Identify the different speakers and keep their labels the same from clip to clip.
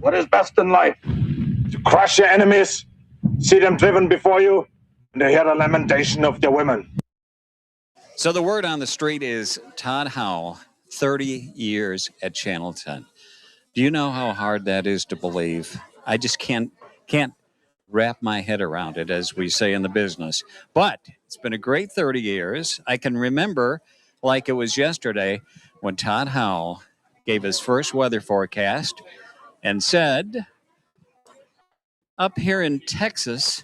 Speaker 1: What is best in life? To crush your enemies, see them driven before you, and to hear the lamentation of their women.
Speaker 2: So the word on the street is Todd Howell, 30 years at Channel 10. Do you know how hard that is to believe? I just can't wrap my head around it, as we say in the business. But it's been a great 30 years. I can remember, like it was yesterday, when Todd Howell gave his first weather forecast and said, up here in Texas,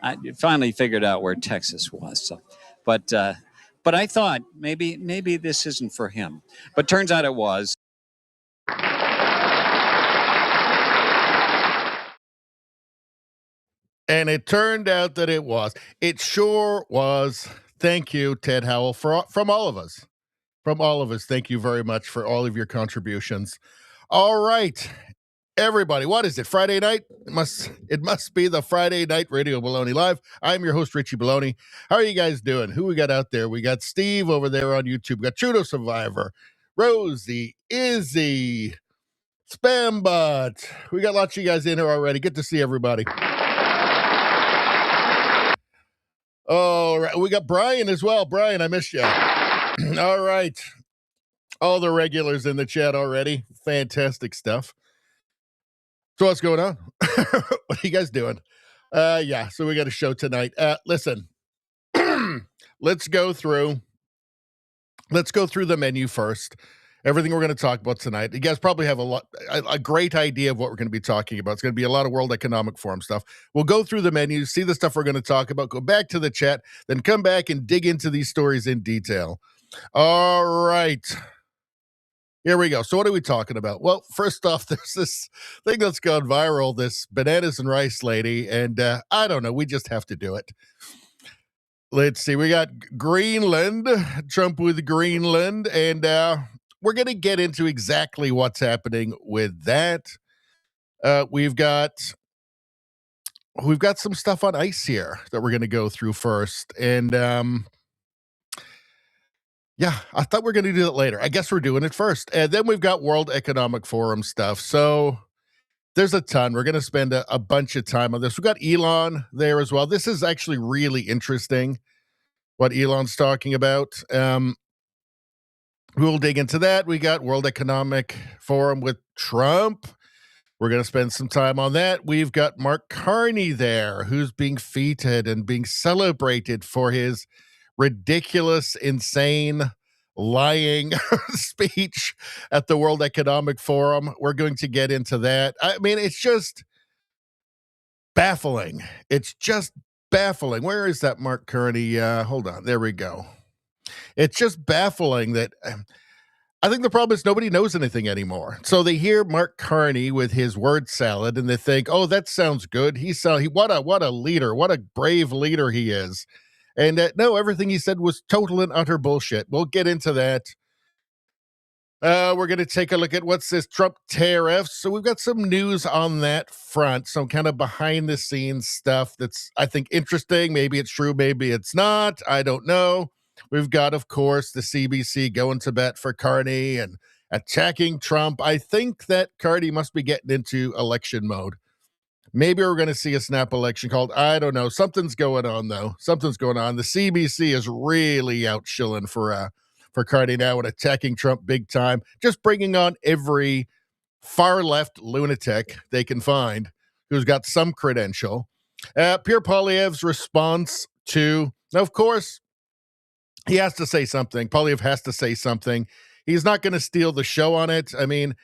Speaker 2: I finally figured out where Texas was. So, but I thought maybe this isn't for him. But turns out it was.
Speaker 3: And it turned out that it was. It sure was. Thank you, Ted Howell, from all of us. From all of us, thank you very much for all of your contributions. All right, everybody, what is it, Friday night? It must be the Friday Night Radio Baloney Live. I'm your host, Richie Baloney. How are you guys doing? Who we got out there? We got Steve over there on YouTube. We got Trudeau Survivor, Rosie, Izzy, Spambot. We got lots of you guys in here already. Good to see everybody. All right, we got Brian as well. Brian, I missed you. All right. All the regulars in the chat already. Fantastic stuff. So what's going on? What are you guys doing? Yeah, so we got a show tonight. Listen, let's go through the menu first. Everything we're going to talk about tonight. You guys probably have a great idea of what we're going to be talking about. It's going to be a lot of World Economic Forum stuff. We'll go through the menu, see the stuff we're going to talk about, go back to the chat, then come back and dig into these stories in detail. All right. Here we go. So what are we talking about? Well, first off, there's this thing that's gone viral, this bananas and rice lady, and I don't know. We just have to do it. Let's see. We got Greenland, Trump with Greenland, and we're going to get into exactly what's happening with that. We've got some stuff on ice here that we're going to go through first, and yeah, I thought we were going to do that later. I guess we're doing it first. And then we've got World Economic Forum stuff. So there's a ton. We're going to spend a bunch of time on this. We've got Elon there as well. This is actually really interesting, what Elon's talking about. We'll dig into that. We got World Economic Forum with Trump. We're going to spend some time on that. We've got Mark Carney there, who's being feted and being celebrated for his ridiculous, insane, lying speech at the World Economic Forum. We're going to get into that. I mean, it's just baffling. It's just baffling. Where is that Mark Carney? Hold on. There we go. It's just baffling that I think the problem is nobody knows anything anymore. So they hear Mark Carney with his word salad and they think, oh, that sounds good. What a leader. What a brave leader he is. And no, everything he said was total and utter bullshit. We'll get into that. We're going to take a look at what's this Trump tariffs. So we've got some news on that front, some kind of behind the scenes stuff that's, I think, interesting. Maybe it's true, maybe it's not. I don't know. We've got, of course, the CBC going to bat for Carney and attacking Trump. I think that Carney must be getting into election mode. Maybe we're going to see a snap election called. I don't know. Something's going on, though. Something's going on. The CBC is really out shilling for Carney now and attacking Trump big time, just bringing on every far left lunatic they can find who's got some credential. Pierre Poilievre's response to, now, of course, he has to say something. Poilievre has to say something. He's not going to steal the show on it. I mean,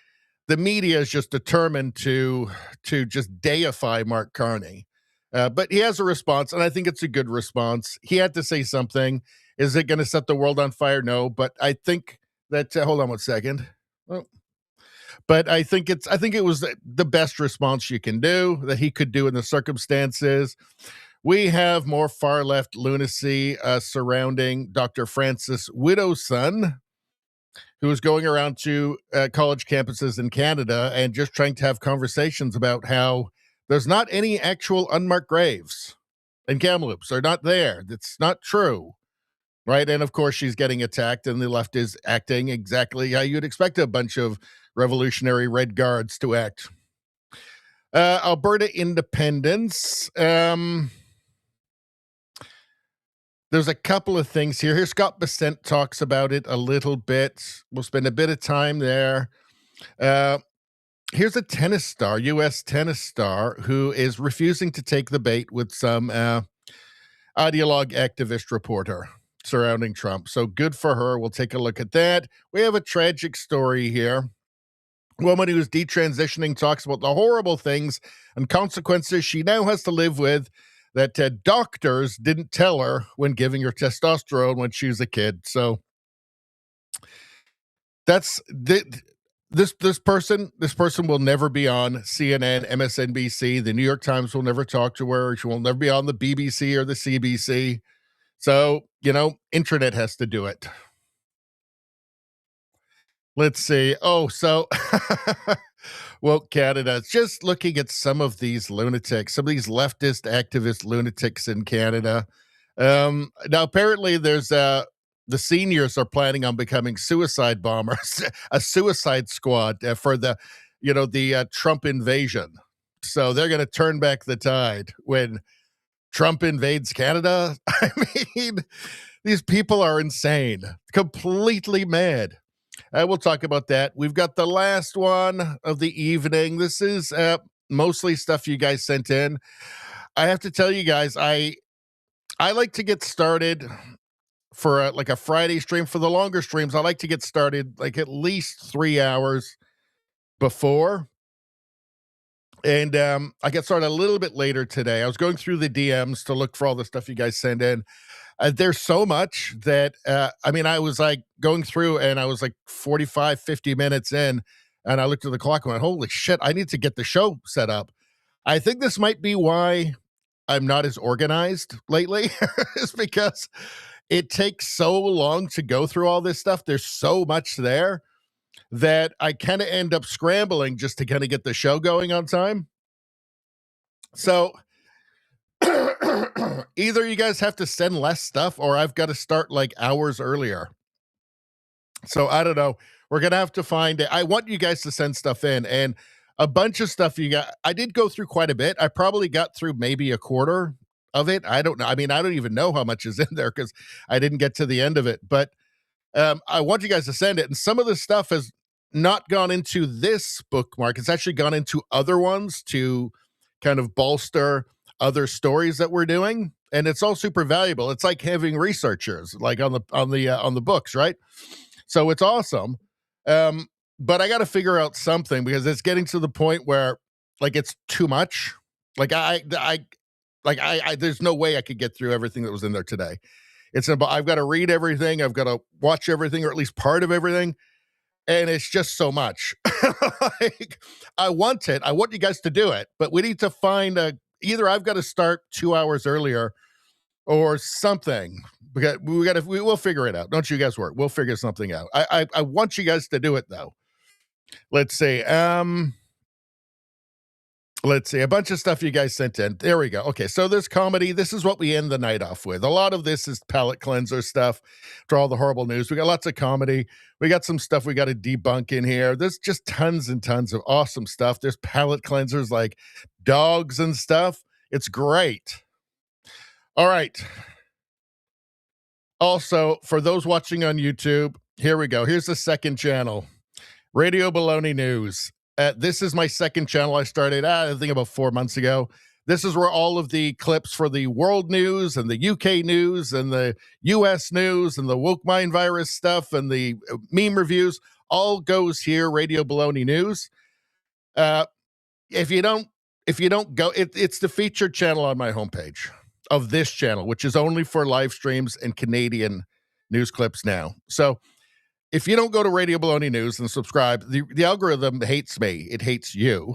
Speaker 3: the media is just determined to just deify Mark Carney. But he has a response, and I think it's a good response. He had to say something. Is it going to set the world on fire? No, but I think that hold on one second. Oh. But I think it was the best response you can do, that he could do in the circumstances. We have more far left lunacy surrounding Dr. Francis Widdowson, who is going around to college campuses in Canada and just trying to have conversations about how there's not any actual unmarked graves in Kamloops. They're not there. That's not true. right? And of course, she's getting attacked, and the left is acting exactly how you'd expect a bunch of revolutionary red guards to act. Alberta independence. There's a couple of things here. Here, Scott Bessent talks about it a little bit. We'll spend a bit of time there. Here's a tennis star, U.S. tennis star, who is refusing to take the bait with some ideologue activist reporter surrounding Trump. So good for her. We'll take a look at that. We have a tragic story here. A woman who's detransitioning talks about the horrible things and consequences she now has to live with that doctors didn't tell her when giving her testosterone when she was a kid. So that's this person will never be on CNN, MSNBC. The New York Times will never talk to her. She will never be on the BBC or the CBC. So, internet has to do it. Let's see. Oh, so woke Canada. Just looking at some of these lunatics, some of these leftist activist lunatics in Canada. Now, apparently, there's the seniors are planning on becoming suicide bombers, a suicide squad for the Trump invasion. So they're going to turn back the tide when Trump invades Canada. I mean, these people are insane, completely mad. We'll talk about that. We've got the last one of the evening. This is mostly stuff you guys sent in. I have to tell you guys, I like to get started for a Friday stream. For the longer streams, I like to get started like at least 3 hours before. And I got started a little bit later today. I was going through the DMs to look for all the stuff you guys send in. There's so much that, I was like going through and I was like 45, 50 minutes in, and I looked at the clock and went, holy shit, I need to get the show set up. I think this might be why I'm not as organized lately, is because it takes so long to go through all this stuff. There's so much there that I kind of end up scrambling just to kind of get the show going on time. So either you guys have to send less stuff or I've got to start like hours earlier. So I don't know. We're going to have to find it. I want you guys to send stuff in, and a bunch of stuff you got. I did go through quite a bit. I probably got through maybe a quarter of it. I don't know. I mean, I don't even know how much is in there because I didn't get to the end of it, but I want you guys to send it. And some of the stuff has not gone into this bookmark. It's actually gone into other ones to kind of bolster other stories that we're doing. And it's all super valuable. It's like having researchers like on the books, right? So it's awesome. But I got to figure out something because it's getting to the point where like it's too much. Like I there's no way I could get through everything that was in there today. It's about, I've got to read everything. I've got to watch everything, or at least part of everything. And it's just so much. Like, I want it. I want you guys to do it, but we need to find either I've got to start 2 hours earlier or something. Because we'll figure it out. Don't you guys worry. We'll figure something out. I want you guys to do it though. Let's see. Let's see, a bunch of stuff you guys sent in. There we go. Okay, so there's comedy. This is what we end the night off with. A lot of this is palate cleanser stuff for all the horrible news. We got lots of comedy. We got some stuff we got to debunk in here. There's just tons and tons of awesome stuff. There's palate cleansers like dogs and stuff. It's great. All right. Also, for those watching on YouTube, here we go. Here's the second channel, Radio Baloney News. This is my second channel I started, I think about 4 months ago. This is where all of the clips for the world news and the UK news and the US news and the woke mind virus stuff and the meme reviews all goes here, Radio Baloney News. If you don't go, it's the featured channel on my homepage of this channel, which is only for live streams and Canadian news clips now. So if you don't go to Radio Baloney News and subscribe, the algorithm hates me. It hates you,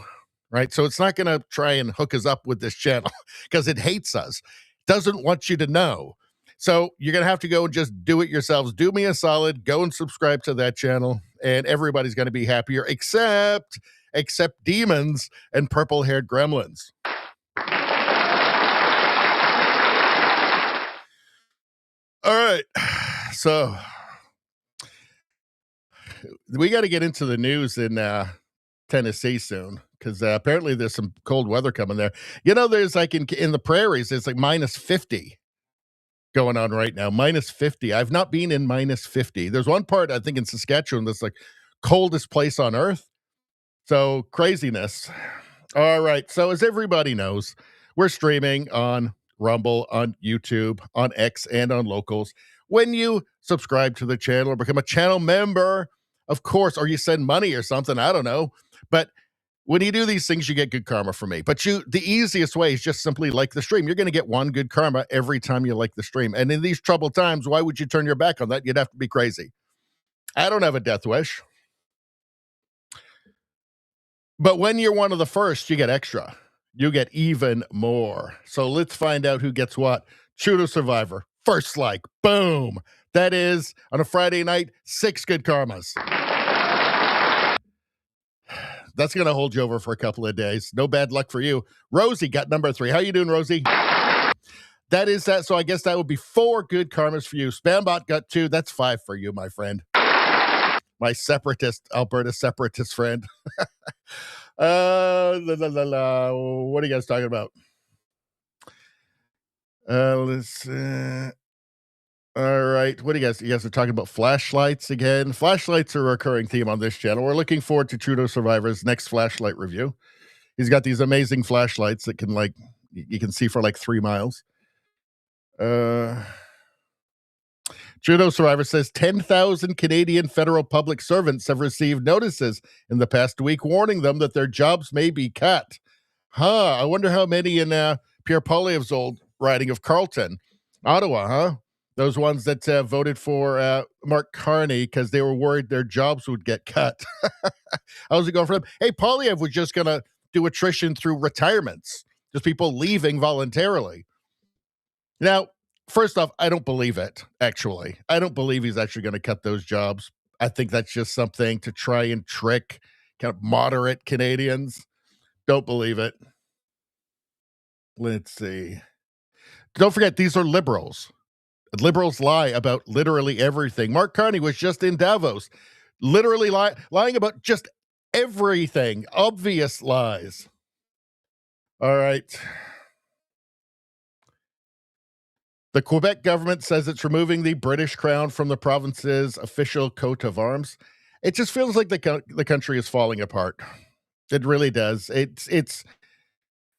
Speaker 3: right? So it's not going to try and hook us up with this channel because it hates us. Doesn't want you to know. So you're going to have to go and just do it yourselves. Do me a solid. Go and subscribe to that channel, and everybody's going to be happier, except demons and purple-haired gremlins. All right. So we got to get into the news in Tennessee soon, because apparently there's some cold weather coming there. You know, there's like in the prairies, it's like minus 50 going on right now. Minus 50. I've not been in minus 50. There's one part, I think, in Saskatchewan that's like coldest place on earth. So craziness. All right. So as everybody knows, we're streaming on Rumble, on YouTube, on X, and on Locals. When you subscribe to the channel or become a channel member, of course, or you send money or something, I don't know. But when you do these things, you get good karma from me. But the easiest way is just simply like the stream. You're going to get one good karma every time you like the stream. And in these troubled times, why would you turn your back on that? You'd have to be crazy. I don't have a death wish. But when you're one of the first, you get extra. You get even more. So let's find out who gets what. Trudeau Survivor. First like. Boom. That is, on a Friday night, 6 good karmas. That's going to hold you over for a couple of days. No bad luck for you. Rosie got number 3. How you doing, Rosie? That is that. So I guess that would be 4 good karmas for you. Spambot got 2. That's 5 for you, my friend. My separatist, Alberta separatist friend. What are you guys talking about? Let's all right. What do you guys are talking about flashlights again? Flashlights are a recurring theme on this channel. We're looking forward to Trudeau Survivor's next flashlight review. He's got these amazing flashlights that can, like, you can see for like 3 miles. Trudeau Survivor says 10,000 Canadian federal public servants have received notices in the past week warning them that their jobs may be cut. I wonder how many in Pierre Poilievre's old riding of Carleton, Ottawa, huh? Those ones that voted for Mark Carney because they were worried their jobs would get cut. How's it going for them? Hey, Poilievre was just going to do attrition through retirements, just people leaving voluntarily. Now, first off, I don't believe it, actually. I don't believe he's actually going to cut those jobs. I think that's just something to try and trick kind of moderate Canadians. Don't believe it. Let's see. Don't forget, these are liberals. Liberals lie about literally everything. Mark Carney was just in Davos, literally lying about just everything. Obvious lies. All right. The Quebec government says it's removing the British crown from the province's official coat of arms. It just feels like the country is falling apart. It really does. It's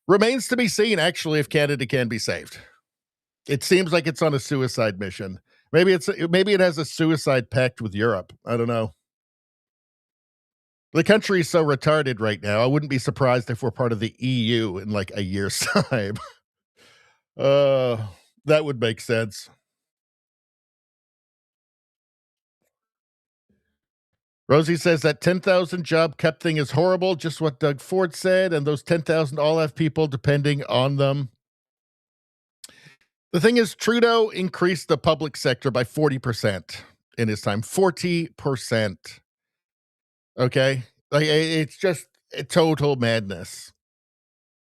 Speaker 3: remains to be seen, actually, if Canada can be saved. It seems like it's on a suicide mission. Maybe it has a suicide pact with Europe. I don't know. The country is so retarded right now. I wouldn't be surprised if we're part of the EU in like a year's time. That would make sense. Rosie says that 10,000 job cut thing is horrible, just what Doug Ford said, and those 10,000 all have people depending on them. The thing is, Trudeau increased the public sector by 40% in his time. 40%. Okay? Like, it's just a total madness.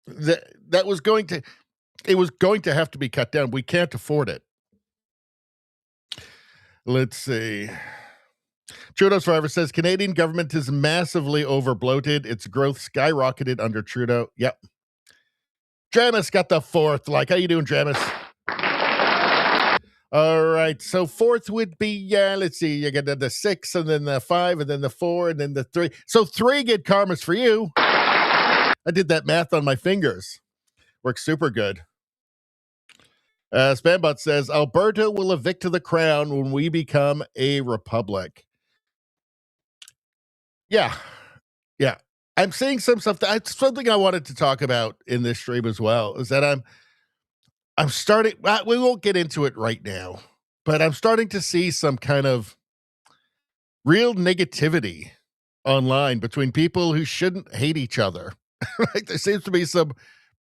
Speaker 3: It was going to have to be cut down. We can't afford it. Let's see. Trudeau Survivor says Canadian government is massively over-bloated. Its growth skyrocketed under Trudeau. Yep. Dramus got the 4th. Like, how you doing, Dramus? All right. So 4th would be, let's see. You get the 6, and then the 5, and then the 4, and then the 3. So 3 good karmas for you. I did that math on my fingers. Works super good. Spambot says, Alberta will evict the crown when we become a republic. Yeah. I'm seeing some stuff. That's something I wanted to talk about in this stream as well, is that I'm starting, we won't get into it right now, but I'm starting to see some kind of real negativity online between people who shouldn't hate each other. Like, there seems to be some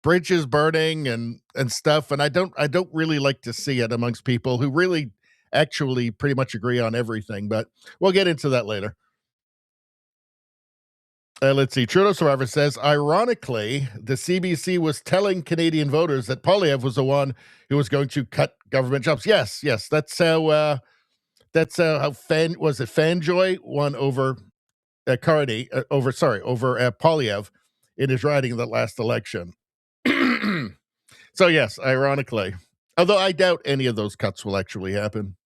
Speaker 3: bridges burning and stuff, and I don't really like to see it amongst people who really actually pretty much agree on everything, but we'll get into that later. Let's see. Trudeau Survivor says, ironically, the CBC was telling Canadian voters that Poilievre was the one who was going to cut government jobs. Yes, that's how That's how Fanjoy won over Carney over Poilievre in his riding in the last election. So yes, ironically, although I doubt any of those cuts will actually happen.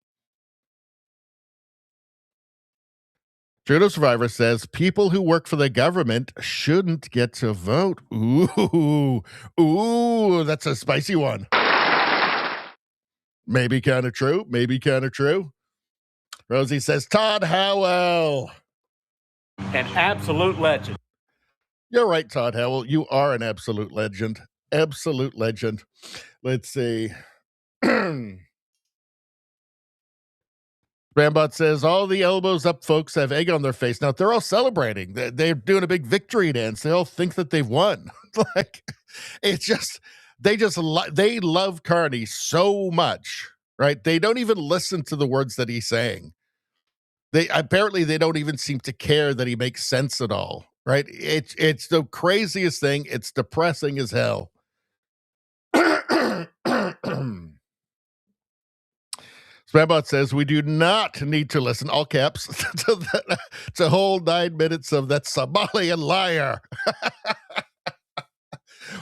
Speaker 3: Judo Survivor says people who work for the government shouldn't get to vote. Ooh, that's a spicy one. Maybe kind of true. Maybe kind of true. Rosie says Todd Howell,
Speaker 4: an absolute legend.
Speaker 3: You're right, Todd Howell. You are an absolute legend. Absolute legend. Let's see. Rambot says, all the elbows up folks have egg on their face. Now, they're all celebrating. They're doing a big victory dance. They all think that they've won. Like, it's just, they love Carney so much, right? They don't even listen to the words that he's saying. They don't even seem to care that he makes sense at all, right? It's the craziest thing. It's depressing as hell. Spambot says we do not need to listen, all caps, to whole 9 minutes of that Somalian liar.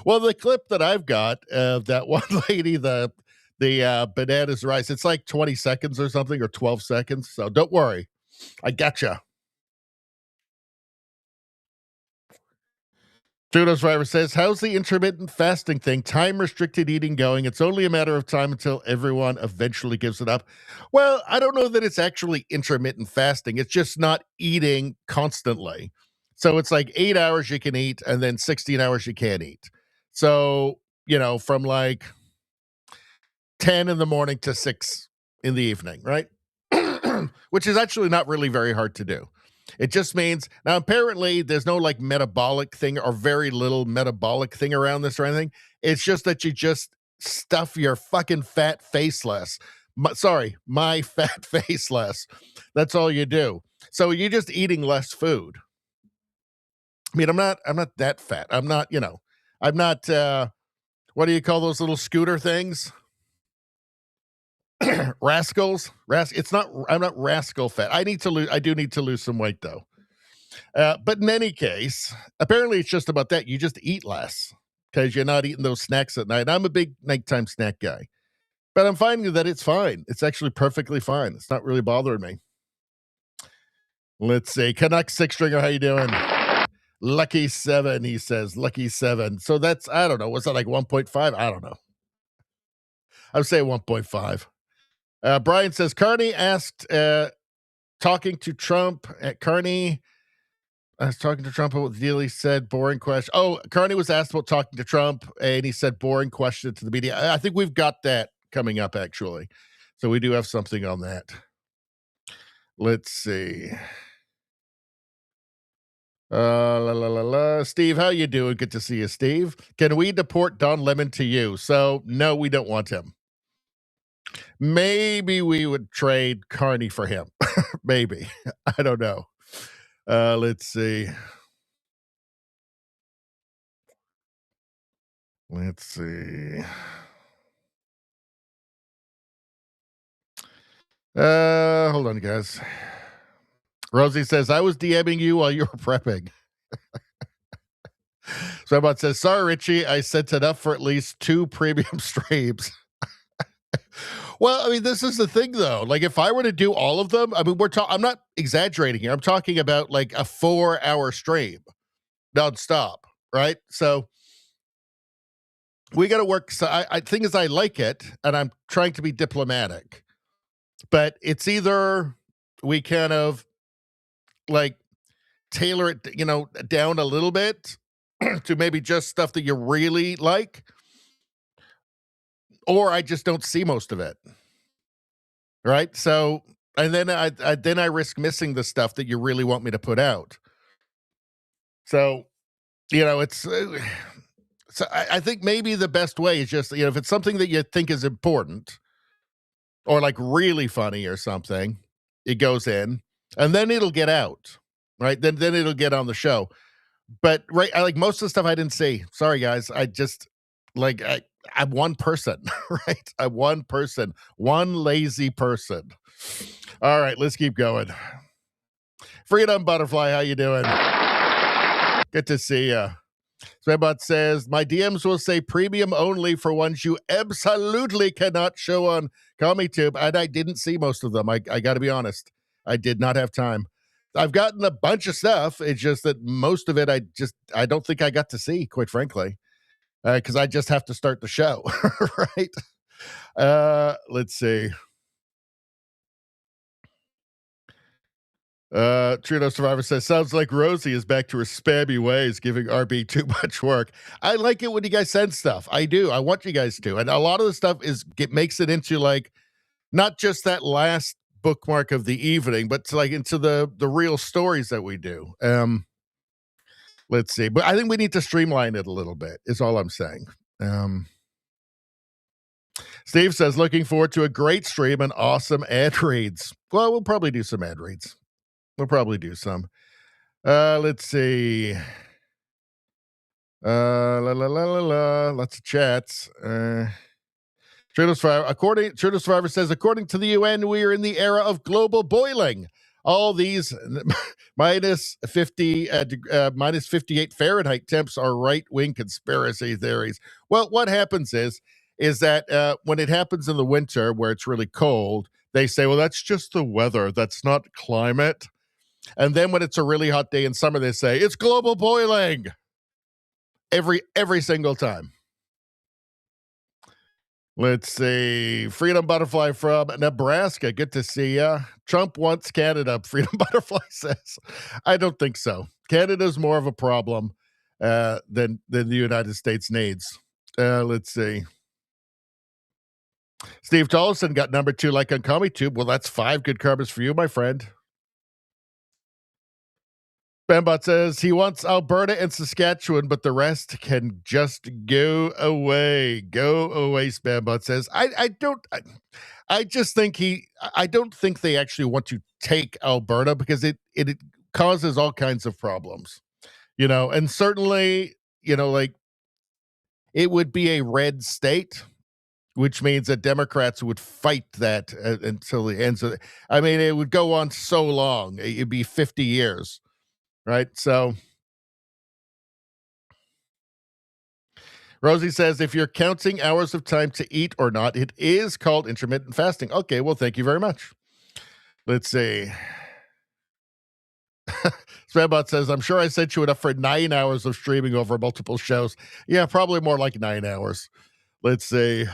Speaker 3: Well, the clip that I've got of that one lady, the bananas rice, it's like 20 seconds or something, or 12 seconds. So don't worry, I gotcha. Judo Survivor says, how's the intermittent fasting thing, time-restricted eating going? It's only a matter of time until everyone eventually gives it up. Well, I don't know that it's actually intermittent fasting. It's just not eating constantly. So it's like 8 hours you can eat, and then 16 hours you can't eat. So, from like 10 in the morning to 6 in the evening, right? Which is actually not really very hard to do. It just means, now apparently there's no like metabolic thing or very little metabolic thing around this or anything. It's just that you just stuff your fucking fat face less. My fat face less. That's all you do. So you're just eating less food. I mean, I'm not that fat. I'm not, I'm not, what do you call those little scooter things? Rascals. I'm not rascal fat. I do need to lose some weight though. But in any case, apparently it's just about that. You just eat less because you're not eating those snacks at night. I'm a big nighttime snack guy, but I'm finding that it's fine. It's actually perfectly fine. It's not really bothering me. Let's see. Canuck 6-stringer, how you doing? Lucky 7, he says. Lucky 7. So that's, I don't know. Was that like 1.5? I don't know. I would say 1.5. Brian says, Carney asked, talking to Trump, Carney, I was talking to Trump about what the deal. He said, boring question. Oh, Carney was asked about talking to Trump, and he said, boring question to the media. I think we've got that coming up, actually. So we do have something on that. Let's see. Steve, how you doing? Good to see you, Steve. Can we deport Don Lemon to you? So, no, we don't want him. Maybe we would trade Carney for him. Maybe. I don't know. Let's see. Hold on, guys. Rosie says, I was DMing you while you were prepping. Somebody says, sorry, Richie, I sent enough for at least 2 premium streams. Well, I mean, this is the thing, though. Like, if I were to do all of them, I mean, I'm not exaggerating here. I'm talking about like a 4-hour stream nonstop, right? So we got to work. So I think I like it, and I'm trying to be diplomatic, but it's either we kind of like tailor it, down a little bit to maybe just stuff that you really like, or I just don't see most of it. Right. So, and then I risk missing the stuff that you really want me to put out. So, it's, so I think maybe the best way is just, if it's something that you think is important or like really funny or something, it goes in and then it'll get out. Right. Then it'll get on the show. But I like most of the stuff I didn't see. Sorry, guys. I just Like I'm one person, right? I'm one person, one lazy person. All right, let's keep going. Freedom Butterfly, how you doing? Good to see you. Swebot says, my DMs will say premium only for ones you absolutely cannot show on CommieTube, and I didn't see most of them. I got to be honest. I did not have time. I've gotten a bunch of stuff. It's just that most of it I don't think I got to see, quite frankly, because I just have to start the show, right? Let's see. Trudeau Survivor says, sounds like Rosie is back to her spammy ways, giving RB too much work. I like it when you guys send stuff. I do. I want you guys to. And a lot of the stuff makes it into like, not just that last bookmark of the evening, but to like into the real stories that we do. Let's see. But I think we need to streamline it a little bit, is all I'm saying. Steve says, looking forward to a great stream and awesome ad reads. Well, we'll probably do some ad reads. We'll probably do some. Let's see. Lots of chats. Trudeau Survivor says, according to the UN, we are in the era of global boiling. All these minus 58 Fahrenheit temps are right-wing conspiracy theories. Well, what happens is that when it happens in the winter where it's really cold, they say, well, that's just the weather. That's not climate. And then when it's a really hot day in summer, they say, it's global boiling. Every single time. Let's see. Freedom Butterfly from Nebraska. Good to see ya. Trump wants Canada. Freedom Butterfly says. I don't think so. Canada's more of a problem than the United States needs. Let's see. Steve Tollison got number 2 like on CommieTube. Well, that's 5 good karmas for you, my friend. Spambot says he wants Alberta and Saskatchewan, but the rest can just go away. Go away, Spambot says. I don't think they actually want to take Alberta because it causes all kinds of problems, and certainly, like it would be a red state, which means that Democrats would fight that until the ends of it. I mean, it would go on so long. It'd be 50 years. Right. So Rosie says, if you're counting hours of time to eat or not, it is called intermittent fasting. Okay. Well, thank you very much. Let's see. Spambot says, I'm sure I sent you enough for 9 hours of streaming over multiple shows. Yeah, probably more like 9 hours. Let's see.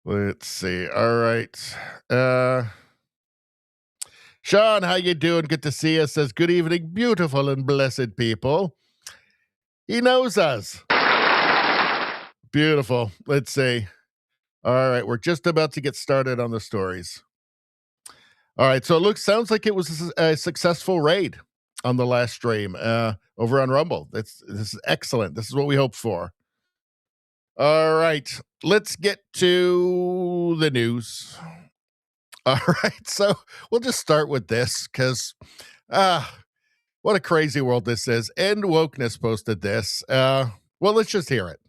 Speaker 3: Let's see. All right. Sean, how you doing? Good to see you. Says, good evening, beautiful and blessed people. He knows us. Beautiful. Let's see. All right. We're just about to get started on the stories. All right. So it sounds like it was a successful raid on the last stream over on Rumble. This is excellent. This is what we hoped for. All right. Let's get to the news. All right, so we'll just start with this because what a crazy world this is. End Wokeness posted this. Well, let's just hear it.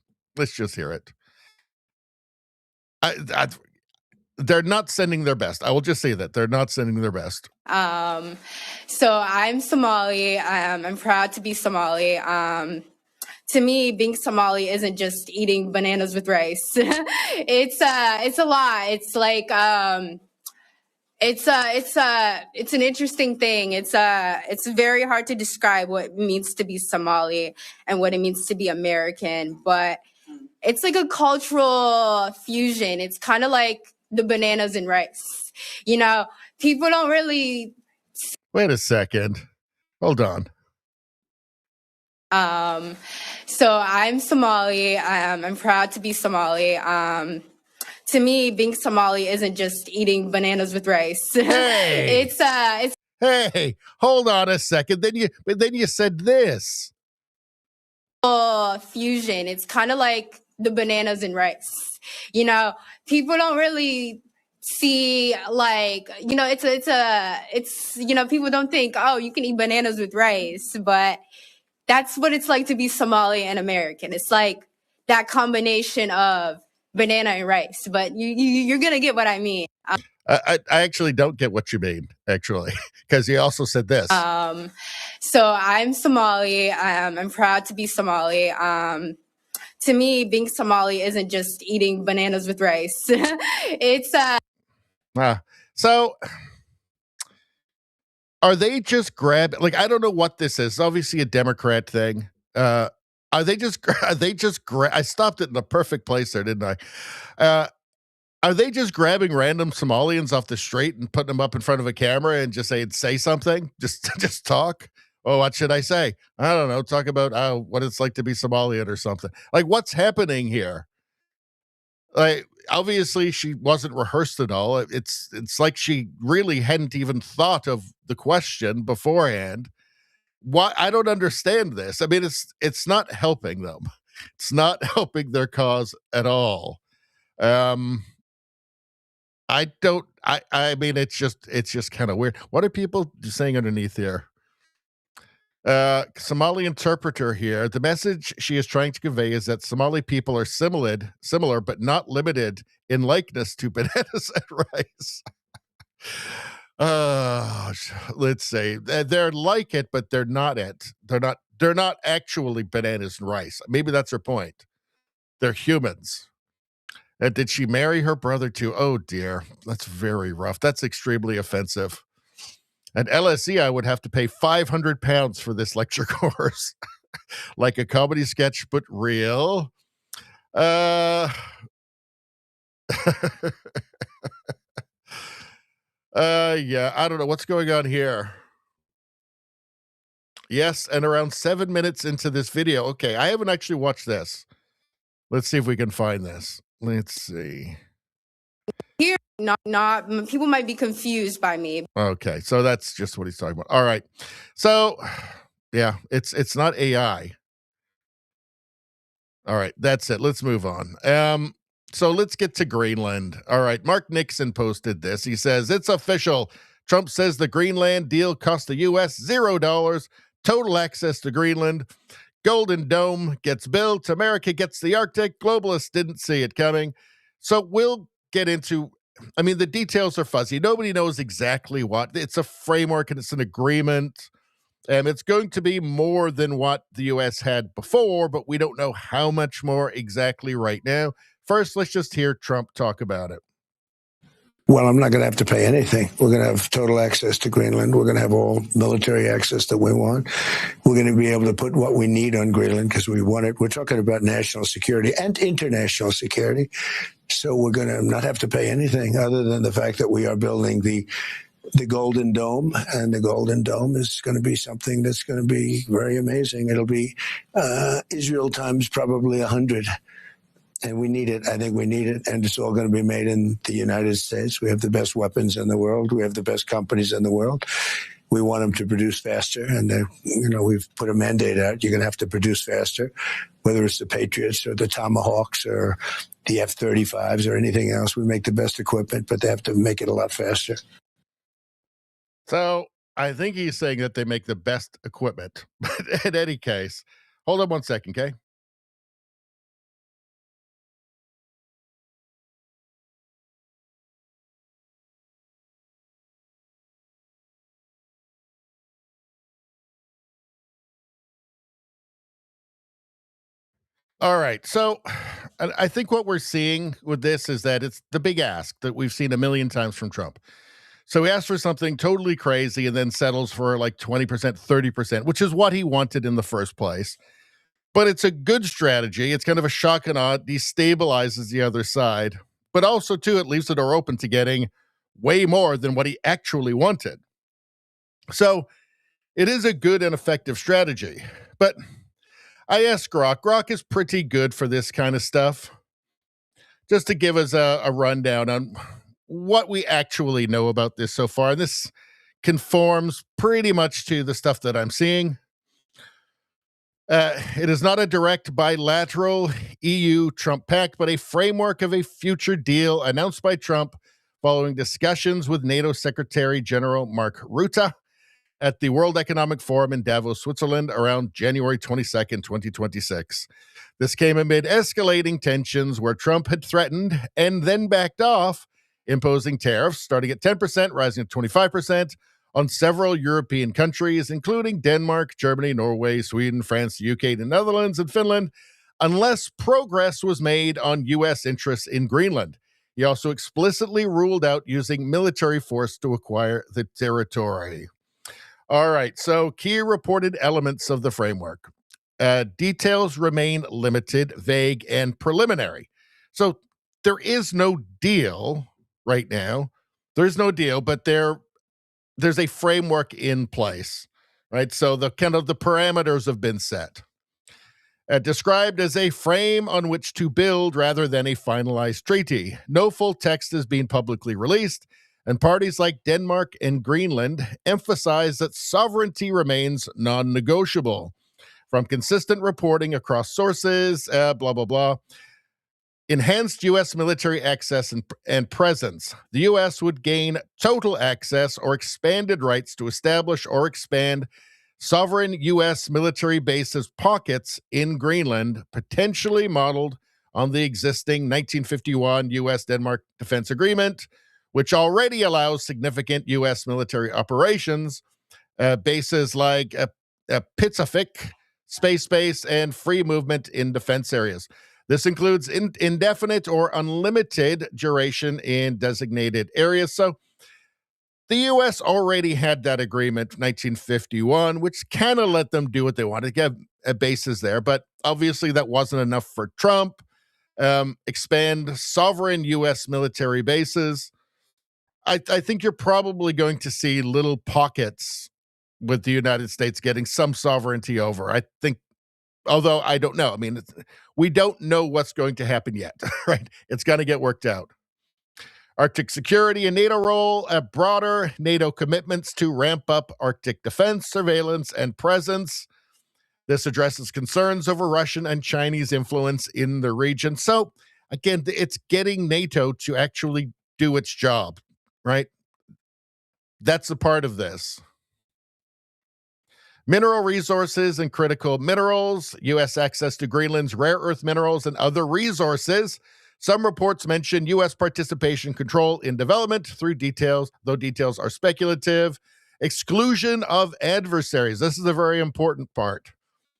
Speaker 3: They're not sending their best. I will just say that. They're not sending their best.
Speaker 5: So I'm Somali. I'm proud to be Somali. To me, being Somali isn't just eating bananas with rice. It's a lot. It's like... It's an interesting thing. It's very hard to describe what it means to be Somali and what it means to be American, but it's like a cultural fusion. It's kind of like the bananas and rice. People don't really.
Speaker 3: Wait a second. Hold on.
Speaker 5: So I'm Somali. I'm proud to be Somali. To me, being Somali isn't just eating bananas with rice.
Speaker 3: Hey.
Speaker 5: It's
Speaker 3: Hey, hold on a second. Then you said this.
Speaker 5: Fusion. It's kind of like the bananas and rice. People don't really see, like, it's people don't think, oh, you can eat bananas with rice, but that's what it's like to be Somali and American. It's like that combination of banana and rice, but you're gonna get what I mean.
Speaker 3: I actually don't get what you mean, actually, because he also said this.
Speaker 5: So I'm Somali. I'm proud to be Somali. To me, being Somali isn't just eating bananas with rice. It's
Speaker 3: so are they just like, I don't know what this is. It's obviously a Democrat thing. Are they just I stopped it in the perfect place there, didn't I? Are they just grabbing random Somalians off the street and putting them up in front of a camera and just saying, say something? Just talk? Oh, what should I say? I don't know. Talk about what it's like to be Somalian or something. Like, what's happening here? Like, obviously she wasn't rehearsed at all. It's like she really hadn't even thought of the question beforehand. Why? I don't understand this. I mean, it's not helping them. It's not helping their cause at all. I mean, it's just kind of weird. What are people saying underneath here? Somali interpreter here. The message she is trying to convey is that Somali people are similar, but not limited in likeness to bananas and rice. Let's say they're like it, but they're not it. They're not actually bananas and rice. Maybe that's her point. They're humans. Did she marry her brother too? Oh dear, that's very rough. That's extremely offensive. At LSE, I would have to pay £500 for this lecture course. Like a comedy sketch, but real. Yeah, I don't know what's going on here. Yes, and around 7 minutes into this video. Okay, I haven't actually watched this. Let's see if we can find this. Let's see.
Speaker 5: Here, not people might be confused by me.
Speaker 3: Okay, so that's just what he's talking about. All right. So, yeah, it's not AI. All right, that's it. Let's move on. So let's get to Greenland. All right, Mark Nixon posted this. He says, it's official. Trump says the Greenland deal cost the U.S. $0. Total access to Greenland. Golden Dome gets built. America gets the Arctic. Globalists didn't see it coming. So we'll get into, I mean, the details are fuzzy. Nobody knows exactly what. It's a framework and it's an agreement. And it's going to be more than what the U.S. had before, but we don't know how much more exactly right now. First, let's just hear Trump talk about it.
Speaker 6: Well, I'm not going to have to pay anything. We're going to have total access to Greenland. We're going to have all military access that we want. We're going to be able to put what we need on Greenland because we want it. We're talking about national security and international security. So we're going to not have to pay anything other than the fact that we are building the Golden Dome, and the Golden Dome is going to be something that's going to be very amazing. It'll be Israel times probably 100. And we need it. I think we need it. And it's all going to be made in the United States. We have the best weapons in the world. We have the best companies in the world. We want them to produce faster. And, we've put a mandate out. You're going to have to produce faster, whether it's the Patriots or the Tomahawks or the F-35s or anything else. We make the best equipment, but they have to make it a lot faster.
Speaker 3: So I think he's saying that they make the best equipment. But in any case, hold on 1 second, okay? All right. So I think what we're seeing with this is that it's the big ask that we've seen a million times from Trump. So he asks for something totally crazy and then settles for like 20%, 30%, which is what he wanted in the first place. But it's a good strategy. It's kind of a shock and awe, destabilizes the other side. But also, too, it leaves the door open to getting way more than what he actually wanted. So it is a good and effective strategy. But I asked Grok. Grok is pretty good for this kind of stuff. Just to give us a rundown on what we actually know about this so far. And this conforms pretty much to the stuff that I'm seeing. It is not a direct bilateral EU-Trump pact, but a framework of a future deal announced by Trump following discussions with NATO Secretary General Mark Rutte at the World Economic Forum in Davos, Switzerland, around January 22nd, 2026. This came amid escalating tensions where Trump had threatened and then backed off, imposing tariffs starting at 10%, rising to 25% on several European countries, including Denmark, Germany, Norway, Sweden, France, the UK, the Netherlands, and Finland, unless progress was made on U.S. interests in Greenland. He also explicitly ruled out using military force to acquire the territory. All right, so key reported elements of the framework. Details remain limited, vague, and preliminary. So there is no deal right now. There's no deal, but there's a framework in place, right? So the parameters have been set. Described as a frame on which to build rather than a finalized treaty. No full text is being publicly released, and parties like Denmark and Greenland emphasize that sovereignty remains non-negotiable. From consistent reporting across sources, blah, blah, blah. Enhanced U.S. military access and presence. The U.S. would gain total access or expanded rights to establish or expand sovereign U.S. military bases pockets in Greenland, potentially modeled on the existing 1951 U.S.-Denmark Defense Agreement, which already allows significant U.S. military operations, bases like Pacific, space base, and free movement in defense areas. This includes indefinite or unlimited duration in designated areas. So the U.S. already had that agreement in 1951, which kind of let them do what they wanted, get bases there. But obviously that wasn't enough for Trump. Expand sovereign U.S. military bases. I think you're probably going to see little pockets with the United States getting some sovereignty over. I think, although I don't know. I mean, we don't know what's going to happen yet, right? It's going to get worked out. Arctic security and NATO role, broader NATO commitments to ramp up Arctic defense, surveillance, and presence. This addresses concerns over Russian and Chinese influence in the region. So, again, it's getting NATO to actually do its job, right? That's a part of this. Mineral resources and critical minerals, U.S. access to Greenland's rare earth minerals and other resources. Some reports mention U.S. participation control in development through details, though details are speculative. Exclusion of adversaries. This is a very important part.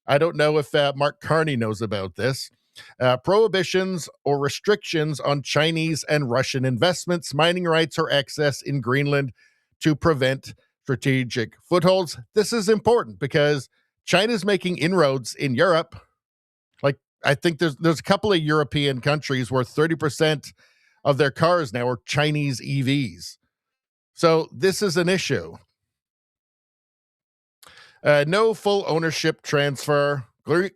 Speaker 3: I don't know if Mark Carney knows about this. Prohibitions or restrictions on Chinese and Russian investments, mining rights, or access in Greenland to prevent strategic footholds. This is important because China's making inroads in Europe. Like, I think there's a couple of European countries where 30% of their cars now are Chinese EVs. So this is an issue. No full ownership transfer.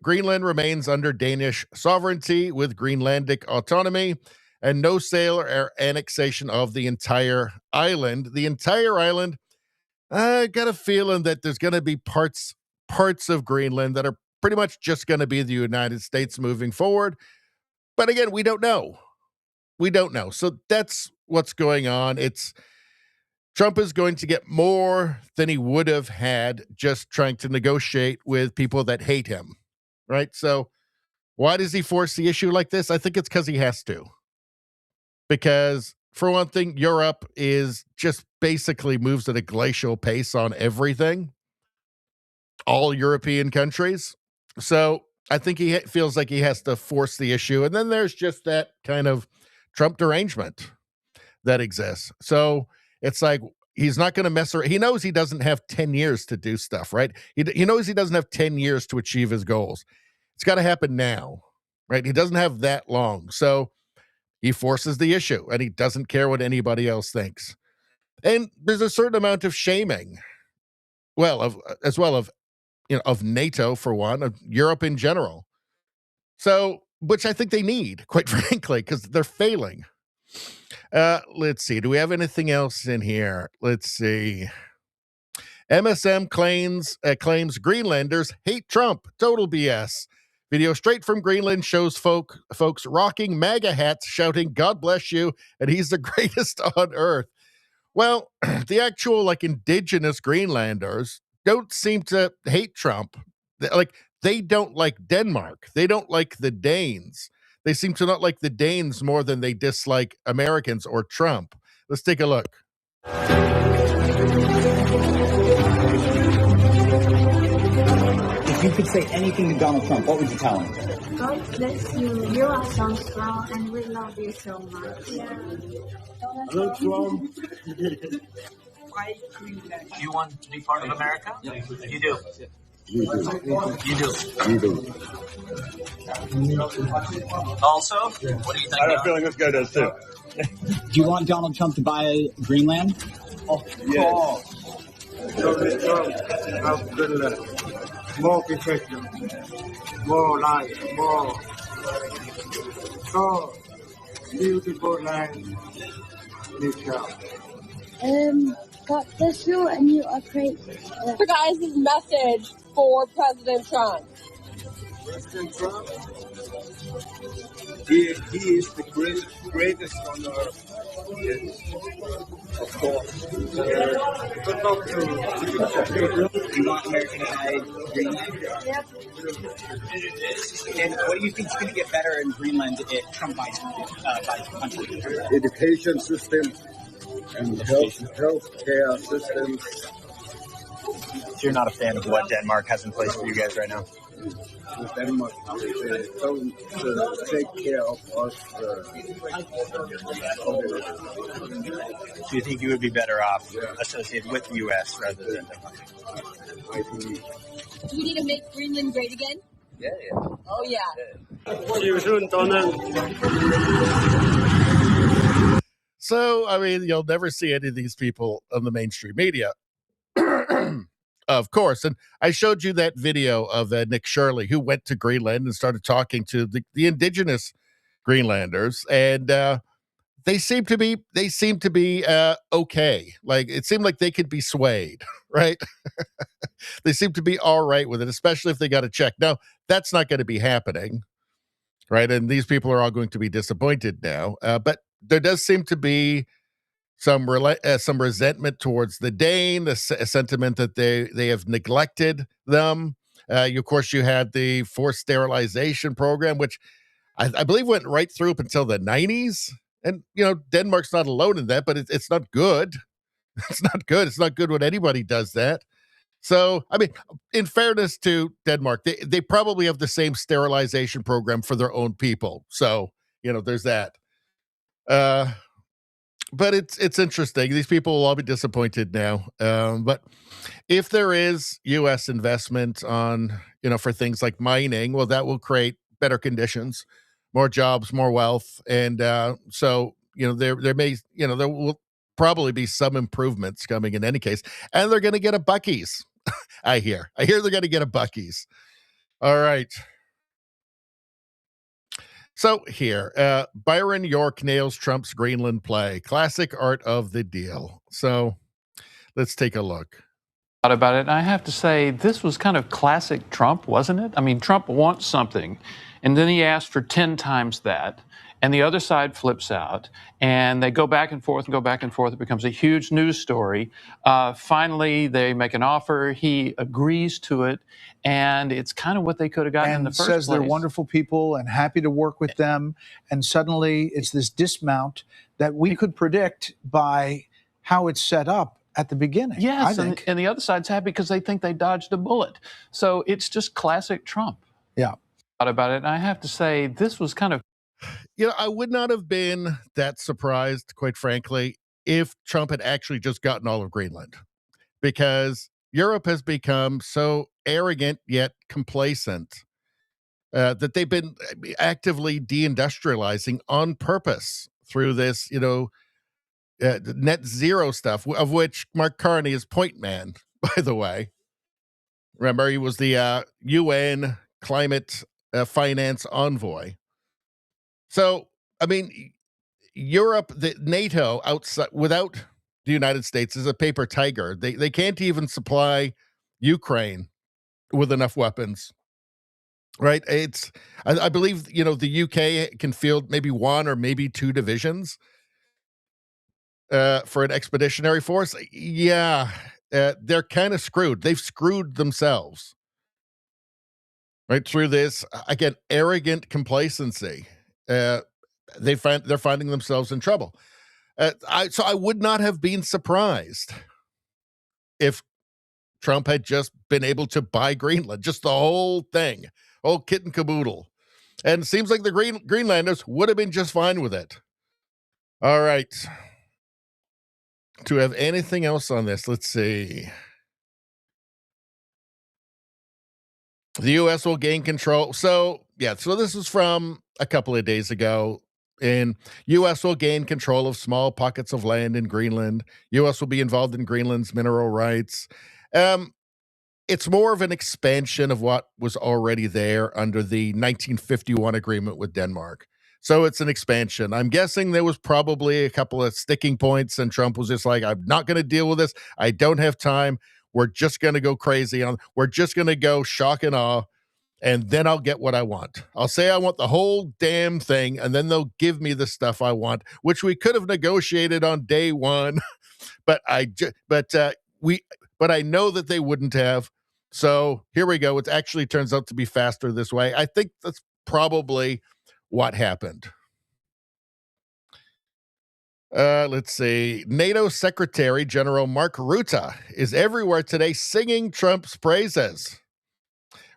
Speaker 3: Greenland remains under Danish sovereignty with Greenlandic autonomy, and no sale or annexation of the entire island. The entire island, I got a feeling that there's going to be parts of Greenland that are pretty much just going to be the United States moving forward. But again, we don't know. We don't know. So that's what's going on. Trump is going to get more than he would have had just trying to negotiate with people that hate him, right? So why does he force the issue like this? I think it's because he has to. Because, for one thing, Europe is just basically moves at a glacial pace on everything. All European countries. So I think he feels like he has to force the issue. And then there's just that kind of Trump derangement that exists. So it's like he's not going to mess around. He knows he doesn't have 10 years to do stuff, right? He knows he doesn't have 10 years to achieve his goals. It's got to happen now, right? He doesn't have that long. So he forces the issue, and he doesn't care what anybody else thinks. And there's a certain amount of shaming, of NATO for one, of Europe in general. So, which I think they need, quite frankly, because they're failing. Let's see. Do we have anything else in here? Let's see. MSM claims Greenlanders hate Trump. Total BS. Video straight from Greenland shows folks rocking MAGA hats, shouting, "God bless you," and he's the greatest on earth. Well, the actual indigenous Greenlanders don't seem to hate Trump. They don't like Denmark. They don't like the Danes. They seem to not like the Danes more than they dislike Americans or Trump. Let's take a look.
Speaker 7: If you could say anything to Donald Trump, what would you tell him?
Speaker 8: God bless you. You are so strong, and we love you so much. Yeah.
Speaker 9: Donald Trump.
Speaker 7: Do you want to be part of America? You do. You do. Also, what do you think?
Speaker 9: I have a feeling this guy does too.
Speaker 7: Do you want Donald Trump to buy Greenland?
Speaker 9: Yes. Donald Trump have Greenland. More protection. More life. More. So, beautiful land.
Speaker 8: God bless you, and you are great.
Speaker 10: The guys' message for President Trump.
Speaker 9: President Trump, he is the greatest on earth. Yes, of course. Good luck to
Speaker 7: You want America to buy Greenland?
Speaker 8: Yep.
Speaker 7: And what do you think is going to get better in Greenland if Trump buys the country?
Speaker 9: education system and health care systems.
Speaker 7: So you're not a fan of what Denmark has in place for you guys right now?
Speaker 9: Denmark, they don't take care of us.
Speaker 7: Do you think you would be better off associated with the U.S. rather than Denmark?
Speaker 9: I think.
Speaker 10: Do we need to make Greenland great again?
Speaker 7: Yeah.
Speaker 10: Oh, yeah.
Speaker 9: See you soon, Donald.
Speaker 3: So, I mean, you'll never see any of these people on the mainstream media. Of course. And I showed you that video of Nick Shirley, who went to Greenland and started talking to the indigenous Greenlanders. And they seem to be okay. Like, it seemed like they could be swayed, right? They seem to be all right with it, especially if they got a check. Now, that's not going to be happening, right? And these people are all going to be disappointed now. But there does seem to be some resentment towards the Dane, a sentiment that they have neglected them. Of course, you had the forced sterilization program, which I believe went right through up until the 90s. And, Denmark's not alone in that, but it's not good. It's not good. It's not good when anybody does that. So, I mean, in fairness to Denmark, they probably have the same sterilization program for their own people. So, there's that. But it's interesting. These people will all be disappointed now. But if there is U.S. investment on, for things like mining, well, that will create better conditions, more jobs, more wealth. And so, there will probably be some improvements coming in any case. And they're going to get a Buc-ee's, I hear. They're going to get a Buc-ee's. All right. So here, Byron York nails Trump's Greenland play. Classic art of the deal. So let's take a look.
Speaker 11: About it, and I have to say, this was kind of classic Trump, wasn't it? I mean, Trump wants something, and then he asked for 10 times that, and the other side flips out, and they go back and forth and go back and forth. It becomes a huge news story. Finally, they make an offer. He agrees to it, and it's kind of what they could have gotten in the first place.
Speaker 12: And says they're wonderful people and happy to work with them, and suddenly it's this dismount that we could predict by how it's set up at the beginning.
Speaker 11: Yes, and the other side's happy because they think they dodged a bullet. So it's just classic Trump.
Speaker 12: Yeah.
Speaker 11: About it, and I have to say, this was kind of...
Speaker 3: I would not have been that surprised, quite frankly, if Trump had actually just gotten all of Greenland, because Europe has become so arrogant yet complacent that they've been actively deindustrializing on purpose through this, net zero stuff, of which Mark Carney is point man, by the way. Remember, he was the UN climate finance envoy. So, I mean, Europe, the NATO outside without the United States is a paper tiger. They can't even supply Ukraine with enough weapons. right? I believe, the UK can field maybe one or maybe two divisions for an expeditionary force. Yeah, they're kind of screwed. They've screwed themselves right through this again arrogant complacency. Uh, they're finding themselves in trouble. So I would not have been surprised if Trump had just been able to buy Greenland, just the whole thing, whole kit and caboodle. And it seems like the Greenlanders would have been just fine with it. All right. To have anything else on this, let's see. The U.S. will gain control. So this is from a couple of days ago. And U.S. will gain control of small pockets of land in Greenland. U.S. will be involved in Greenland's mineral rights. It's more of an expansion of what was already there under the 1951 agreement with Denmark. So it's an expansion. I'm guessing there was probably a couple of sticking points, and Trump was just like, I'm not going to deal with this. I don't have time. We're just going to go crazy we're just going to go shock and awe, and then I'll get what I want. I'll say I want the whole damn thing, and then they'll give me the stuff I want, which we could have negotiated on day one, but I know that they wouldn't have. So here we go. It actually turns out to be faster this way. I think that's probably what happened. Let's see. NATO Secretary General Mark Rutte is everywhere today singing Trump's praises.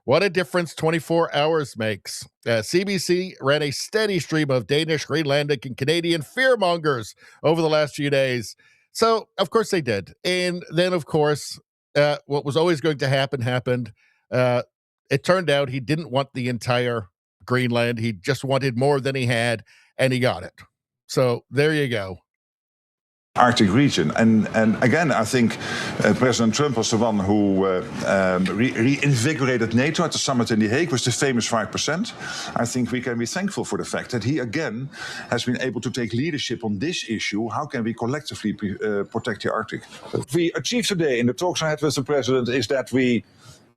Speaker 3: What a difference 24 hours makes. CBC ran a steady stream of Danish, Greenlandic, and Canadian fearmongers over the last few days. So, of course, they did. And then, of course, what was always going to happen happened. It turned out he didn't want the entire Greenland. He just wanted more than he had, and he got it. So there you go.
Speaker 13: Arctic region. And again, I think President Trump was the one who reinvigorated NATO at the summit in The Hague with the famous 5%. I think we can be thankful for the fact that he again has been able to take leadership on this issue. How can we collectively protect the Arctic? What we achieved today in the talks I had with the president is that we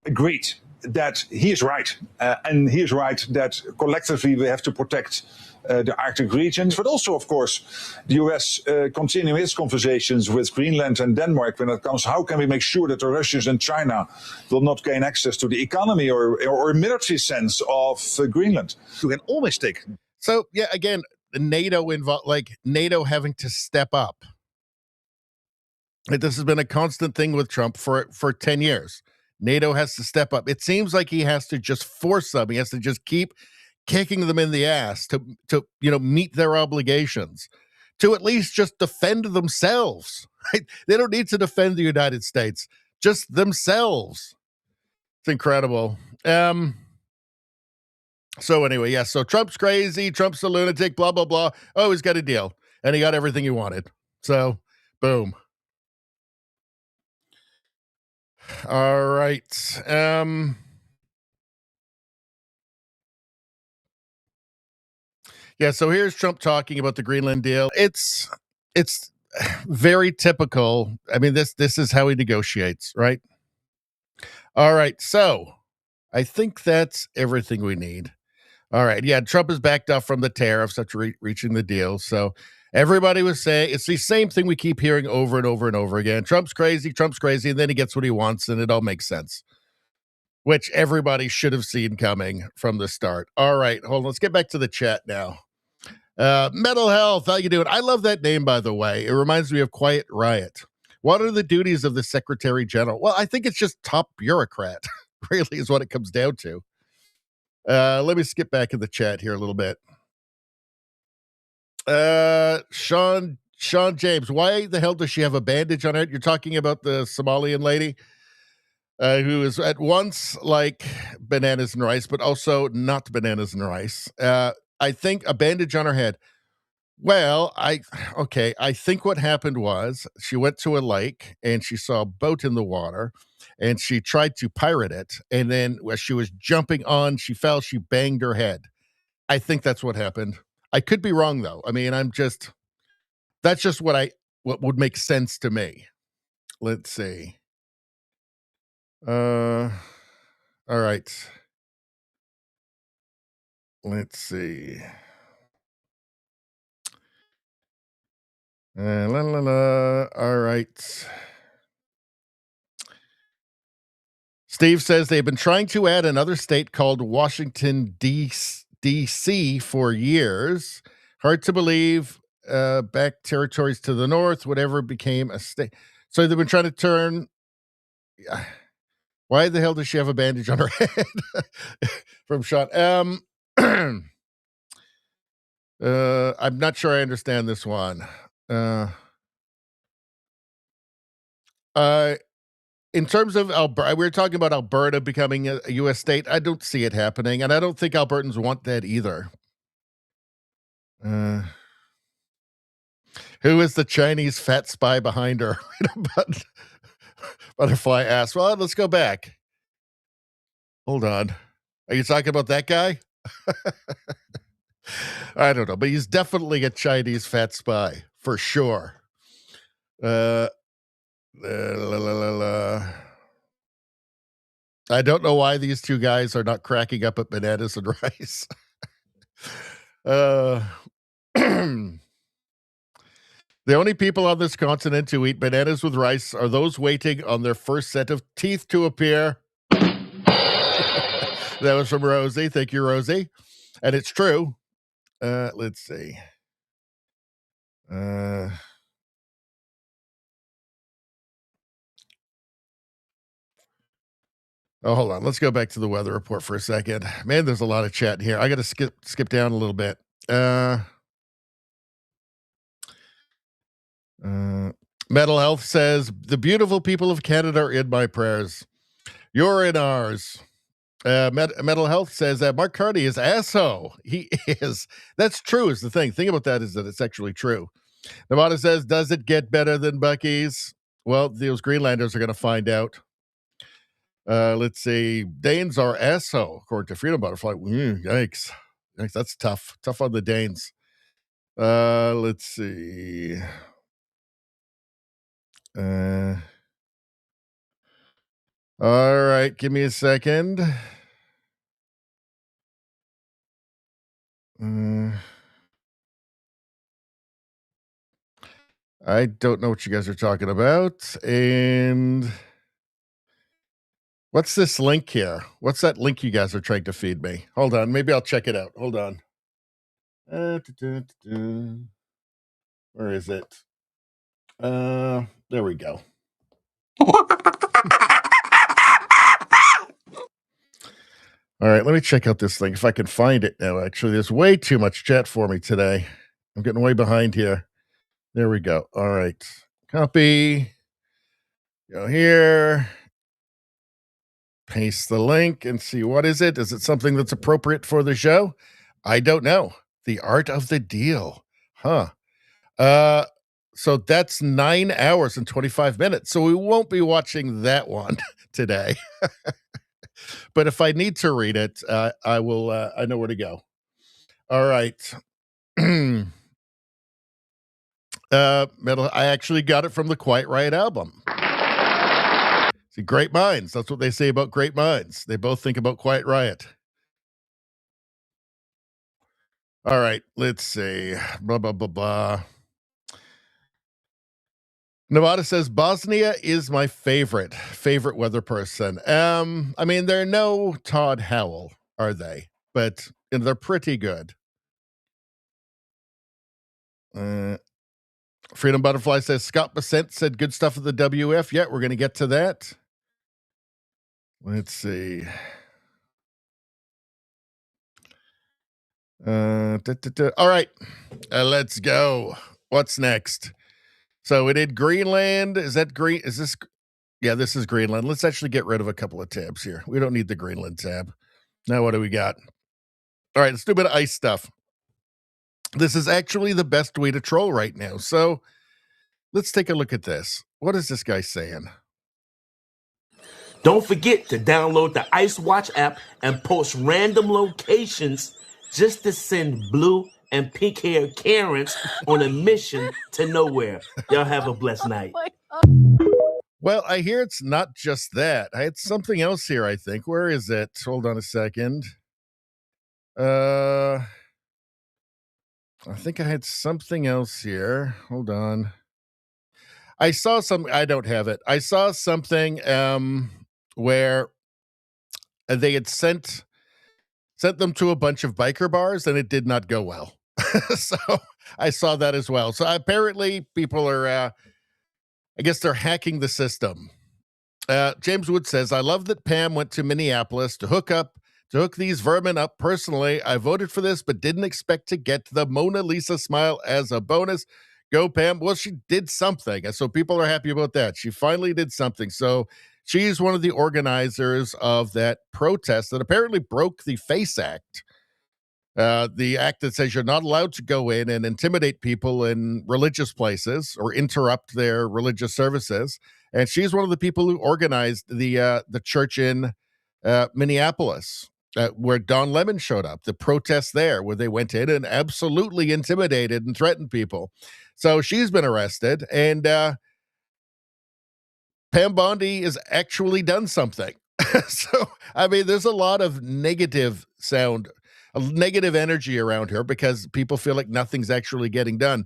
Speaker 13: agreed that he is right. And he is right that collectively we have to protect the Arctic region, but also, of course, the US continuing its conversations with Greenland and Denmark when it comes, how can we make sure that the Russians and China will not gain access to the economy or military sense of Greenland? You can always take.
Speaker 3: So, yeah, again, NATO involved, like NATO having to step up. This has been a constant thing with Trump for 10 years. NATO has to step up. It seems like he has to just force them. He has to just keep kicking them in the ass to meet their obligations, to at least just defend themselves. Right? They don't need to defend the United States, just themselves. It's incredible. So anyway, yeah, so Trump's crazy, Trump's a lunatic, blah, blah, blah. Oh, he's got a deal, and he got everything he wanted. So, boom. All right. Yeah, so here's Trump talking about the Greenland deal. It's very typical. I mean, this is how he negotiates, right? All right, so I think that's everything we need. All right, yeah, Trump has backed off from the tariffs after reaching the deal. So everybody was saying it's the same thing we keep hearing over and over and over again. Trump's crazy, and then he gets what he wants, and it all makes sense, which everybody should have seen coming from the start. All right, hold on. Let's get back to the chat now. Mental Health, how you doing? I love that name, by the way. It reminds me of Quiet Riot. What are the duties of the Secretary General? Well, I think it's just top bureaucrat, really, is what it comes down to. Let me skip back in the chat here a little bit. Sean James, why the hell does she have a bandage on her? You're talking about the Somalian lady who is at once like bananas and rice, but also not bananas and rice. I think a bandage on her head. Well, I think what happened was she went to a lake and she saw a boat in the water and she tried to pirate it. And then as she was jumping on, she fell, she banged her head. I think that's what happened. I could be wrong though. I mean, that's just what would make sense to me. Let's see. All right. Let's see. All right. Steve says they've been trying to add another state called Washington, D.C. for years. Hard to believe. Back territories to the north, whatever became a state. So they've been trying to turn. Why the hell does she have a bandage on her head? From Sean. I'm not sure I understand this one. In terms of Alberta, we were talking about Alberta becoming a U.S. state. I don't see it happening, and I don't think Albertans want that either. Who is the Chinese fat spy behind her? Butterfly asks. Well, let's go back. Hold on. Are you talking about that guy? I don't know, but he's definitely a Chinese fat spy for sure. I don't know why these two guys are not cracking up at bananas and rice. The only people on this continent who eat bananas with rice are those waiting on their first set of teeth to appear. That was from Rosie. Thank you, Rosie. And it's true. Let's see. Oh, hold on. Let's go back to the weather report for a second. Man, there's a lot of chat here. I got to skip down a little bit. Mental Health says, the beautiful people of Canada are in my prayers. You're in ours. Mental Health says that Mark Carney is asshole. He is. That's true is the thing. Thing about that is that it's actually true. Nevada says, does it get better than Buc-ee's? Well, those Greenlanders are going to find out. Let's see. Danes are asshole, according to Freedom Butterfly. Yikes. That's tough. Tough on the Danes. Let's see. All right. Give me a second. I don't know what you guys are talking about. And what's this link here? What's that link you guys are trying to feed me? Hold on. Maybe I'll check it out. Hold on. Where is it? There we go. All right, let me check out this thing if I can find it now. Actually, there's way too much chat for me today. I'm getting way behind here. There we go. All right. Copy. Go here. Paste the link and see what is it. Is it something that's appropriate for the show? I don't know. The art of the deal. Huh. So that's 9 hours and 25 minutes. So we won't be watching that one today. But if I need to read it, I will. I know where to go. All right. I actually got it from the Quiet Riot album. See, great minds. That's what they say about great minds. They both think about Quiet Riot. All right. Let's see. Blah, blah, blah, blah. Nevada says Bosnia is my favorite weather person. I mean, they're no Todd Howell, are they? But they're pretty good. Freedom Butterfly says Scott Bassett said good stuff at the WF. Yeah, we're going to get to that. Let's see. All right, let's go. What's next? So we did Greenland. Is that green? Is this? Yeah, this is Greenland. Let's actually get rid of a couple of tabs here. We don't need the Greenland tab. Now what do we got? All right, let's do a bit of ice stuff. This is actually the best way to troll right now. So let's take a look at this. What is this guy saying?
Speaker 14: Don't forget to download the Ice Watch app and post random locations just to send blue and pink-haired Karens on a mission to nowhere. Y'all have a blessed night.
Speaker 3: Well, I hear it's not just that. I had something else here, I think. Where is it? Hold on a second. I think I had something else here. Hold on. I saw some. I don't have it. I saw something where they had sent them to a bunch of biker bars, and it did not go well. So I saw that as well. So apparently, people are. I guess they're hacking the system. James Wood says, "I love that Pam went to Minneapolis to hook these vermin up. Personally, I voted for this, but didn't expect to get the Mona Lisa smile as a bonus. Go, Pam." Well, she did something, and so people are happy about that. She finally did something. So she's one of the organizers of that protest that apparently broke the FACE Act, the act that says you're not allowed to go in and intimidate people in religious places or interrupt their religious services. And she's one of the people who organized the church in Minneapolis, where Don Lemon showed up, the protest there, where they went in and absolutely intimidated and threatened people. So she's been arrested, and Pam Bondi has actually done something. So, I mean, there's a lot of negative energy around her because people feel like nothing's actually getting done.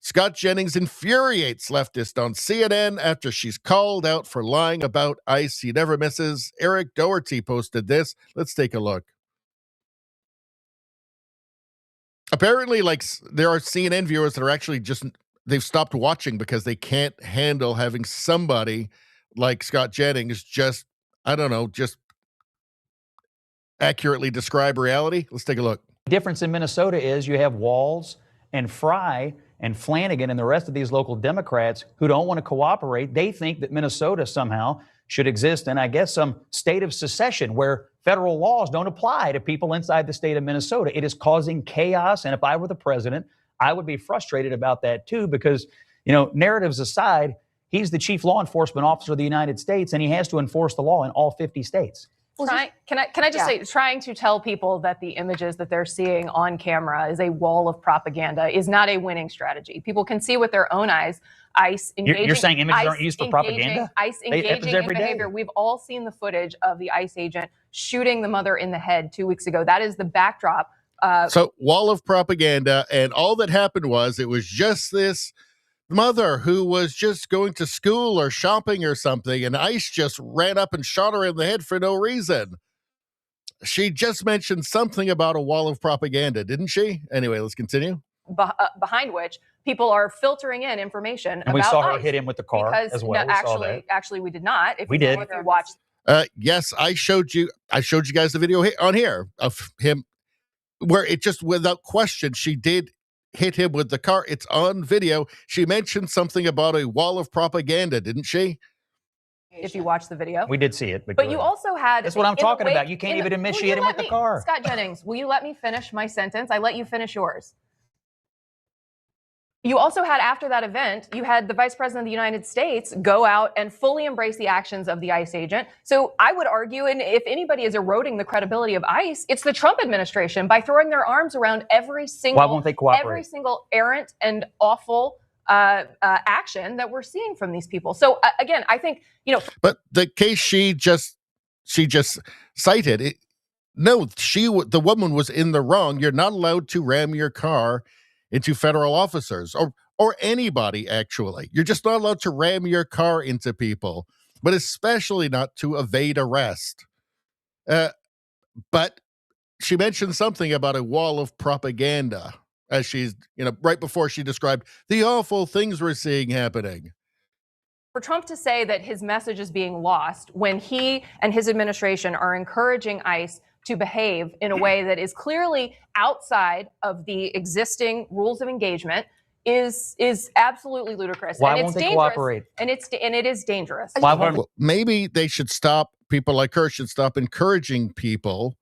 Speaker 3: Scott Jennings infuriates leftist on CNN after she's called out for lying about ICE. He never misses. Eric Doherty posted this. Let's take a look. Apparently, like, there are CNN viewers that are actually they've stopped watching because they can't handle having somebody like Scott Jennings just accurately describe reality. Let's take a look.
Speaker 15: The difference in Minnesota is you have Walz and Fry and Flanagan and the rest of these local Democrats who don't want to cooperate. They think that Minnesota somehow should exist in, I guess, some state of secession where federal laws don't apply to people inside the state of Minnesota. It is causing chaos. And if I were the president, I would be frustrated about that, too, because, narratives aside, he's the chief law enforcement officer of the United States, and he has to enforce the law in all 50 states.
Speaker 16: Can I just say, trying to tell people that the images that they're seeing on camera is a wall of propaganda is not a winning strategy. People can see with their own eyes. ICE engaging.
Speaker 15: You're saying images aren't used for propaganda?
Speaker 16: ICE engaging in behavior. We've all seen the footage of the ICE agent shooting the mother in the head 2 weeks ago. That is the backdrop.
Speaker 3: So wall of propaganda, and all that happened was it was just this mother who was just going to school or shopping or something, and ICE just ran up and shot her in the head for no reason. She just mentioned something about a wall of propaganda, didn't she? Anyway, let's continue.
Speaker 16: Behind which people are filtering in information
Speaker 15: and
Speaker 16: about
Speaker 15: we saw her
Speaker 16: ICE
Speaker 15: hit him with the car as well.
Speaker 16: No, actually, we did not.
Speaker 15: We did.
Speaker 16: If you watched.
Speaker 3: Yes, I showed you guys the video on here of him where it just, without question, she did hit him with the car. It's on video. She mentioned something about a wall of propaganda, didn't she?
Speaker 16: If you watch the video.
Speaker 15: We did see it.
Speaker 16: But you also had...
Speaker 15: That's what I'm talking about. You can't even initiate him with the car.
Speaker 16: Scott Jennings, will you let me finish my sentence? I let you finish yours. You also had, after that event, you had the Vice President of the United States go out and fully embrace the actions of the ICE agent. So I would argue, and if anybody is eroding the credibility of ICE, it's the Trump administration by throwing their arms around every single...
Speaker 15: Why won't they cooperate?
Speaker 16: Every single errant and awful action that we're seeing from these people. So again, I think,
Speaker 3: But the case she just cited, the woman was in the wrong. You're not allowed to ram your car into federal officers or anybody, actually. You're just not allowed to ram your car into people, but especially not to evade arrest. But she mentioned something about a wall of propaganda as she's, right before she described the awful things we're seeing happening.
Speaker 16: For Trump to say that his message is being lost when he and his administration are encouraging ICE to behave in a way that is clearly outside of the existing rules of engagement is absolutely ludicrous.
Speaker 15: Why won't they cooperate?
Speaker 16: And it is dangerous.
Speaker 3: Well, maybe they should stop. People like her should stop encouraging people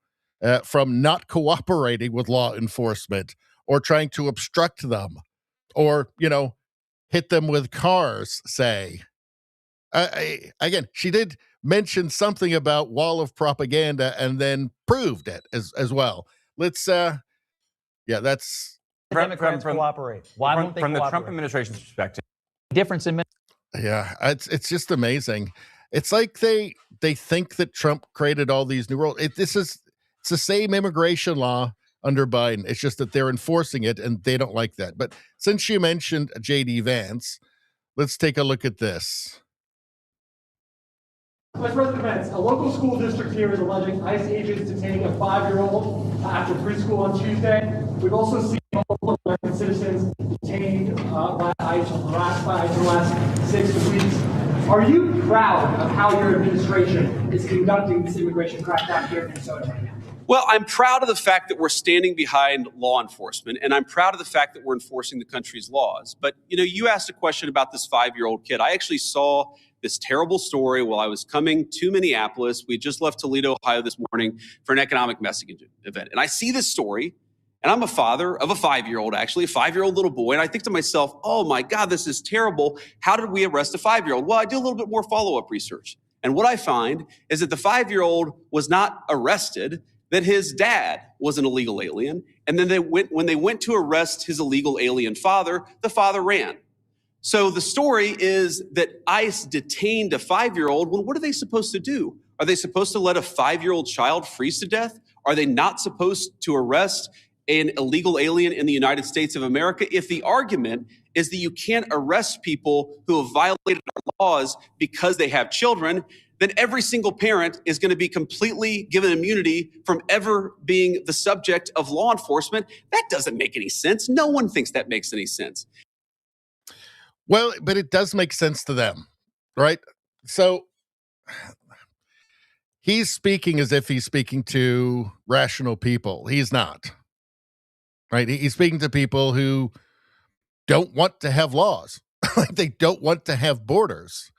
Speaker 3: from not cooperating with law enforcement or trying to obstruct them or, hit them with cars, say. Again, she did mention something about wall of propaganda and then proved it as well. Let's, that's...
Speaker 15: The Democrats cooperate. Why won't they cooperate?
Speaker 17: From the Trump administration's perspective.
Speaker 15: Difference in...
Speaker 3: Yeah, it's just amazing. It's like they think that Trump created all these new rules. It's It's the same immigration law under Biden. It's just that they're enforcing it, and they don't like that. But since you mentioned J.D. Vance, let's take a look at this.
Speaker 17: Vice President Vance, a local school district here is alleging ICE agents detaining a 5-year-old after preschool on Tuesday. We've also seen multiple American citizens detained by ICE or harassed by ICE in the last 6 weeks. Are you proud of how your administration is conducting this immigration crackdown here in Minnesota right now?
Speaker 18: Well, I'm proud of the fact that we're standing behind law enforcement, and I'm proud of the fact that we're enforcing the country's laws. But, you asked a question about this 5-year-old kid. I actually saw this terrible story while I was coming to Minneapolis. We just left Toledo, Ohio this morning for an economic messaging event. And I see this story, and I'm a father of a 5-year-old, actually, a 5-year-old little boy. And I think to myself, oh my God, this is terrible. How did we arrest a 5-year-old? Well, I do a little bit more follow-up research. And what I find is that the 5-year-old was not arrested, that his dad was an illegal alien. And then when they went to arrest his illegal alien father, the father ran. So the story is that ICE detained a 5-year-old. Well, what are they supposed to do? Are they supposed to let a 5-year-old child freeze to death? Are they not supposed to arrest an illegal alien in the United States of America? If the argument is that you can't arrest people who have violated our laws because they have children, then every single parent is going to be completely given immunity from ever being the subject of law enforcement. That doesn't make any sense. No one thinks that makes any sense.
Speaker 3: Well, but it does make sense to them, right? So he's speaking as if he's speaking to rational people. He's not, right? He's speaking to people who don't want to have laws. They don't want to have borders.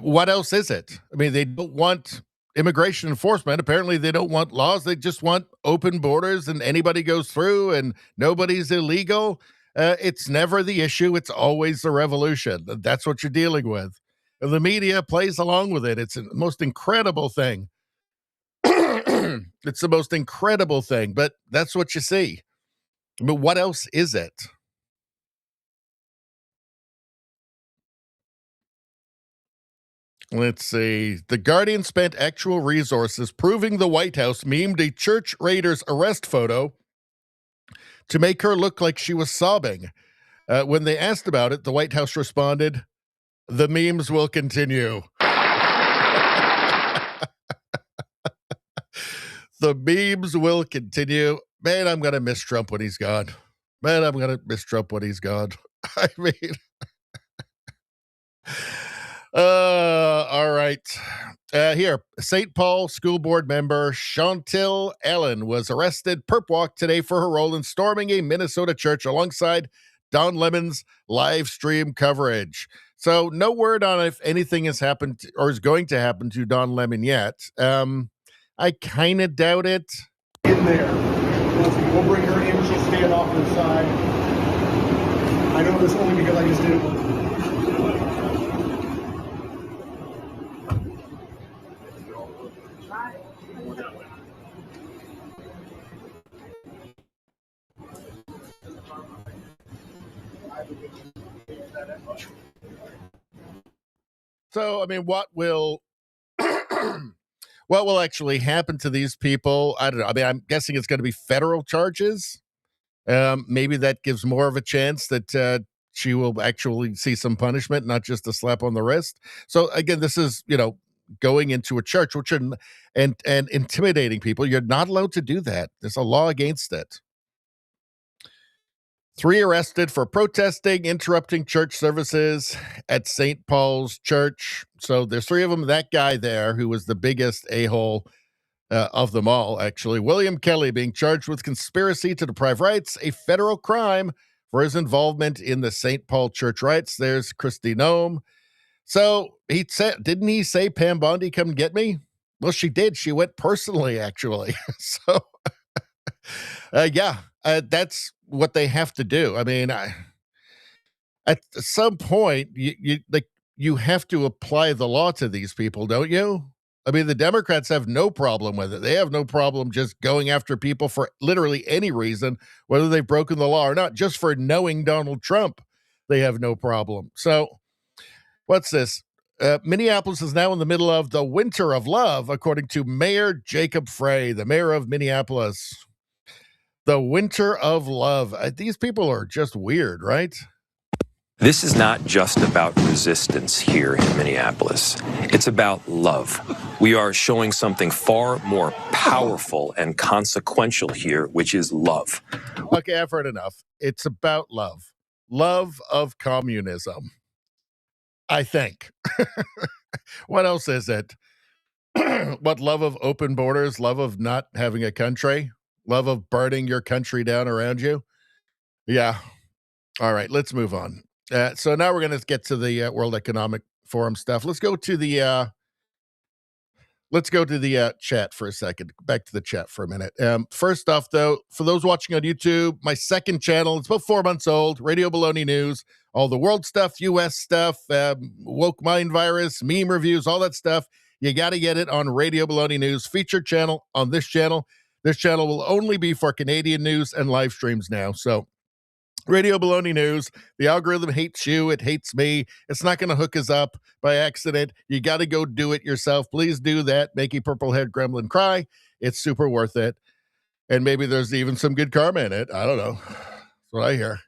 Speaker 3: What else is it? I mean, they don't want immigration enforcement. Apparently, they don't want laws. They just want open borders and anybody goes through and nobody's illegal. It's never the issue. It's always the revolution. That's what you're dealing with. And the media plays along with it. It's the most incredible thing. It's the most incredible thing, but that's what you see. But what else is it? Let's see. The Guardian spent actual resources proving the White House memed a church raider's arrest photo to make her look like she was sobbing. When they asked about it, the White House responded, "The memes will continue." The memes will continue. Man, I'm going to miss Trump when he's gone. Man, I'm going to miss Trump when he's gone. I mean, all right. Here, St. Paul School Board member Chantil Allen was arrested perp walk today for her role in storming a Minnesota church alongside Don Lemon's live stream coverage. So no word on if anything has happened or is going to happen to Don Lemon yet. I kind of doubt it.
Speaker 17: In there. We'll bring her in. She'll stand off to the side. I know this only because I just did it.
Speaker 3: So, I mean, what will actually happen to these people? I don't know. I mean, I'm guessing it's going to be federal charges. Maybe that gives more of a chance that she will actually see some punishment, not just a slap on the wrist. So again, this is, going into a church, which and intimidating people. You're not allowed to do that. There's a law against it. 3 arrested for protesting, interrupting church services at St. Paul's Church. So there's 3 of them. That guy there, who was the biggest a-hole of them all, actually. William Kelly being charged with conspiracy to deprive rights, a federal crime for his involvement in the St. Paul Church riots. There's Kristi Noem. So he said, didn't he say, Pam Bondi, come get me? Well, she did. She went personally, actually. So, that's what they have to do. I mean, at some point, you have to apply the law to these people, don't you? I mean, the Democrats have no problem with it. They have no problem just going after people for literally any reason, whether they've broken the law or not. Just for knowing Donald Trump, they have no problem. So, what's this? Minneapolis is now in the middle of the winter of love, according to Mayor Jacob Frey, the mayor of Minneapolis. The winter of love. These people are just weird, right?
Speaker 19: This is not just about resistance here in Minneapolis. It's about love. We are showing something far more powerful and consequential here, which is love.
Speaker 3: Okay, I've heard enough. It's about love. Love of communism. I think. What else is it? What, love of open borders? Love of not having a country? Love of burning your country down around you? Yeah. All right, let's move on. So now we're going to get to the World Economic Forum stuff. Let's go to the chat for a second. Back to the chat for a minute. First off, though, for those watching on YouTube, my second channel, it's about 4 months old, Radio Baloney News, all the world stuff, U.S. stuff, woke mind virus, meme reviews, all that stuff. You got to get it on Radio Baloney News, featured channel on this channel. This channel will only be for Canadian news and live streams now. So Radio Baloney News, the algorithm hates you, it hates me. It's not going to hook us up by accident. You got to go do it yourself. Please do that. Make a purple-haired gremlin cry. It's super worth it. And maybe there's even some good karma in it. I don't know. That's what I hear.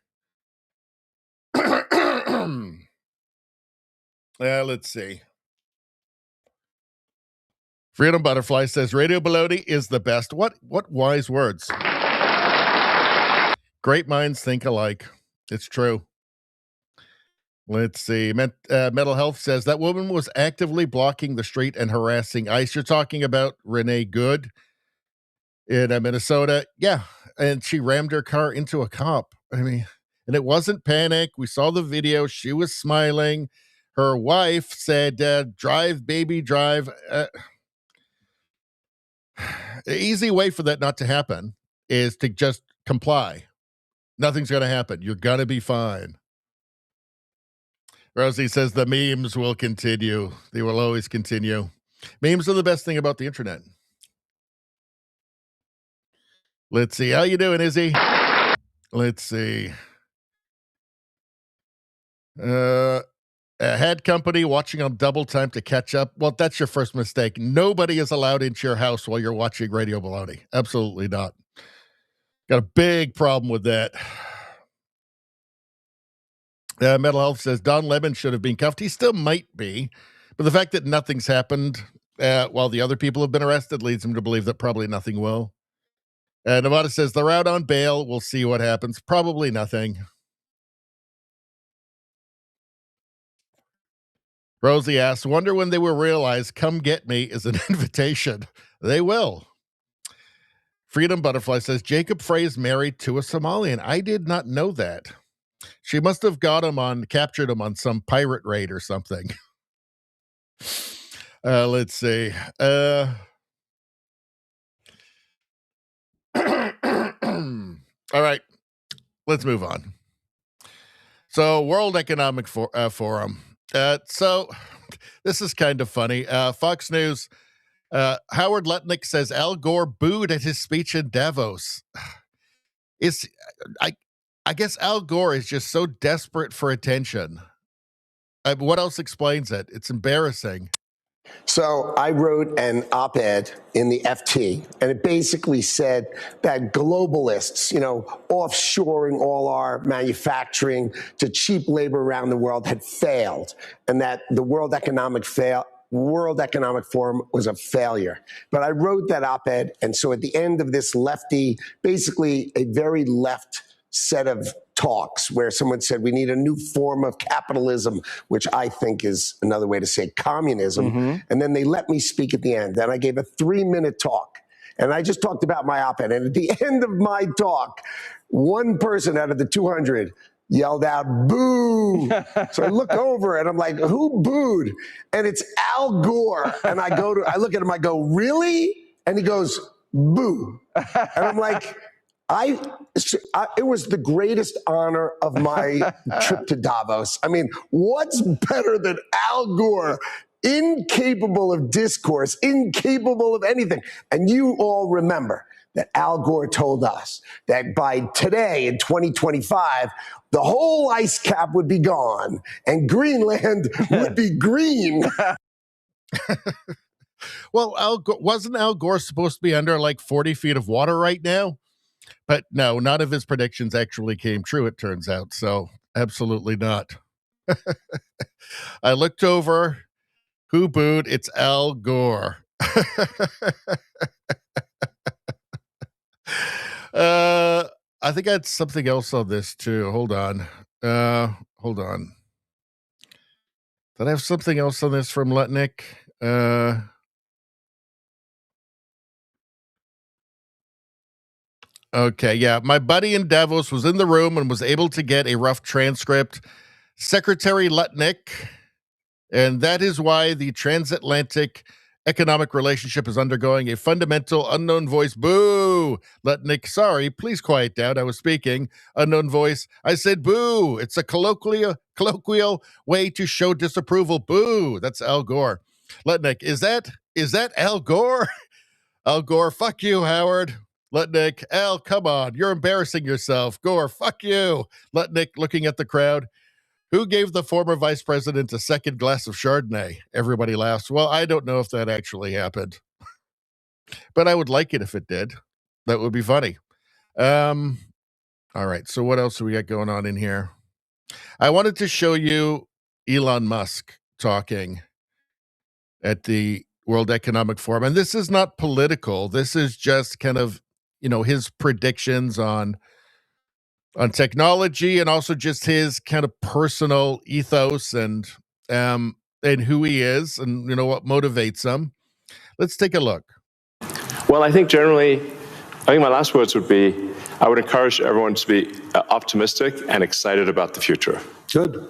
Speaker 3: Let's see. Freedom Butterfly says, Radio Baloney is the best. What wise words. Great minds think alike. It's true. Let's see. Mental Health says that woman was actively blocking the street and harassing ICE. You're talking about Renee Good in Minnesota. Yeah. And she rammed her car into a cop. I mean, and it wasn't panic. We saw the video. She was smiling. Her wife said, drive, baby, drive. The easy way for that not to happen is to just comply. Nothing's going to happen. You're going to be fine. Rosie says the memes will continue. They will always continue. Memes are the best thing about the internet. Let's see. How you doing, Izzy? Let's see. A head company watching on double time to catch up. Well, that's your first mistake. Nobody is allowed into your house while you're watching Radio Baloney. Absolutely not. Got a big problem with that. Mental Health says Don Lemon should have been cuffed. He still might be, but the fact that nothing's happened while the other people have been arrested leads him to believe that probably nothing will. Nevada says they're out on bail. We'll see what happens. Probably nothing. Rosie asks, wonder when they will realize come get me is an invitation. They will. Freedom Butterfly says Jacob Frey is married to a Somalian. I did not know that. She must have captured him on some pirate raid or something. Let's see. All right, let's move on. So, World Economic Forum. So, this is kind of funny. Fox News. Howard Lutnick says Al Gore booed at his speech in Davos. I guess Al Gore is just so desperate for attention. What else explains it? It's embarrassing.
Speaker 20: So I wrote an op-ed in the FT, and it basically said that globalists, offshoring all our manufacturing to cheap labor around the world had failed, and that the World Economic Forum was a failure. But I wrote that op-ed, and so at the end of this lefty, basically a very left set of talks where someone said we need a new form of capitalism, which I think is another way to say communism. Mm-hmm. And then they let me speak at the end. And I gave a 3-minute talk. And I just talked about my op-ed. And at the end of my talk, one person out of the 200 yelled out, boo. So I look over and I'm like, who booed? And it's Al Gore. And I look at him, I go, really? And he goes, boo. And I'm like, it was the greatest honor of my trip to Davos. I mean, what's better than Al Gore, incapable of discourse, incapable of anything? And you all remember that Al Gore told us that by today in 2025, the whole ice cap would be gone and Greenland would be green.
Speaker 3: Well, wasn't Al Gore supposed to be under like 40 feet of water right now? But no, none of his predictions actually came true, it turns out. So absolutely not. I looked over. Who booed? It's Al Gore. I think I had something else on this too. Hold on. Hold on. Did I have something else on this from Lutnick? Okay, yeah. My buddy in Davos was in the room and was able to get a rough transcript. Secretary Lutnick, and that is why the transatlantic economic relationship is undergoing a fundamental unknown voice. Boo! Lutnick, sorry, please quiet down. I was speaking. Unknown voice. I said boo. It's a colloquial way to show disapproval. Boo. That's Al Gore. Lutnick, is that Al Gore? Al Gore, fuck you, Howard. Lutnick, Al, come on. You're embarrassing yourself. Gore, fuck you. Lutnick, looking at the crowd. Who gave the former vice president a second glass of Chardonnay? Everybody laughs. Well, I don't know if that actually happened, but I would like it if it did. That would be funny. All right. So what else do we got going on in here? I wanted to show you Elon Musk talking at the World Economic Forum. And this is not political. This is just kind of, his predictions on technology and also just his kind of personal ethos and who he is and what motivates him. Let's take a look.
Speaker 21: Well, I think my last words would be, I would encourage everyone to be optimistic and excited about the future.
Speaker 20: Good.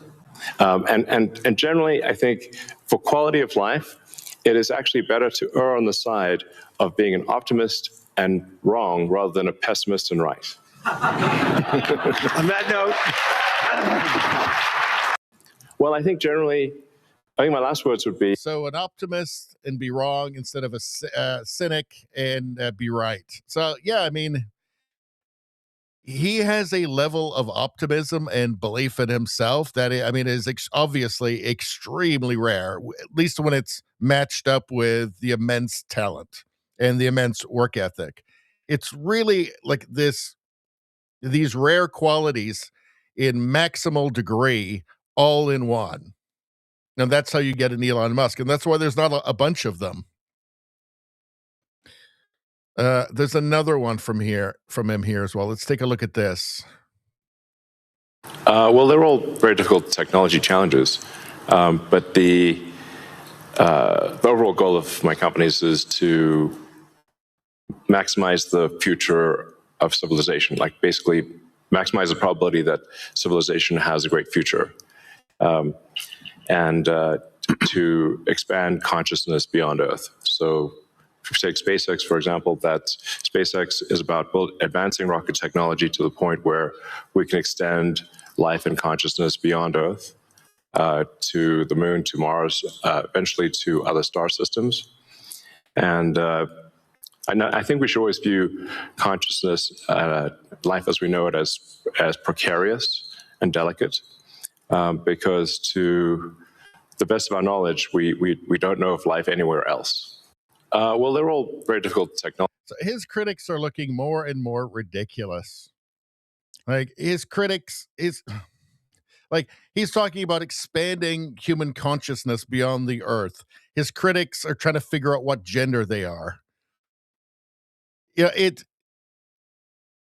Speaker 21: And generally, I think for quality of life, it is actually better to err on the side of being an optimist and wrong rather than a pessimist and right.
Speaker 20: On that note.
Speaker 21: Well, I think my last words would be.
Speaker 3: So an optimist and be wrong instead of a cynic and be right. So, yeah, I mean, he has a level of optimism and belief in himself that, is obviously extremely rare, at least when it's matched up with the immense talent and the immense work ethic. It's really like these rare qualities in maximal degree all in one. And that's how you get an Elon Musk. And that's why there's not a bunch of them. There's another one from him here as well. Let's take a look at this.
Speaker 21: Well, they're all very difficult technology challenges. But the overall goal of my companies is to maximize the future of civilization, like basically maximize the probability that civilization has a great future, and to expand consciousness beyond Earth. So if you take SpaceX, for example, that SpaceX is about advancing rocket technology to the point where we can extend life and consciousness beyond Earth, to the moon, to Mars, eventually to other star systems. And I think we should always view consciousness, life as we know it, as precarious and delicate, because to the best of our knowledge, we don't know of life anywhere else. Well, they're all very difficult technology.
Speaker 3: So his critics are looking more and more ridiculous. Like his critics he's talking about expanding human consciousness beyond the Earth. His critics are trying to figure out what gender they are. Yeah, it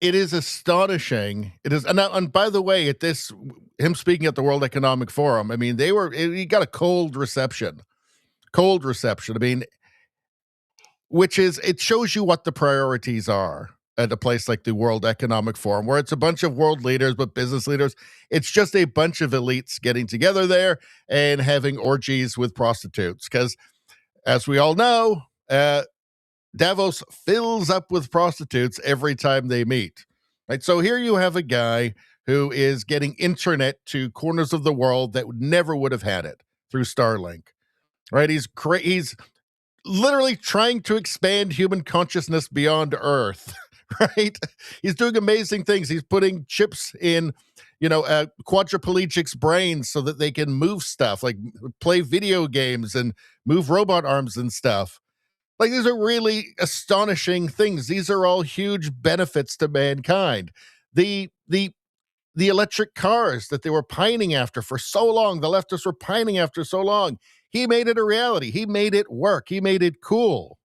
Speaker 3: is astonishing. It is, and by the way, him speaking at the World Economic Forum, I mean, he got a cold reception. I mean, it shows you what the priorities are at a place like the World Economic Forum, where it's a bunch of world leaders, but business leaders. It's just a bunch of elites getting together there and having orgies with prostitutes. Because, as we all know, Davos fills up with prostitutes every time they meet. Right? So here you have a guy who is getting internet to corners of the world that never would have had it through Starlink. Right? He's literally trying to expand human consciousness beyond Earth, right? He's doing amazing things. He's putting chips in, quadriplegic's brains so that they can move stuff, like play video games and move robot arms and stuff. Like, these are really astonishing things. These are all huge benefits to mankind. The electric cars that they were pining after for so long, the leftists were pining after so long, he made it a reality. He made it work. He made it cool.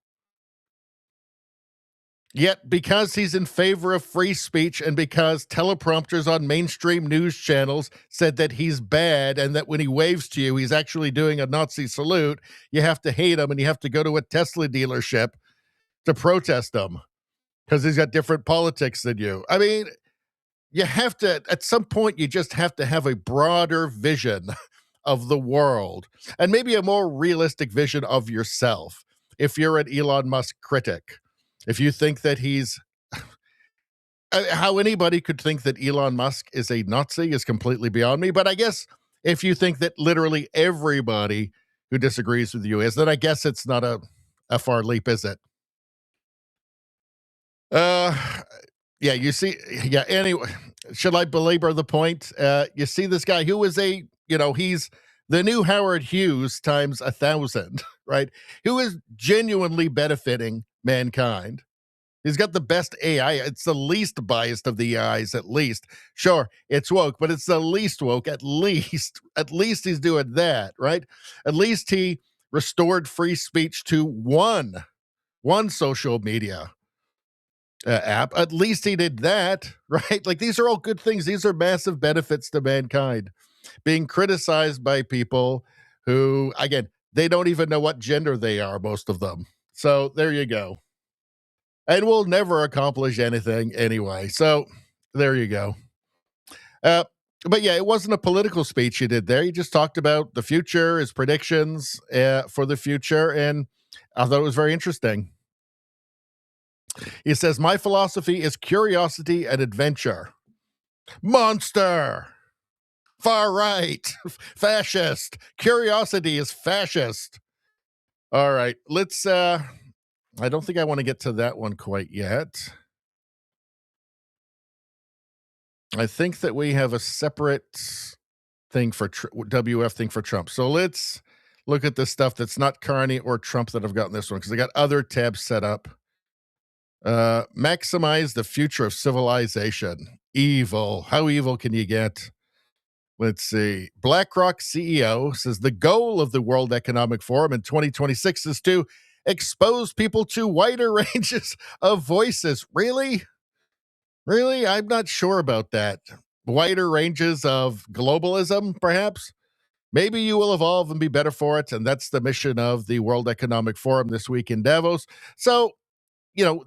Speaker 3: Yet, because he's in favor of free speech and because teleprompters on mainstream news channels said that he's bad and that when he waves to you, he's actually doing a Nazi salute, you have to hate him and you have to go to a Tesla dealership to protest him because he's got different politics than you. I mean, you have to, at some point, you just have to have a broader vision of the world and maybe a more realistic vision of yourself if you're an Elon Musk critic. If you think that he's, how anybody could think that Elon Musk is a Nazi is completely beyond me. But I guess if you think that literally everybody who disagrees with you is, then I guess it's not a far leap, is it? Yeah, you see, yeah, anyway, should I belabor the point? You see this guy who is he's the new Howard Hughes times 1,000, right? Who is genuinely benefiting mankind. He's got the best AI. It's the least biased of the AIs, at least. Sure, it's woke, but it's the least woke, at least. At least he's doing that, right? At least he restored free speech to one social media app. At least he did that, right? Like, these are all good things. These are massive benefits to mankind. Being criticized by people who, again, they don't even know what gender they are, most of them. So there you go. And we'll never accomplish anything anyway. So there you go. But yeah, it wasn't a political speech he did there. He just talked about the future, his predictions for the future. And I thought it was very interesting. He says, my philosophy is curiosity and adventure. Monster. Far right. Fascist. Curiosity is fascist. All right. Let's, I don't think I want to get to that one quite yet. I think that we have a separate thing for WF thing for Trump. So let's look at the stuff that's not Carney or Trump that I've got in this one, because I got other tabs set up. Maximize the future of civilization. Evil. How evil can you get? Let's see. BlackRock CEO says the goal of the World Economic Forum in 2026 is to expose people to wider ranges of voices. Really? Really? I'm not sure about that. Wider ranges of globalism, perhaps? Maybe you will evolve and be better for it, and that's the mission of the World Economic Forum this week in Davos. So,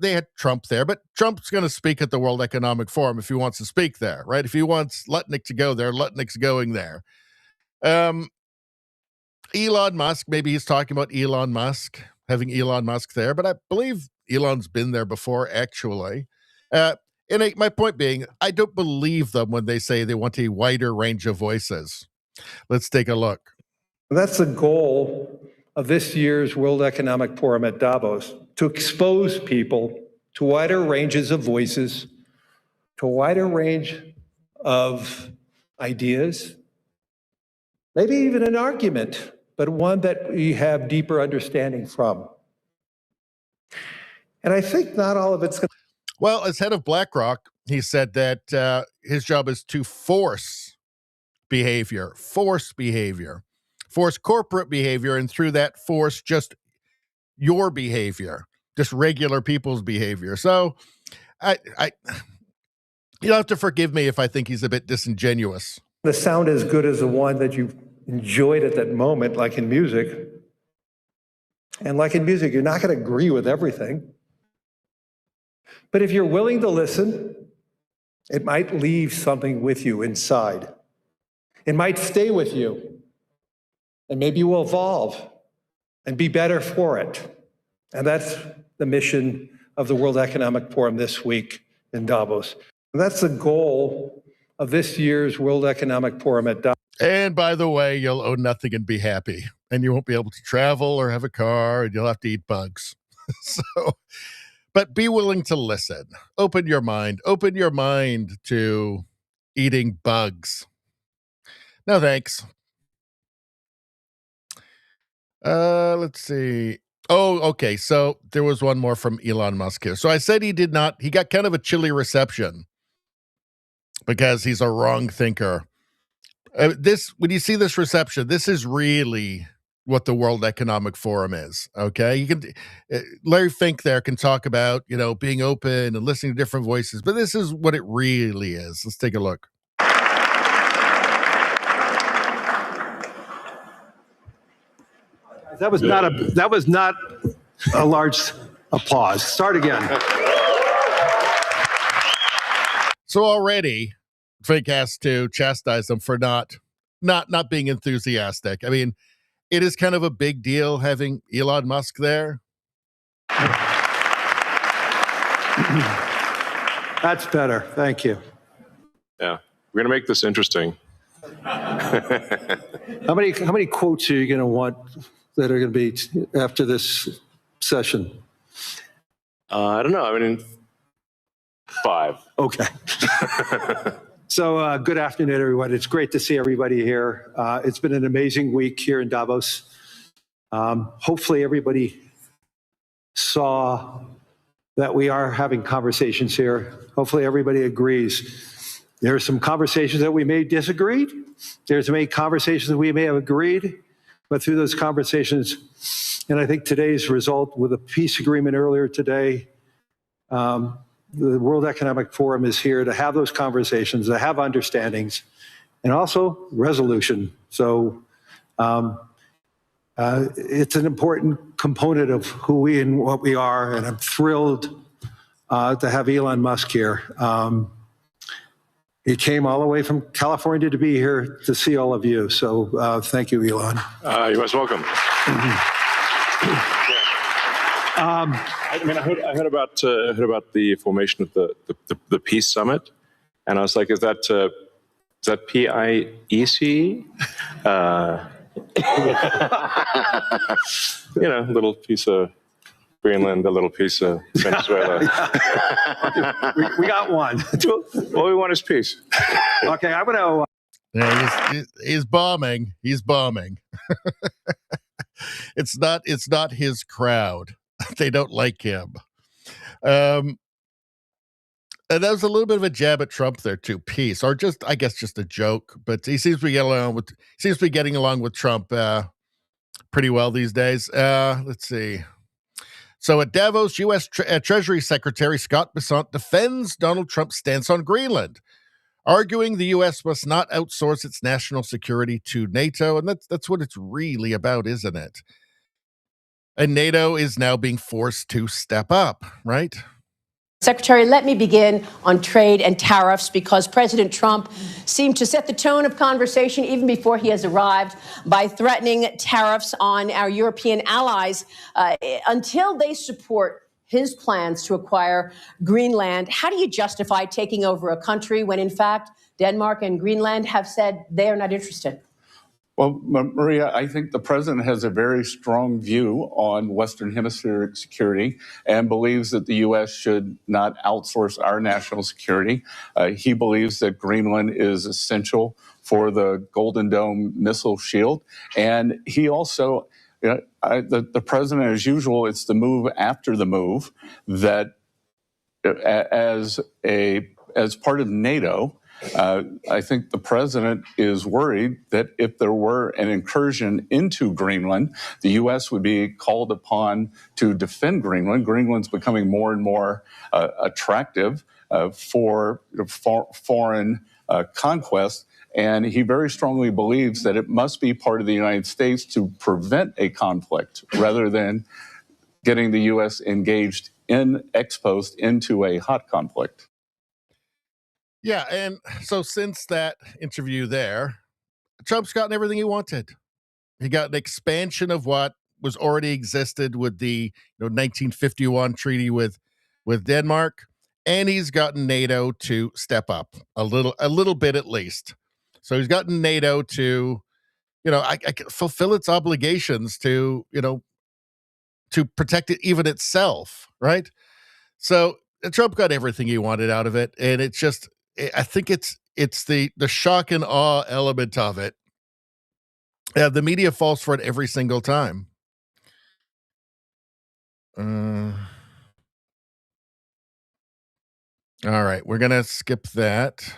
Speaker 3: they had Trump there, but Trump's going to speak at the World Economic Forum if he wants to speak there, right? If he wants Lutnick to go there, Lutnick's going there. Elon Musk, maybe he's talking about Elon Musk, having Elon Musk there, but I believe Elon's been there before, actually. My point being, I don't believe them when they say they want a wider range of voices. Let's take a look.
Speaker 1: That's the goal of this year's World Economic Forum at Davos, to expose people to wider ranges of voices, to a wider range of ideas, maybe even an argument, but one that we have deeper understanding from. And I think not all of it's going to...
Speaker 3: Well, as head of BlackRock, he said that his job is to force corporate behavior, and through that force just your behavior, just regular people's behavior. So you'll have to forgive me if I think he's a bit disingenuous.
Speaker 1: The sound as good as the one that you enjoyed at that moment, like in music. And like in music, you're not going to agree with everything. But if you're willing to listen, it might leave something with you inside. It might stay with you. And maybe you will evolve and be better for it. And that's the mission of the World Economic Forum this week in Davos. And that's the goal of this year's World Economic Forum at Davos.
Speaker 3: And by the way, you'll own nothing and be happy. And you won't be able to travel or have a car, and you'll have to eat bugs. But be willing to listen. Open your mind to eating bugs. No, thanks. Let's see. Oh, okay. So there was one more from Elon Musk here. So I said he got kind of a chilly reception because he's a wrong thinker. When you see this reception, this is really what the World Economic Forum is. Okay. Larry Fink there can talk about, being open and listening to different voices, but this is what it really is. Let's take a look.
Speaker 1: That was not a large applause. Start again.
Speaker 3: So already Fink has to chastise them for not being enthusiastic. I mean, it is kind of a big deal having Elon Musk there.
Speaker 1: That's better. Thank you.
Speaker 21: Yeah, we're going to make this interesting.
Speaker 1: How many quotes are you going to want that are going to be after this session?
Speaker 21: I don't know. I mean, 5.
Speaker 1: Okay. So good afternoon, everyone. It's great to see everybody here. It's been an amazing week here in Davos. Hopefully everybody saw that we are having conversations here. Hopefully everybody agrees. There are some conversations that we may disagree. There's many conversations that we may have agreed, but through those conversations, and I think today's result with a peace agreement earlier today, the World Economic Forum is here to have those conversations, to have understandings, and also resolution. So it's an important component of who we and what we are, and I'm thrilled to have Elon Musk here. He came all the way from California to be here to see all of you. So thank you, Elon.
Speaker 21: You're most welcome. I heard about the formation of the Peace Summit, and I was like, is that PIEC? A little piece of Greenland, a little piece of Venezuela.
Speaker 1: we got one.
Speaker 21: All we want is peace.
Speaker 1: Okay, I'm going to...
Speaker 3: Yeah, he's bombing. He's bombing. It's not his crowd. They don't like him. And that was a little bit of a jab at Trump there too. Peace, or I guess just a joke. But he seems to be getting along with Trump pretty well these days. Let's see. So at Davos, U.S. Treasury Secretary Scott Bessent defends Donald Trump's stance on Greenland, arguing the U.S. must not outsource its national security to NATO, and that's what it's really about, isn't it? And NATO is now being forced to step up, right?
Speaker 2: Secretary, let me begin on trade and tariffs, because President Trump seemed to set the tone of conversation even before he has arrived by threatening tariffs on our European allies until they support his plans to acquire Greenland. How do you justify taking over a country when, in fact, Denmark and Greenland have said they are not interested?
Speaker 22: Well, Maria, I think the president has a very strong view on Western Hemispheric security and believes that the U.S. should not outsource our national security. He believes that Greenland is essential for the Golden Dome missile shield. And he also, the president, as usual, it's the move after the move that as part of NATO, I think the president is worried that if there were an incursion into Greenland, the U.S. would be called upon to defend Greenland. Greenland's becoming more and more attractive for foreign conquest. And he very strongly believes that it must be part of the United States to prevent a conflict rather than getting the U.S. engaged in ex post into a hot conflict.
Speaker 3: Yeah, and so since that interview there, Trump's gotten everything he wanted. He got an expansion of what was already existed with the 1951 treaty with Denmark, and he's gotten NATO to step up a little bit at least. So he's gotten NATO to, I fulfill its obligations to, to protect it, even itself, right? So Trump got everything he wanted out of it, and it's just, I think it's the shock and awe element of it. The media falls for it every single time. All right, we're gonna skip that.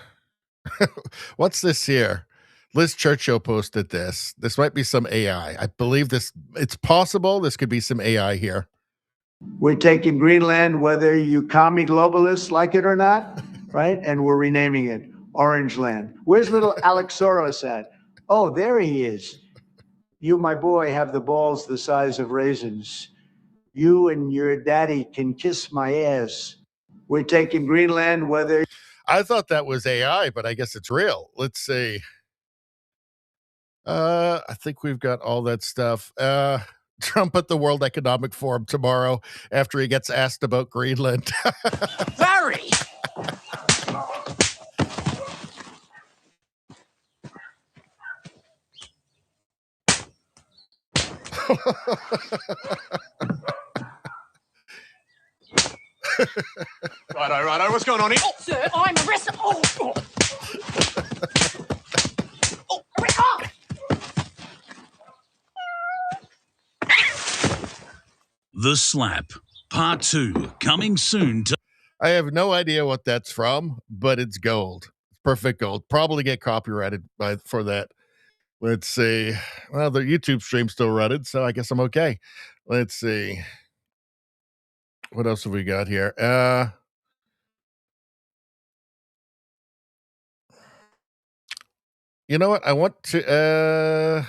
Speaker 3: What's this here? Liz Churchill posted this. This might be some AI. I believe this. It's possible this could be some AI here.
Speaker 4: We're taking Greenland, whether you commie globalists like it or not, right? And we're renaming it Orange Land. Where's little Alex Soros at? Oh, there he is. You, my boy, have the balls the size of raisins. You and your daddy can kiss my ass. We're taking Greenland, whether...
Speaker 3: I thought that was AI, but I guess it's real. Let's see. I think we've got all that stuff. Trump at the World Economic Forum tomorrow after he gets asked about Greenland.
Speaker 7: Very.
Speaker 5: Righto. What's going on here?
Speaker 7: Oh, sir, I'm arrested. Oh.
Speaker 23: The Slap, Part 2, coming soon to...
Speaker 3: I have no idea what that's from, but it's gold. Perfect gold. Probably get copyrighted for that. Let's see. Well, the YouTube stream's still running, so I guess I'm okay. Let's see. What else have we got here? You know what? I want to...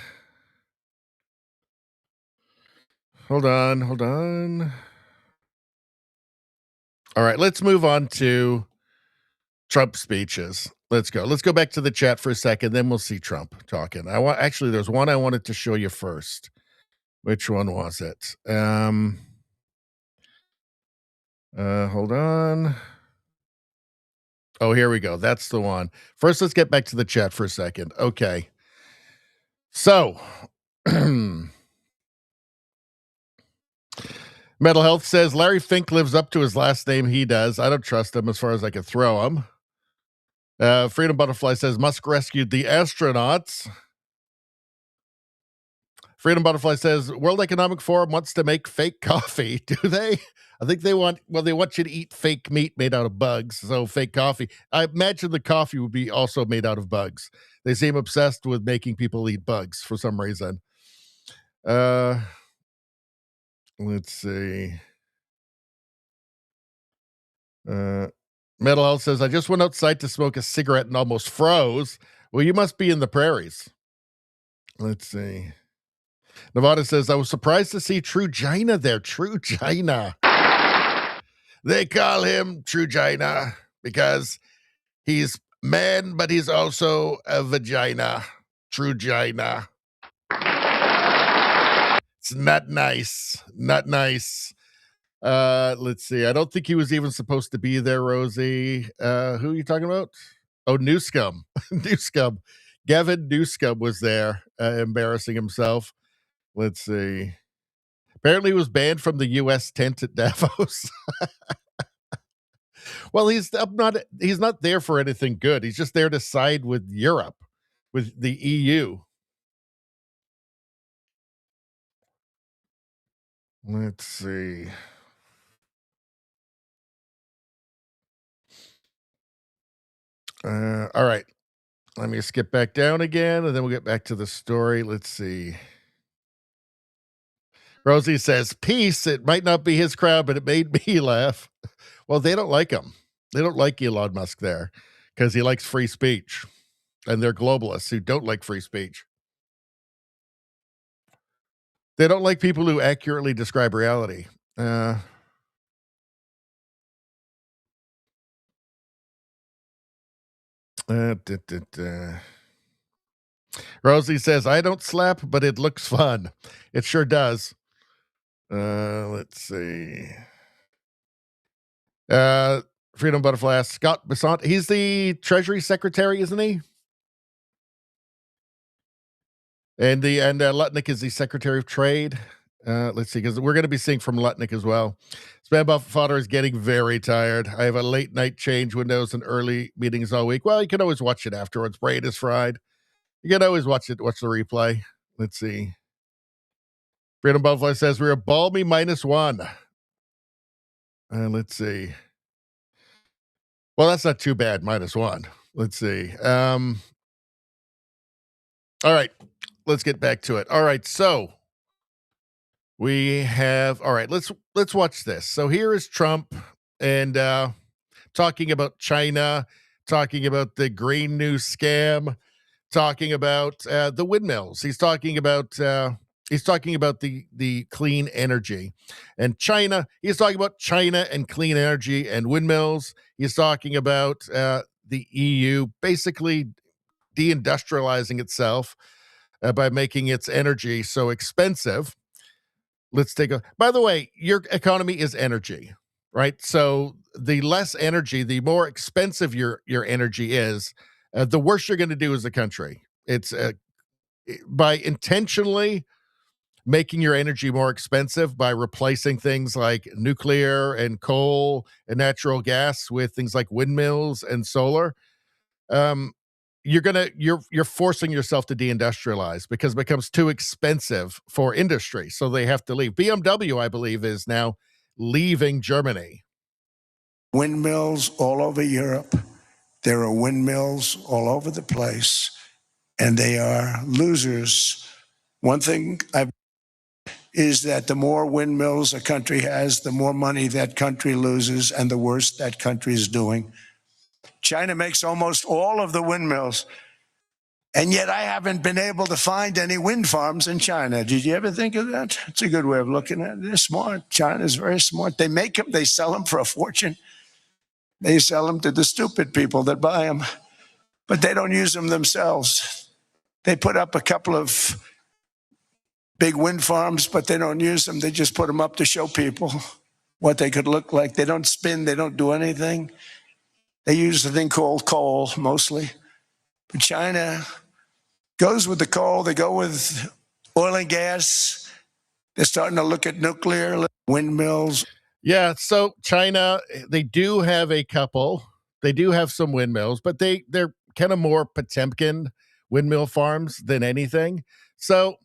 Speaker 3: Hold on. All right, let's move on to Trump speeches. Let's go back to the chat for a second, then we'll see Trump talking. Actually, there's one I wanted to show you first. Which one was it? Hold on. Oh, here we go. That's the one. First, let's get back to the chat for a second. Okay. So, Mental Health says Larry Fink lives up to his last name. He does. I don't trust him as far as I can throw him. Freedom Butterfly says Musk rescued the astronauts. Freedom Butterfly says World Economic Forum wants to make fake coffee. Do they? I think they want you to eat fake meat made out of bugs. So fake coffee. I imagine the coffee would be also made out of bugs. They seem obsessed with making people eat bugs for some reason. Let's see. Metal Health says, I just went outside to smoke a cigarette and almost froze. Well, you must be in the prairies. Let's see. Nevada says, I was surprised to see True Gina there. True Gina. They call him True Gina because he's man, but he's also a vagina. True Gina. It's not nice. Not nice. Let's see. I don't think he was even supposed to be there, Rosie. Who are you talking about? Oh, Newscum. Newscum. Gavin Newscum was there, embarrassing himself. Let's see. Apparently he was banned from the U.S. tent at Davos. Well, he's not there for anything good. He's just there to side with Europe, with the EU. Let's see. All right. Let me skip back down again, and then we'll get back to the story. Let's see. Rosie says, peace. It might not be his crowd, but it made me laugh. Well, they don't like him. They don't like Elon Musk there because he likes free speech. And they're globalists who don't like free speech. They don't like people who accurately describe reality. Rosie says, I don't slap, but it looks fun. It sure does. Let's see. Freedom Butterfly asks, Scott Bessant, he's the Treasury Secretary, isn't he? And Lutnick is the Secretary of Trade. Let's see, because we're going to be seeing from Lutnick as well. Spam Buffett fodder is getting very tired. I have a late night change windows and early meetings all week. Well, you can always watch it afterwards. Brain is fried. You can always watch the replay. Let's see. Freedom Butterfly says we're a balmy -1. Let's see. Well, that's not too bad, -1. Let's see. All right, let's get back to it. All right, so we have. All right, let's watch this. So here is Trump and talking about China, talking about the Green New Scam, talking about the windmills. He's talking about the clean energy and China. He's talking about China and clean energy and windmills. He's talking about the EU basically deindustrializing itself by making its energy so expensive. Let's take a. By the way, your economy is energy, right? So the less energy, the more expensive your energy is, the worse you're going to do as a country. It's by intentionally making your energy more expensive by replacing things like nuclear and coal and natural gas with things like windmills and solar. You're forcing yourself to deindustrialize because it becomes too expensive for industry, so they have to leave. BMW, I believe, is now leaving Germany.
Speaker 6: Windmills all over Europe. There are windmills all over the place, and they are losers. One thing is that the more windmills a country has, the more money that country loses, and the worse that country is doing. China makes almost all of the windmills, and yet I haven't been able to find any wind farms in China. Did you ever think of that? It's a good way of looking at it. They're smart. China's very smart. They make them, they sell them for a fortune. They sell them to the stupid people that buy them, but they don't use them themselves. They put up a couple of big wind farms, but they don't use them. They just put them up to show people what they could look like. They don't spin. They don't do anything. They use a thing called coal mostly. But China goes with the coal. They go with oil and gas. They're starting to look at nuclear, windmills.
Speaker 3: Yeah, so China, they do have a couple. They do have some windmills, but they're kind of more Potemkin windmill farms than anything. So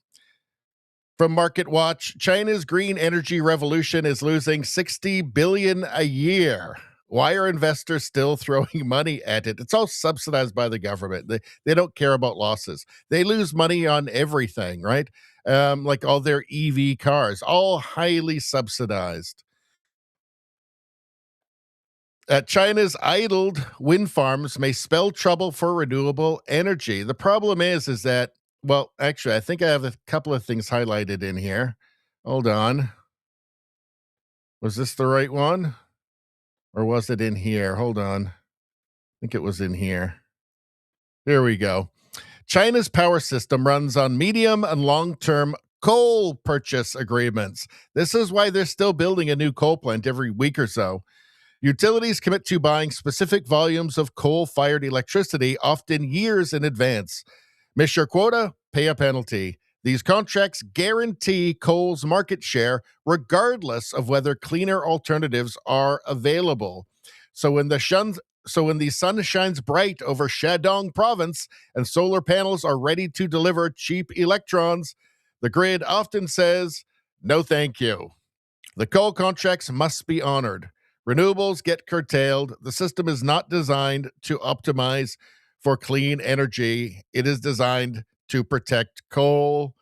Speaker 3: from Market Watch, China's green energy revolution is losing $60 billion a year. Why are investors still throwing money at it? It's all subsidized by the government. They don't care about losses. They lose money on everything, right? Like all their EV cars, all highly subsidized. China's idled wind farms may spell trouble for renewable energy. The problem is that, well, actually, I think I have a couple of things highlighted in here. Hold on. Was this the right one? Or was it in here? Hold on. I think it was in here. Here we go. China's power system runs on medium and long-term coal purchase agreements. This is why they're still building a new coal plant every week or so. Utilities commit to buying specific volumes of coal-fired electricity, often years in advance. Miss your quota, pay a penalty. These contracts guarantee coal's market share regardless of whether cleaner alternatives are available. So when the sun shines bright over Shandong province and solar panels are ready to deliver cheap electrons, the grid often says, no thank you. The coal contracts must be honored. Renewables get curtailed. The system is not designed to optimize for clean energy. It is designed to protect coal.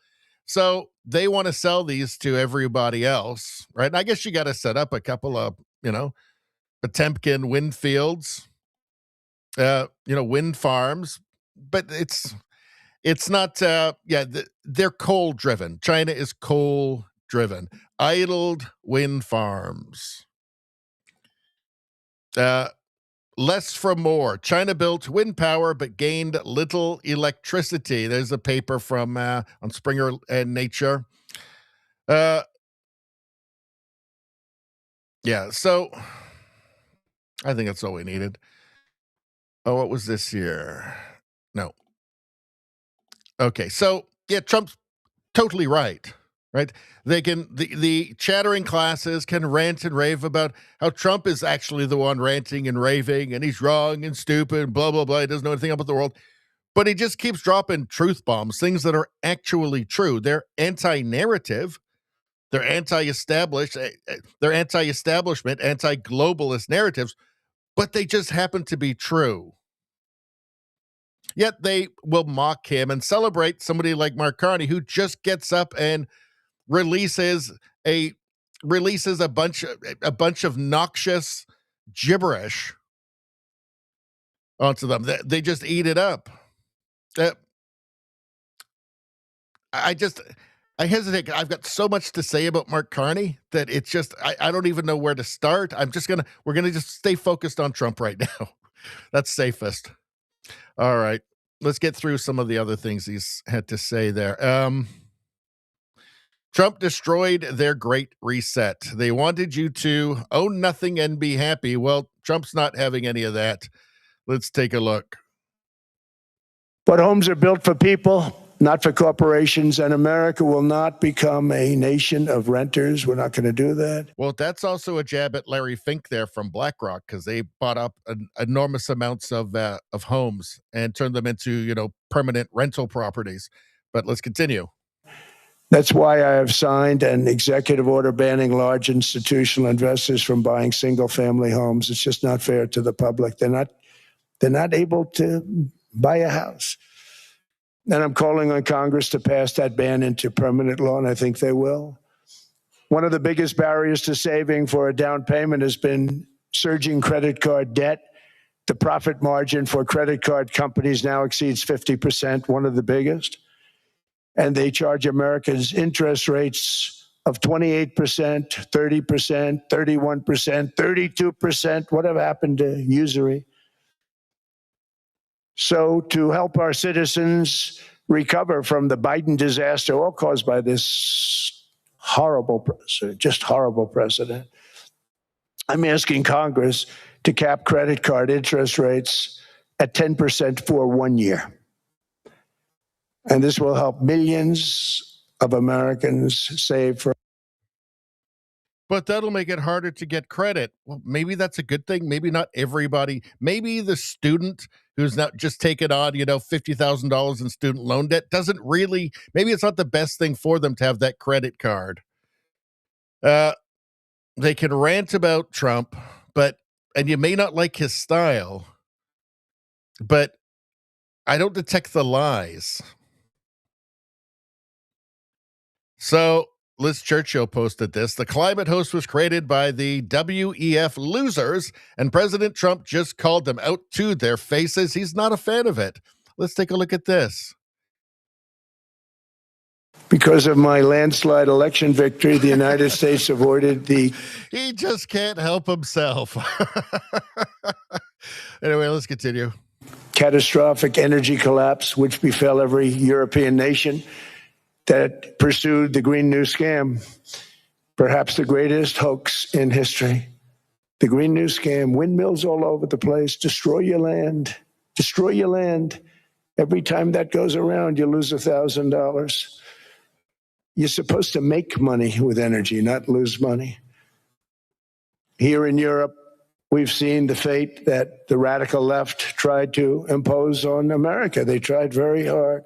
Speaker 3: So they want to sell these to everybody else, right? And I guess you got to set up a couple of, Potemkin wind fields, wind farms, but it's not, they're coal driven. China is coal driven. Idled wind farms. Less from more. China built wind power but gained little electricity. There's a paper from on Springer and Nature. So I think that's all we needed. Oh, what was this here? No. Okay, so Yeah, Trump's totally right. Right? They can the chattering classes can rant and rave about how Trump is actually the one ranting and raving, and he's wrong and stupid, and blah blah blah. He doesn't know anything about the world, but he just keeps dropping truth bombs, things that are actually true. They're anti-narrative, they're anti-established, they're anti-establishment, anti-globalist narratives, but they just happen to be true. Yet they will mock him and celebrate somebody like Mark Carney, who just gets up and releases a bunch of noxious gibberish onto them. They just eat it up. I hesitate. I've got so much to say about Mark Carney that it's just I don't even know where to start. We're gonna just stay focused on Trump right now. That's safest. All right. Let's get through some of the other things he's had to say there. Trump destroyed their great reset. They wanted you to own nothing and be happy. Well, Trump's not having any of that. Let's take a look.
Speaker 4: But homes are built for people, not for corporations, and America will not become a nation of renters. We're not going to do that.
Speaker 3: Well, that's also a jab at Larry Fink there from BlackRock, because they bought up enormous amounts of homes and turned them into, permanent rental properties. But let's continue.
Speaker 4: That's why I have signed an executive order banning large institutional investors from buying single-family homes. It's just not fair to the public. They're not able to buy a house. And I'm calling on Congress to pass that ban into permanent law, and I think they will. One of the biggest barriers to saving for a down payment has been surging credit card debt. The profit margin for credit card companies now exceeds 50%, one of the biggest. And they charge Americans interest rates of 28%, 30%, 31%, 32%. Whatever happened to usury? So to help our citizens recover from the Biden disaster, all caused by this horrible precedent, I'm asking Congress to cap credit card interest rates at 10% for 1 year. And this will help millions of Americans save for.
Speaker 3: But that'll make it harder to get credit. Well, maybe that's a good thing. Maybe not everybody. Maybe the student who's not just taken on, $50,000 in student loan debt doesn't really, maybe it's not the best thing for them to have that credit card. They can rant about Trump, and you may not like his style, but I don't detect the lies. So Liz Churchill posted this. The climate host was created by the WEF losers, and President Trump just called them out to their faces. He's not a fan of it. Let's take a look at this.
Speaker 4: Because of my landslide election victory, the United States avoided the...
Speaker 3: He just can't help himself. Anyway, let's continue.
Speaker 4: Catastrophic energy collapse, which befell every European nation that pursued the Green New Scam, perhaps the greatest hoax in history. The Green New Scam, windmills all over the place, destroy your land. Every time that goes around, you lose $1,000. You're supposed to make money with energy, not lose money. Here in Europe, we've seen the fate that the radical left tried to impose on America. They tried very hard.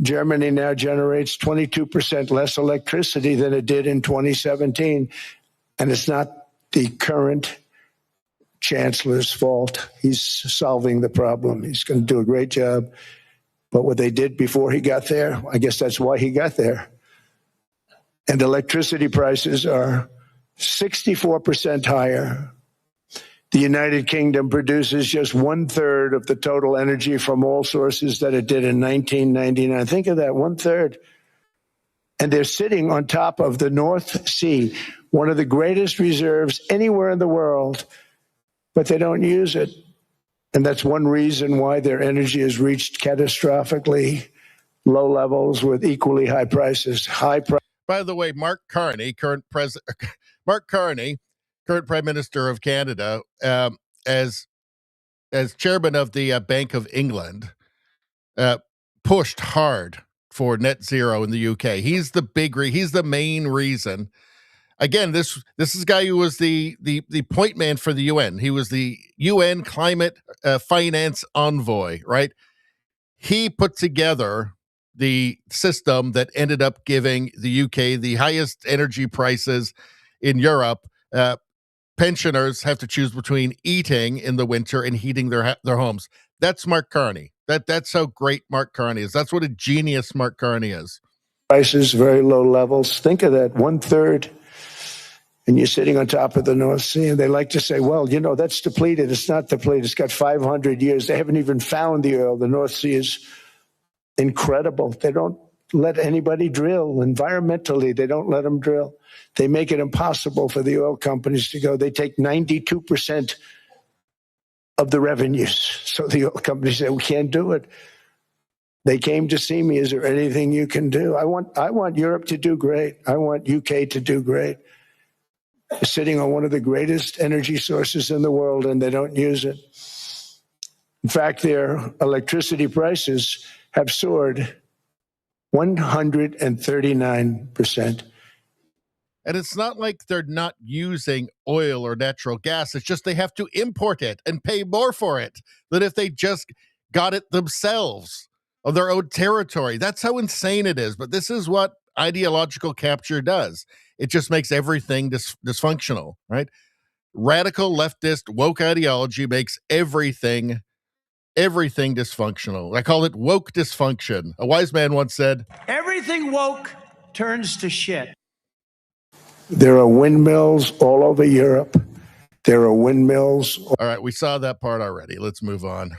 Speaker 4: Germany now generates 22% less electricity than it did in 2017. And it's not the current chancellor's fault. He's solving the problem. He's going to do a great job. But what they did before he got there, I guess that's why he got there. And electricity prices are 64% higher. The United Kingdom produces just 1/3 of the total energy from all sources that it did in 1999. Think of that, 1/3. And they're sitting on top of the North Sea, one of the greatest reserves anywhere in the world, but they don't use it. And that's one reason why their energy has reached catastrophically low levels with equally high prices.
Speaker 3: By the way, Mark Carney, current Prime Minister of Canada, as chairman of the Bank of England, pushed hard for net zero in the UK. He's the main reason. Again, this is a guy who was the point man for the UN. He was the UN climate finance envoy, right? He put together the system that ended up giving the UK the highest energy prices in Europe. Pensioners have to choose between eating in the winter and heating their homes. That's Mark Carney. That's how great Mark Carney is. That's what a genius Mark Carney is.
Speaker 6: Prices, very low levels. Think of that, 1/3. And you're sitting on top of the North Sea, and they like to say, well, you know, that's depleted. It's not depleted. It's got 500 years. They haven't even found the oil. The North Sea is incredible. They don't let anybody drill. Environmentally, they don't let them drill. They make it impossible for the oil companies to go. They take 92% of the revenues. So the oil companies say, we can't do it. They came to see me. Is there anything you can do? I want Europe to do great. I want UK to do great. They're sitting on one of the greatest energy sources in the world, and they don't use it. In fact, their electricity prices have soared 139%.
Speaker 3: And it's not like they're not using oil or natural gas. It's just they have to import it and pay more for it than if they just got it themselves on their own territory. That's how insane it is. But this is what ideological capture does. It just makes everything dysfunctional, right? Radical leftist woke ideology makes everything dysfunctional. I call it woke dysfunction. A wise man once said,
Speaker 4: Everything woke turns to shit. There are windmills all over Europe. There are windmills.
Speaker 3: All right, we saw that part already. Let's move on.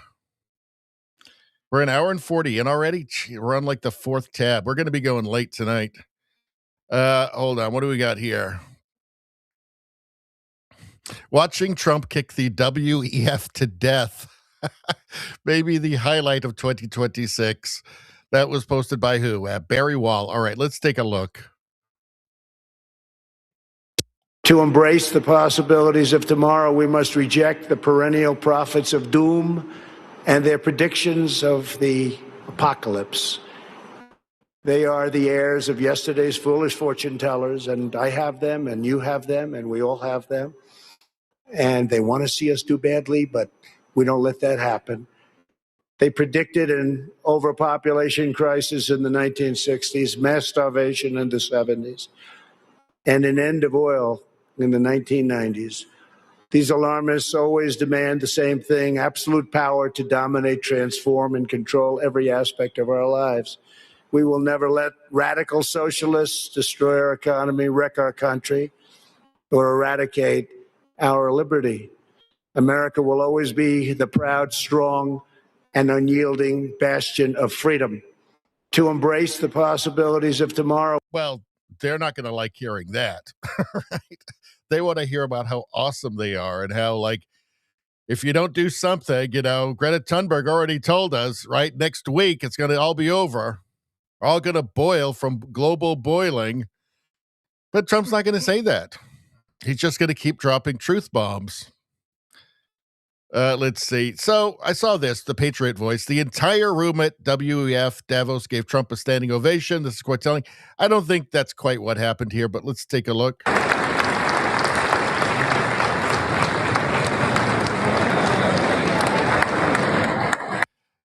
Speaker 3: We're an hour and 40 in already. We're on like the 4th tab. We're going to be going late tonight. Hold on. What do we got here? Watching Trump kick the WEF to death. Maybe the highlight of 2026. That was posted by who? Barry Wall. All right, let's take a look.
Speaker 4: To embrace the possibilities of tomorrow, we must reject the perennial prophets of doom and their predictions of the apocalypse. They are the heirs of yesterday's foolish fortune tellers, and I have them, and you have them, and we all have them. And they want to see us do badly, but we don't let that happen. They predicted an overpopulation crisis in the 1960s, mass starvation in the 70s, and an end of oil in the 1990s. These alarmists always demand the same thing: absolute power to dominate, transform, and control every aspect of our lives. We will never let radical socialists destroy our economy, wreck our country, or eradicate our liberty. America will always be the proud, strong, and unyielding bastion of freedom. To embrace the possibilities of tomorrow.
Speaker 3: Well, they're not going to like hearing that, right? They want to hear about how awesome they are and how, like, if you don't do something, you know, Greta Thunberg already told us, right? Next week, it's going to all be over. We're all going to boil from global boiling. But Trump's not going to say that. He's just going to keep dropping truth bombs. Let's see. So I saw this, the Patriot Voice. The entire room at WEF Davos gave Trump a standing ovation. This is quite telling. I don't think that's quite what happened here, but let's take a look.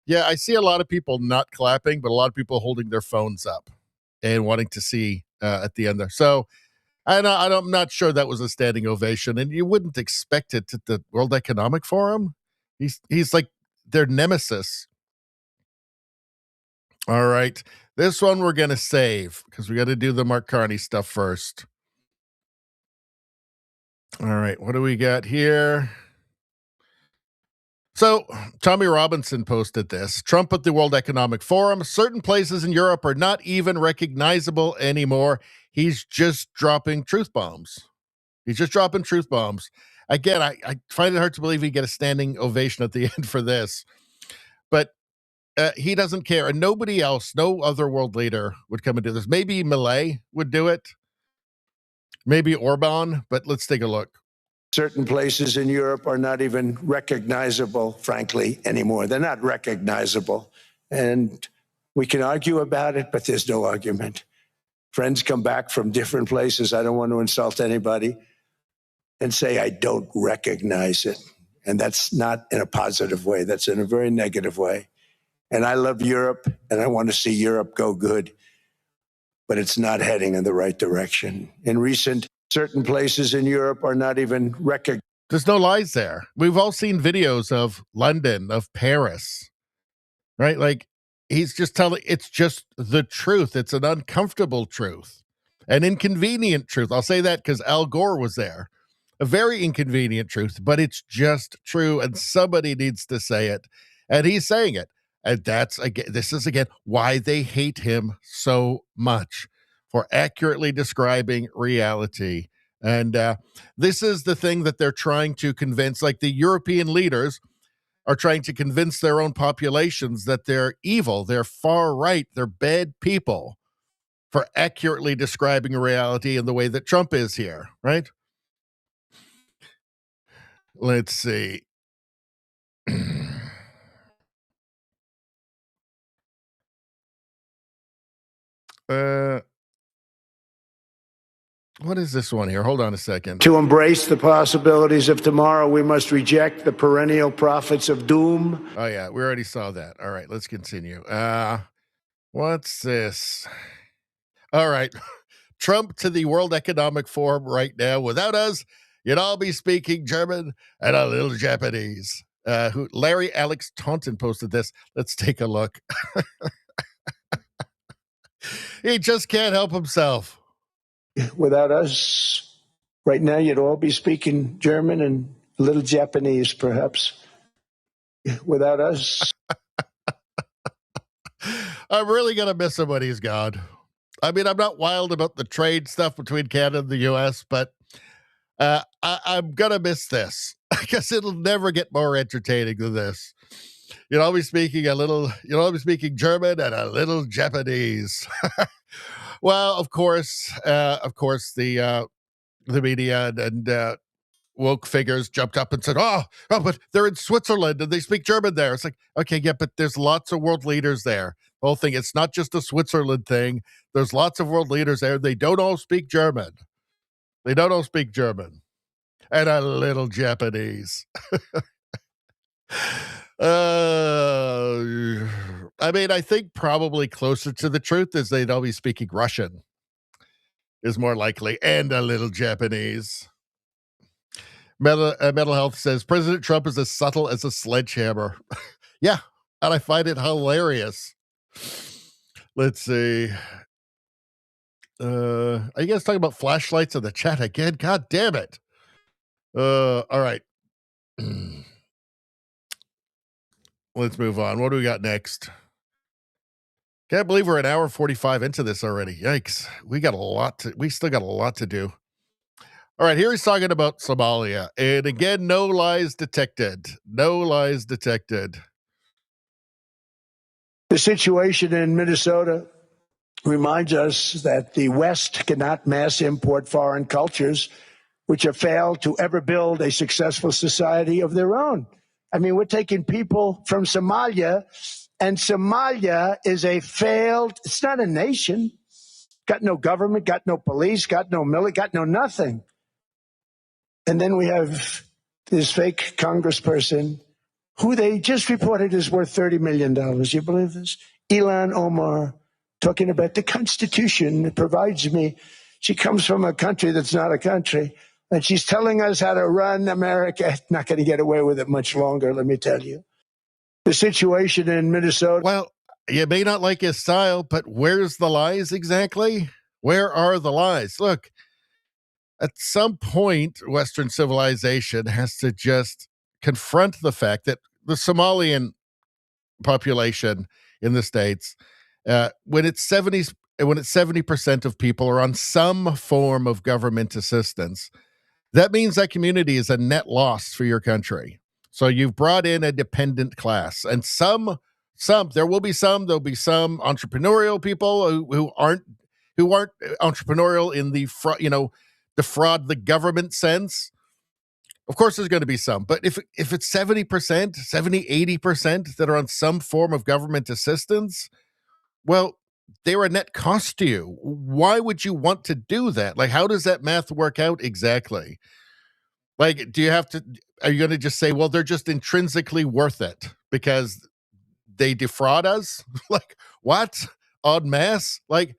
Speaker 3: Yeah, I see a lot of people not clapping, but a lot of people holding their phones up and wanting to see at the end there. So I'm not sure that was a standing ovation, and you wouldn't expect it at the World Economic Forum. He's like their nemesis. All right, this one we're going to save because we got to do the Mark Carney stuff first. All right, what do we got here? So Tommy Robinson posted this. Trump at the World Economic Forum. Certain places in Europe are not even recognizable anymore. He's just dropping truth bombs. He's just dropping truth bombs. Again, I find it hard to believe he'd get a standing ovation at the end for this. But he doesn't care. And nobody else, no other world leader would come and do this. Maybe Milei would do it. Maybe Orban. But let's take a look.
Speaker 4: Certain places in Europe are not even recognizable, frankly, anymore. They're not recognizable. And
Speaker 6: We can argue about it, but there's no argument. Friends come back from different places. I don't want to insult anybody and say I don't recognize it. And that's not in a positive way. That's in a very negative way. And I love Europe, and I want to see Europe go good. But it's not heading in the right direction. In recent, certain places in Europe are not even recognized.
Speaker 3: There's no lies there. We've all seen videos of London, of Paris, right? Like, he's just telling, it's just the truth. It's an uncomfortable truth, an inconvenient truth. I'll say that because Al Gore was there. A very inconvenient truth, but it's just true, and somebody needs to say it, and he's saying it. And that's, again, this is, again, why they hate him so much, for accurately describing reality. And this is the thing that they're trying to convince, like the European leaders are trying to convince their own populations that they're evil, they're far right, they're bad people for accurately describing reality in the way that Trump is here, right? Let's see. What is this one here? Hold on a second.
Speaker 6: To embrace the possibilities of tomorrow, we must reject the perennial prophets of doom.
Speaker 3: Oh, yeah, we already saw that. All right, let's continue. What's this? All right. Trump to the World Economic Forum right now. Without us, you'd all be speaking German and a little Japanese. Larry Alex Taunton posted this. Let's take a look. He just can't help himself.
Speaker 6: Without us, right now, you'd all be speaking German and a little Japanese, perhaps. Without us.
Speaker 3: I'm really going to miss him when he's gone. I mean, I'm not wild about the trade stuff between Canada and the U.S., but I'm going to miss this because it'll never get more entertaining than this. I'll be speaking German and a little Japanese. Well, of course, the media and woke figures jumped up and said, oh, but they're in Switzerland and they speak German there. It's like, okay, yeah, but there's lots of world leaders there. The whole thing, it's not just a Switzerland thing. There's lots of world leaders there. They don't all speak German. And a little Japanese. I mean, I think probably closer to the truth is they'd all be speaking Russian is more likely, and a little Japanese. Mental Health says President Trump is as subtle as a sledgehammer. Yeah, and I find it hilarious. Let's see. Are you guys talking about flashlights in the chat again? God damn it. All right. Let's move on. What do we got next? Can't believe we're an hour 45 into this already. Yikes. We still got a lot to do. All right, here he's talking about Somalia. And again, no lies detected.
Speaker 6: The situation in Minnesota reminds us that the West cannot mass import foreign cultures, which have failed to ever build a successful society of their own. I mean, we're taking people from Somalia, and Somalia is it's not a nation. Got no government, got no police, got no military, got no nothing. And then we have this fake congressperson who they just reported is worth $30 million. You believe this? Elon Omar, talking about the Constitution that provides me. She comes from a country that's not a country, and she's telling us how to run America. Not going to get away with it much longer, let me tell you. The situation in Minnesota.
Speaker 3: Well, you may not like his style, but where's the lies exactly? Where are the lies? Look, at some point, Western civilization has to just confront the fact that the Somalian population in the States, when it's 70% of people are on some form of government assistance, that means that community is a net loss for your country. So you've brought in a dependent class, and there'll be some entrepreneurial people who aren't entrepreneurial in the defraud the government sense. Of course, there's going to be some, but if it's 70%, 70, 80% that are on some form of government assistance, Well, they're a net cost to you. Why would you want to do that? Like, how does that math work out exactly? Like, are you going to just say, well, they're just intrinsically worth it because they defraud us? Like, what? En masse? Like,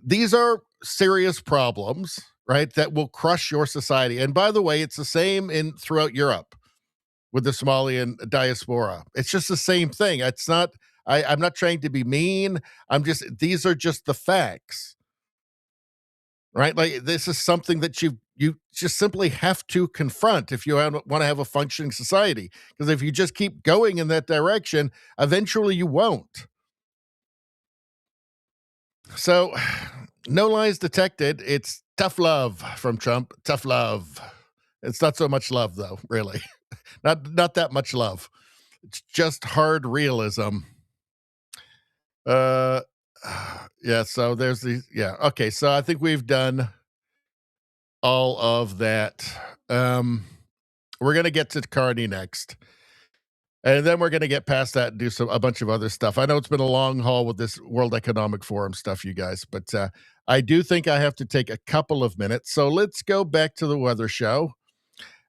Speaker 3: these are serious problems, right, that will crush your society. And by the way, it's the same throughout Europe with the Somalian diaspora. It's just the same thing. It's not, I'm not trying to be mean. These are just the facts, right? Like, this is something that you just simply have to confront if you want to have a functioning society. Because if you just keep going in that direction, eventually you won't. So, no lies detected. It's tough love from Trump. Tough love. It's not so much love, though, really. Not that much love. It's just hard realism. Yeah, so there's okay, so I think we've done all of that. We're going to get to Carney next. And then we're going to get past that and do a bunch of other stuff. I know it's been a long haul with this World Economic Forum stuff, you guys, but I do think I have to take a couple of minutes. So let's go back to the weather show.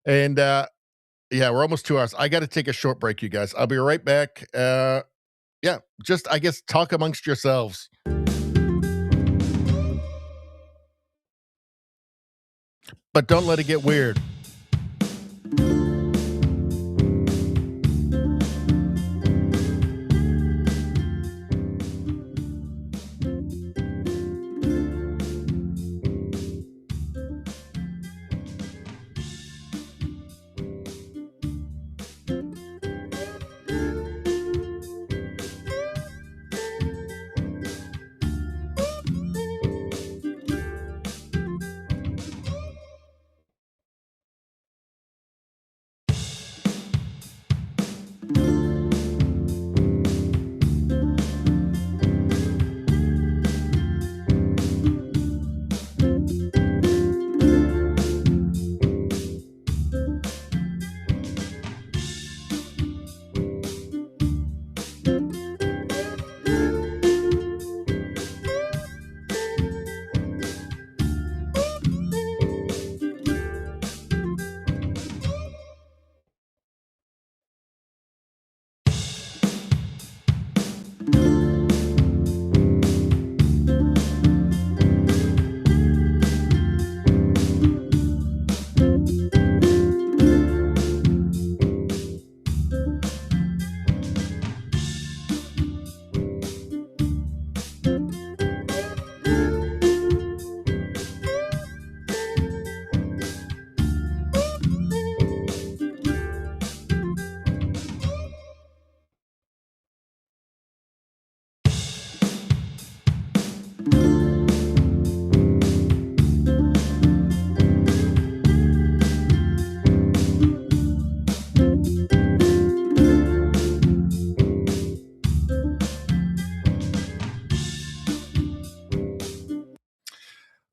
Speaker 3: And yeah, we're almost 2 hours. I got to take a short break, you guys. I'll be right back. Yeah, just, I guess, talk amongst yourselves. But don't let it get weird.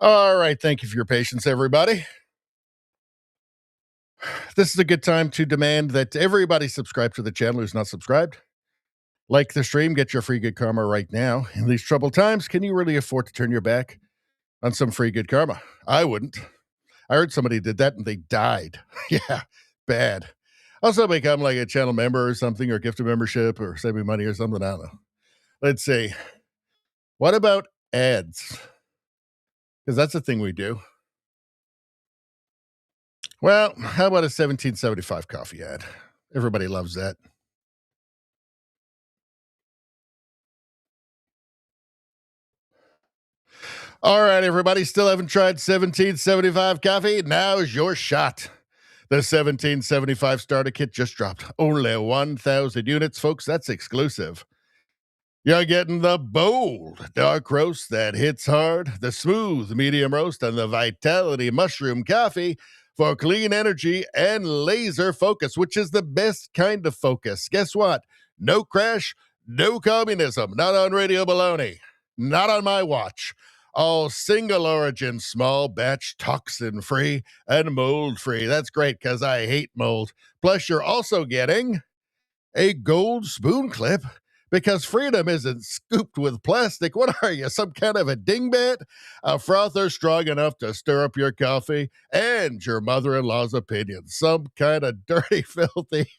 Speaker 3: All right. Thank you for your patience, everybody. This is a good time to demand that everybody subscribe to the channel who's not subscribed. Like the stream, get your free good karma right now. In these troubled times, can you really afford to turn your back on some free good karma? I wouldn't. I heard somebody did that and they died. Yeah, bad. Also become like a channel member or something, or gift a membership, or send me money or something. I don't know. Let's see. What about ads? Because that's a thing we do. Well, how about a 1775 coffee ad? Everybody loves that. All right, everybody, still haven't tried 1775 coffee? Now's your shot. The 1775 starter kit just dropped. Only 1,000 units, folks. That's exclusive. You're getting the bold dark roast that hits hard, the smooth medium roast, and the vitality mushroom coffee for clean energy and laser focus, which is the best kind of focus. Guess what? No crash, no communism. Not on Radio Baloney. Not on my watch. All single origin, small batch, toxin free, and mold free. That's great because I hate mold. Plus, you're also getting a gold spoon clip because freedom isn't scooped with plastic. What are you, some kind of a dingbat? A frother strong enough to stir up your coffee and your mother-in-law's opinion. Some kind of dirty, filthy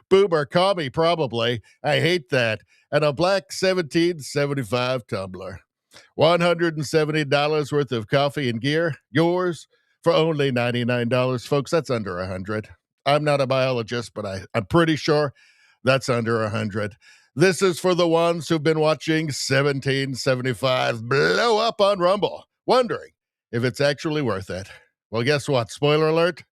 Speaker 3: boomer commie, probably. I hate that. And a black 1775 tumbler. $170 worth of coffee and gear. Yours for only $99, folks. That's under $100. I'm not a biologist, but I'm pretty sure that's under $100. This is for the ones who've been watching 1775 blow up on Rumble, wondering if it's actually worth it. Well, guess what? Spoiler alert.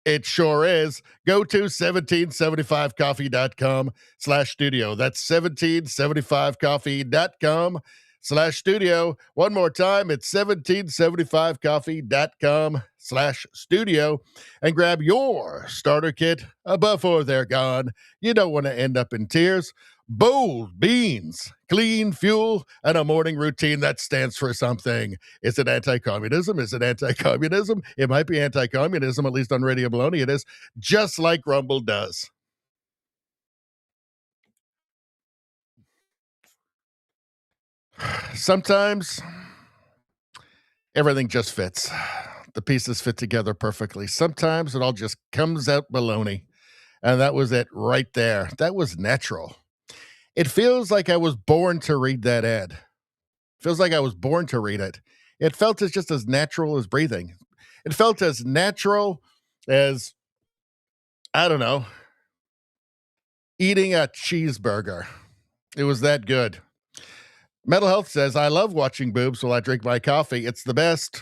Speaker 3: It sure is. Go to 1775coffee.com/studio. That's 1775coffee.com/studio. One more time, it's 1775coffee.com/studio. And grab your starter kit before they're gone. You don't want to end up in tears. Bold beans, clean fuel, and a morning routine that stands for something. Is it anti-communism? Is it anti-communism? It might be anti-communism, at least on Radio Baloney it is, just like Rumble does. Sometimes everything just fits. The pieces fit together perfectly. Sometimes it all just comes out baloney. And that was it right there. That was natural. It feels like I was born to read that ad. Feels like I was born to read it. It felt as just as natural as breathing. It felt as natural as, I don't know, eating a cheeseburger. It was that good. Mental Health says, I love watching boobs while I drink my coffee. It's the best.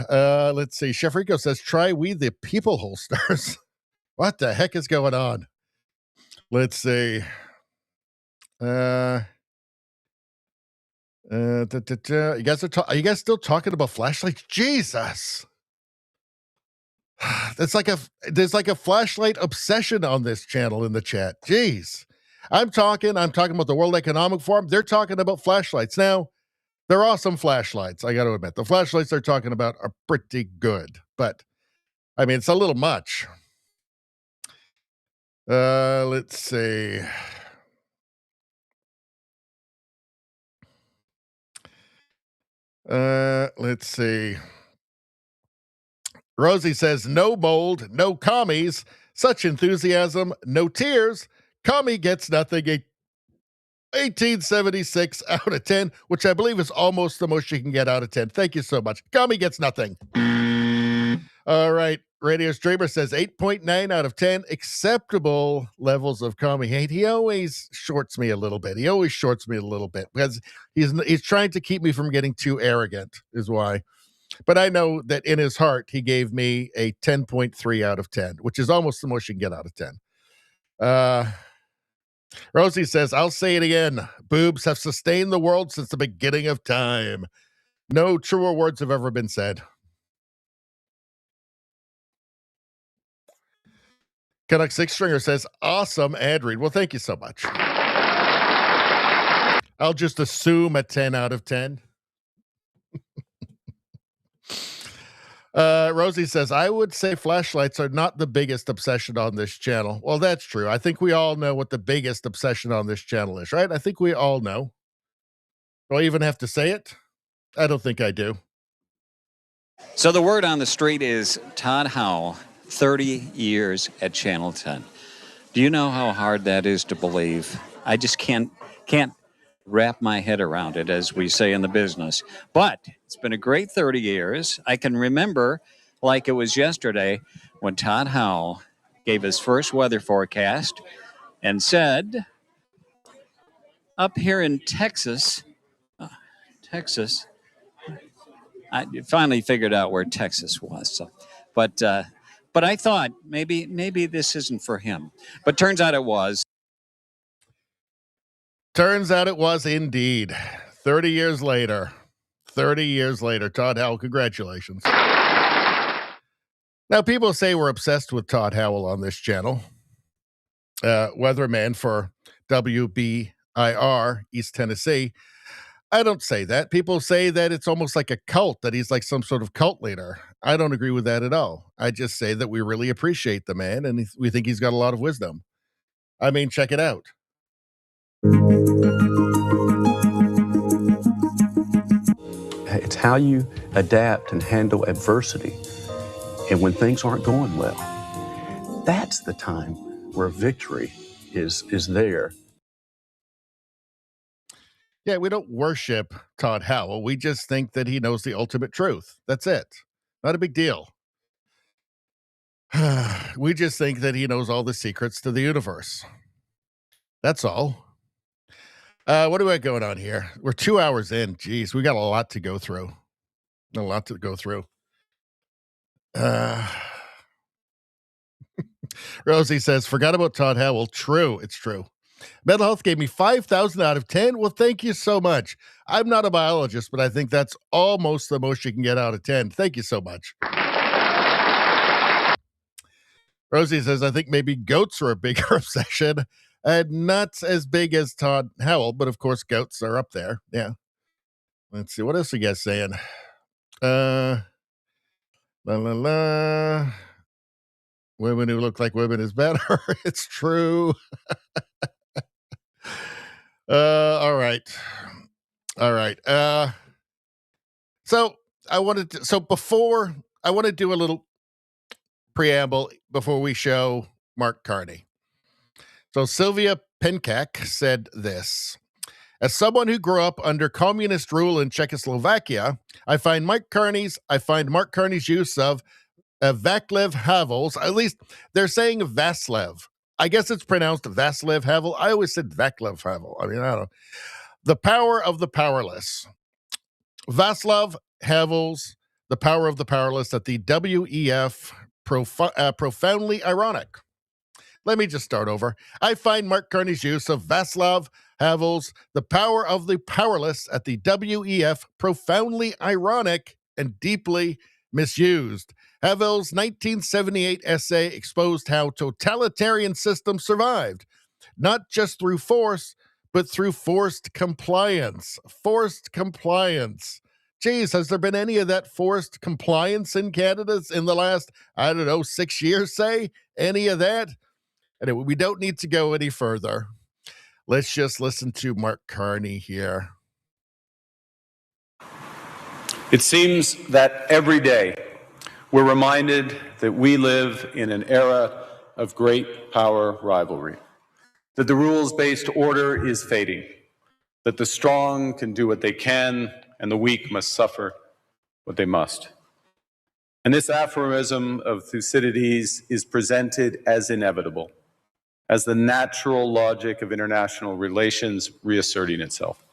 Speaker 3: Let's see. Chef Rico says, try We the People holsters. What the heck is going on? Let's see. You guys are you guys still talking about flashlights? Jesus. There's like a flashlight obsession on this channel in the chat. Jeez. I'm talking about the World Economic Forum. They're talking about flashlights. Now, they're awesome flashlights, I got to admit. The flashlights they're talking about are pretty good, but I mean, it's a little much. Let's see. Let's see. Rosie says, no bold, no commies, such enthusiasm, no tears. Commie gets nothing. 1876 out of 10, which I believe is almost the most you can get out of 10. Thank you so much. Commie gets nothing. All right. Radio Streamer says 8.9 out of 10. Acceptable levels of commie hate. He always shorts me a little bit. Because he's trying to keep me from getting too arrogant is why. But I know that in his heart, he gave me a 10.3 out of 10, which is almost the most you can get out of 10. Rosie says, I'll say it again. Boobs have sustained the world since the beginning of time. No truer words have ever been said. Canuck Six Stringer says, awesome ad read. Well, thank you so much. I'll just assume a 10 out of 10. Rosie says, I would say flashlights are not the biggest obsession on this channel. Well, that's true. I think we all know what the biggest obsession on this channel is, right? I think we all know. Do I even have to say it? I don't think I do.
Speaker 8: So the word on the street is Todd Howell, 30 years at Channel 10. Do you know how hard that is to believe? I just can't wrap my head around it, as we say in the business. But it's been a great 30 years. I can remember like it was yesterday when Todd Howell gave his first weather forecast and said, up here in Texas, I finally figured out where Texas was. So, but I thought maybe this isn't for him. But turns out it was.
Speaker 3: Turns out it was indeed. 30 years later. Todd Howell, congratulations. Now, people say we're obsessed with Todd Howell on this channel. Weatherman for WBIR, East Tennessee. I don't say that. People say that it's almost like a cult, that he's like some sort of cult leader. I don't agree with that at all. I just say that we really appreciate the man and we think he's got a lot of wisdom. I mean, check it out.
Speaker 9: It's how you adapt and handle adversity. And when things aren't going well, that's the time where victory is there.
Speaker 3: Yeah, we don't worship Todd Howell. We just think that he knows the ultimate truth. That's it. Not a big deal. We just think that he knows all the secrets to the universe. That's all. What do we got going on here? We're 2 hours in. Jeez, we got a lot to go through. A lot to go through. Rosie says, forgot about Todd Howell. True, it's true. Mental Health gave me 5,000 out of 10. Well, thank you so much. I'm not a biologist, but I think that's almost the most you can get out of 10. Thank you so much. Rosie says, I think maybe goats are a bigger obsession. Not as big as Todd Howell, but of course goats are up there. Yeah. Let's see. What else are you guys saying? Women who look like women is better. It's true. All right. So I want to do a little preamble before we show Mark Carney. So Sylvia Penkak said this: as someone who grew up under communist rule in Czechoslovakia, I find Mark Carney's use of Václav Havel's, at least they're saying Václav. I guess it's pronounced Václav Havel. I always said Václav Havel. I mean, I don't know. The Power of the Powerless. Václav Havel's The Power of the Powerless at the WEF, profoundly ironic. Let me just start over. I find Mark Carney's use of Václav Havel's The Power of the Powerless at the WEF profoundly ironic and deeply misused. Havel's 1978 essay exposed how totalitarian systems survived, not just through force, but through forced compliance. Forced compliance. Geez, has there been any of that forced compliance in Canada in the last, 6 years, say? Any of that? Anyway, we don't need to go any further. Let's just listen to Mark Carney here.
Speaker 10: It seems that every day we're reminded that we live in an era of great power rivalry, that the rules-based order is fading, that the strong can do what they can and the weak must suffer what they must. And this aphorism of Thucydides is presented as inevitable, as the natural logic of international relations reasserting itself.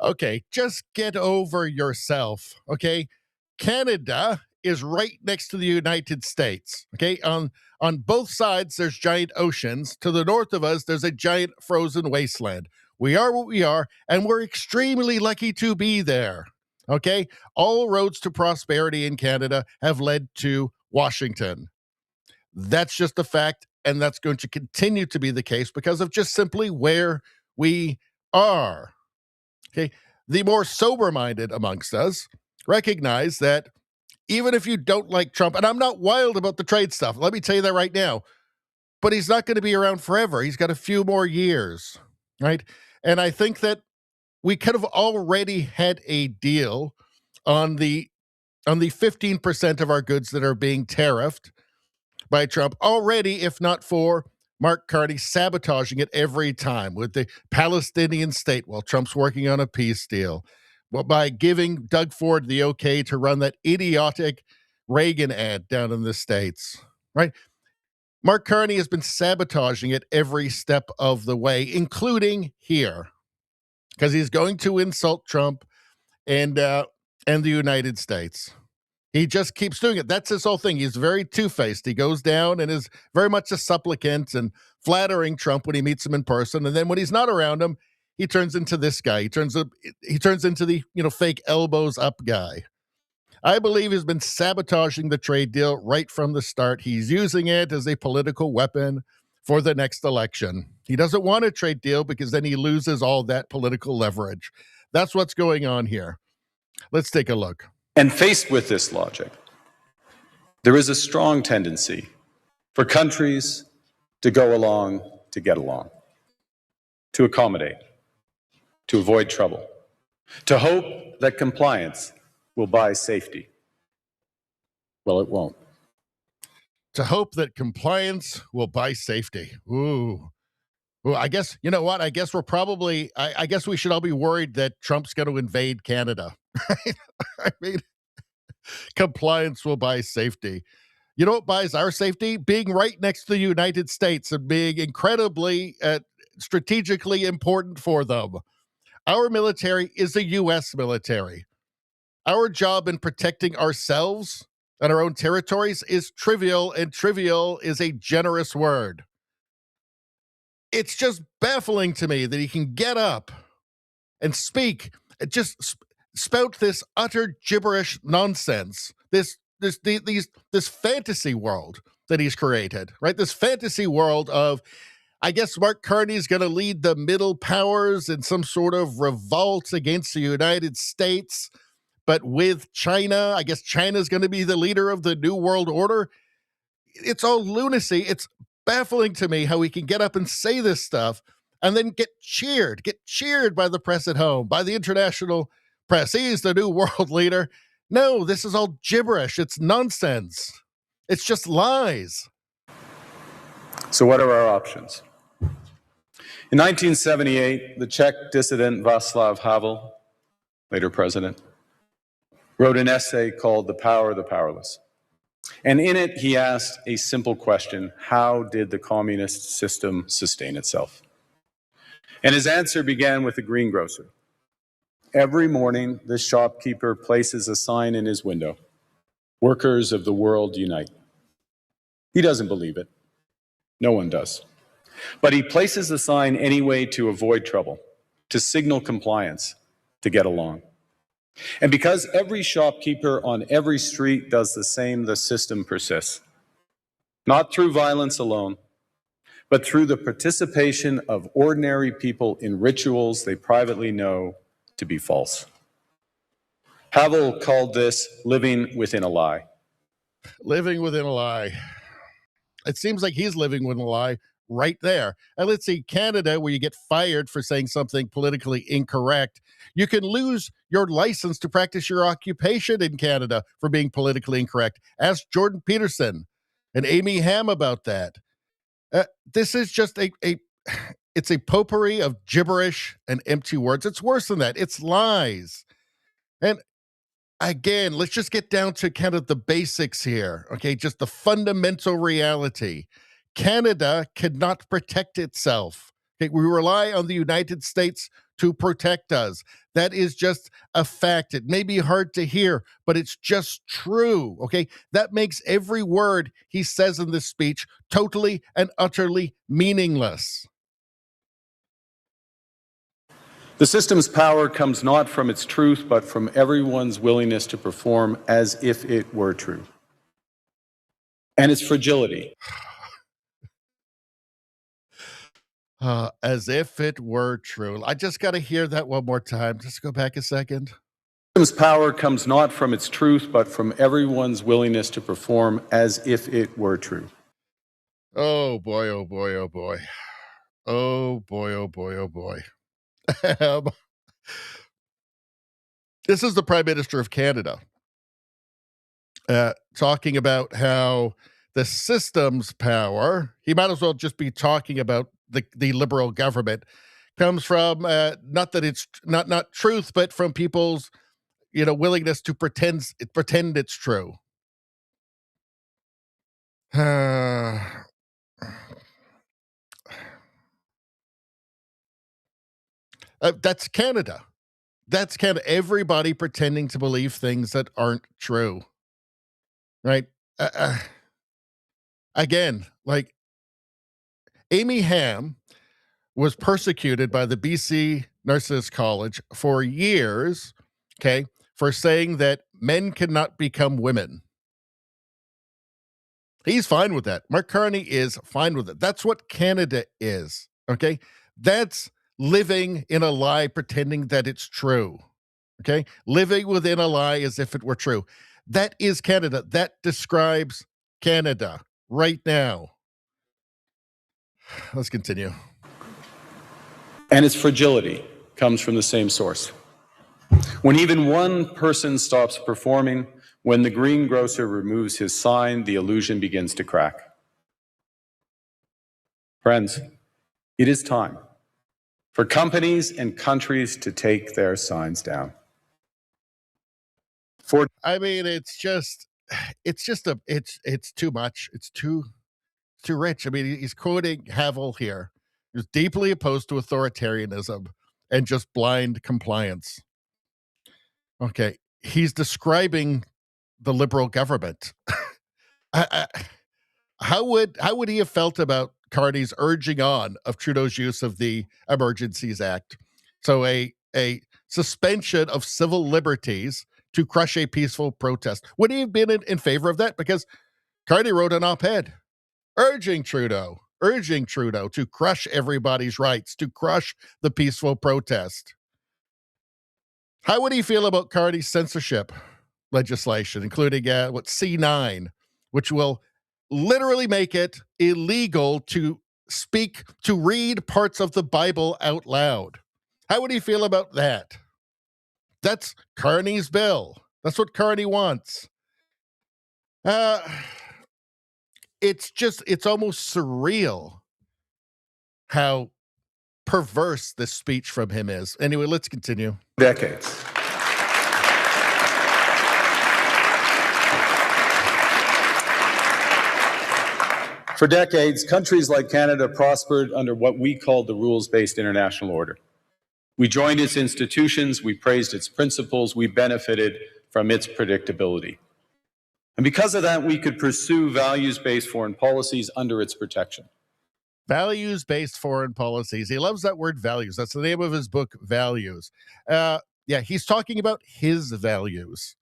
Speaker 3: Okay, just get over yourself, okay? Canada is right next to the United States, okay? On both sides, there's giant oceans. To the north of us, there's a giant frozen wasteland. We are what we are, and we're extremely lucky to be there, okay? All roads to prosperity in Canada have led to Washington. That's just a fact, and that's going to continue to be the case because of just simply where we are. Okay, the more sober-minded amongst us recognize that even if you don't like Trump, and I'm not wild about the trade stuff, let me tell you that right now, but he's not going to be around forever. He's got a few more years, right? And I think that we could have already had a deal on the 15% of our goods that are being tariffed by Trump already, if not for Mark Carney sabotaging it every time with the Palestinian state while Trump's working on a peace deal. Well, by giving Doug Ford the okay to run that idiotic Reagan ad down in the States, right? Mark Carney has been sabotaging it every step of the way, including here, because he's going to insult Trump and the United States. He just keeps doing it. That's his whole thing. He's very two-faced. He goes down and is very much a supplicant and flattering Trump when he meets him in person. And then when he's not around him, he turns into this guy. He turns into the, fake elbows up guy. I believe he's been sabotaging the trade deal right from the start. He's using it as a political weapon for the next election. He doesn't want a trade deal because then he loses all that political leverage. That's what's going on here. Let's take a look.
Speaker 10: And faced with this logic, there is a strong tendency for countries to go along to get along, to accommodate, to avoid trouble, to hope that compliance will buy safety. Well, it won't.
Speaker 3: To hope that compliance will buy safety. Ooh. Well, I guess, you know what? I guess we're probably, I guess we should all be worried that Trump's going to invade Canada. Right? I mean, compliance will buy safety. You know what buys our safety? Being right next to the United States and being incredibly strategically important for them. Our military is the U.S. military. Our job in protecting ourselves and our own territories is trivial, and trivial is a generous word. It's just baffling to me that he can get up and speak, just spout this utter gibberish nonsense, this fantasy world that he's created, right? This fantasy world of, I guess Mark Carney's going to lead the middle powers in some sort of revolt against the United States, but with China. I guess China's going to be the leader of the New World Order. It's all lunacy. It's baffling to me how he can get up and say this stuff and then get cheered by the press at home, by the international press. He's the new world leader. No, this is all gibberish. It's nonsense. It's just lies.
Speaker 10: So what are our options? In 1978, the Czech dissident Václav Havel, later president, wrote an essay called The Power of the Powerless. And in it, he asked a simple question: how did the communist system sustain itself? And his answer began with a greengrocer. Every morning, this shopkeeper places a sign in his window: "Workers of the world unite." He doesn't believe it. No one does. But he places the sign anyway to avoid trouble, to signal compliance, to get along. And because every shopkeeper on every street does the same, the system persists. Not through violence alone, but through the participation of ordinary people in rituals they privately know to be false. Havel called this living within a lie.
Speaker 3: Living within a lie. It seems like he's living within a lie right there. And let's see, Canada, where you get fired for saying something politically incorrect, you can lose your license to practice your occupation in Canada for being politically incorrect. Ask Jordan Peterson and Amy Ham about that. This is just it's a potpourri of gibberish and empty words. It's worse than that. It's lies. And again, let's just get down to kind of the basics here, okay? Just the fundamental reality. Canada cannot protect itself. Okay? We rely on the United States to protect us. That is just a fact. It may be hard to hear, but it's just true, okay? That makes every word he says in this speech totally and utterly meaningless.
Speaker 10: The system's power comes not from its truth, but from everyone's willingness to perform as if it were true. And its fragility.
Speaker 3: As if it were true. I just got to hear that one more time. Just go back a second.
Speaker 10: The system's power comes not from its truth, but from everyone's willingness to perform as if it were true.
Speaker 3: Oh boy, oh boy, oh boy. Oh boy, oh boy, oh boy. This is the Prime Minister of Canada talking about how the system's power, he might as well just be talking about the liberal government, comes from not that it's not truth, but from people's willingness to pretend it's true. That's Canada. That's Canada. Everybody pretending to believe things that aren't true. Right? Again, like Amy Ham was persecuted by the BC Nurses College for years, okay, for saying that men cannot become women. He's fine with that. Mark Carney is fine with it. That's what Canada is, okay? That's living in a lie, pretending that it's true, okay? Living within a lie as if it were true. That is Canada. That describes Canada right now. Let's continue.
Speaker 10: And its fragility comes from the same source. When even one person stops performing, when the greengrocer removes his sign, the illusion begins to crack. Friends, it is time for companies and countries to take their signs down.
Speaker 3: I mean, it's too much. It's too rich. I mean, he's quoting Havel here. He's deeply opposed to authoritarianism and just blind compliance. Okay, he's describing the liberal government. How would he have felt about Carney's urging on of Trudeau's use of the Emergencies Act? So a suspension of civil liberties to crush a peaceful protest. Would he have been in favor of that? Because Carney wrote an op-ed urging Trudeau to crush everybody's rights, to crush the peaceful protest. How would he feel about Carney's censorship legislation, including C9, which will literally make it illegal to read parts of the Bible out loud? How would he feel about that? That's Carney's bill. That's what Carney wants. It's almost surreal how perverse this speech from him is. Anyway, let's continue.
Speaker 10: Decades. For decades, countries like Canada prospered under what we called the rules-based international order. We joined its institutions, we praised its principles, we benefited from its predictability. And because of that, we could pursue values-based foreign policies under its protection.
Speaker 3: Values-based foreign policies. He loves that word values. That's the name of his book, Values. He's talking about his values.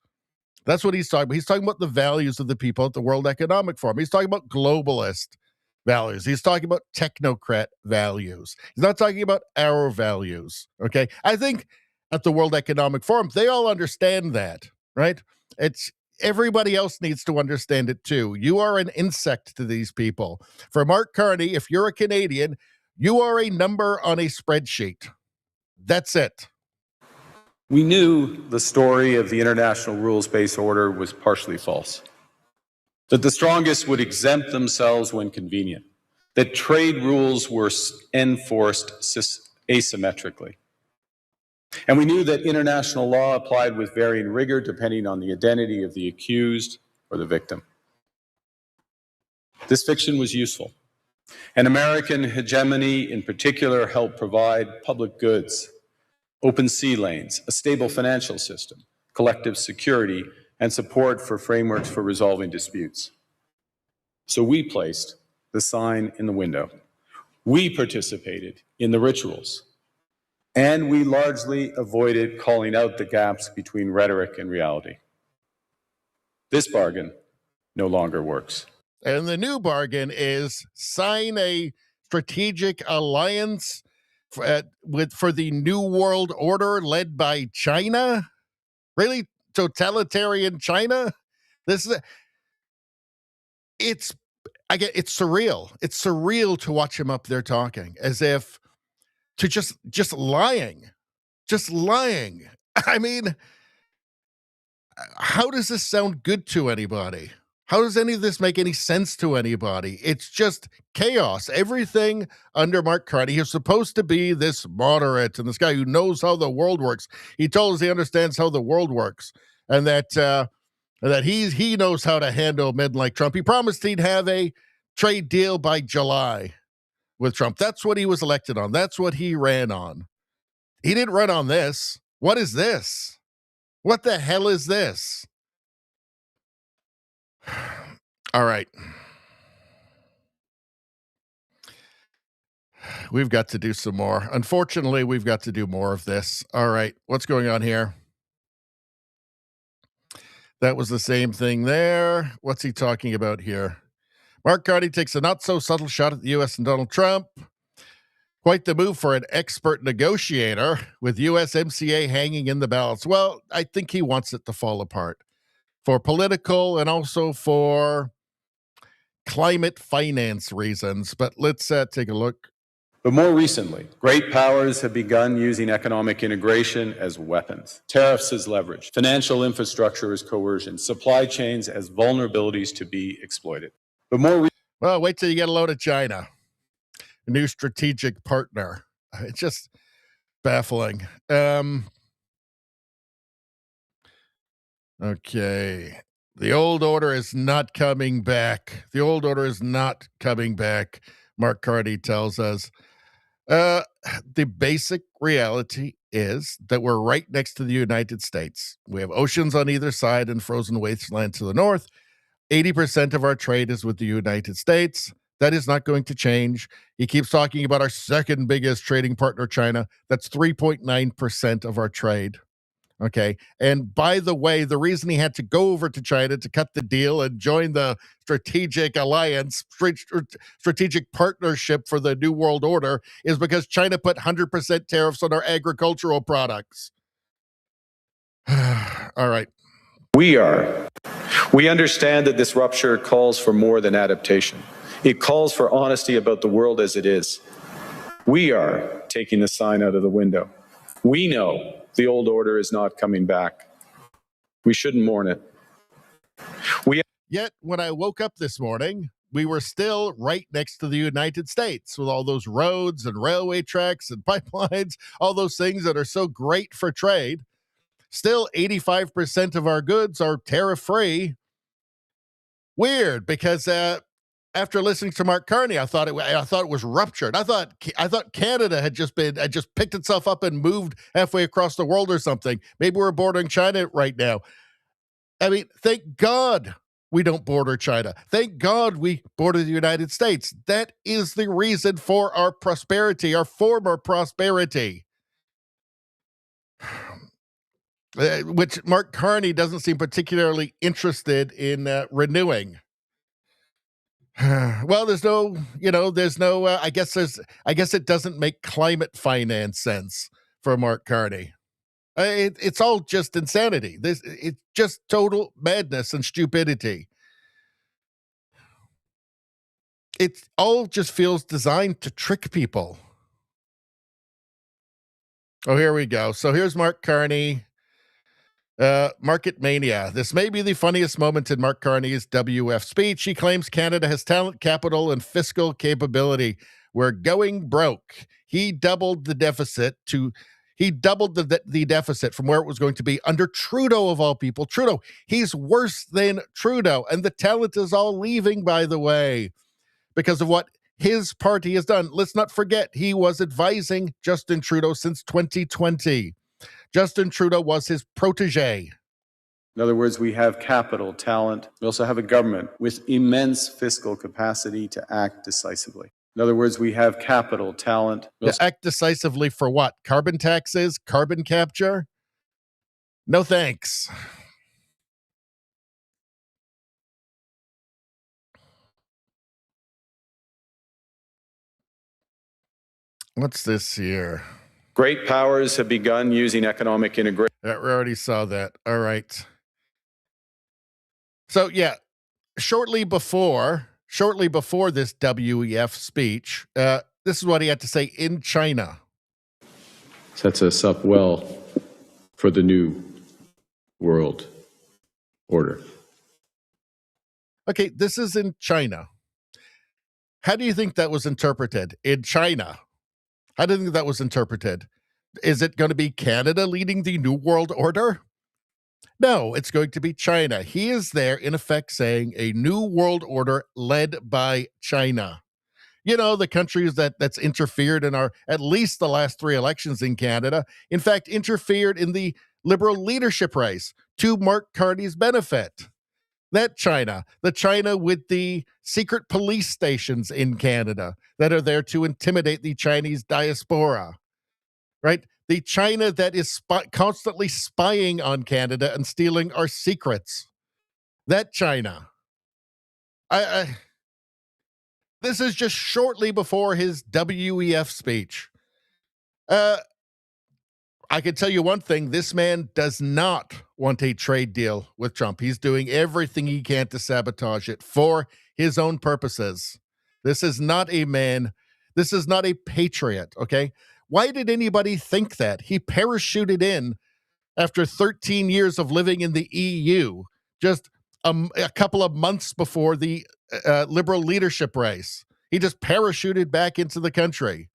Speaker 3: That's what he's talking about. He's talking about the values of the people at the World Economic Forum. He's talking about globalist values. He's talking about technocrat values. He's not talking about our values, okay? I think at the World Economic Forum, they all understand that, right? Everybody else needs to understand it too. You are an insect to these people. For Mark Carney, if you're a Canadian, you are a number on a spreadsheet. That's it.
Speaker 10: We knew the story of the international rules-based order was partially false. That the strongest would exempt themselves when convenient. That trade rules were enforced asymmetrically. And we knew that international law applied with varying rigor depending on the identity of the accused or the victim. This fiction was useful. And American hegemony in particular helped provide public goods, open sea lanes, a stable financial system, collective security, and support for frameworks for resolving disputes. So we placed the sign in the window. We participated in the rituals. And we largely avoided calling out the gaps between rhetoric and reality. This bargain no longer works.
Speaker 3: And the new bargain is sign a strategic alliance for the New World Order led by China? Really? Totalitarian China? It's surreal. It's surreal to watch him up there talking as if to just lying. I mean, how does this sound good to anybody? How does any of this make any sense to anybody? It's just chaos. Everything under Mark Carney is supposed to be this moderate and this guy who knows how the world works. He told us he understands how the world works and that he knows how to handle men like Trump. He promised he'd have a trade deal by July with Trump. That's what he was elected on. That's what he ran on. He didn't run on this. What is this? What the hell is this? All right. We've got to do some more. Unfortunately, we've got to do more of this. All right. What's going on here? That was the same thing there. What's he talking about here? Mark Carney takes a not-so-subtle shot at the U.S. and Donald Trump. Quite the move for an expert negotiator with USMCA hanging in the balance. Well, I think he wants it to fall apart for political and also for climate finance reasons. But let's take a look.
Speaker 10: But more recently, great powers have begun using economic integration as weapons, tariffs as leverage, financial infrastructure as coercion, supply chains as vulnerabilities to be exploited. But
Speaker 3: well, wait till you get a load of China, a new strategic partner. It's just baffling. Okay. The old order is not coming back. The old order is not coming back, Mark Carney tells us. The basic reality is that we're right next to the United States. We have oceans on either side and frozen wasteland to the north. 80% of our trade is with the United States. That is not going to change. He keeps talking about our second biggest trading partner, China. That's 3.9% of our trade. Okay. And by the way, the reason he had to go over to China to cut the deal and join the strategic alliance, strategic partnership for the New World Order is because China put 100% tariffs on our agricultural products. All right.
Speaker 10: We understand that this rupture calls for more than adaptation. It calls for honesty about the world as it is. We are taking the sign out of the window. We know the old order is not coming back. We shouldn't mourn it.
Speaker 3: Yet, when I woke up this morning, we were still right next to the United States with all those roads and railway tracks and pipelines, all those things that are so great for trade. Still, 85% of our goods are tariff-free. Weird, because after listening to Mark Carney, I thought it was ruptured. I thought Canada had just picked itself up and moved halfway across the world or something. Maybe we're bordering China right now. I mean, thank God we don't border China. Thank God we border the United States. That is the reason for our prosperity, our former prosperity, which Mark Carney doesn't seem particularly interested in renewing. Well, there's no, I guess it doesn't make climate finance sense for Mark Carney. It's all just insanity. It's just total madness and stupidity. It all just feels designed to trick people. Oh, here we go. So here's Mark Carney. Market mania. This may be the funniest moment in Mark Carney's WF speech. He claims Canada has talent, capital, and fiscal capability. We're going broke. He doubled the deficit the deficit from where it was going to be under Trudeau, of all people. Trudeau, he's worse than Trudeau. And the talent is all leaving, by the way, because of what his party has done. Let's not forget, he was advising Justin Trudeau since 2020. Justin Trudeau was his protege.
Speaker 10: In other words, we have capital, talent. We also have a government with immense fiscal capacity to act decisively. In other words, we have capital, talent.
Speaker 3: Act decisively for what? Carbon taxes? Carbon capture? No thanks. What's this here?
Speaker 10: Great powers have begun using economic integration.
Speaker 3: We already saw that. All right. So, yeah, shortly before this WEF speech, this is what he had to say in China.
Speaker 10: Sets us up well for the new world order.
Speaker 3: Okay, this is in China. How do you think that was interpreted in China? How do you think that was interpreted? Is it going to be Canada leading the New World Order? No, it's going to be China. He is there, in effect, saying a New World Order led by China. You know, the countries that's interfered in at least the last 3 elections in Canada, in fact, interfered in the Liberal leadership race to Mark Carney's benefit. That China, the China with the secret police stations in Canada that are there to intimidate the Chinese diaspora, right? The China that is constantly spying on Canada and stealing our secrets. That China. This is just shortly before his WEF speech. I can tell you one thing, this man does not want a trade deal with Trump. He's doing everything he can to sabotage it for his own purposes. This is not a man. This is not a patriot, okay? Why did anybody think that? He parachuted in after 13 years of living in the EU, just a couple of months before the liberal leadership race. He just parachuted back into the country.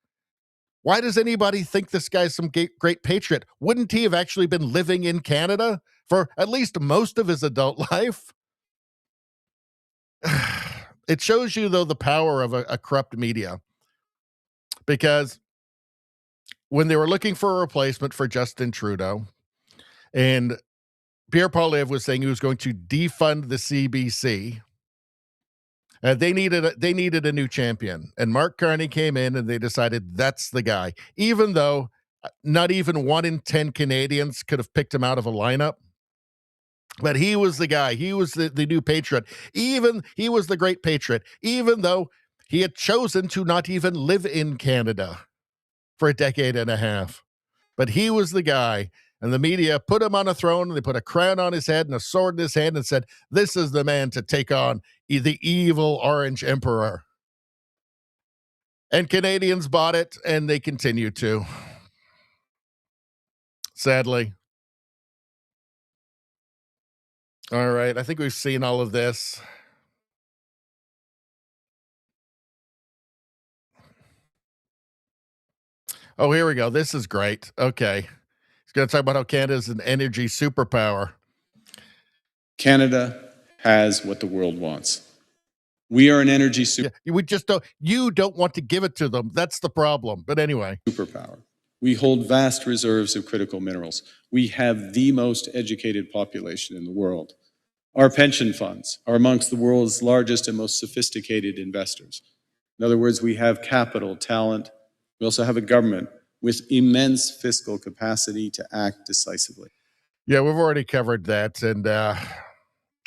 Speaker 3: Why does anybody think this guy's some great patriot? Wouldn't he have actually been living in Canada for at least most of his adult life? It shows you, though, the power of a corrupt media. Because when they were looking for a replacement for Justin Trudeau, and Pierre Poilievre was saying he was going to defund the CBC, they needed a new champion. And Mark Carney came in, and they decided that's the guy. Even though not even 1 in 10 Canadians could have picked him out of a lineup. But he was the guy. He was the new patriot. He was the great patriot, even though he had chosen to not even live in Canada for a decade and a half. But he was the guy, and the media put him on a throne, and they put a crown on his head and a sword in his hand and said, this is the man to take on the evil Orange Emperor. And Canadians bought it, and they continue to. Sadly. All right, I think we've seen all of this. Oh, here we go. This is great. Okay. He's going to talk about how Canada is an energy superpower.
Speaker 11: Canada has what the world wants. We are an energy
Speaker 3: you don't want to give it to them. That's the problem. But anyway.
Speaker 11: Superpower. We hold vast reserves of critical minerals. We have the most educated population in the world. Our pension funds are amongst the world's largest and most sophisticated investors. In other words, we have capital, talent. We also have a government with immense fiscal capacity to act decisively.
Speaker 3: Yeah, we've already covered that, and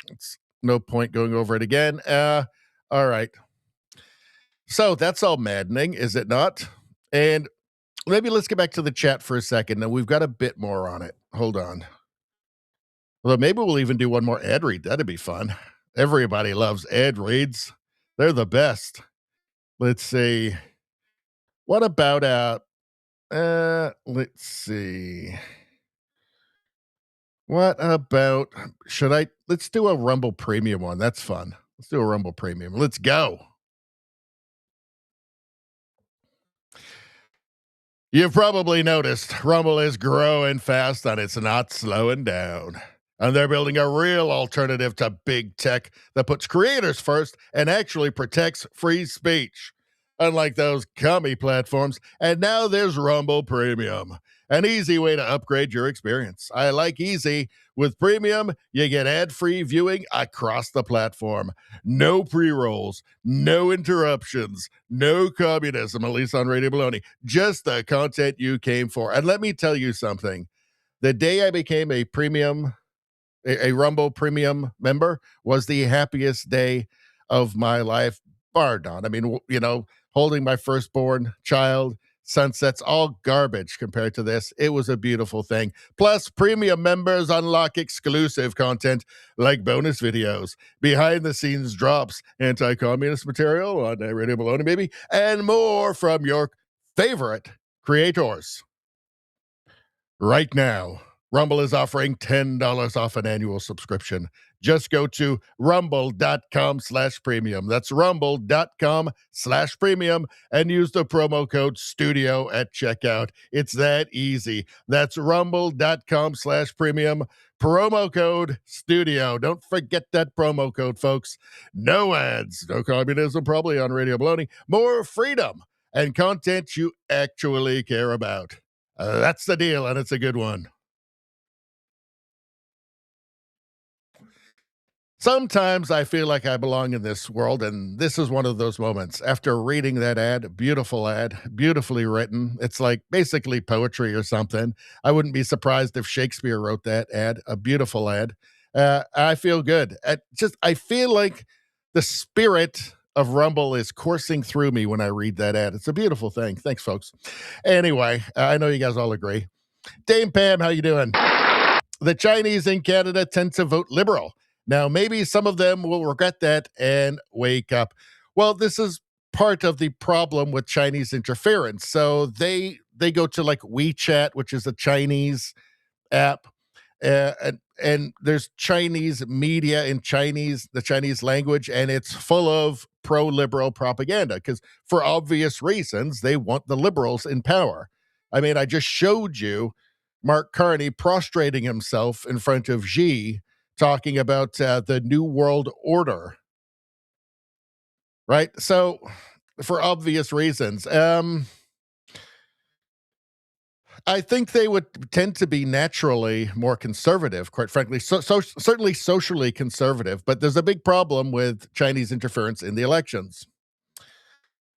Speaker 3: it's no point going over it again. All right. So that's all maddening, is it not? And maybe let's get back to the chat for a second. Now, we've got a bit more on it. Hold on. Well, maybe we'll even do one more ad read. That'd be fun. Everybody loves ad reads. They're the best. Let's see. What about let's see. What about, let's do a Rumble Premium one. That's fun. Let's do a Rumble Premium. Let's go. You've probably noticed Rumble is growing fast and it's not slowing down. And they're building a real alternative to big tech that puts creators first and actually protects free speech. Unlike those commie platforms. And now there's Rumble Premium, an easy way to upgrade your experience. I like easy. With Premium, you get ad-free viewing across the platform. No pre-rolls, no interruptions, no communism, at least on Radio Baloney. Just the content you came for. And let me tell you something. The day I became a Rumble Premium member was the happiest day of my life, bar none. I mean, holding my firstborn child, sunsets, all garbage compared to this. It was a beautiful thing. Plus, premium members unlock exclusive content like bonus videos, behind-the-scenes drops, anti-communist material on Radio Baloney, maybe, and more from your favorite creators. Right now, Rumble is offering $10 off an annual subscription. Just go to rumble.com/premium. That's rumble.com/premium and use the promo code STUDIO at checkout. It's that easy. That's rumble.com/premium. Promo code STUDIO. Don't forget that promo code, folks. No ads, no communism, probably on Radio Baloney. More freedom and content you actually care about. That's the deal, and it's a good one. Sometimes I feel like I belong in this world, and this is one of those moments. After reading that ad, beautifully written. It's like basically poetry or something. I wouldn't be surprised if Shakespeare wrote that ad, a beautiful ad. I feel good. I feel like the spirit of Rumble is coursing through me when I read that ad. It's a beautiful thing. Thanks, folks. Anyway, I know you guys all agree. Dame Pam, how you doing? The Chinese in Canada tend to vote Liberal. Now, maybe some of them will regret that and wake up. Well, this is part of the problem with Chinese interference. So they go to like WeChat, which is a Chinese app, and there's Chinese media in the Chinese language, and it's full of pro-liberal propaganda because for obvious reasons, they want the liberals in power. I mean, I just showed you Mark Carney prostrating himself in front of Xi, talking about the New World Order, right? So for obvious reasons, I think they would tend to be naturally more conservative, quite frankly, so certainly socially conservative, but there's a big problem with Chinese interference in the elections.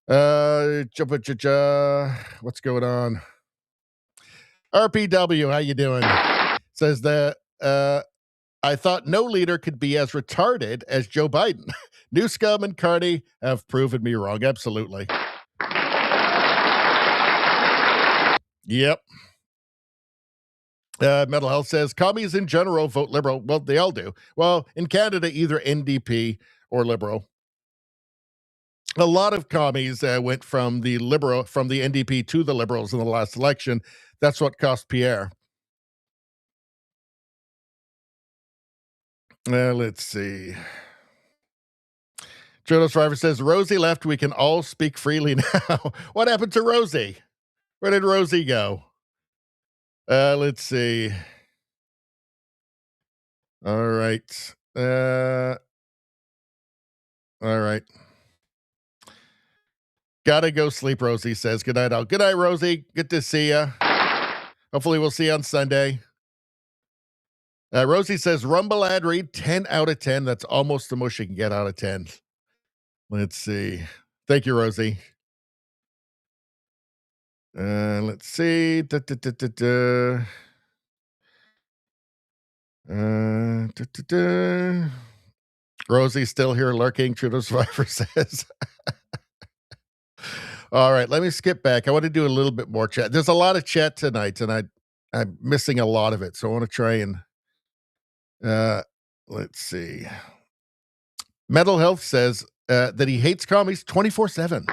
Speaker 3: What's going on? RPW, how you doing? Says that I thought no leader could be as retarded as Joe Biden. Newscomb and Carney have proven me wrong. Absolutely. Yep. Mental Health says commies in general vote liberal. Well, they all do. Well, in Canada, either NDP or liberal. A lot of commies went from the NDP to the liberals in the last election. That's what cost Pierre. Let's see. Jonas Driver says, Rosie left. We can all speak freely now. What happened to Rosie? Where did Rosie go? Let's see. All right. All right. Gotta go sleep, Rosie says. Good night, all. Good night, Rosie. Good to see you. Hopefully we'll see you on Sunday. Rosie says, Rumble ad read, 10 out of 10. That's almost the most you can get out of 10. Let's see. Thank you, Rosie. Let's see. Rosie's still here lurking, Trudeau Survivor says. All right, let me skip back. I want to do a little bit more chat. There's a lot of chat tonight, and I'm missing a lot of it. So I want to try and let's see. Mental Health says that he hates commies 24/7.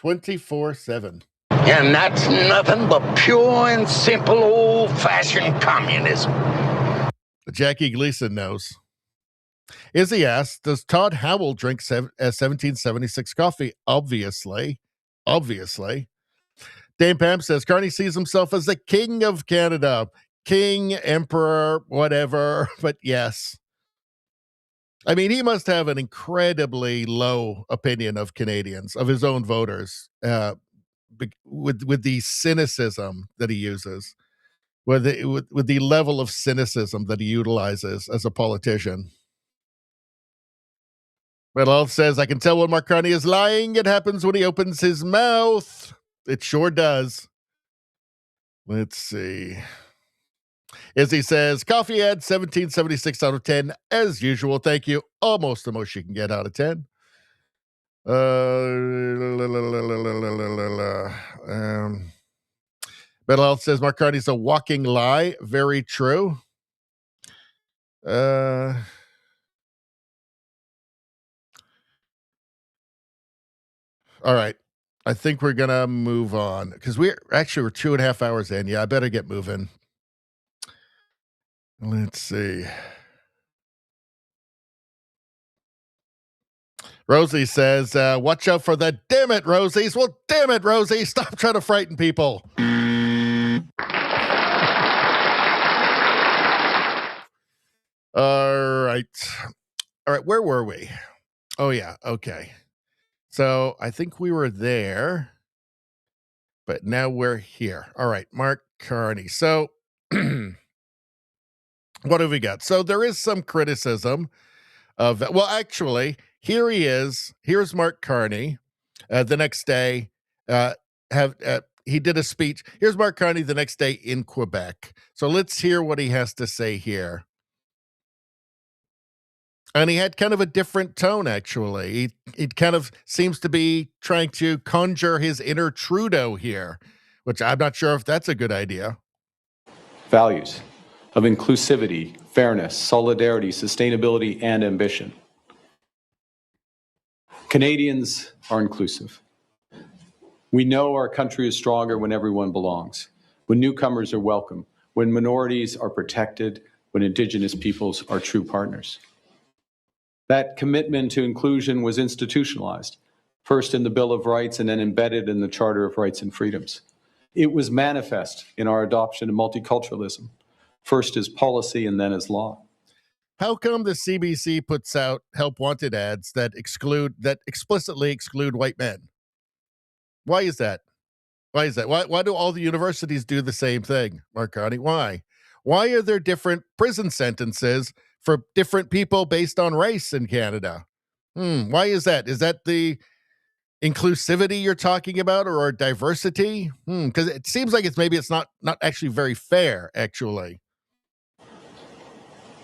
Speaker 3: 24/7.
Speaker 12: And that's nothing but pure and simple old-fashioned communism.
Speaker 3: Jackie Gleason knows. Izzy asks, does Todd Howell drink 1776 coffee? Obviously. Dame Pam says, Carney sees himself as the king of Canada. King, emperor, whatever, but yes. I mean, he must have an incredibly low opinion of Canadians, of his own voters, with the cynicism that he uses, with the level of cynicism that he utilizes as a politician. Metal says, I can tell when Mark Carney is lying. It happens when he opens his mouth. It sure does. Let's see. Izzy says, coffee ad 1776 out of 10, as usual. Thank you. Almost the most you can get out of 10. Metal Health says, Mark Carney's a walking lie. Very true. All right. I think we're going to move on because we're 2.5 hours in. Yeah, I better get moving. Let's see. Rosie says, watch out for the damn it, Rosies. Well, damn it, Rosie. Stop trying to frighten people. All right. Where were we? Oh, yeah. Okay. So I think we were there, but now we're here. All right, Mark Carney. So what have we got? So there is some criticism of, well, actually, here he is. Here's Mark Carney. The next day, he did a speech. Here's Mark Carney the next day in Quebec. So let's hear what he has to say here. And he had kind of a different tone, actually. He kind of seems to be trying to conjure his inner Trudeau here, which I'm not sure if that's a good idea.
Speaker 10: Values. of inclusivity, fairness, solidarity, sustainability, and ambition. Canadians are inclusive. We know our country is stronger when everyone belongs, when newcomers are welcome, when minorities are protected, when Indigenous peoples are true partners. That commitment to inclusion was institutionalized, first in the Bill of Rights and then embedded in the Charter of Rights and Freedoms. It was manifest in our adoption of multiculturalism, first as policy and then as law.
Speaker 3: How come the CBC puts out help wanted ads that explicitly exclude white men? Why is that? Why is that? Why do all the universities do the same thing, Mark Carney? Why? Why are there different prison sentences for different people based on race in Canada? Why is that? Is that the inclusivity you're talking about, or diversity? Because it seems like it's not actually very fair, actually.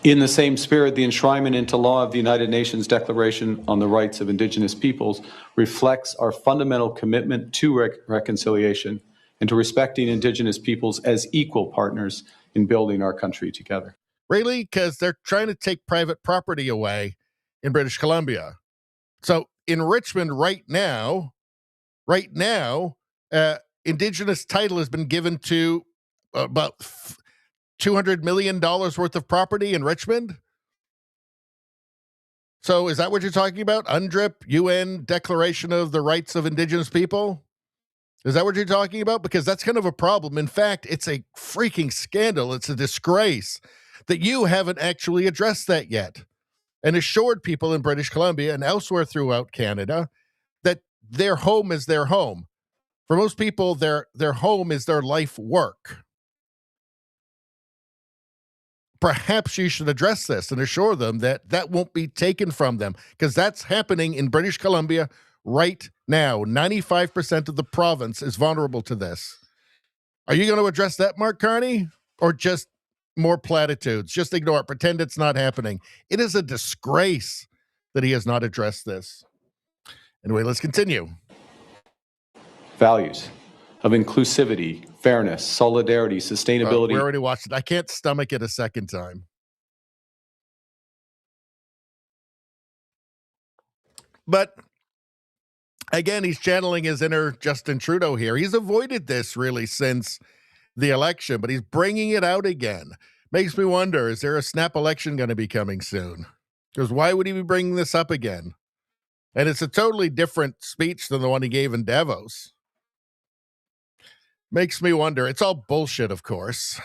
Speaker 10: In the same spirit, the enshrinement into law of the United Nations Declaration on the Rights of Indigenous Peoples reflects our fundamental commitment to reconciliation and to respecting Indigenous peoples as equal partners in building our country together.
Speaker 3: Really? Because they're trying to take private property away in British Columbia. So in Richmond right now, Indigenous title has been given to about $200 million worth of property in Richmond. So is that what you're talking about? UNDRIP, UN Declaration of the Rights of Indigenous People? Is that what you're talking about? Because that's kind of a problem. In fact, it's a freaking scandal. It's a disgrace that you haven't actually addressed that yet and assured people in British Columbia and elsewhere throughout Canada that their home is their home. For most people, their home is their life work. Perhaps you should address this and assure them that that won't be taken from them, because that's happening in British Columbia right now. 95% of the province is vulnerable to this. Are you going to address that, Mark Carney, or just more platitudes? Just ignore it. Pretend it's not happening. It is a disgrace that he has not addressed this. Anyway, let's continue.
Speaker 10: Values of inclusivity, fairness, solidarity, sustainability.
Speaker 3: We already watched it. I can't stomach it a second time. But again, he's channeling his inner Justin Trudeau here. He's avoided this really since the election, but he's bringing it out again. Makes me wonder, is there a snap election going to be coming soon? Because why would he be bringing this up again? And it's a totally different speech than the one he gave in Davos. Makes me wonder. It's all bullshit, of course.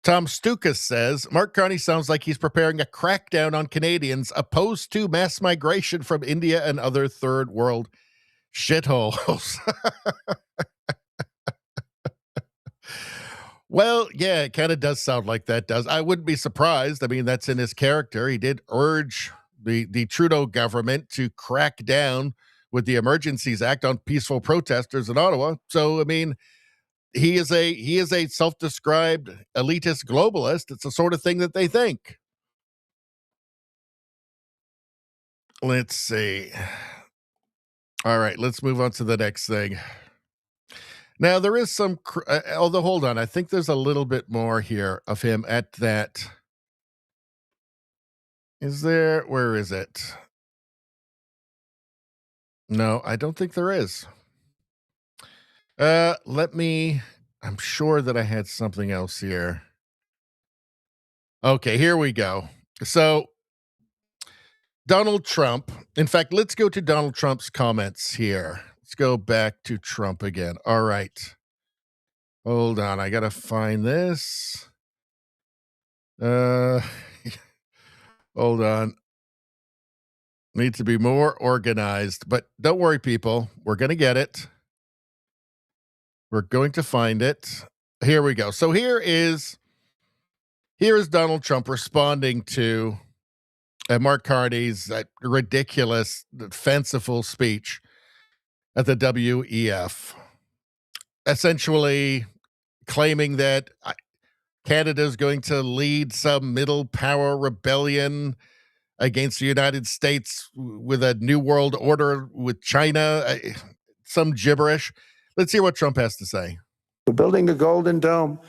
Speaker 3: Tom Stukas says, Mark Carney sounds like he's preparing a crackdown on Canadians opposed to mass migration from India and other third world shitholes. Well, yeah, it kind of does sound like that, does. I wouldn't be surprised. I mean, that's in his character. He did urge the Trudeau government to crack down with the Emergencies Act on peaceful protesters in Ottawa. So, I mean, he is a self-described elitist globalist. It's the sort of thing that they think. Let's see. All right, let's move on to the next thing. Now, there is some, although hold on, I think there's a little bit more here of him at that. Is there? Where is it? No, I don't think there is. I'm sure that I had something else here. Okay, here we go. So, Donald Trump, in fact, let's go to Donald Trump's comments here. Let's go back to Trump again. All right. Hold on, I got to find this. Hold on. Need to be more organized, but don't worry, people. We're going to get it. We're going to find it. Here we go. So here is Donald Trump responding to Mark Carney's ridiculous, fanciful speech at the WEF, essentially claiming that Canada is going to lead some middle power rebellion against the United States with a new world order with China, some gibberish. Let's hear what Trump has to say.
Speaker 6: We're building a golden dome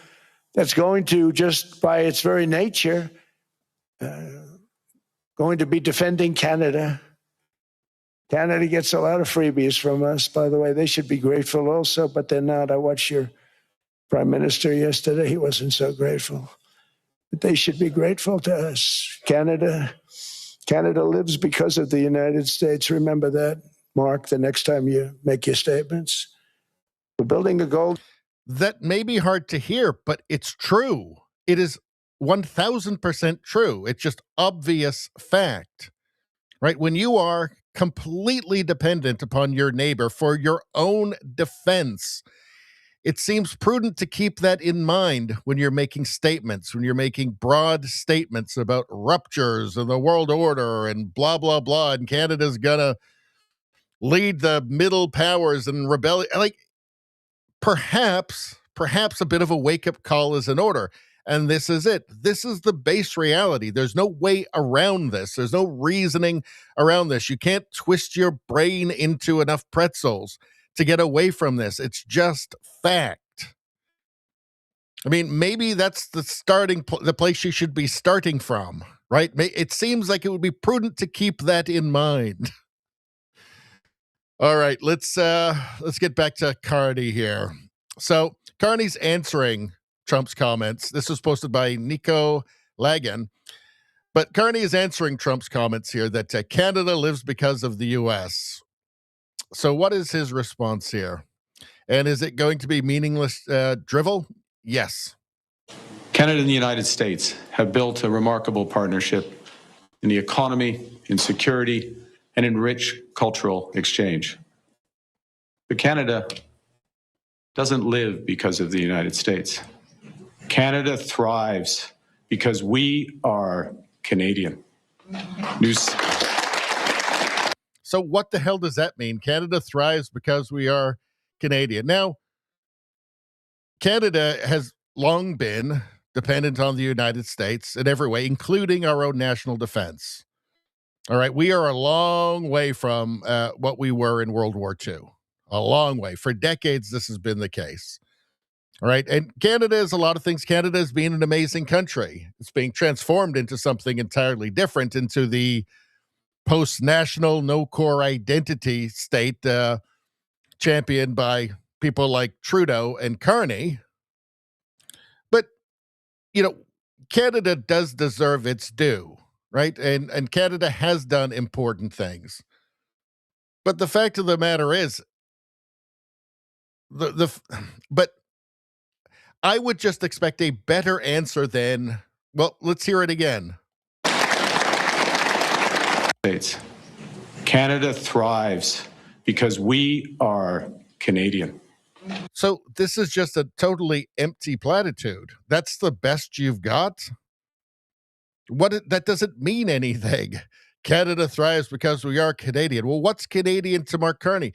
Speaker 6: that's going to, just by its very nature, going to be defending Canada. Canada gets a lot of freebies from us, by the way. They should be grateful also, but they're not. I watched your prime minister yesterday. He wasn't so grateful. But they should be grateful to us. Canada lives because of the United States. Remember that, Mark, the next time you make your statements. We're building a gold.
Speaker 3: That may be hard to hear, but it's true. It is 1,000% true. It's just obvious fact, right? When you are completely dependent upon your neighbor for your own defense, it seems prudent to keep that in mind when you're making statements, when you're making broad statements about ruptures of the world order and blah, blah, blah, and Canada's gonna lead the middle powers and rebellion. Like, perhaps a bit of a wake-up call is in order. And this is it. This is the base reality. There's no way around this. There's no reasoning around this. You can't twist your brain into enough pretzels to get away from this. It's just fact. I mean, maybe that's the place you should be starting from, right? It seems like it would be prudent to keep that in mind. All right, let's get back to Carney here. So Carney's answering Trump's comments. This was posted by Nico Lagan. But Carney is answering Trump's comments here that Canada lives because of the U.S. So what is his response here? And is it going to be meaningless drivel? Yes.
Speaker 10: Canada and the United States have built a remarkable partnership in the economy, in security, and in rich cultural exchange. But Canada doesn't live because of the United States. Canada thrives because we are Canadian.
Speaker 3: So what the hell does that mean? Canada thrives because we are Canadian. Now, Canada has long been dependent on the United States in every way, including our own national defense. All right, we are a long way from what we were in World War II. A long way. For decades, this has been the case. All right, and Canada is a lot of things. Canada has been an amazing country. It's being transformed into something entirely different, into the post-national, no-core identity state championed by people like Trudeau and Carney. But, you know, Canada does deserve its due, right? And Canada has done important things. But the fact of the matter is, but I would just expect a better answer than, well, let's hear it again.
Speaker 10: States. Canada thrives because we are Canadian.
Speaker 3: So this is just a totally empty platitude. That's the best you've got? That doesn't mean anything. Canada thrives because we are Canadian. Well, what's Canadian to Mark Carney?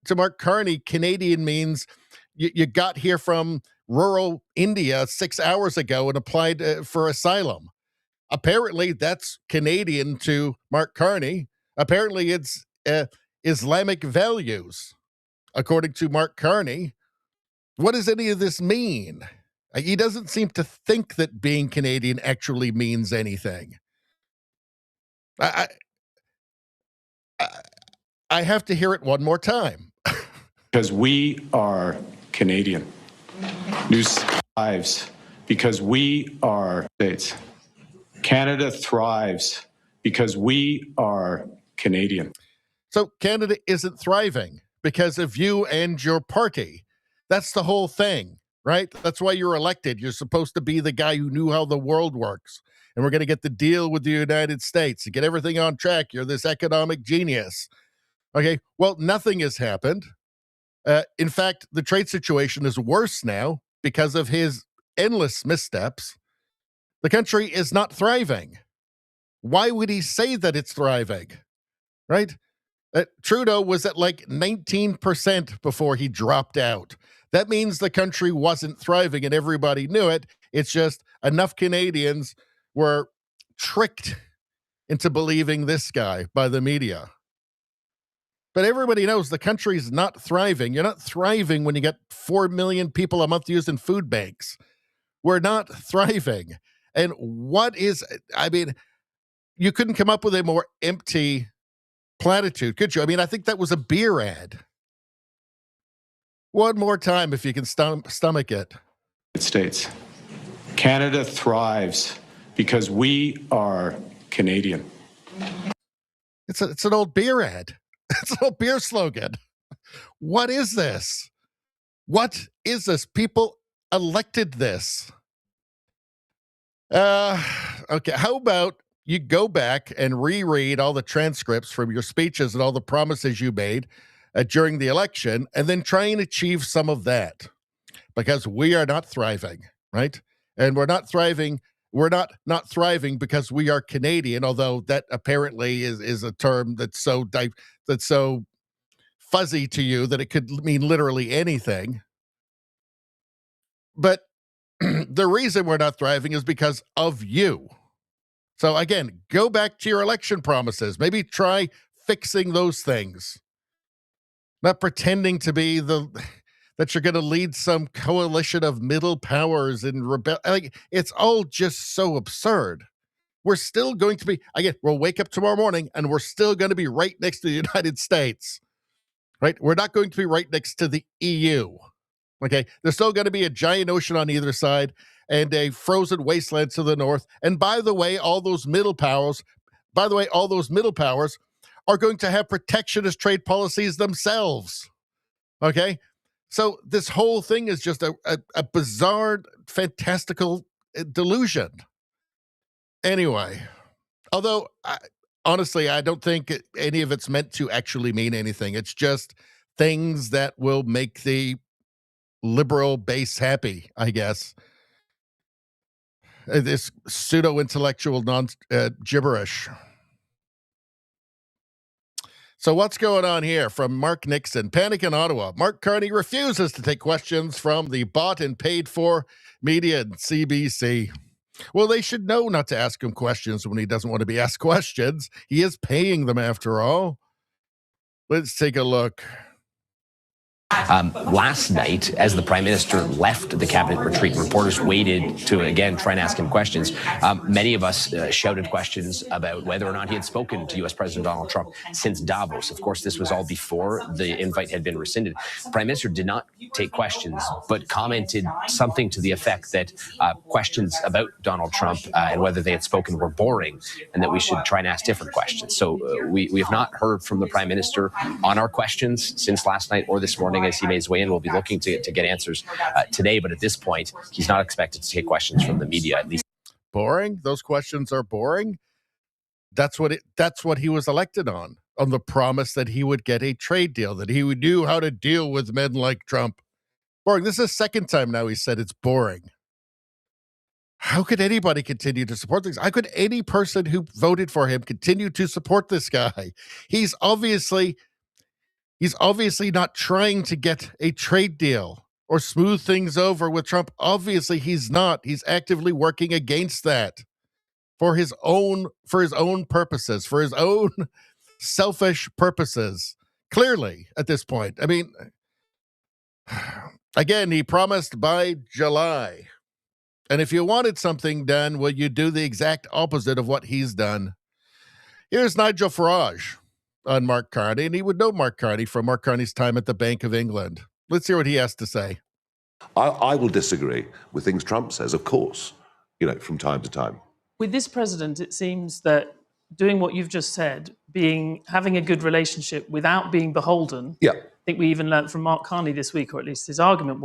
Speaker 3: To Mark Carney, Canadian means you got here from rural India 6 hours ago and applied for asylum. Apparently, that's Canadian to Mark Carney. Apparently, it's Islamic values, according to Mark Carney. What does any of this mean? He doesn't seem to think that being Canadian actually means anything. I have to hear it one more time.
Speaker 10: Because we are Canadian. News thrives because we are states. Canada thrives because we are Canadian.
Speaker 3: So Canada isn't thriving because of you and your party. That's the whole thing, right? That's why you're elected. You're supposed to be the guy who knew how the world works. And we're going to get the deal with the United States to get everything on track. You're this economic genius. Okay, well, nothing has happened. In fact, the trade situation is worse now because of his endless missteps. The country is not thriving. Why would he say that it's thriving? Right? Trudeau was at like 19% before he dropped out. That means the country wasn't thriving and everybody knew it. It's just enough Canadians were tricked into believing this guy by the media. But everybody knows the country's not thriving. You're not thriving when you get 4 million people a month using food banks. We're not thriving. And you couldn't come up with a more empty platitude, could you? I think that was a beer ad. One more time, if you can stomach it.
Speaker 11: States. Canada thrives because we are Canadian.
Speaker 3: It's an old beer ad. It's an old beer slogan. What is this? What is this? People elected this. Okay, how about you go back and reread all the transcripts from your speeches and all the promises you made during the election, and then try and achieve some of that, because we are not thriving, right? And we're not thriving. We're not thriving because we are Canadian, although that apparently is a term that's so fuzzy to you that it could mean literally anything. But the reason we're not thriving is because of you. So again, go back to your election promises. Maybe try fixing those things. Not pretending to be that you're going to lead some coalition of middle powers and rebel. It's all just so absurd. We're still going to be, again, we'll wake up tomorrow morning and we're still going to be right next to the United States, right? We're not going to be right next to the EU. Okay. There's still going to be a giant ocean on either side and a frozen wasteland to the north. And by the way, all those middle powers are going to have protectionist trade policies themselves. Okay. So this whole thing is just a bizarre, fantastical delusion. Anyway, although honestly, I don't think any of it's meant to actually mean anything. It's just things that will make the liberal base happy, I guess. This pseudo-intellectual gibberish. So what's going on here from Mark Nixon? Panic in Ottawa. Mark Carney refuses to take questions from the bought and paid for media and CBC. Well, they should know not to ask him questions when he doesn't want to be asked questions. He is paying them after all. Let's take a look.
Speaker 13: Last night, as the Prime Minister left the cabinet retreat, reporters waited to, again, try and ask him questions. Many of us shouted questions about whether or not he had spoken to U.S. President Donald Trump since Davos. Of course, this was all before the invite had been rescinded. The Prime Minister did not take questions, but commented something to the effect that questions about Donald Trump and whether they had spoken were boring and that we should try and ask different questions. So we have not heard from the Prime Minister on our questions since last night or this morning as he made his way in. We'll be looking to get answers today, but at this point, he's not expected to take questions from the media, at least.
Speaker 3: Boring? Those questions are boring? That's what he was elected on the promise that he would get a trade deal, that he knew how to deal with men like Trump. Boring. This is the second time now he said it's boring. How could anybody continue to support things? How could any person who voted for him continue to support this guy? He's obviously not trying to get a trade deal or smooth things over with Trump. Obviously, he's not. He's actively working against that for his own purposes, for his own selfish purposes. Clearly, at this point. I mean, again, he promised by July. And if you wanted something done, well, you do the exact opposite of what he's done. Here's Nigel Farage on Mark Carney, and he would know Mark Carney from Mark Carney's time at the Bank of England. Let's hear what he has to say.
Speaker 14: I will disagree with things Trump says, of course, from time to time.
Speaker 16: With this president, it seems that doing what you've just said, having a good relationship without being beholden, I think we even learned from Mark Carney this week, or at least his argument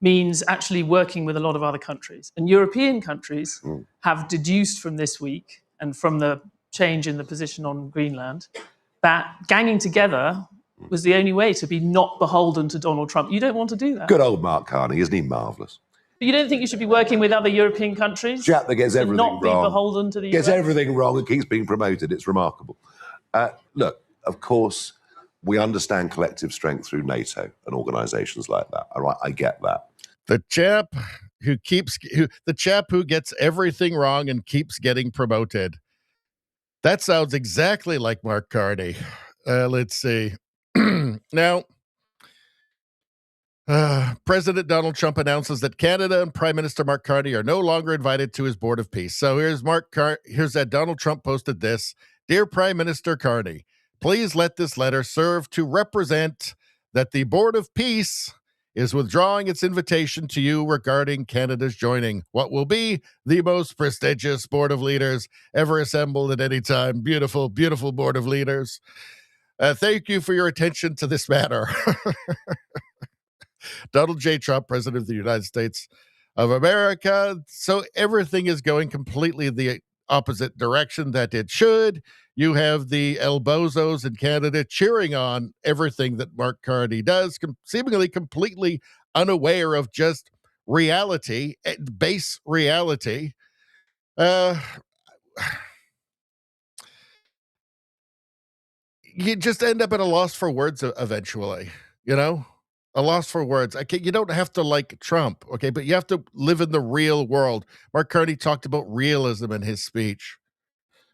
Speaker 16: means actually working with a lot of other countries. And European countries have deduced from this week and from the change in the position on Greenland that ganging together was the only way to be not beholden to Donald Trump. You don't want to do that.
Speaker 14: Good old Mark Carney, isn't he marvellous?
Speaker 16: But you don't think you should be working with other European countries?
Speaker 14: Chap that gets everything
Speaker 16: not
Speaker 14: wrong.
Speaker 16: Be beholden to the
Speaker 14: gets
Speaker 16: US?
Speaker 14: Everything wrong and keeps being promoted. It's remarkable. Look, of course, we understand collective strength through NATO and organisations like that. All right, I get that.
Speaker 3: The chap who gets everything wrong and keeps getting promoted. That sounds exactly like Mark Carney. Let's see. Now, President Donald Trump announces that Canada and Prime Minister Mark Carney are no longer invited to his Board of Peace. So here's that Donald Trump posted this. Dear Prime Minister Carney, please let this letter serve to represent that the Board of Peace is withdrawing its invitation to you regarding Canada's joining what will be the most prestigious Board of Leaders ever assembled at any time. Beautiful, beautiful Board of Leaders. Thank you for your attention to this matter. Donald J. Trump, President of the United States of America. So everything is going completely the opposite direction that it should. You have the El Bozos in Canada cheering on everything that Mark Carney does, seemingly completely unaware of just reality, base reality. You just end up at a loss for words eventually, you know? A loss for words. You don't have to like Trump, okay? But you have to live in the real world. Mark Carney talked about realism in his speech.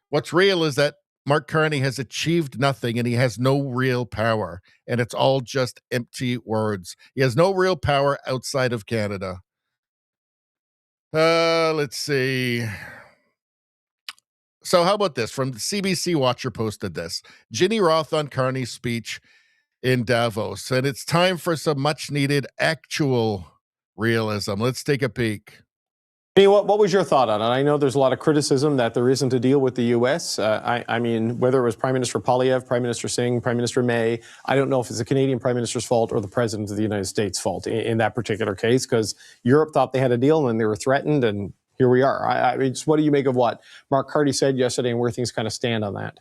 Speaker 3: What's real is that Mark Carney has achieved nothing and he has no real power. And it's all just empty words. He has no real power outside of Canada. Let's see. So how about this? From the CBC Watcher posted this. Ginny Roth on Carney's speech in Davos, and it's time for some much needed actual realism. Let's take a peek.
Speaker 15: What was your thought on it? I know there's a lot of criticism that there isn't a deal with the U.S. I mean, whether it was Prime Minister Poilievre, Prime Minister Singh, Prime Minister May, I don't know if it's the Canadian Prime Minister's fault or the President of the United States' fault in that particular case, because Europe thought they had a deal and then they were threatened, and here we are. I mean, what do you make of what Mark Carney said yesterday and where things kind of stand on that?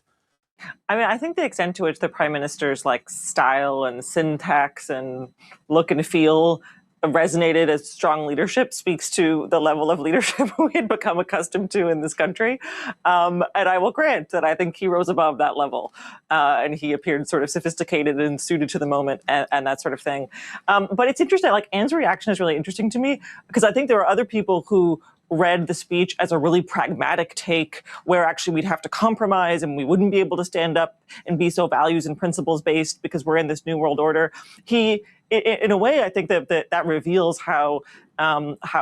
Speaker 17: I mean, I think the extent to which the Prime Minister's style and syntax and look and feel resonated as strong leadership speaks to the level of leadership we had become accustomed to in this country. And I will grant that I think he rose above that level. And he appeared sort of sophisticated and suited to the moment and that sort of thing. But it's interesting, Anne's reaction is really interesting to me because I think there are other people who read the speech as a really pragmatic take where actually we'd have to compromise and we wouldn't be able to stand up and be so values and principles based because we're in this new world order. In a way, I think that reveals how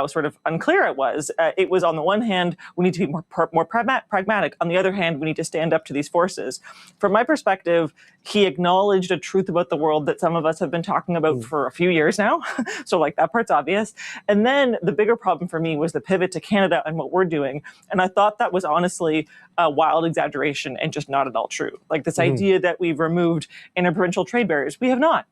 Speaker 17: sort of unclear it was. It was on the one hand, we need to be more pragmatic. On the other hand, we need to stand up to these forces. From my perspective, he acknowledged a truth about the world that some of us have been talking about for a few years now. So that part's obvious. And then the bigger problem for me was the pivot to Canada and what we're doing. And I thought that was honestly a wild exaggeration and just not at all true. This idea that we've removed interprovincial trade barriers, we have not.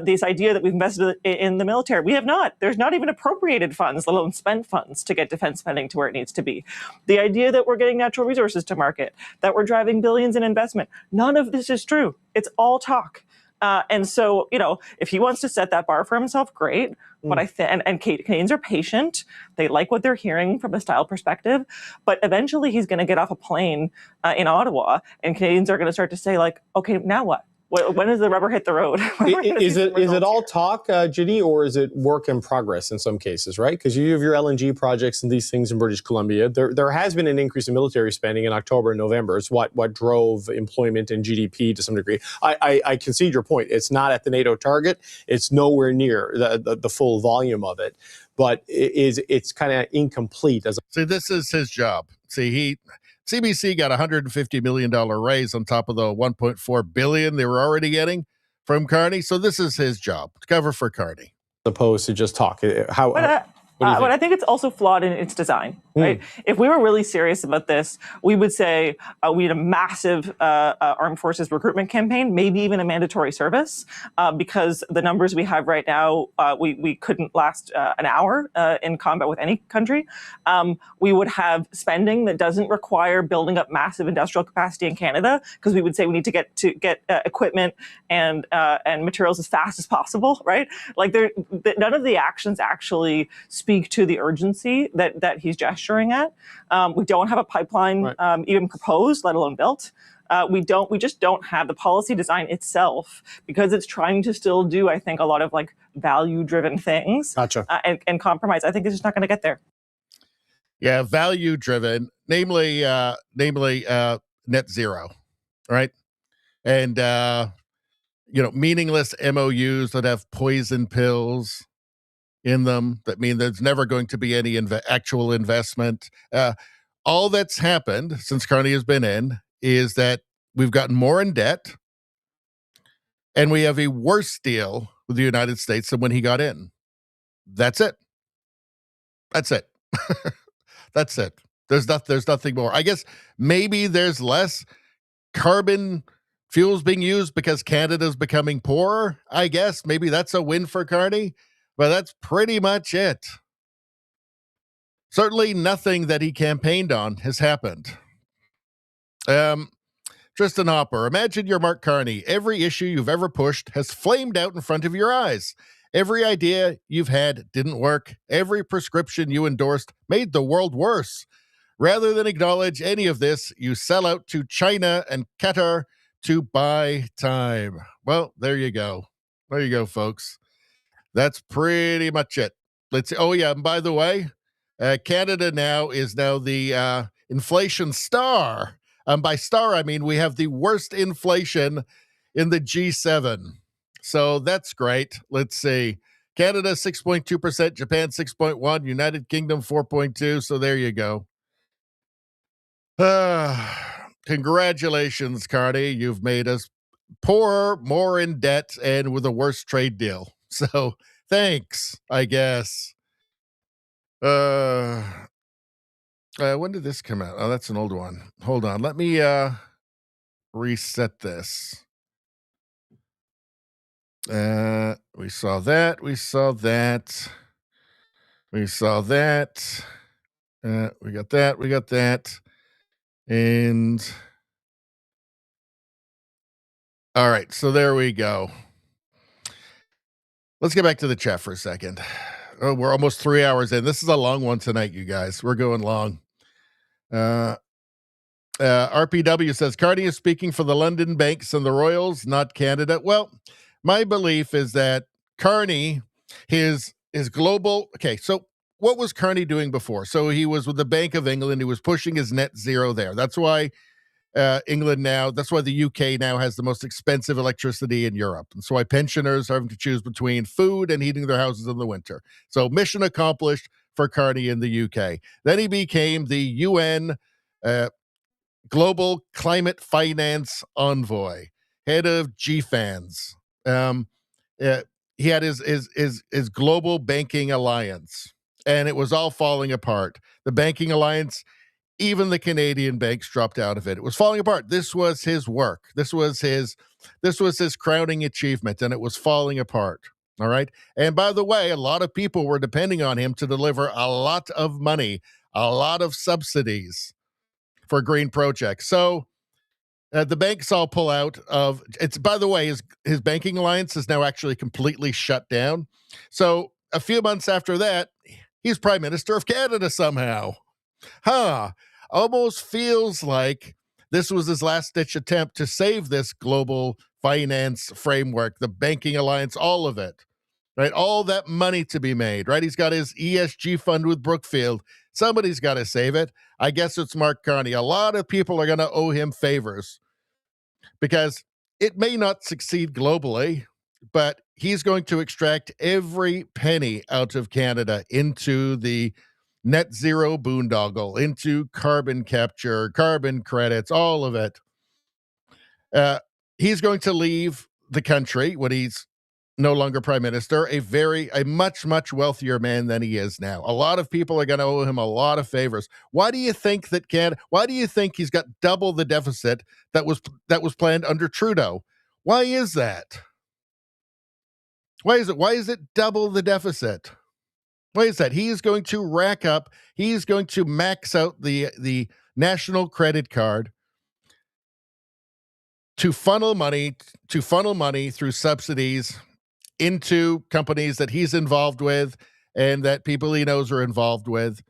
Speaker 17: This idea that we've invested in the military. We have not. There's not even appropriated funds, let alone spent funds to get defense spending to where it needs to be. The idea that we're getting natural resources to market, that we're driving billions in investment, none of this is true. It's all talk. And so, if he wants to set that bar for himself, great. But and Canadians are patient. They like what they're hearing from a style perspective. But eventually he's going to get off a plane in Ottawa and Canadians are going to start to say okay, now what? When does the rubber hit the road?
Speaker 15: Is it all talk, Ginny, or is it work in progress in some cases, right? Because you have your LNG projects and these things in British Columbia. There has been an increase in military spending in October and November. It's what drove employment and GDP to some degree. I concede your point. It's not at the NATO target. It's nowhere near the full volume of it. But it's kind of incomplete.
Speaker 3: See, this is his job. See, CBC got a $150 million raise on top of the $1.4 billion they were already getting from Carney. So this is his job, to cover for Carney.
Speaker 15: Opposed to just talk.
Speaker 17: But I think it's also flawed in its design, right? If we were really serious about this, we would say we need a massive armed forces recruitment campaign, maybe even a mandatory service, because the numbers we have right now, we couldn't last an hour in combat with any country. We would have spending that doesn't require building up massive industrial capacity in Canada, because we would say we need to get equipment and materials as fast as possible, right? None of the actions actually speak to the urgency that he's gesturing at. We don't have a pipeline even proposed, let alone built. We just don't have the policy design itself because it's trying to still do, I think, a lot of value-driven things.
Speaker 15: Gotcha.
Speaker 17: And compromise. I think it's just not going to get there.
Speaker 3: Yeah, value-driven, namely net zero, right? and meaningless MOUs that have poison pills in them that mean there's never going to be any actual investment. All that's happened since Carney has been in is that we've gotten more in debt, and we have a worse deal with the United States than when he got in. That's it. That's it. That's it. There's nothing more. I guess maybe there's less carbon fuels being used because Canada's becoming poorer. I guess maybe that's a win for Carney, but that's pretty much it. Certainly nothing that he campaigned on has happened. Tristan Hopper, imagine you're Mark Carney. Every issue you've ever pushed has flamed out in front of your eyes. Every idea you've had didn't work. Every prescription you endorsed made the world worse. Rather than acknowledge any of this, you sell out to China and Qatar to buy time. Well, there you go. There you go, folks. That's pretty much it. Oh, yeah, and by the way, Canada is now the inflation star. By star, I mean we have the worst inflation in the G7. So that's great. Let's see. Canada 6.2%, Japan 6.1%, United Kingdom 4.2%. So there you go. Congratulations, Carney. You've made us poorer, more in debt, and with a worse trade deal. So thanks, I guess. When did this come out? Oh, that's an old one. Hold on. Let me reset this. We saw that. We saw that. We saw that. We got that. We got that. And all right. So there we go. Let's get back to the chat for a second. Oh, we're almost 3 hours in. This is a long one tonight, you guys. We're going long. RPW says, Carney is speaking for the London banks and the Royals, not Canada. Well, my belief is that Carney, his global... Okay, so what was Carney doing before? So he was with the Bank of England. He was pushing his net zero there. That's why England now, that's why the UK now has the most expensive electricity in Europe. And so why pensioners are having to choose between food and heating their houses in the winter. So mission accomplished for Carney in the UK. Then he became the UN Global Climate Finance Envoy, head of GFANZ. He had his Global Banking Alliance, and it was all falling apart. The Banking Alliance, even the Canadian banks dropped out of it. It was falling apart. This was his work. This was his crowning achievement, and it was falling apart. All right. And by the way, a lot of people were depending on him to deliver a lot of money, a lot of subsidies for green projects. So the banks all pull out of it's. By the way, his banking alliance is now actually completely shut down. So a few months after that, he's Prime Minister of Canada somehow. Almost feels like this was his last-ditch attempt to save this global finance framework, the banking alliance, all of it, right? All that money to be made, right? He's got his ESG fund with Brookfield. Somebody's got to save it. I guess it's Mark Carney. A lot of people are going to owe him favors because it may not succeed globally, but he's going to extract every penny out of Canada into the net zero boondoggle, into carbon capture, carbon credits, all of it. He's going to leave the country when he's no longer prime minister, a much, much wealthier man than he is now. A lot of people are going to owe him a lot of favors. Why do you think why do you think he's got double the deficit that was planned under Trudeau? Why is that? Why is it double the deficit? Why is that? He is going to he's going to max out the national credit card to funnel money through subsidies into companies that he's involved with and that people he knows are involved with,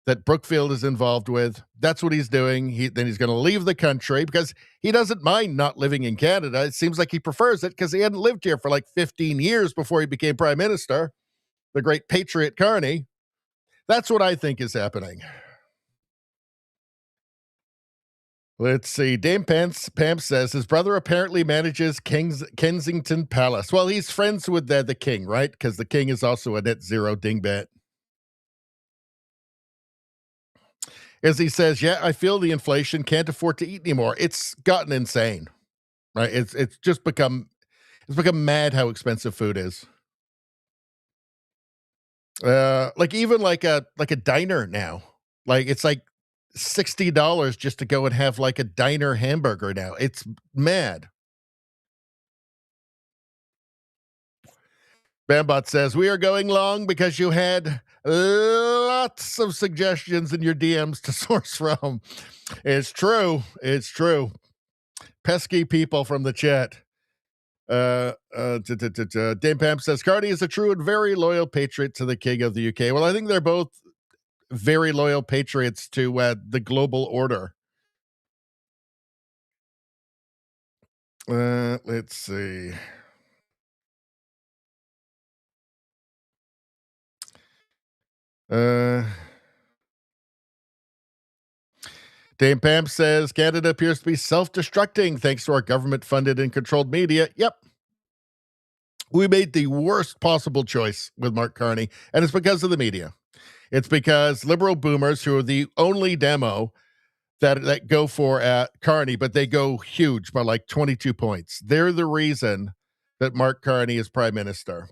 Speaker 3: that Brookfield is involved with. That's what he's doing. Then he's going to leave the country because he doesn't mind not living in Canada. It seems like he prefers it because he hadn't lived here for like 15 years before he became prime minister. The great patriot Carney. That's what I think is happening. Let's see. Dame Pam says his brother apparently manages Kensington Palace. Well, he's friends with the king, right? Because the king is also a net zero dingbat. As he says, yeah, I feel the inflation, can't afford to eat anymore. It's gotten insane, right? It's become mad how expensive food is. Even like a diner now. Like it's like $60 just to go and have like a diner hamburger now. It's mad. Bambot says, we are going long because you had lots of suggestions in your DMs to source from. It's true. It's true. Pesky people from the chat. Dame Pam says, Carney is a true and very loyal patriot to the King of the UK. Well, I think they're both very loyal patriots to the global order. Let's see. Dame Pam says Canada appears to be self-destructing thanks to our government-funded and controlled media. Yep. We made the worst possible choice with Mark Carney, and it's because of the media. It's because liberal boomers, who are the only demo that go for Carney, but they go huge by like 22 points. They're the reason that Mark Carney is prime minister.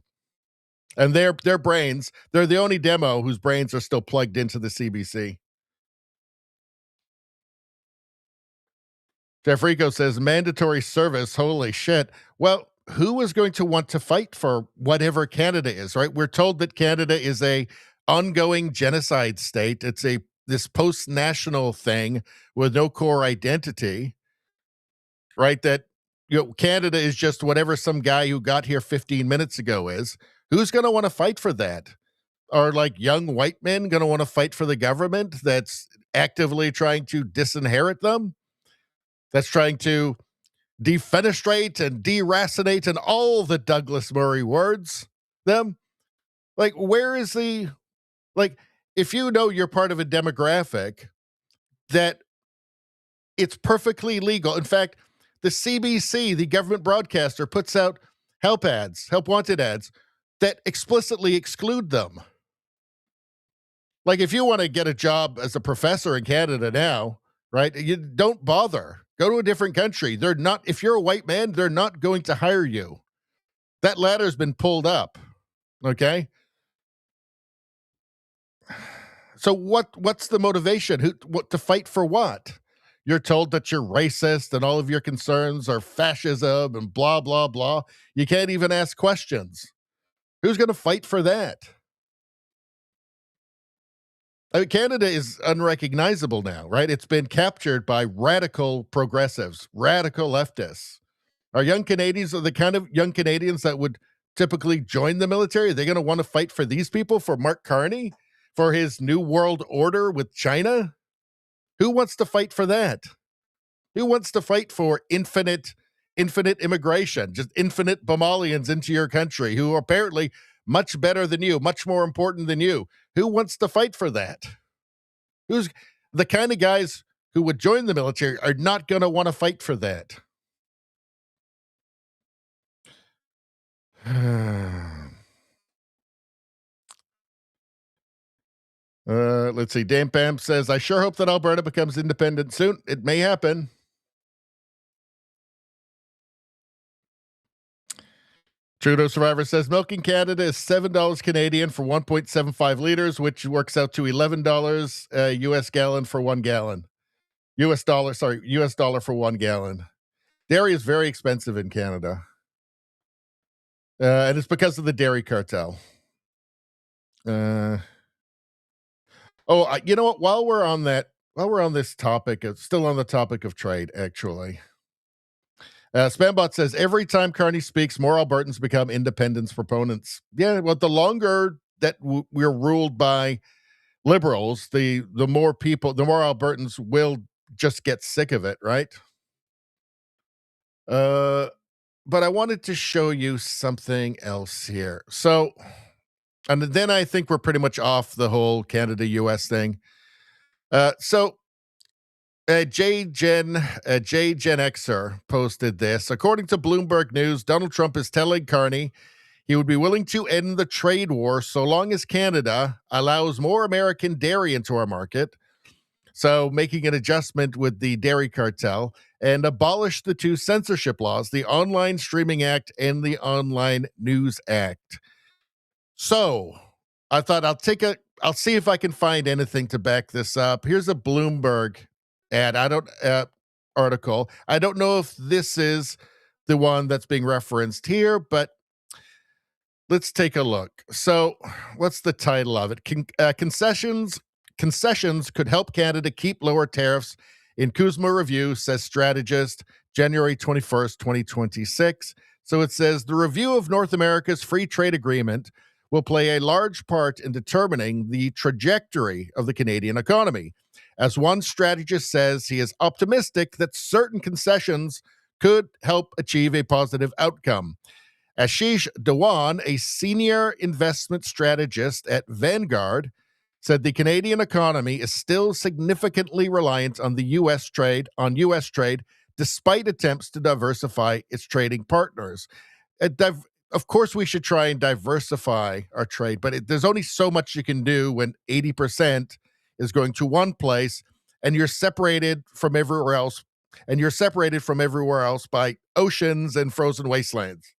Speaker 3: And their brains, they're the only demo whose brains are still plugged into the CBC. Jeff Rico says, mandatory service, holy shit. Well, who is going to want to fight for whatever Canada is, right? We're told that Canada is a ongoing genocide state. It's this post-national thing with no core identity, right? That Canada is just whatever some guy who got here 15 minutes ago is. Who's going to want to fight for that? Are like young white men going to want to fight for the government that's actively trying to disinherit them? That's trying to defenestrate and deracinate and all the Douglas Murray words them? Like, where is if you know you're part of a demographic that it's perfectly legal. In fact, the CBC, the government broadcaster, puts out help wanted ads that explicitly exclude them. Like, if you want to get a job as a professor in Canada now, right, you don't bother. Go to a different country. They're not, if you're a white man, they're not going to hire you. That ladder's been pulled up. Okay? So what's the motivation? What to fight for what? You're told that you're racist and all of your concerns are fascism and blah, blah, blah. You can't even ask questions. Who's going to fight for that? I mean, Canada is unrecognizable now, right? It's been captured by radical progressives, radical leftists. Our young Canadians are the kind of young Canadians that would typically join the military. Are they going to want to fight for these people, for Mark Carney, for his new world order with China? Who wants to fight for that? Who wants to fight for infinite immigration, just infinite Somalians into your country who are apparently much better than you, much more important than you? Who wants to fight for that? Who's the kind of guys who would join the military are not going to want to fight for that? Let's see. Dame Pam says, I sure hope that Alberta becomes independent soon. It may happen. Trudeau Survivor says, milk in Canada is $7 Canadian for 1.75 liters, which works out to $11 US gallon for 1 gallon. US dollar for 1 gallon. Dairy is very expensive in Canada. And it's because of the dairy cartel. You know what? While we're on this topic, it's still on the topic of trade, actually. Spambot says, every time Carney speaks, more Albertans become independence proponents. Yeah, well, the longer that we're ruled by liberals, the more Albertans will just get sick of it, right? But I wanted to show you something else here. So, and then I think we're pretty much off the whole Canada-US thing. So J Gen Xer posted this. According to Bloomberg News, Donald Trump is telling Carney he would be willing to end the trade war so long as Canada allows more American dairy into our market. So making an adjustment with the dairy cartel and abolish the two censorship laws, the Online Streaming Act and the Online News Act. So I thought I'll see if I can find anything to back this up. Here's a Bloomberg article. I don't know if this is the one that's being referenced here, but let's take a look. So what's the title of it? Concessions could help Canada keep lower tariffs in Kuzma review, says strategist, January 21st, 2026. So it says the review of North America's free trade agreement will play a large part in determining the trajectory of the Canadian economy. As one strategist says, he is optimistic that certain concessions could help achieve a positive outcome. Ashish Dhawan, a senior investment strategist at Vanguard, said the Canadian economy is still significantly reliant on U.S. trade, despite attempts to diversify its trading partners. Of course, we should try and diversify our trade, but there's only so much you can do when 80% is going to one place and you're separated from everywhere else, by oceans and frozen wastelands.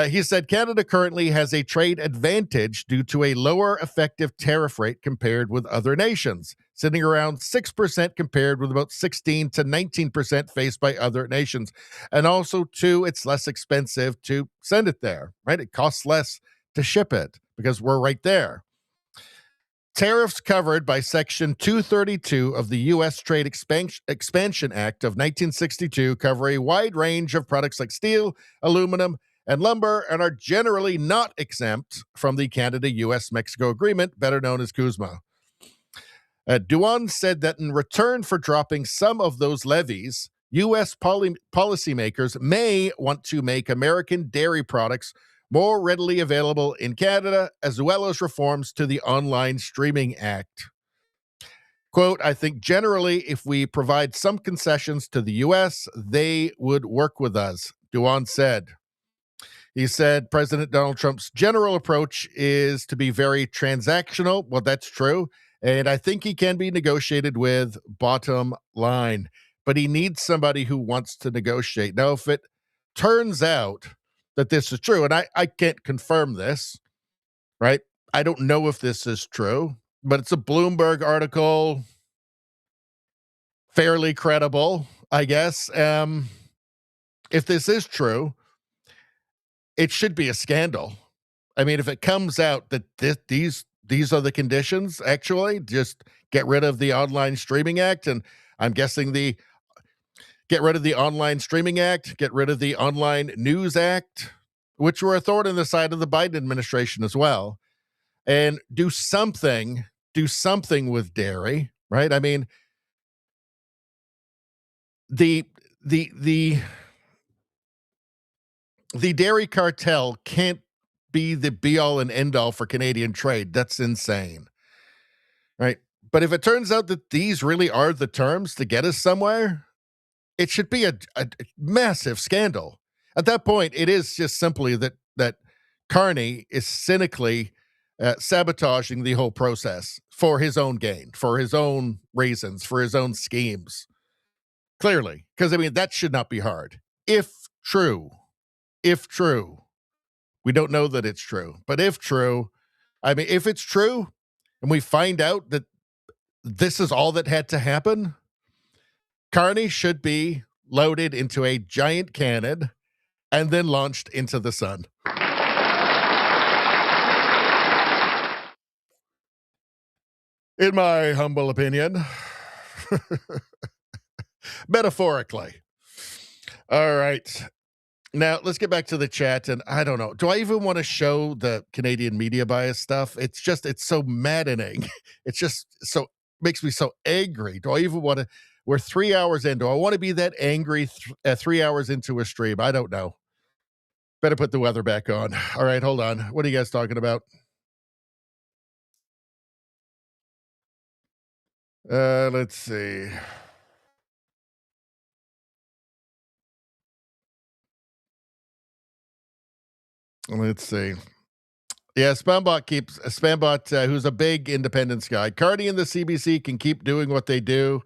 Speaker 3: He said Canada currently has a trade advantage due to a lower effective tariff rate compared with other nations, sitting around 6% compared with about 16 to 19% faced by other nations. And also, too, it's less expensive to send it there, right? It costs less to ship it because we're right there. Tariffs covered by Section 232 of the U.S. Trade Expansion Act of 1962 cover a wide range of products like steel, aluminum, and lumber, and are generally not exempt from the Canada-U.S.-Mexico Agreement, better known as CUSMA. Dhawan said that in return for dropping some of those levies, U.S. policymakers may want to make American dairy products more readily available in Canada, as well as reforms to the Online Streaming Act. Quote, I think generally if we provide some concessions to the U.S., they would work with us, Dhawan said. He said President Donald Trump's general approach is to be very transactional. Well, that's true. And I think he can be negotiated with, bottom line. But he needs somebody who wants to negotiate. Now, if it turns out that this is true, and I can't confirm this, right? I don't know if this is true, but it's a Bloomberg article, fairly credible, I guess. If this is true, it should be a scandal. I mean, if it comes out that these are the conditions, actually, just get rid of the Online Streaming Act, and I'm guessing get rid of the Online Streaming Act, get rid of the Online News Act, which were a thorn in the side of the Biden administration as well, and do something with dairy, right? I mean, the dairy cartel can't be the be-all and end-all for Canadian trade. That's insane, right? But if it turns out that these really are the terms to get us somewhere, it should be a massive scandal. At that point, it is just simply that Carney is cynically sabotaging the whole process for his own gain, for his own reasons, for his own schemes. Clearly, because, I mean, that should not be hard. If true, we don't know that it's true, but if true, I mean, if it's true and we find out that this is all that had to happen, Carney should be loaded into a giant cannon and then launched into the sun. In my humble opinion. Metaphorically. All right. Now, let's get back to the chat, and I don't know. Do I even want to show the Canadian media bias stuff? It's so maddening. It's just makes me so angry. Do I even want to? We're 3 hours in. Do I want to be that angry 3 hours into a stream? I don't know. Better put the weather back on. All right, hold on. What are you guys talking about? Let's see. Let's see. Yeah, Spambot, who's a big independence guy. Carney and the CBC can keep doing what they do.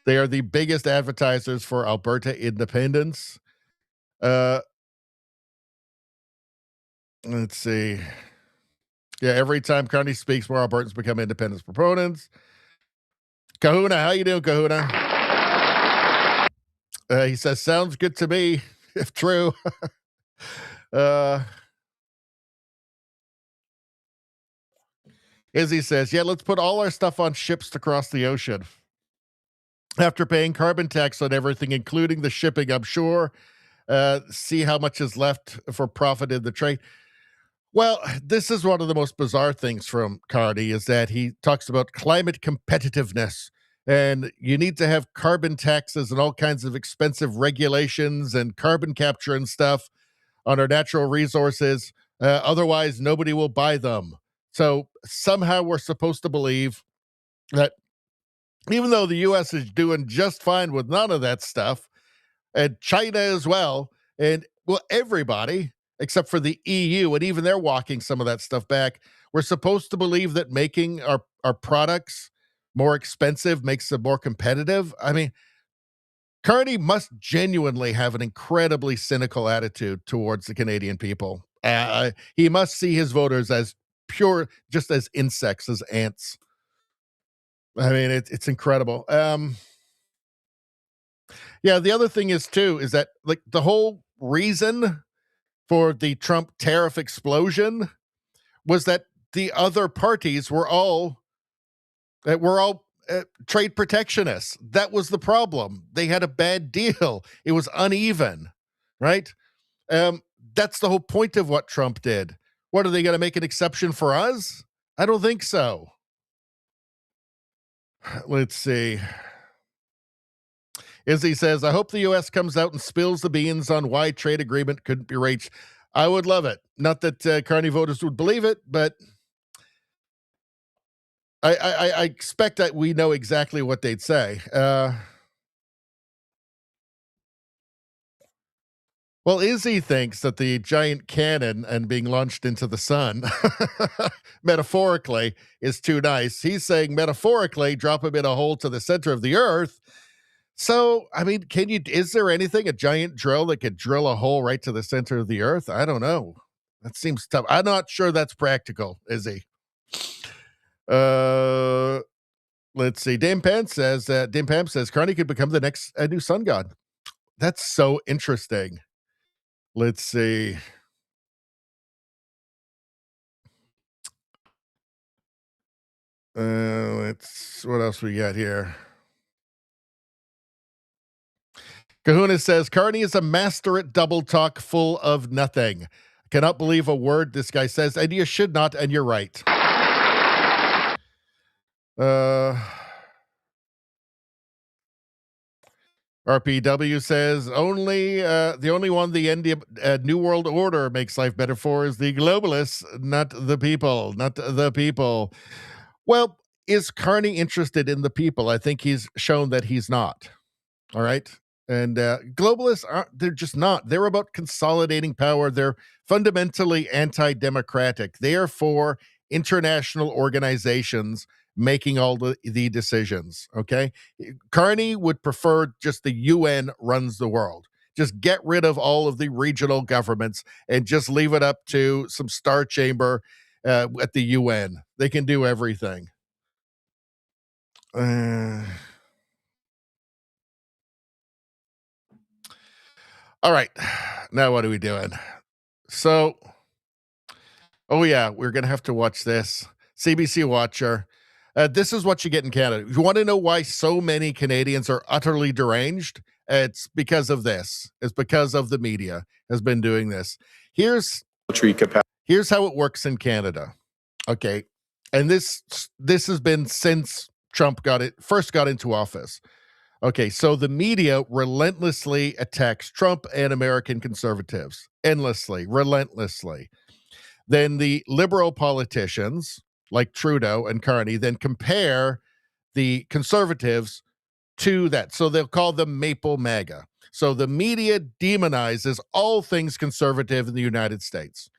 Speaker 3: They are the biggest advertisers for Alberta independence. Let's see. Yeah, every time Carney speaks, more Albertans become independence proponents. Kahuna, how you doing, Kahuna? He says, sounds good to me, if true. Izzy says, yeah, let's put all our stuff on ships to cross the ocean. After paying carbon tax on everything, including the shipping, I'm sure, see how much is left for profit in the trade. Well, this is one of the most bizarre things from Carney is that he talks about climate competitiveness, and you need to have carbon taxes and all kinds of expensive regulations and carbon capture and stuff on our natural resources. Otherwise, nobody will buy them. So somehow we're supposed to believe that even though the U.S. is doing just fine with none of that stuff, and China as well, and well, everybody except for the EU, and even they're walking some of that stuff back, we're supposed to believe that making our products more expensive makes them more competitive. I mean, Carney must genuinely have an incredibly cynical attitude towards the Canadian people. He must see his voters as pure, just as insects, as ants. I mean, it's incredible. Yeah, the other thing is too, is that like the whole reason for the Trump tariff explosion was that the other parties were all trade protectionists. That was the problem. They had a bad deal. It was uneven, right? That's the whole point of what Trump did. What, are they going to make an exception for us? I don't think so. Let's see. Izzy says, I hope the U.S. comes out and spills the beans on why trade agreement couldn't be reached. I would love it. Not that Carney voters would believe it, but I expect that we know exactly what they'd say. Well, Izzy thinks that the giant cannon and being launched into the sun, metaphorically, is too nice. He's saying metaphorically, drop him in a hole to the center of the earth. So, I mean, is there anything, a giant drill that could drill a hole right to the center of the earth? I don't know. That seems tough. I'm not sure that's practical, Izzy. Let's see. Dame Pam says Carney could become the next new sun god. That's so interesting. Let's see. What else we got here? Kahuna says Carney is a master at double talk full of nothing. Cannot believe a word this guy says, and you should not, and you're right. RPW says the only one the New World Order makes life better for is the globalists, not the people. Well, is Carney interested in the people? I think he's shown that he's not. All right. And globalists they're just not. They're about consolidating power. They're fundamentally anti-democratic. They are for international organizations making all the decisions, okay? Carney would prefer just the UN runs the world. Just get rid of all of the regional governments and just leave it up to some star chamber at the UN. They can do everything. All right. Now what are we doing? So, oh yeah, we're going to have to watch this. CBC Watcher. This is what you get in Canada. If you want to know why so many Canadians are utterly deranged, it's because of this. It's because of the media has been doing this. Here's how it works in Canada. Okay. And this has been since Trump first got into office. Okay, so the media relentlessly attacks Trump and American conservatives. Endlessly, relentlessly. Then the liberal politicians like Trudeau and Carney then compare the conservatives to that. So they'll call them Maple MAGA. So the media demonizes all things conservative in the United States.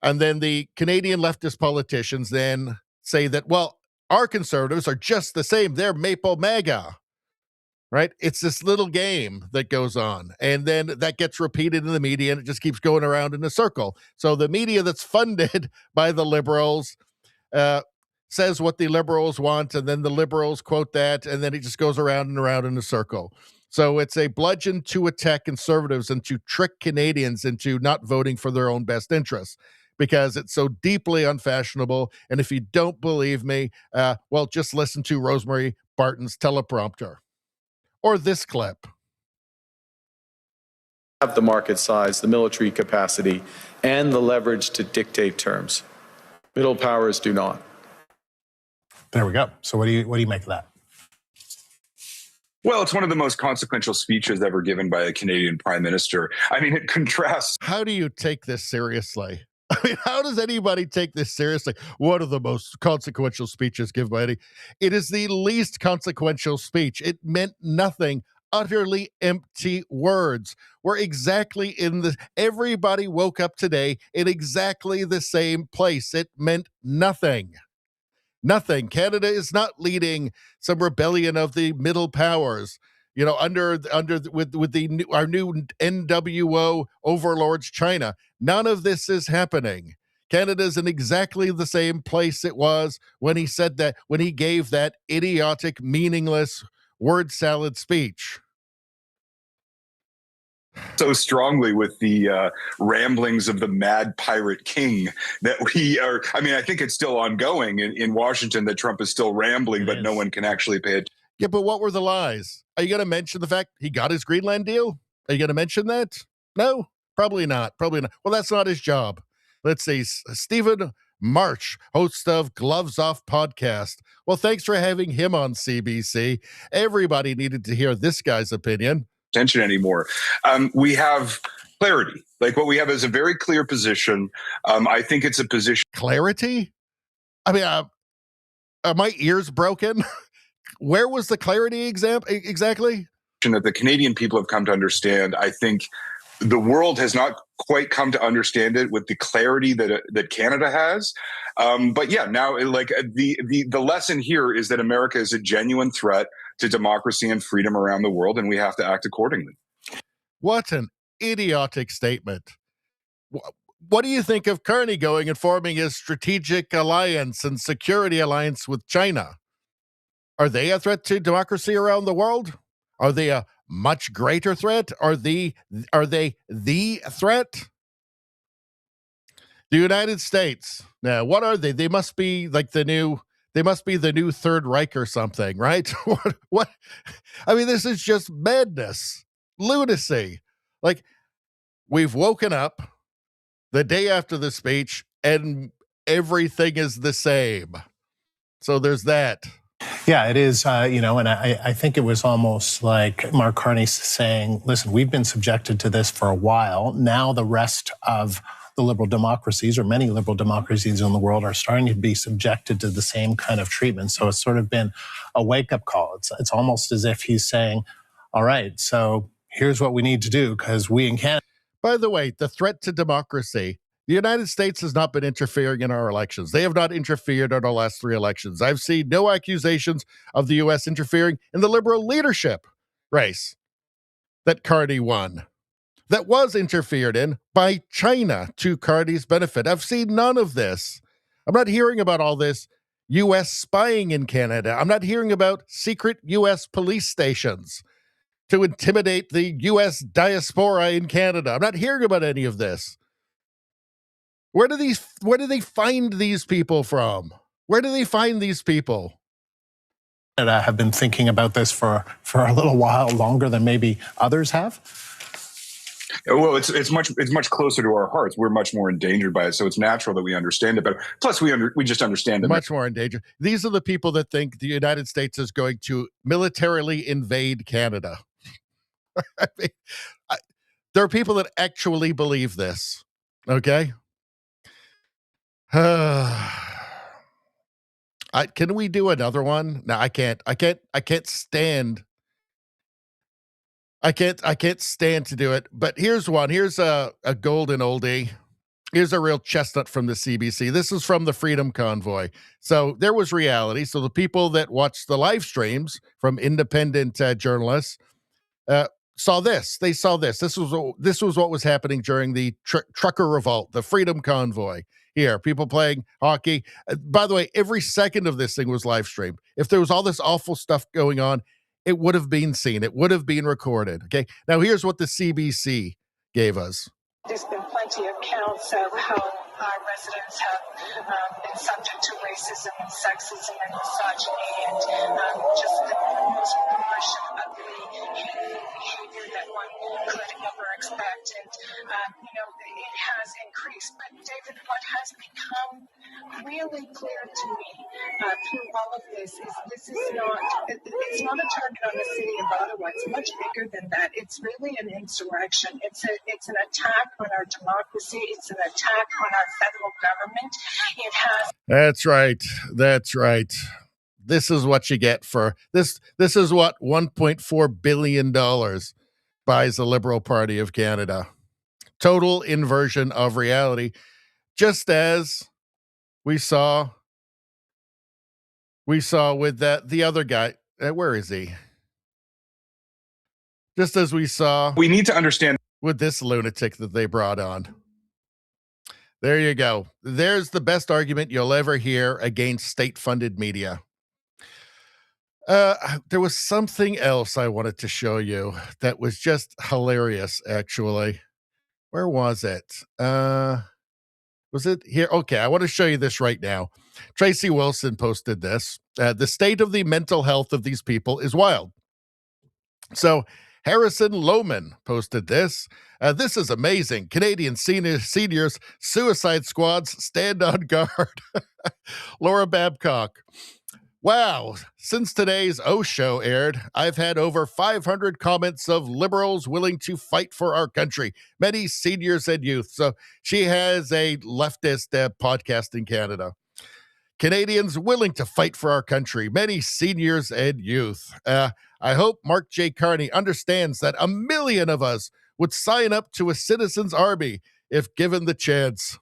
Speaker 3: And then the Canadian leftist politicians then say that, well, our conservatives are just the same. They're Maple MAGA, right? It's this little game that goes on. And then that gets repeated in the media, and it just keeps going around in a circle. So the media that's funded by the liberals says what the liberals want, and then the liberals quote that, and then it just goes around and around in a circle. So it's a bludgeon to attack conservatives and to trick Canadians into not voting for their own best interests, because it's so deeply unfashionable. And if you don't believe me, well, just listen to Rosemary Barton's teleprompter or this clip.
Speaker 18: Have the market size, the military capacity, and the leverage to dictate terms. Middle powers do not.
Speaker 19: There we go. So what do you make of that?
Speaker 20: Well, it's one of the most consequential speeches ever given by a Canadian prime minister. I mean, it contrasts.
Speaker 3: How do you take this seriously? I mean, how does anybody take this seriously? One of the most consequential speeches given by any. It is the least consequential speech. It meant nothing. Utterly empty words. We're exactly everybody woke up today in exactly the same place. It meant nothing. Nothing. Canada is not leading some rebellion of the middle powers, with our new NWO overlords, China. None of this is happening. Canada's in exactly the same place it was when he said that, when he gave that idiotic, meaningless word salad speech.
Speaker 20: So strongly with the ramblings of the mad pirate king that we are. I mean, I think it's still ongoing in Washington that Trump is still rambling, but no one can actually pay attention.
Speaker 3: Yeah, but what were the lies? Are you going to mention the fact he got his Greenland deal? Are you going to mention that? No, probably not. Probably not. Well, that's not his job. Let's see. Stephen March, host of Gloves Off podcast. Well, thanks for having him on CBC. Everybody needed to hear this guy's opinion.
Speaker 20: Attention anymore. We have clarity. Like, what we have is a very clear position. I think it's a position.
Speaker 3: Clarity? I mean, are my ears broken? Where was the clarity exactly?
Speaker 20: That the Canadian people have come to understand. I think the world has not quite come to understand it with the clarity that Canada has. But yeah, now the lesson here is that America is a genuine threat to democracy and freedom around the world, and we have to act accordingly.
Speaker 3: What an idiotic statement. What do you think of Carney going and forming his strategic alliance and security alliance with China? Are they a threat to democracy around the world? Are they a much greater threat? Are they the threat? The United States. Now, what are they? They must be like the new Third Reich or something, right? What? I mean, this is just madness, lunacy. Like, we've woken up the day after the speech and everything is the same. So there's that.
Speaker 19: Yeah, it is, and I think it was almost like Mark Carney saying, listen, we've been subjected to this for a while. Now the rest of the liberal democracies, or many liberal democracies in the world, are starting to be subjected to the same kind of treatment. So it's sort of been a wake-up call. It's almost as if he's saying, all right, so here's what we need to do, because we in Canada.
Speaker 3: By the way, the threat to democracy, the United States has not been interfering in our elections. They have not interfered in our last 3 elections. I've seen no accusations of the U.S. interfering in the liberal leadership race that Carney won. That was interfered in by China to Carney's benefit. I've seen none of this. I'm not hearing about all this U.S. spying in Canada. I'm not hearing about secret U.S. police stations to intimidate the U.S. diaspora in Canada. I'm not hearing about any of this. Where do they find these people from? Where do they find these people?
Speaker 19: I have been thinking about this for a little while longer than maybe others have.
Speaker 20: Well, it's much closer to our hearts. We're much more endangered by it, so it's natural that we understand it better. Plus, we just understand it
Speaker 3: much more in danger. These are the people that think the United States is going to militarily invade Canada. I mean, there are people that actually believe this. Okay. Can we do another one? No, I can't. I can't stand. I can't stand to do it. But here's one. Here's a golden oldie. Here's a real chestnut from the CBC. This is from the Freedom Convoy. So there was reality. So the people that watched the live streams from independent journalists saw this. They saw this. This was what was happening during the trucker revolt, the Freedom Convoy. Here, people playing hockey. By the way, every second of this thing was live streamed. If there was all this awful stuff going on, it would have been seen. It would have been recorded. Okay. Now here's what the CBC gave us.
Speaker 1: There's been plenty of counts of how our residents have been subject to racism and sexism and misogyny and just the most harsh, ugly, hateful behavior that one could ever expect. And, it has increased. But, David, what has become really clear to me through all of this is it's not a target on the city of Ottawa. It's much bigger than that. It's really an insurrection. It's an attack on our democracy. It's an attack on our federal government. It has.
Speaker 3: That's right. That's right. This is what you get for this. This is what $1.4 billion buys the Liberal Party of Canada. Total inversion of reality. Just as we saw with the other guy. Where is he? Just as we saw.
Speaker 20: We need to understand.
Speaker 3: With this lunatic that they brought on. There you go. There's the best argument you'll ever hear against state-funded media. There was something else I wanted to show you that was just hilarious, actually. Where was it? Was it here? Okay, I want to show you this right now. Tracy Wilson posted this. The state of the mental health of these people is wild. So Harrison Lohman posted this. This is amazing. Canadian seniors, suicide squads stand on guard. Laura Babcock. Wow, since today's O Show aired, I've had over 500 comments of liberals willing to fight for our country, many seniors and youth. So she has a leftist podcast in Canada. Canadians willing to fight for our country, many seniors and youth. I hope Mark J. Carney understands that 1 million of us would sign up to a citizens' army if given the chance.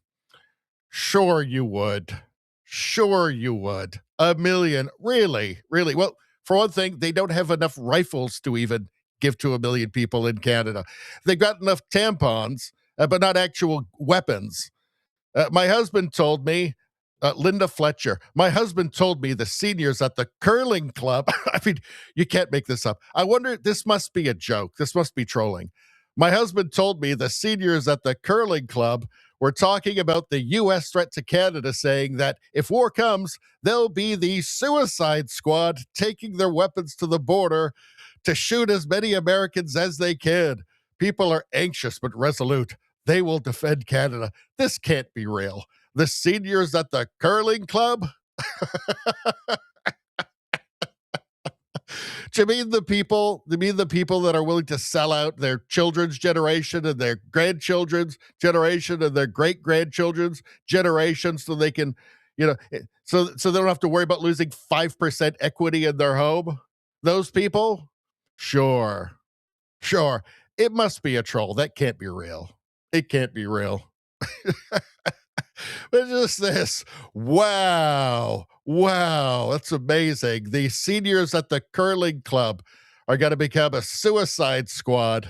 Speaker 3: Sure you would. Sure you would. 1 million. Really? Really? Well, for one thing, they don't have enough rifles to even give to 1 million people in Canada. They've got enough tampons, but not actual weapons. My husband told me, Linda Fletcher, my husband told me the seniors at the curling club, I mean, you can't make this up. I wonder, this must be a joke. This must be trolling. My husband told me the seniors at the curling club were talking about the U.S. threat to Canada, saying that if war comes, they'll be the suicide squad taking their weapons to the border to shoot as many Americans as they can. People are anxious but resolute. They will defend Canada. This can't be real. The seniors at the curling club? Do you mean the people? Do you mean the people that are willing to sell out their children's generation and their grandchildren's generation and their great-grandchildren's generation so they can, so they don't have to worry about losing 5% equity in their home? Those people? Sure. It must be a troll. That can't be real. It can't be real. But just this. Wow, that's amazing. The seniors at the curling club are going to become a suicide squad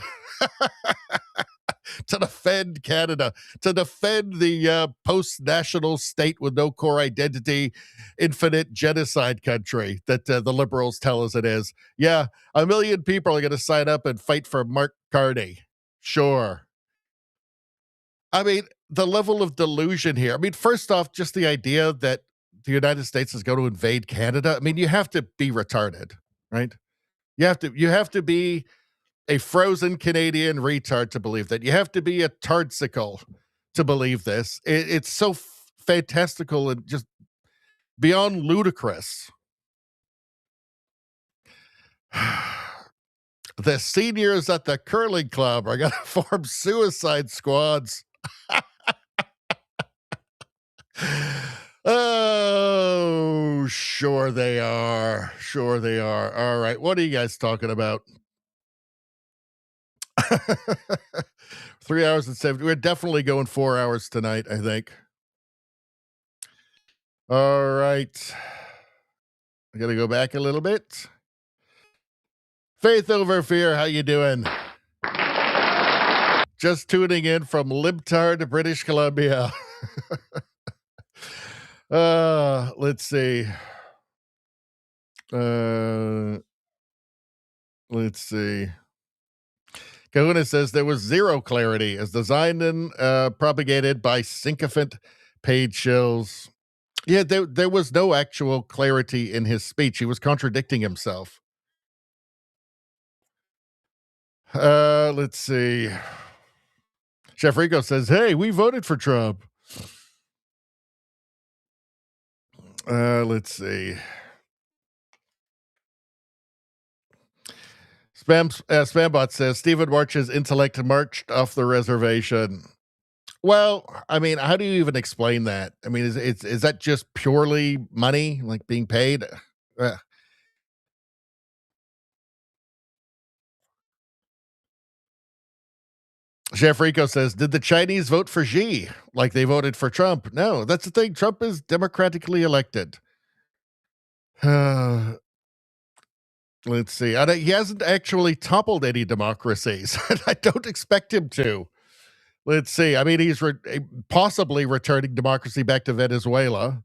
Speaker 3: to defend Canada, to defend the post-national state with no core identity, infinite genocide country that the liberals tell us it is. Yeah, 1 million people are going to sign up and fight for Mark Carney. Sure. I mean, the level of delusion here. I mean, first off, just the idea that the United States is going to invade Canada. I mean, you have to be retarded, right? You have to be a frozen Canadian retard to believe that. You have to be a tardsicle to believe this. It's so fantastical and just beyond ludicrous. The seniors at the curling club are going to form suicide squads. Oh, sure they are. Sure they are. All right. What are you guys talking about? 3 hours and 7. We're definitely going 4 hours tonight, I think. All right. I got to go back a little bit. Faith over fear. How you doing? Just tuning in from Libtard, British Columbia. Let's see. Let's see. Kahuna says there was zero clarity as designed and propagated by sycophant paid shills. Yeah, there was no actual clarity in his speech. He was contradicting himself. Let's see. Chef Rico says, hey, we voted for Trump. Let's see. Spambot says, Stephen March's intellect marched off the reservation. Well, I mean, how do you even explain that? I mean, is that just purely money, like being paid? Chef Rico says, did the Chinese vote for Xi like they voted for Trump? No, that's the thing. Trump is democratically elected. Let's see. He hasn't actually toppled any democracies. I don't expect him to. Let's see. I mean, he's possibly returning democracy back to Venezuela.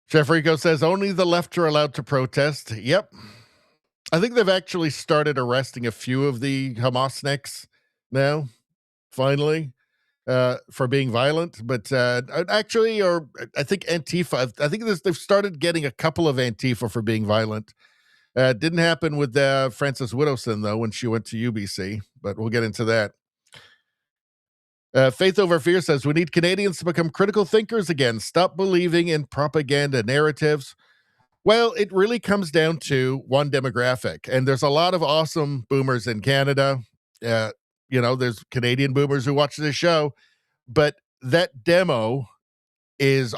Speaker 3: Chef Rico says only the left are allowed to protest. Yep. I think they've actually started arresting a few of the Hamasniks now, finally, for being violent. But actually, or I think Antifa, I think they've started getting a couple of Antifa for being violent. Didn't happen with Frances Widowson, though, when she went to UBC, but we'll get into that. Faith Over Fear says, we need Canadians to become critical thinkers again. Stop believing in propaganda narratives. Well, it really comes down to one demographic, and there's a lot of awesome boomers in Canada. There's Canadian boomers who watch this show, but that demo is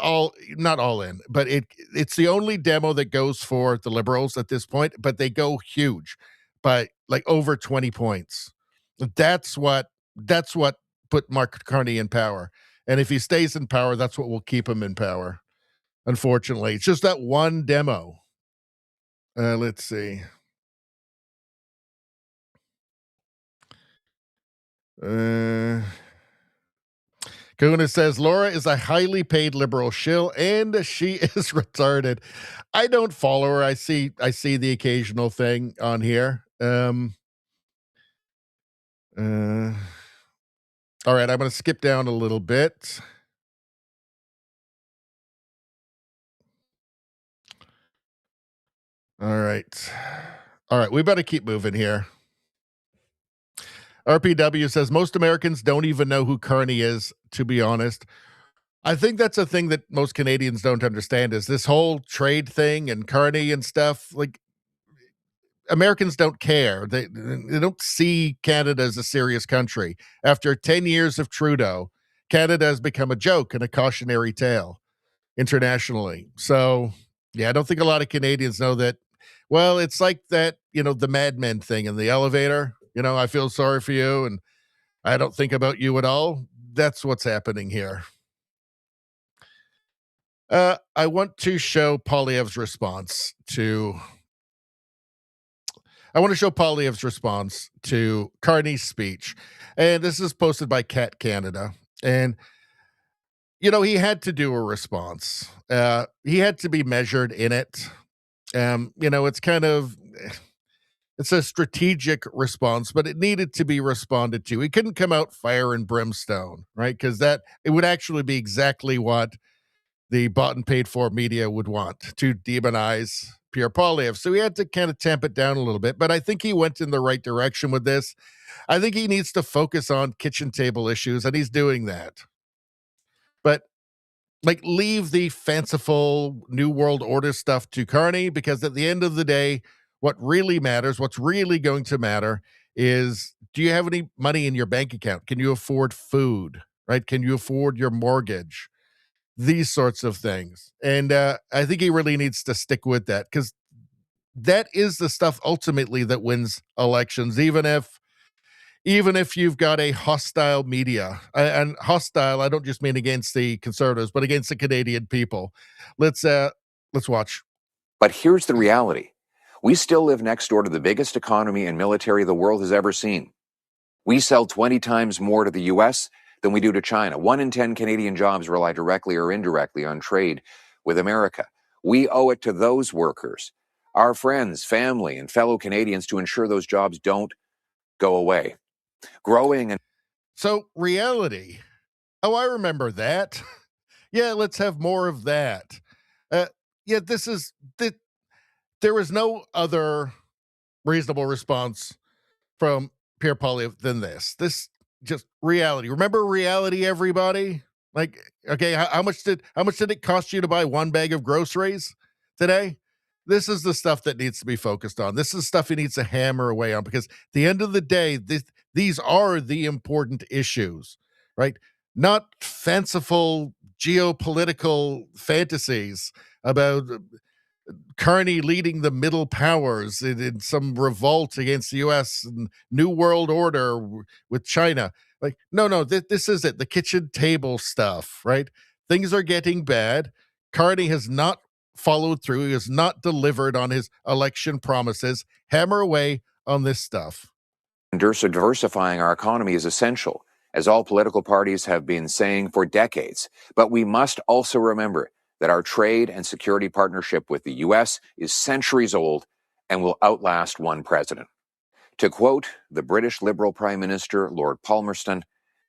Speaker 3: not all in, but it's the only demo that goes for the Liberals at this point, but they go huge by like over 20 points. That's what put Mark Carney in power. And if he stays in power, that's what will keep him in power. Unfortunately, it's just that one demo. Let's see. Kahuna says Laura is a highly paid liberal shill and she is retarded. I don't follow her. I see the occasional thing on here. All right, I'm going to skip down a little bit. All right, we better keep moving here. RPW says most Americans don't even know who Carney is, to be honest. I think that's a thing that most Canadians don't understand is this whole trade thing and Carney and stuff. Like, Americans don't care. They don't see Canada as a serious country. After 10 years of Trudeau, Canada has become a joke and a cautionary tale internationally. So, yeah, I don't think a lot of Canadians know that. Well, it's like that, the Mad Men thing in the elevator. I feel sorry for you and I don't think about you at all. That's what's happening here. I want to show Poilievre's response to Carney's speech. And this is posted by Cat Canada. And, he had to do a response. He had to be measured in it. It's a strategic response, but it needed to be responded to. He couldn't come out fire and brimstone, right? Because it would actually be exactly what the bought and paid for media would want, to demonize Pierre Poilievre. So he had to kind of tamp it down a little bit, but I think he went in the right direction with this. I think he needs to focus on kitchen table issues, and he's doing that. But Like, leave the fanciful New World Order stuff to Carney, because at the end of the day, what really matters, what's really going to matter is, do you have any money in your bank account? Can you afford food, right? Can you afford your mortgage? These sorts of things. And I think he really needs to stick with that, because that is the stuff ultimately that wins elections, even if you've got a hostile media. And hostile, I don't just mean against the conservatives, but against the Canadian people. Let's watch.
Speaker 2: But here's the reality. We still live next door to the biggest economy and military the world has ever seen. We sell 20 times more to the U.S. than we do to China. 1 in 10 Canadian jobs rely directly or indirectly on trade with America. We owe it to those workers, our friends, family, and fellow Canadians to ensure those jobs don't go away. Growing and
Speaker 3: So, reality. Oh, I remember that. Yeah, let's have more of that. Yeah, there was no other reasonable response from Pierre Poilievre than this. This just reality. Remember reality, everybody? Like, okay, how much did it cost you to buy one bag of groceries today? This is the stuff that needs to be focused on. This is stuff he needs to hammer away on, because at the end of the day, these are the important issues, right? Not fanciful geopolitical fantasies about Carney leading the middle powers in some revolt against the U.S. and New World Order with China. Like, no, this is it. The kitchen table stuff, right? Things are getting bad. Carney has not followed through. He has not delivered on his election promises. Hammer away on this stuff.
Speaker 2: diversifying our economy is essential, as all political parties have been saying for decades. But we must also remember that our trade and security partnership with the U.S. is centuries old and will outlast one president. To quote the British Liberal Prime Minister, Lord Palmerston,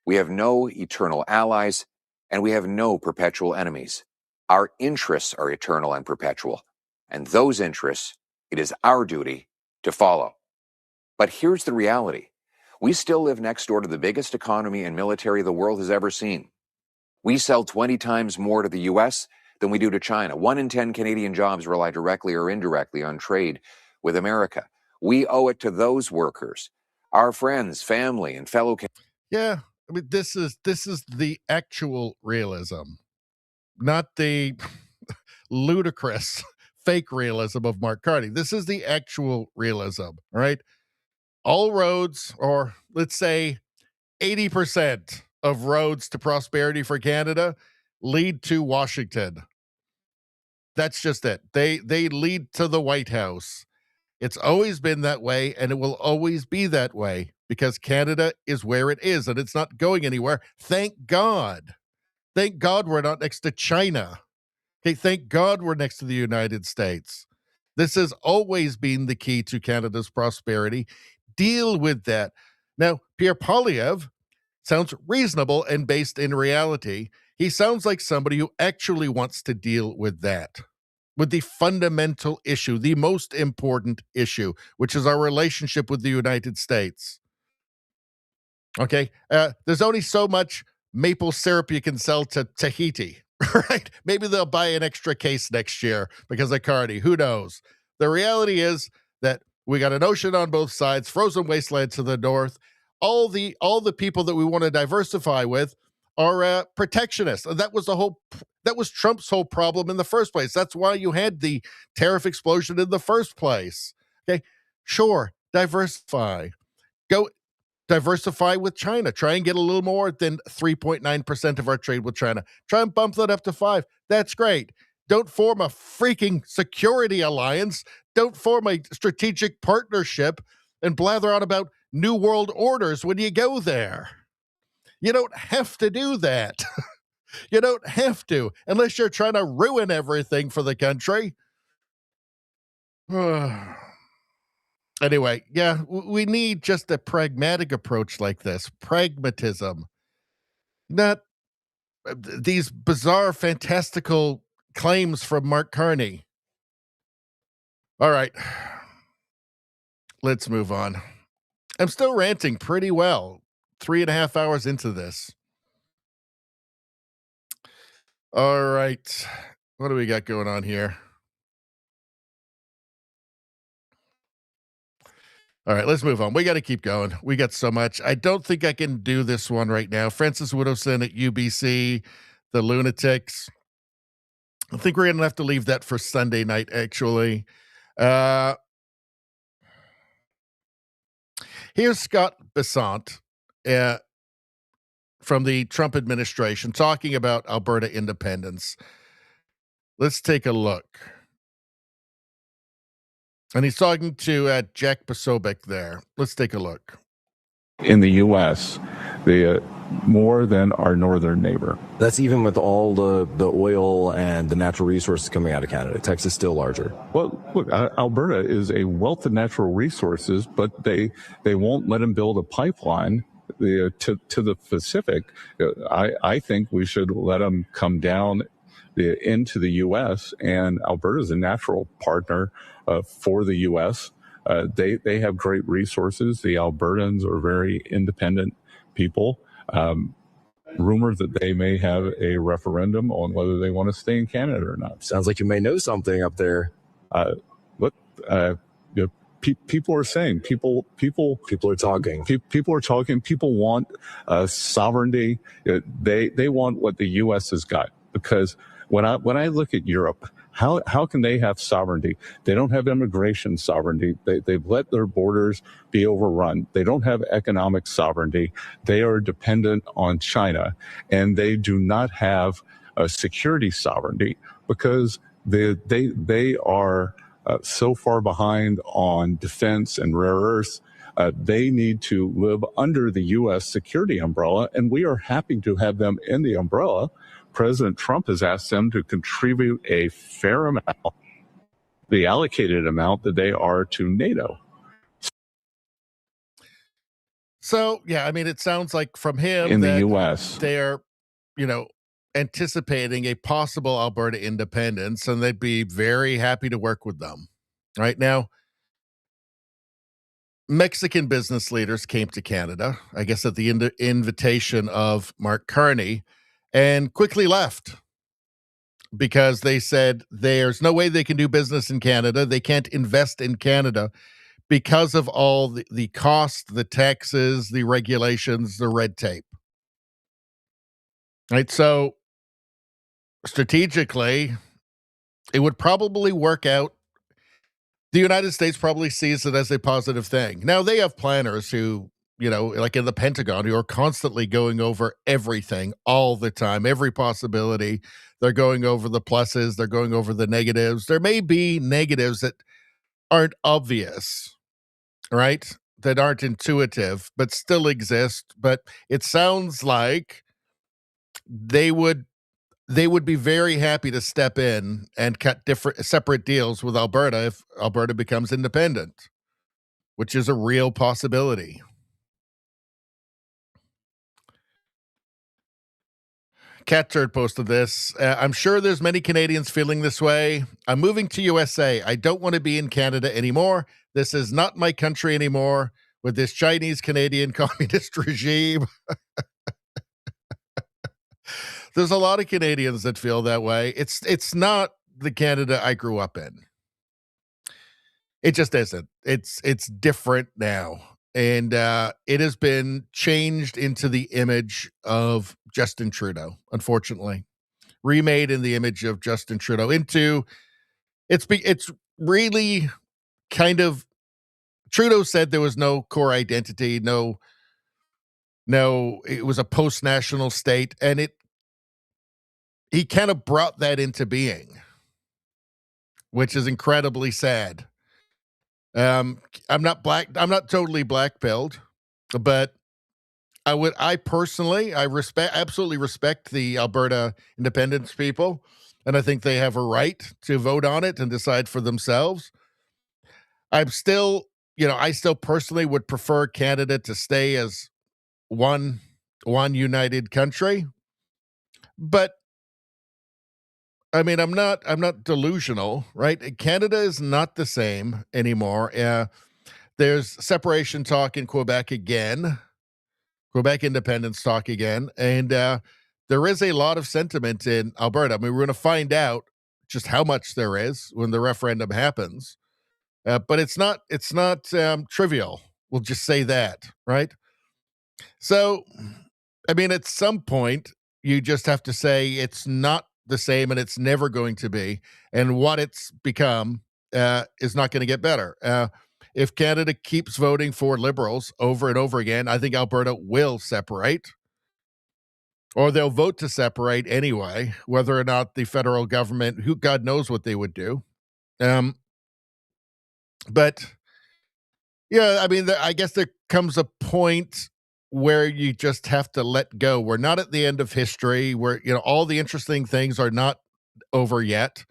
Speaker 2: "We have no eternal allies and we have no perpetual enemies. Our interests are eternal and perpetual, and those interests it is our duty to follow." But here's the reality. We still live next door to the biggest economy and military the world has ever seen. We sell 20 times more to the U.S. than we do to China. 1 in 10 Canadian jobs rely directly or indirectly on trade with America. We owe it to those workers, our friends, family, and fellow.
Speaker 3: Yeah, I mean, this is the actual realism, not the ludicrous fake realism of Mark Carney. This is the actual realism, right? All roads, or let's say 80% of roads to prosperity for Canada, lead to Washington. That's just it. They lead to the White House. It's always been that way, and it will always be that way, because Canada is where it is, and it's not going anywhere. Thank God. Thank God we're not next to China. Okay, thank God we're next to the United States. This has always been the key to Canada's prosperity. Deal with that. Now, Pierre Poilievre sounds reasonable and based in reality. He sounds like somebody who actually wants to deal with that, with the fundamental issue, the most important issue, which is our relationship with the United States. Okay, there's only so much maple syrup you can sell to Tahiti, right? Maybe they'll buy an extra case next year because of Carney. Who knows? The reality is that we got an ocean on both sides, frozen wasteland to the north. All the people that we want to diversify with are protectionists. That was Trump's whole problem in the first place. That's why you had the tariff explosion in the first place. Okay, sure, diversify. Go diversify with China. Try and get a little more than 3.9% of our trade with China. Try and bump that up to 5%. That's great. Don't form a freaking security alliance. Don't form a strategic partnership and blather on about new world orders when you go there. You don't have to do that. You don't have to, unless you're trying to ruin everything for the country. Anyway, yeah, we need just a pragmatic approach like this. Pragmatism. Not these bizarre, fantastical claims from Mark Carney. All right. Let's move on. I'm still ranting pretty well. 3.5 hours into this. All right. What do we got going on here? All right, let's move on. We got to keep going. We got so much. I don't think I can do this one right now. Francis Widowson at UBC, the lunatics. I think we're going to have to leave that for Sunday night, actually. Here's Scott Bessant from the Trump administration talking about Alberta independence. Let's take a look. And he's talking to Jack Posobiec there. Let's take a look.
Speaker 5: In the U.S., more than our northern neighbor.
Speaker 21: That's even with all the oil and the natural resources coming out of Canada. Texas is still larger.
Speaker 5: Well, look, Alberta is a wealth of natural resources, but they won't let them build a pipeline to the Pacific. I think we should let them come down into the U.S., and Alberta is a natural partner for the U.S. They have great resources. The Albertans are very independent people. Rumored that they may have a referendum on whether they want to stay in Canada or not.
Speaker 21: Sounds like you may know something up there.
Speaker 5: People are saying people
Speaker 21: are talking.
Speaker 5: People are talking. People want sovereignty. They want what the U.S. has got, because when I look at Europe, how can they have sovereignty? They don't have immigration sovereignty. They've let their borders be overrun. They don't have economic sovereignty. They are dependent on China, and they do not have security sovereignty because they are so far behind on defense and rare earths. They need to live under the U.S. security umbrella, and we are happy to have them in the umbrella. President Trump has asked them to contribute a fair amount, the allocated amount that they are to NATO.
Speaker 3: So, yeah, I mean, it sounds like from him
Speaker 5: in
Speaker 3: that
Speaker 5: the U.S.
Speaker 3: they're, anticipating a possible Alberta independence, and they'd be very happy to work with them. Right now, Mexican business leaders came to Canada, I guess at the invitation of Mark Carney, and quickly left because they said there's no way they can do business in Canada. They can't invest in Canada because of all the cost, the taxes, the regulations, the red tape. Right? So strategically, it would probably work out. The United States probably sees it as a positive thing. Now, they have planners who, like in the Pentagon, who are constantly going over everything all the time, every possibility. They're going over the pluses. They're going over the negatives. There may be negatives that aren't obvious, right? That aren't intuitive, but still exist. But it sounds like they would be very happy to step in and cut separate deals with Alberta if Alberta becomes independent, which is a real possibility. Catturd posted this. I'm sure there's many Canadians feeling this way. I'm moving to USA. I don't want to be in Canada anymore. This is not my country anymore with this Chinese Canadian communist regime. There's a lot of Canadians that feel that way. It's not the Canada I grew up in. It just isn't. It's different now. And it has been changed into the image of Justin Trudeau, unfortunately. Remade in the image of Justin Trudeau into it's really kind of Trudeau said there was no core identity, no, it was a post-national state, and he kind of brought that into being, which is incredibly sad. I'm not totally black-pilled, but I personally absolutely respect the Alberta independence people, and I think they have a right to vote on it and decide for themselves. I still personally would prefer Canada to stay as one united country, but I mean, I'm not delusional, right? Canada is not the same anymore. There's separation talk in Quebec again, Quebec independence talk again, and there is a lot of sentiment in Alberta. I mean, we're going to find out just how much there is when the referendum happens, but it's not trivial. We'll just say that, right? So, I mean, at some point, you just have to say it's not the same and it's never going to be. And what it's become is not going to get better. If Canada keeps voting for Liberals over and over again, I think Alberta will separate, or they'll vote to separate anyway, whether or not the federal government, who God knows what they would do. But yeah, I mean, I guess there comes a point where you just have to let go. We're not at the end of history. Where all the interesting things are not over yet,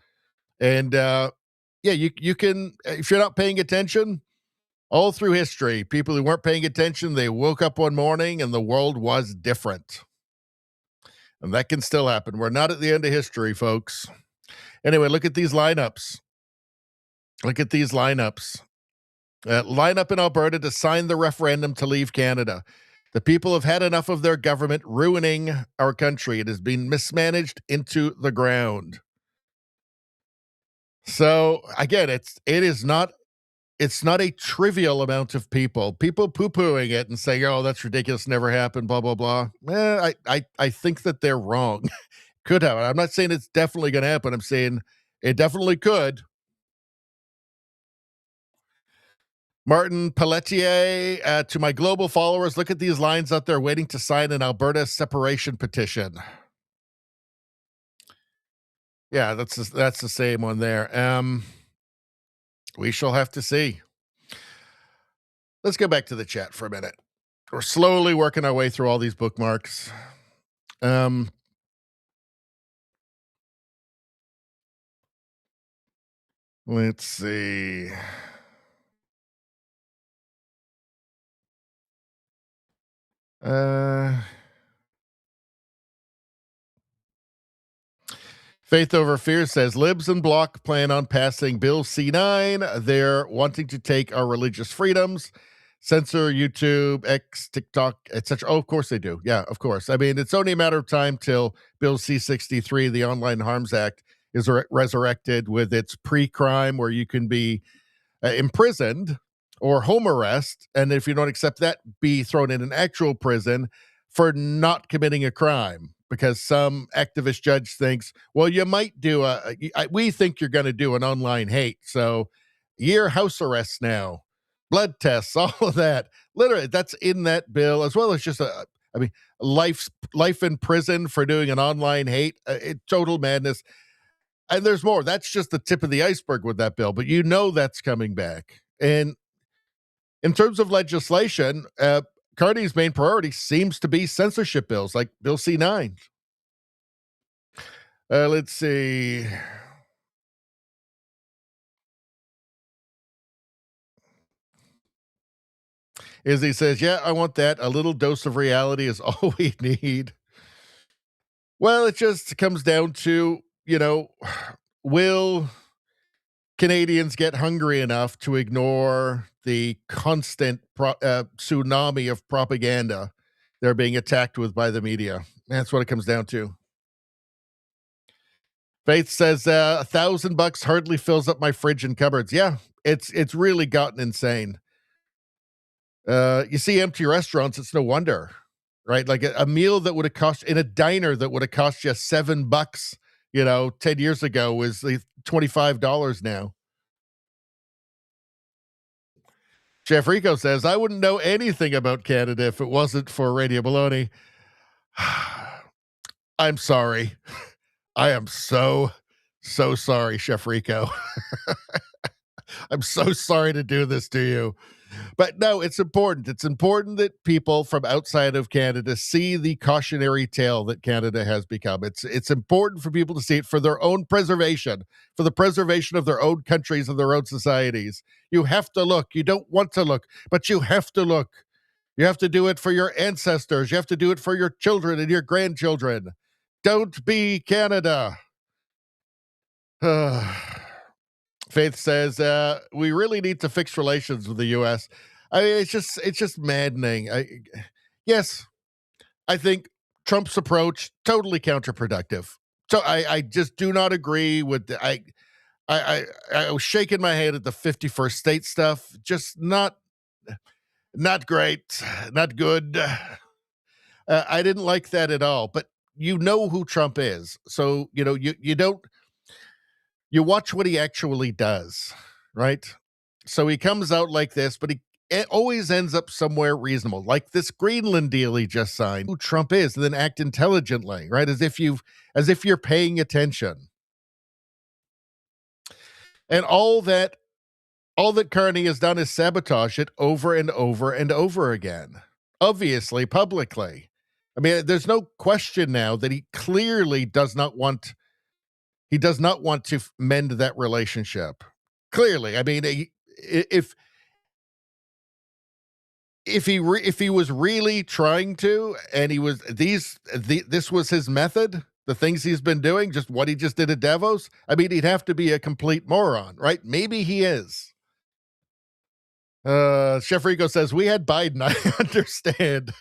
Speaker 3: and you can, if you're not paying attention, all through history, people who weren't paying attention, they woke up one morning and the world was different, and that can still happen. We're not at the end of history, folks. Anyway, look at these lineups. Line up in Alberta to sign the referendum to leave Canada. The people have had enough of their government ruining our country. It has been mismanaged into the ground. So again, it's not a trivial amount of people poo-pooing it and saying, "Oh, that's ridiculous, never happened," blah blah blah. I think that they're wrong. Could happen. I'm not saying it's definitely going to happen. I'm saying it definitely could. Martin Pelletier, to my global followers, look at these lines out there waiting to sign an Alberta separation petition. Yeah, that's the same one there. We shall have to see. Let's go back to the chat for a minute. We're slowly working our way through all these bookmarks. Let's see. Faith Over Fear says, Libs and Bloc plan on passing Bill C9. They're wanting to take our religious freedoms, censor YouTube, X, TikTok, etc. Oh, of course they do. Yeah, of course. I mean, it's only a matter of time till Bill C-63, the Online Harms Act, is resurrected with its pre-crime where you can be imprisoned or home arrest, and if you don't accept that, be thrown in an actual prison for not committing a crime, because some activist judge thinks, well, you might do we think you're going to do an online hate, so year house arrest now, blood tests, all of that. Literally, that's in that bill, as well as just life in prison for doing an online hate. Total madness. And there's more. That's just the tip of the iceberg with that bill, but that's coming back. And in terms of legislation, Carney's main priority seems to be censorship bills like Bill C9. Let's see. Izzy says, yeah, I want that. A little dose of reality is all we need. Well, it just comes down to, will Canadians get hungry enough to ignore the constant tsunami of propaganda they're being attacked with by the media? That's what it comes down to. Faith says, $1,000 hardly fills up my fridge and cupboards. Yeah, it's really gotten insane. You see empty restaurants, it's no wonder, right? Like a meal that would have cost in a diner that would have cost you $7, 10 years ago was $25 now. Jeff Rico says, I wouldn't know anything about Canada if it wasn't for Radio Baloney. I'm sorry. I am so sorry, Chef Rico. I'm so sorry to do this to you. But no, it's important. It's important that people from outside of Canada see the cautionary tale that Canada has become. It's important for people to see it for their own preservation, for the preservation of their own countries and their own societies. You have to look. You don't want to look, but you have to look. You have to do it for your ancestors. You have to do it for your children and your grandchildren. Don't be Canada. Faith says, we really need to fix relations with the U.S. I mean, it's just maddening. Yes, I think Trump's approach, totally counterproductive. So I just do not agree with I was shaking my head at the 51st state stuff. Just not great, not good. I didn't like that at all. But you know who Trump is, so you watch what he actually does, right? So he comes out like this, but it always ends up somewhere reasonable, like this Greenland deal he just signed. Who Trump is, and then act intelligently, right? As if you're paying attention. And all that Carney has done is sabotage it over and over and over again. Obviously, publicly. I mean, there's no question now that he clearly does not want to mend that relationship. Clearly. I mean, if he was really trying to, and he was this was his method, the things he's been doing, just what he just did at Davos, I mean, he'd have to be a complete moron, right? Maybe he is. Chef Rico says, we had Biden. I understand.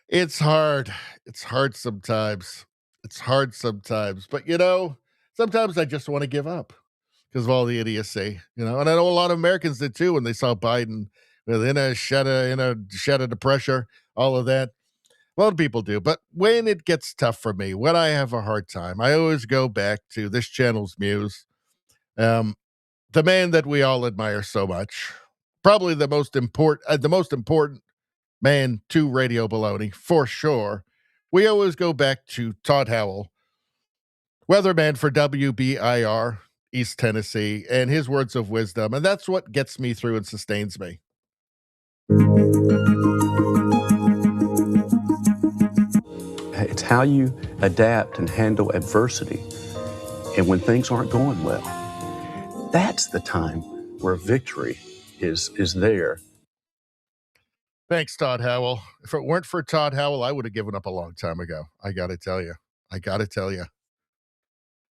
Speaker 3: It's hard. It's hard sometimes. But, sometimes I just want to give up because of all the idiocy, and I know a lot of Americans did too when they saw Biden in a shed of pressure, all of that. A lot of people do. But when it gets tough for me, when I have a hard time, I always go back to this channel's muse, the man that we all admire so much, probably the most important man to Radio Baloney, for sure. We always go back to Todd Howell, weatherman for WBIR, East Tennessee, and his words of wisdom. And that's what gets me through and sustains me.
Speaker 9: It's how you adapt and handle adversity. And when things aren't going well, that's the time where victory is there.
Speaker 3: Thanks, Todd Howell. If it weren't for Todd Howell, I would have given up a long time ago. I got to tell you.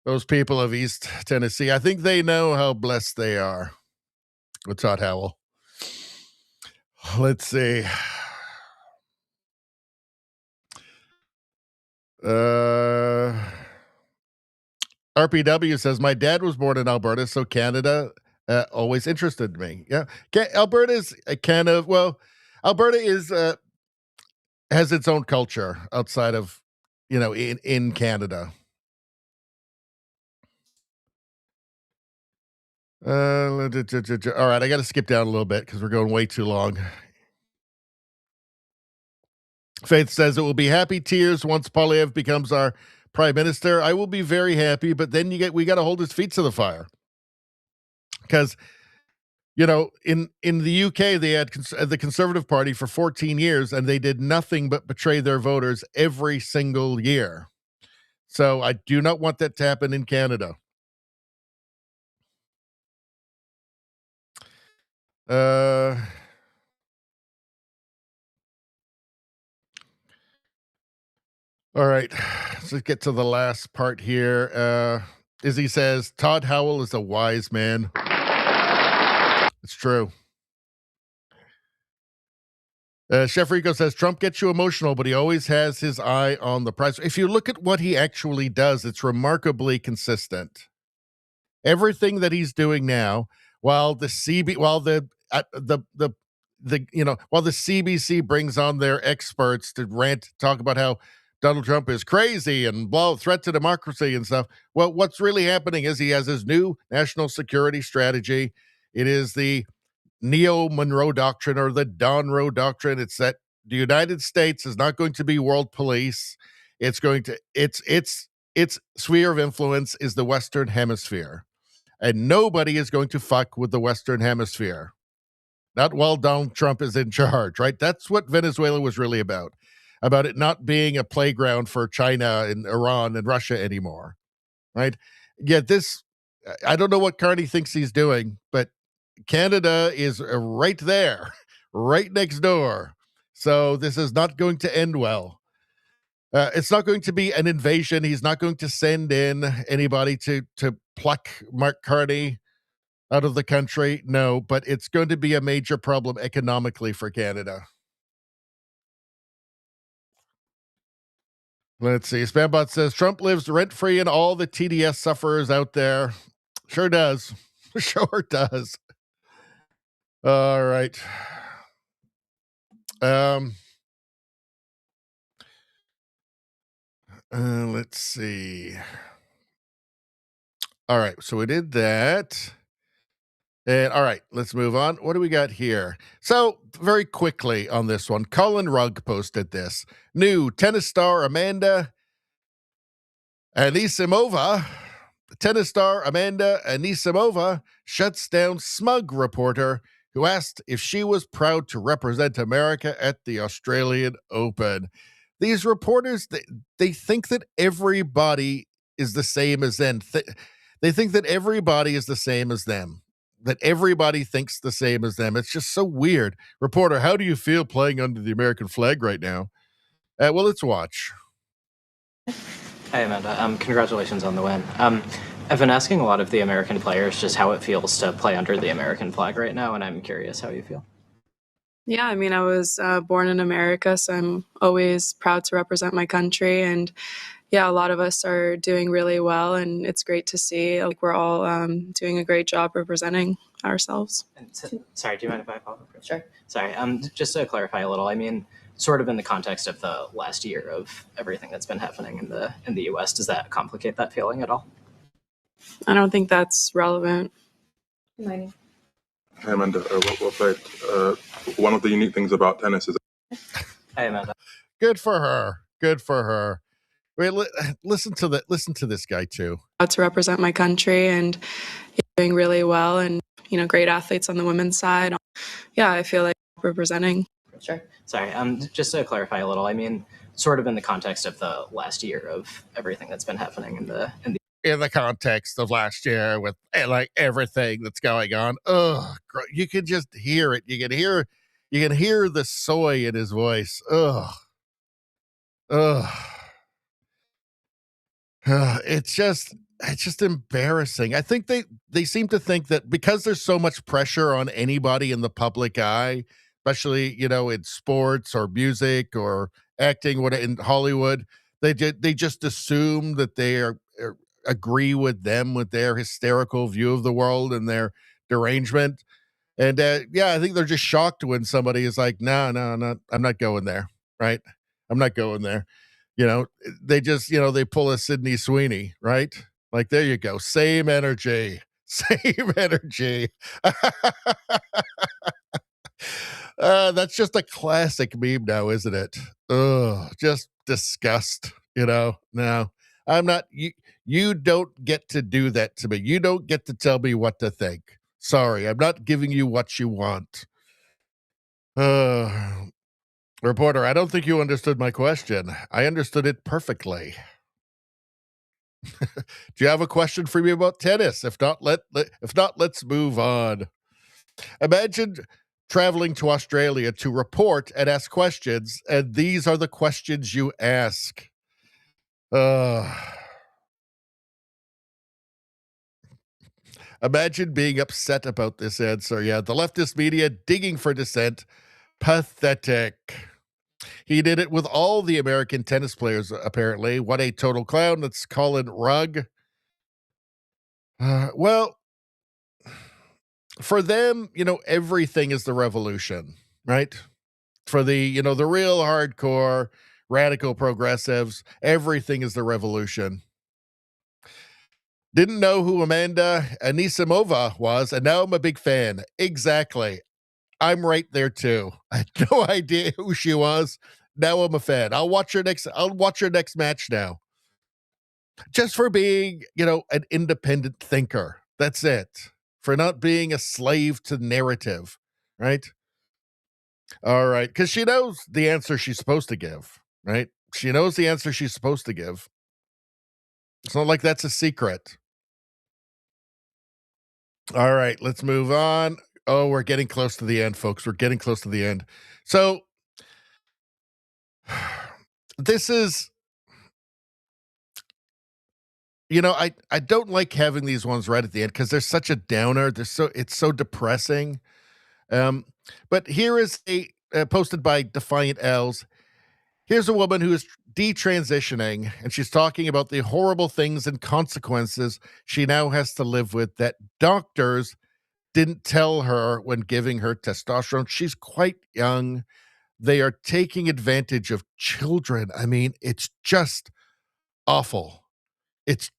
Speaker 3: Those people of East Tennessee, I think they know how blessed they are with Todd Howell. Let's see. RPW says, my dad was born in Alberta, so Canada always interested me. Yeah. Alberta is Alberta is has its own culture outside of, in Canada. All right, I got to skip down a little bit because we're going way too long. Faith says, it will be happy tears once Poilievre becomes our prime minister. I will be very happy, but then we got to hold his feet to the fire. Because, in the UK, they had the Conservative Party for 14 years, and they did nothing but betray their voters every single year. So I do not want that to happen in Canada. All right, let's get to the last part here. Izzy says, Todd Howell is a wise man. It's true. Chef Rico says, Trump gets you emotional, but he always has his eye on the prize. If you look at what he actually does, it's remarkably consistent. Everything that he's doing now, while the CBC brings on their experts to talk about how Donald Trump is crazy and threat to democracy and stuff. Well, what's really happening is he has his new national security strategy. It is the Neo-Monroe Doctrine or the Don-Roe Doctrine. It's that the United States is not going to be world police. It's going to its sphere of influence is the Western Hemisphere. And nobody is going to fuck with the Western Hemisphere. Not while Donald Trump is in charge, right? That's what Venezuela was really about it not being a playground for China and Iran and Russia anymore, right? Yeah, I don't know what Carney thinks he's doing, but Canada is right there, right next door. So this is not going to end well. It's not going to be an invasion. He's not going to send in anybody to pluck Mark Carney out of the country? No, but it's going to be a major problem economically for Canada. Let's see. Spambot says Trump lives rent-free in all the TDS sufferers out there. Sure does. Sure does. All right. Let's see. All right, so we did that. And all right, let's move on. What do we got here? So, very quickly on this one, Colin Rugg posted this. New tennis star Amanda Anisimova shuts down smug reporter who asked if she was proud to represent America at the Australian Open. These reporters, they think that everybody is the same as them. They think that everybody is the same as them, that everybody thinks the same as them. It's just so weird. Reporter, how do you feel playing under the American flag right now? Well, let's watch.
Speaker 7: Hi, Amanda. Congratulations on the win. I've been asking a lot of the American players just how it feels to play under the American flag right now, and I'm curious how you feel.
Speaker 22: Yeah, I mean, I was born in America, so I'm always proud to represent my country. And yeah, a lot of us are doing really well, and it's great to see. Like, we're all doing a great job representing ourselves.
Speaker 7: Sorry, do you mind if I follow up? Sure. Sorry, just to clarify a little, I mean, sort of in the context of the last year of everything that's been happening in the U.S., does that complicate that feeling at all?
Speaker 22: I don't think that's relevant.
Speaker 23: Hi, Amanda. One of the unique things about tennis is...
Speaker 7: Hi, Amanda.
Speaker 3: Good for her. Good for her. Wait, listen to this guy too.
Speaker 22: Proud to represent my country, and doing really well, and great athletes on the women's side. Yeah, I feel like representing.
Speaker 7: Sure. Sorry, just to clarify a little, I mean, sort of in the context of the last year of everything that's been happening in the
Speaker 3: context of last year with like everything that's going on. Ugh, you can just hear it. You can hear the soy in his voice. Ugh. It's just embarrassing. I think they seem to think that because there's so much pressure on anybody in the public eye, especially in sports or music or acting, in Hollywood, they just assume that they agree with them with their hysterical view of the world and their derangement. And I think they're just shocked when somebody is like, no, I'm not going there. Right? I'm not going there. They just, they pull a Sydney Sweeney, right? Like, there you go. Same energy. Same energy. That's just a classic meme now, isn't it? Ugh, just disgust, No, I'm not. You don't get to do that to me. You don't get to tell me what to think. Sorry, I'm not giving you what you want. Reporter, I don't think you understood my question. I understood it perfectly. Do you have a question for me about tennis? If not, let's move on. Imagine traveling to Australia to report and ask questions, and these are the questions you ask. Imagine being upset about this answer. Yeah, the leftist media digging for dissent. Pathetic. He did it with all the American tennis players, apparently. What a total clown. That's Colin Rugg. Well, for them, everything is the revolution, right? For the real hardcore, radical progressives, everything is the revolution. Didn't know who Amanda Anisimova was, and now I'm a big fan. Exactly. I'm right there too. I had no idea who she was. Now I'm a fan. I'll watch her next match now. Just for being, an independent thinker. That's it. For not being a slave to narrative, right? All right, because she knows the answer she's supposed to give, right? She knows the answer she's supposed to give. It's not like that's a secret. All right, let's move on. Oh, we're getting close to the end, folks. We're getting close to the end. So this is, I don't like having these ones right at the end because they're such a downer. It's so depressing. But here is a posted by Defiant Elves. Here's a woman who is detransitioning, and she's talking about the horrible things and consequences she now has to live with that doctors didn't tell her when giving her testosterone. She's quite young. They are taking advantage of children. I mean, it's just awful. It's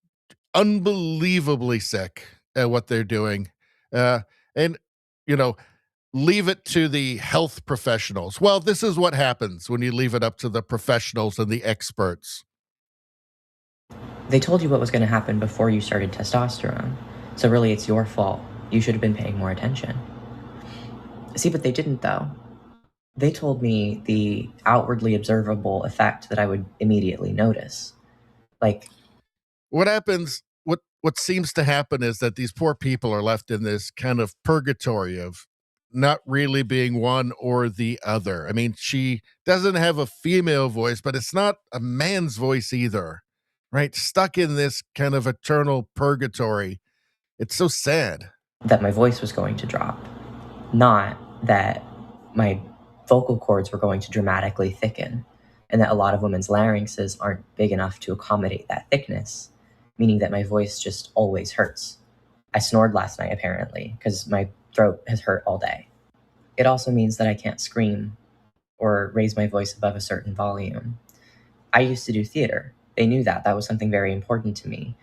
Speaker 3: unbelievably sick at what they're doing. And, you know, leave it to the health professionals. Well, this is what happens when you leave it up to the professionals and the experts.
Speaker 4: They told you what was going to happen before you started testosterone. So really, it's your fault. You should have been paying more attention. See, but they didn't, though. They told me the outwardly observable effect that I would immediately notice. Like,
Speaker 3: what happens, what seems to happen is that these poor people are left in this kind of purgatory of not really being one or the other. I mean, she doesn't have a female voice, but it's not a man's voice either, right? Stuck in this kind of eternal purgatory. It's so sad.
Speaker 4: That my voice was going to drop, not that my vocal cords were going to dramatically thicken, and that a lot of women's larynxes aren't big enough to accommodate that thickness, meaning that my voice just always hurts. I snored last night, apparently, because my throat has hurt all day. It also means that I can't scream or raise my voice above a certain volume. I used to do theater. They knew that. That was something very important to me.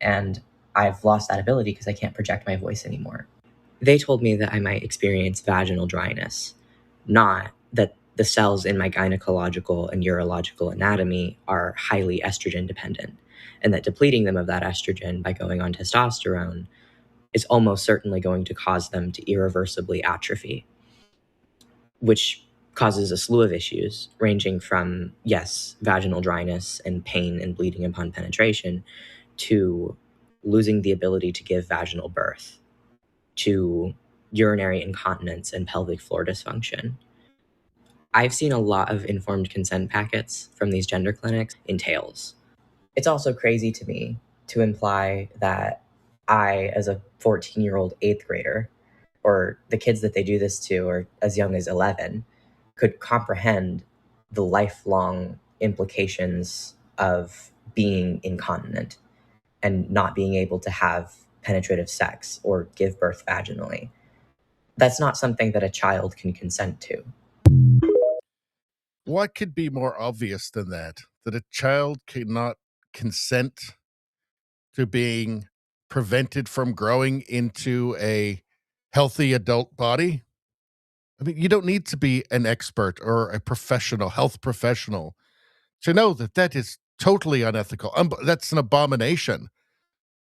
Speaker 4: And I've lost that ability because I can't project my voice anymore. They told me that I might experience vaginal dryness, not that the cells in my gynecological and urological anatomy are highly estrogen dependent, and that depleting them of that estrogen by going on testosterone is almost certainly going to cause them to irreversibly atrophy, which causes a slew of issues ranging from, yes, vaginal dryness and pain and bleeding upon penetration, to losing the ability to give vaginal birth, to urinary incontinence and pelvic floor dysfunction. I've seen a lot of informed consent packets from these gender clinics in tails. It's also crazy to me to imply that I, as a 14-year-old 8th grader, or the kids that they do this to are as young as 11, could comprehend the lifelong implications of being incontinent and not being able to have penetrative sex or give birth vaginally. That's not something that a child can consent to.
Speaker 3: What could be more obvious than that? That a child cannot consent to being prevented from growing into a healthy adult body? I mean, you don't need to be an expert or a professional, health professional, to know that that is totally unethical. That's an abomination.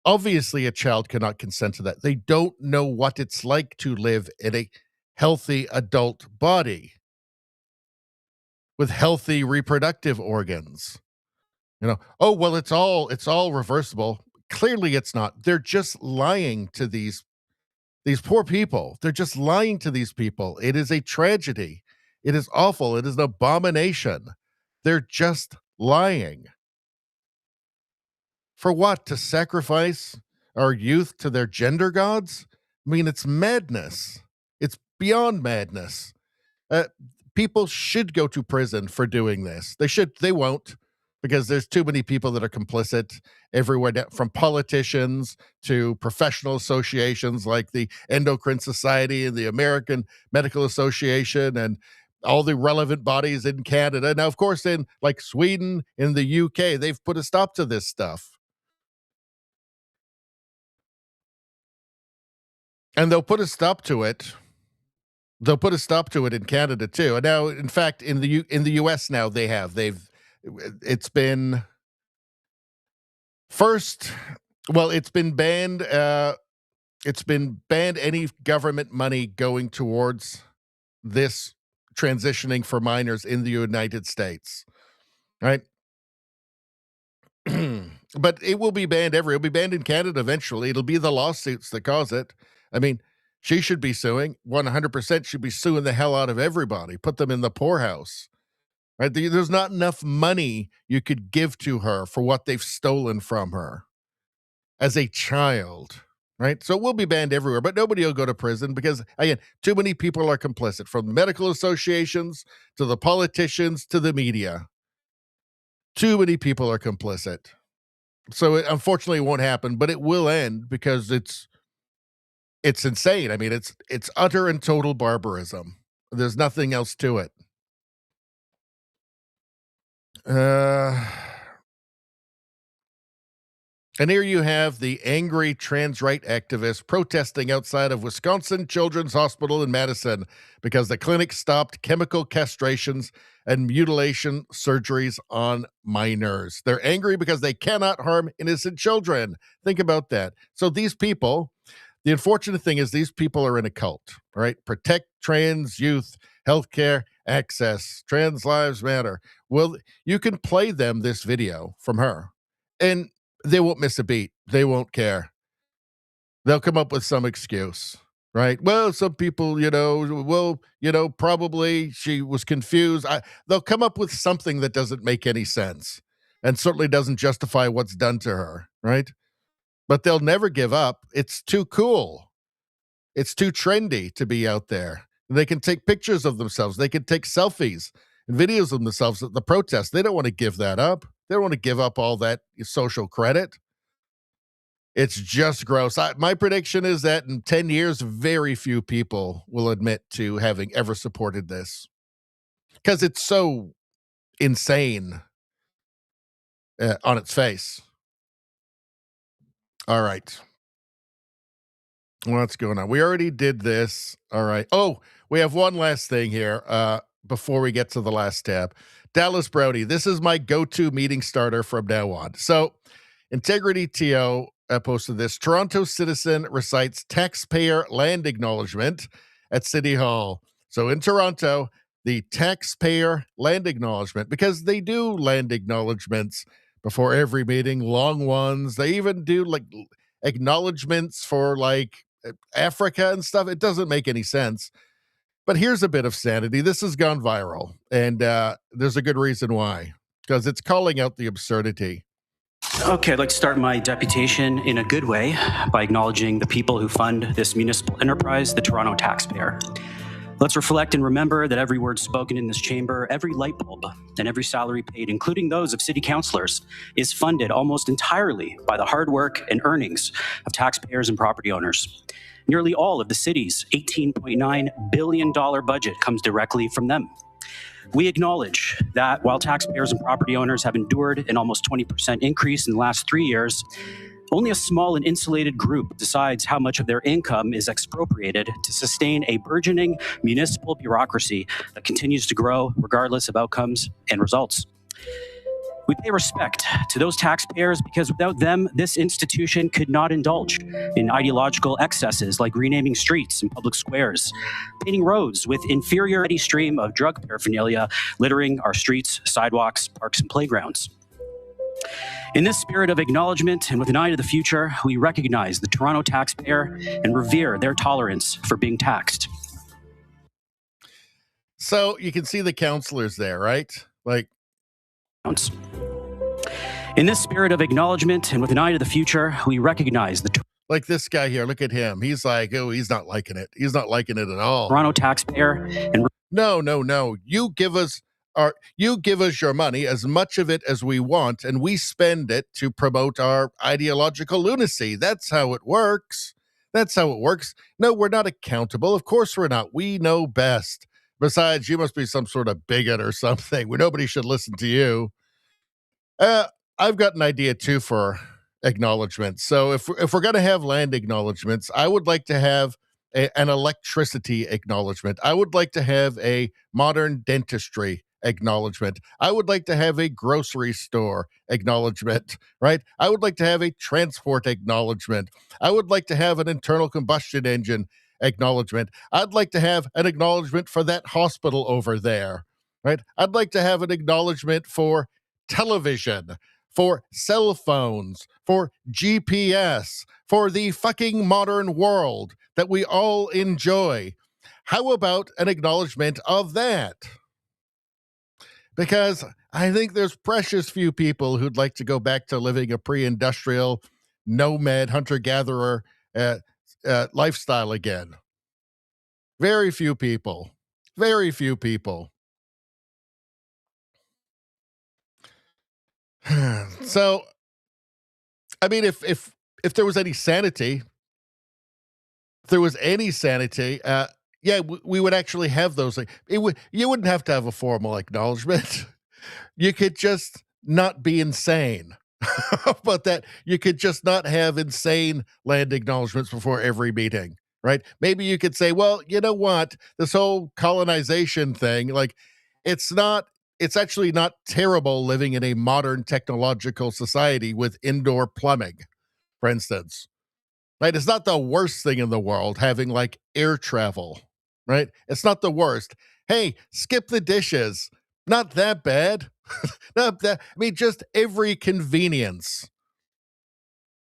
Speaker 3: Obviously, a child cannot consent to that. They don't know what it's like to live in a healthy adult body with healthy reproductive organs. Oh, well, it's all reversible. Clearly it's not. They're just lying to these poor people. They're just lying to these people. It is a tragedy. It is awful. It is an abomination. They're just lying. For what? To sacrifice our youth to their gender gods? I mean, it's madness. It's beyond madness. People should go to prison for doing this. They should. They won't, because there's too many people that are complicit everywhere, from politicians to professional associations like the Endocrine Society and the American Medical Association and all the relevant bodies in Canada. Now, of course, in like Sweden, in the UK, they've put a stop to this stuff. And they'll put a stop to it. They'll put a stop to it in Canada too. And now, in fact, in the US now, it's been first. Well, it's been banned. It's been banned any government money going towards this transitioning for minors in the United States, right? But it will be banned everywhere. It'll be banned in Canada eventually. It'll be the lawsuits that cause it. I mean, she should be suing. 100% should be suing the hell out of everybody. Put them in the poorhouse. Right? There's not enough money you could give to her for what they've stolen from her. as a child, right? So we'll be banned everywhere, but nobody will go to prison because, again, too many people are complicit, from the medical associations to the politicians to the media. Too many people are complicit. So it unfortunately won't happen, but it will end because it's insane. I mean, it's utter and total barbarism. There's nothing else to it. And here you have the angry trans right activists protesting outside of Wisconsin Children's Hospital in Madison because the clinic stopped chemical castrations and mutilation surgeries on minors. They're angry because they cannot harm innocent children. Think about that. So these people, the unfortunate thing is these people are in a cult, right? Protect trans youth, healthcare access, trans lives matter. Well, you can play them this video from her, and they won't miss a beat. They won't care. They'll come up with some excuse, right? Well, some people, probably she was confused. They'll come up with something that doesn't make any sense and certainly doesn't justify what's done to her, right? But they'll never give up. It's too cool. It's too trendy to be out there. They can take pictures of themselves. They can take selfies and videos of themselves at the protest. They don't want to give that up. They don't want to give up all that social credit. It's just gross. My prediction is that in 10 years, very few people will admit to having ever supported this because it's so insane on its face. All right. What's going on? We already did this. All right. Oh, we have one last thing here before we get to the last tab. Dallas Brody, this is my go-to meeting starter from now on. So Integrity TO posted this. Toronto citizen recites taxpayer land acknowledgement at City Hall. So in Toronto, the taxpayer land acknowledgement, because they do land acknowledgements before every meeting, long ones. They even do like acknowledgements for like Africa and stuff. It doesn't make any sense. But here's a bit of sanity. This has gone viral, and there's a good reason why, because it's calling out the absurdity.
Speaker 6: Okay, I'd like to start my deputation in a good way by acknowledging the people who fund this municipal enterprise, the Toronto taxpayer. Let's reflect and remember that every word spoken in this chamber, every light bulb, and every salary paid, including those of city councillors, is funded almost entirely by the hard work and earnings of taxpayers and property owners. Nearly all of the city's $18.9 billion budget comes directly from them. We acknowledge that while taxpayers and property owners have endured an almost 20% increase in the last 3 years, only a small and insulated group decides how much of their income is expropriated to sustain a burgeoning municipal bureaucracy that continues to grow regardless of outcomes and results. We pay respect to those taxpayers because without them, this institution could not indulge in ideological excesses like renaming streets and public squares, painting roads with inferior stream of drug paraphernalia littering our streets, sidewalks, parks, and playgrounds. In this spirit of acknowledgement and with an eye to the future, we recognize the Toronto taxpayer and revere their tolerance for being taxed.
Speaker 3: So you can see the councillors there, right? Like,
Speaker 6: in this spirit of acknowledgement and with an eye to the future, we recognize the
Speaker 3: like this guy here. Look at him. He's like, oh, he's not liking it. He's not liking it at all.
Speaker 6: Toronto taxpayer and
Speaker 3: no. You give us your money, as much of it as we want, and we spend it to promote our ideological lunacy. That's how it works. No, we're not accountable. Of course we're not. We know best. Besides, you must be some sort of bigot or something where nobody should listen to you. I've got an idea too for acknowledgments. So if we're going to have land acknowledgments, I would like to have an electricity acknowledgement. I would like to have a modern dentistry acknowledgement. I would like to have a grocery store acknowledgement, right? I would like to have a transport acknowledgement. I would like to have an internal combustion engine acknowledgement. I'd like to have an acknowledgement for that hospital over there, right? I'd like to have an acknowledgement for television, for cell phones, for GPS, for the fucking modern world that we all enjoy. How about an acknowledgement of that? Because I think there's precious few people who'd like to go back to living a pre-industrial nomad hunter-gatherer lifestyle again. Very few people. Very few people. So, I mean, if there was any sanity, yeah, we would actually have those things. You wouldn't have to have a formal acknowledgement. You could just not be insane. How about that? You could just not have insane land acknowledgements before every meeting, right? Maybe you could say, well, you know what? This whole colonization thing, like, it's actually not terrible living in a modern technological society with indoor plumbing, for instance. Right? It's not the worst thing in the world having like air travel, right? It's not the worst. Hey, skip the dishes. Not that bad. Not that. I mean, just every convenience.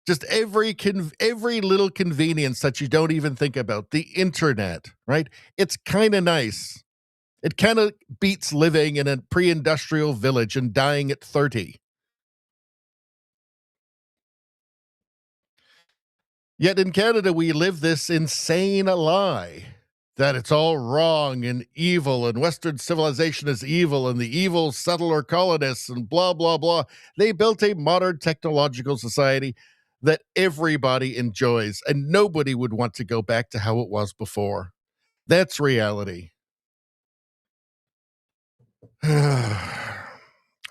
Speaker 3: Just every little convenience that you don't even think about. The internet, right? It's kind of nice. It kind of beats living in a pre-industrial village and dying at 30. Yet in Canada, we live this insane lie that it's all wrong and evil and Western civilization is evil and the evil settler colonists and blah, blah, blah. They built a modern technological society that everybody enjoys and nobody would want to go back to how it was before. That's reality. How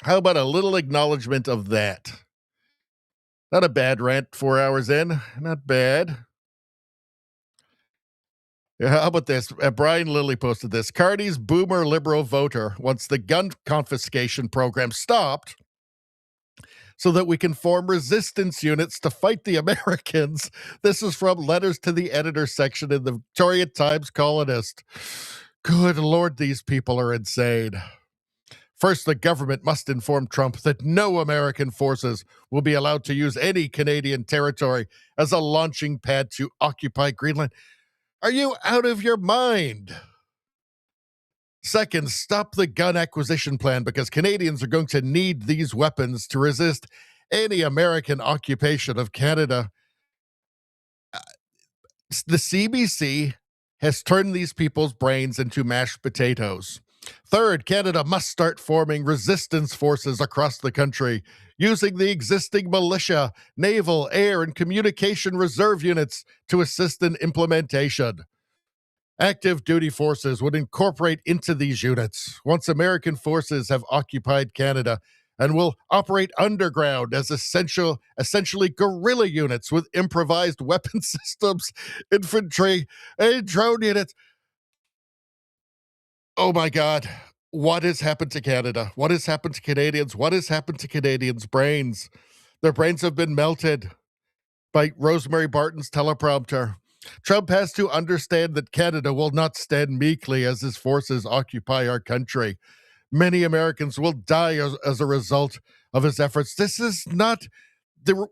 Speaker 3: about a little acknowledgement of that? Not a bad rant 4 hours in. Not bad. Yeah, how about this? Brian Lilly posted this. Carney's boomer liberal voter wants the gun confiscation program stopped so that we can form resistance units to fight the Americans. This is from letters to the editor section in the Victoria Times Colonist. Good Lord, these people are insane. First, the government must inform Trump that no American forces will be allowed to use any Canadian territory as a launching pad to occupy Greenland. Are you out of your mind? Second, stop the gun acquisition plan because Canadians are going to need these weapons to resist any American occupation of Canada. The CBC has turned these people's brains into mashed potatoes. Third, Canada must start forming resistance forces across the country, using the existing militia, naval, air, and communication reserve units to assist in implementation. Active duty forces would incorporate into these units once American forces have occupied Canada and will operate underground as essentially guerrilla units with improvised weapon systems, infantry, and drone units. Oh my God. What has happened to Canada? What has happened to Canadians? What has happened to Canadians' brains? Their brains have been melted by Rosemary Barton's teleprompter. Trump has to understand that Canada will not stand meekly as his forces occupy our country. Many Americans will die as a result of his efforts. The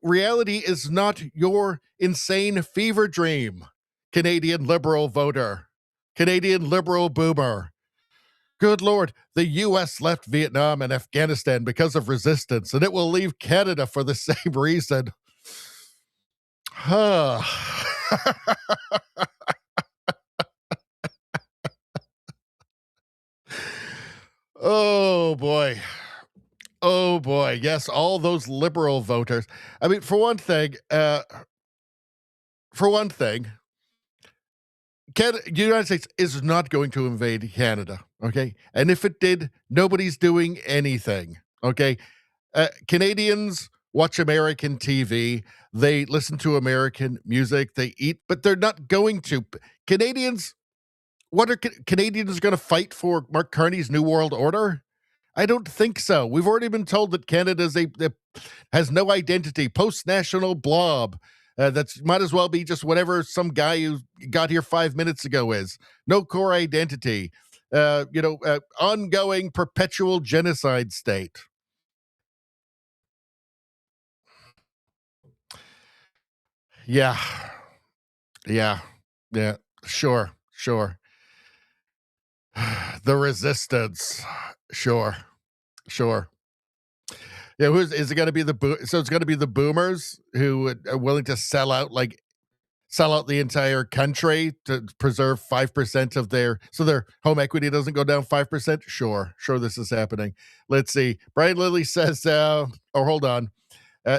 Speaker 3: reality is not your insane fever dream, Canadian liberal voter, Canadian liberal boomer. Good Lord, the U.S. left Vietnam and Afghanistan because of resistance, and it will leave Canada for the same reason. Oh boy. Oh boy. Yes, all those liberal voters. I mean, for one thing, the United States is not going to invade Canada, okay? And if it did, nobody's doing anything, okay? Canadians watch American TV, they listen to American music, they eat, but they're not going to. Canadians, what are Canadians going to fight for Mark Carney's New World Order? I don't think so. We've already been told that Canada has no identity, post-national blob. That's might as well be just whatever some guy who got here 5 minutes ago is. No core identity. Ongoing perpetual genocide state. Yeah. Sure. The resistance. Sure. Yeah, is it going to be so it's going to be the boomers who are willing to sell out the entire country to preserve 5% of their home equity doesn't go down 5%? Sure, this is happening. Let's see. Brian Lilly says, hold on.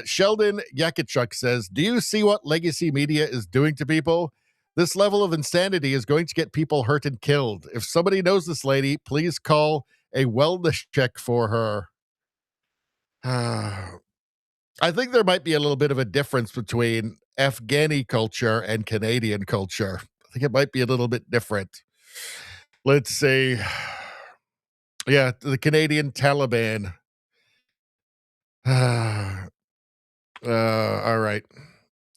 Speaker 3: Sheldon Yakichuk says, do you see what legacy media is doing to people? This level of insanity is going to get people hurt and killed. If somebody knows this lady, please call a wellness check for her. I think there might be a little bit of a difference between Afghani culture and Canadian culture. I think it might be a little bit different. Let's see. Yeah, the Canadian Taliban. All right.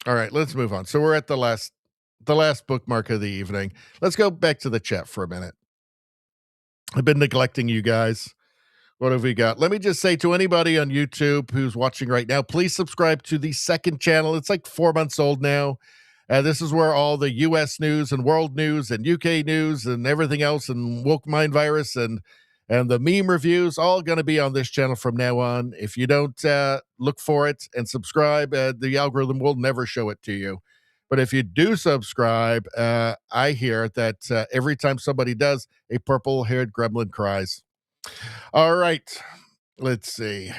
Speaker 3: Let's move on. So we're at the last bookmark of the evening. Let's go back to the chat for a minute. I've been neglecting you guys. What have we got? Let me just say to anybody on YouTube who's watching right now, please subscribe to the second channel. It's like 4 months old now. This is where all the U.S. news and world news and UK news and everything else and woke mind virus and the meme reviews all going to be on this channel from now on. If you don't look for it and subscribe, the algorithm will never show it to you. But if you do subscribe, I hear that every time somebody does, a purple-haired gremlin cries. All right, let's see.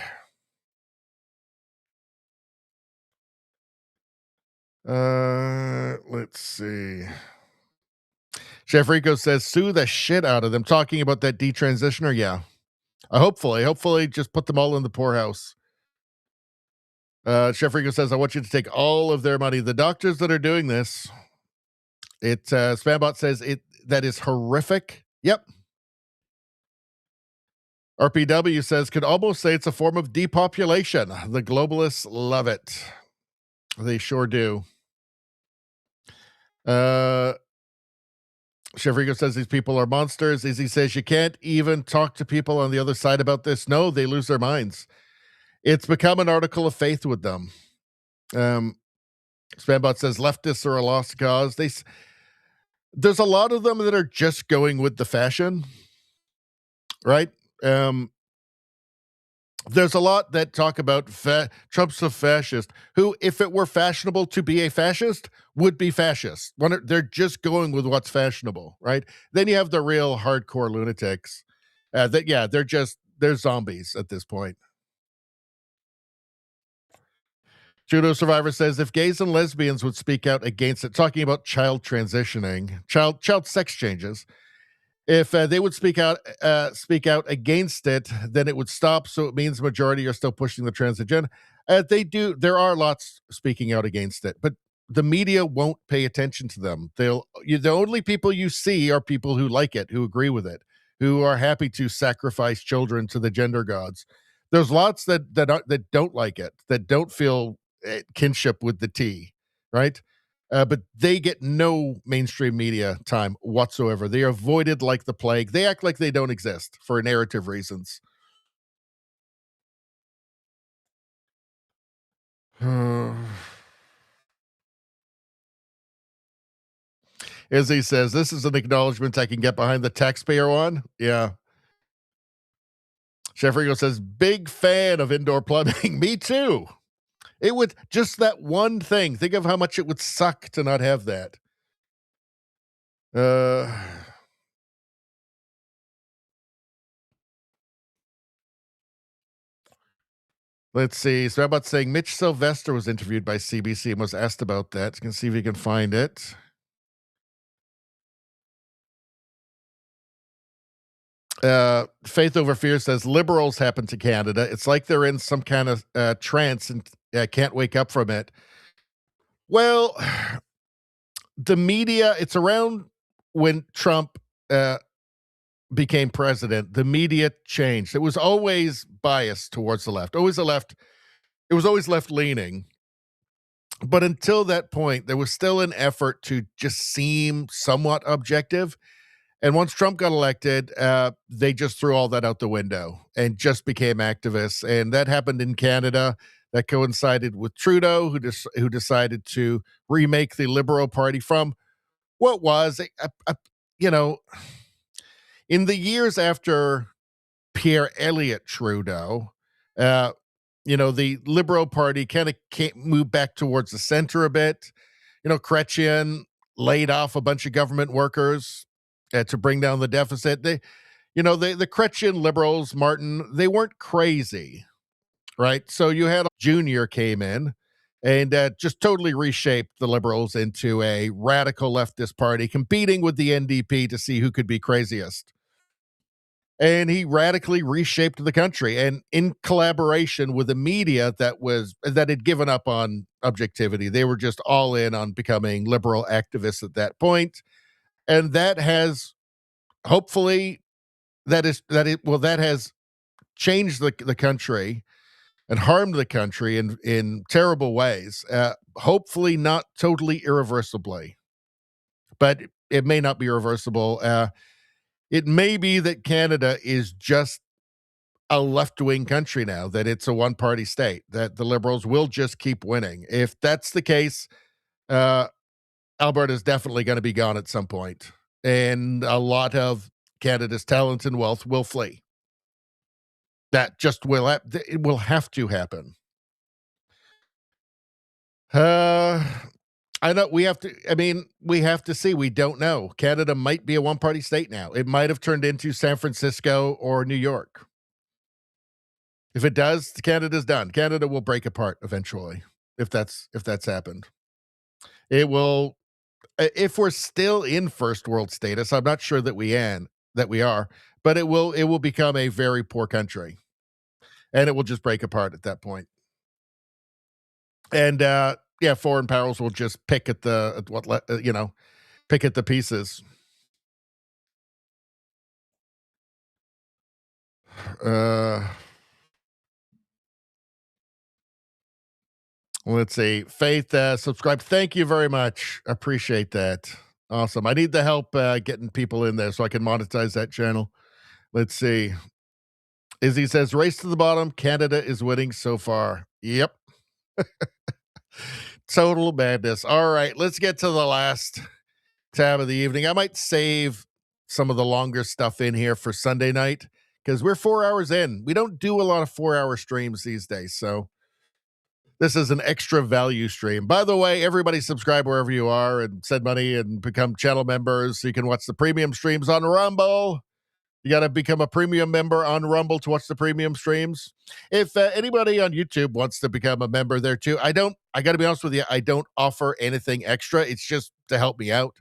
Speaker 3: Let's see. Chef Rico says, sue the shit out of them. Talking about that detransitioner, yeah. Hopefully, just put them all in the poorhouse. Chef Rico says, I want you to take all of their money. The doctors that are doing this, Spambot says, that is horrific. Yep. RPW says, could almost say it's a form of depopulation. The globalists love it. They sure do. Chevrigo says these people are monsters. Izzy says you can't even talk to people on the other side about this. No, they lose their minds. It's become an article of faith with them. Spambot says leftists are a lost cause. There's a lot of them that are just going with the fashion, right? There's a lot that talk about Trump's a fascist, who, if it were fashionable to be a fascist, would be fascist. They're just going with what's fashionable, right? Then you have the real hardcore lunatics. They're zombies at this point. Judo Survivor says, if gays and lesbians would speak out against it, talking about child transitioning, child sex changes, if they would speak out against it, then it would stop. So it means the majority are still pushing the trans agenda. They do. There are lots speaking out against it, but the media won't pay attention to them. The only people you see are people who like it, who agree with it, who are happy to sacrifice children to the gender gods. There's lots that don't like it, that don't feel kinship with the T, right? But they get no mainstream media time whatsoever. They are avoided like the plague. They act like they don't exist for narrative reasons. As he says, this is an acknowledgement I can get behind. The taxpayer one. Yeah. Chef Rigo says, big fan of indoor plumbing. Me too. It would just that one thing. Think of how much it would suck to not have that. Let's see. So how about saying Mitch Sylvester was interviewed by CBC and was asked about that. You can see if you can find it. Faith Over Fear says liberals happen to Canada. It's like they're in some kind of trance and can't wake up from it. Well, the media, it's around when Trump became president, the media changed. It was always biased towards the left, always the left. It was always left leaning. But until that point, there was still an effort to just seem somewhat objective. And once Trump got elected, they just threw all that out the window and just became activists. And that happened in Canada. That coincided with Trudeau, who decided to remake the Liberal Party from what was, in the years after Pierre Elliott Trudeau, the Liberal Party kind of can't move back towards the center a bit. Chrétien laid off a bunch of government workers to bring down the deficit. The Chrétien liberals, Martin, they weren't crazy, right? So you had Junior came in and just totally reshaped the Liberals into a radical leftist party, competing with the NDP to see who could be craziest. And he radically reshaped the country, and in collaboration with the media that had given up on objectivity. They were just all in on becoming liberal activists at that point. And that has hopefully that has changed the country and harmed the country in terrible ways. Hopefully not totally irreversibly, but it may not be irreversible. It may be that Canada is just a left-wing country now, that it's a one-party state, that the Liberals will just keep winning. If that's the case, Alberta is definitely going to be gone at some point, and a lot of Canada's talent and wealth will flee. That just it will have to happen. I know we have to see. We don't know. Canada might be a one-party state now. It might have turned into San Francisco or New York. If it does, Canada's done. Canada will break apart eventually, if that's happened. It will, if we're still in first world status. I'm not sure that we are, but it will become a very poor country, and it will just break apart at that point. And foreign powers will just pick at the pieces. Let's see. Faith subscribe. Thank you very much. Appreciate that. Awesome. I need the help getting people in there so I can monetize that channel. Let's see. Izzy says, race to the bottom. Canada is winning so far. Yep. Total madness. All right, let's get to the last tab of the evening. I might save some of the longer stuff in here for Sunday night because we're 4 hours in. We don't do a lot of 4-hour streams these days, so this is an extra value stream. By the way, everybody subscribe wherever you are and send money and become channel members so you can watch the premium streams on Rumble. You got to become a premium member on Rumble to watch the premium streams. If anybody on YouTube wants to become a member there too, I got to be honest with you, I don't offer anything extra. It's just to help me out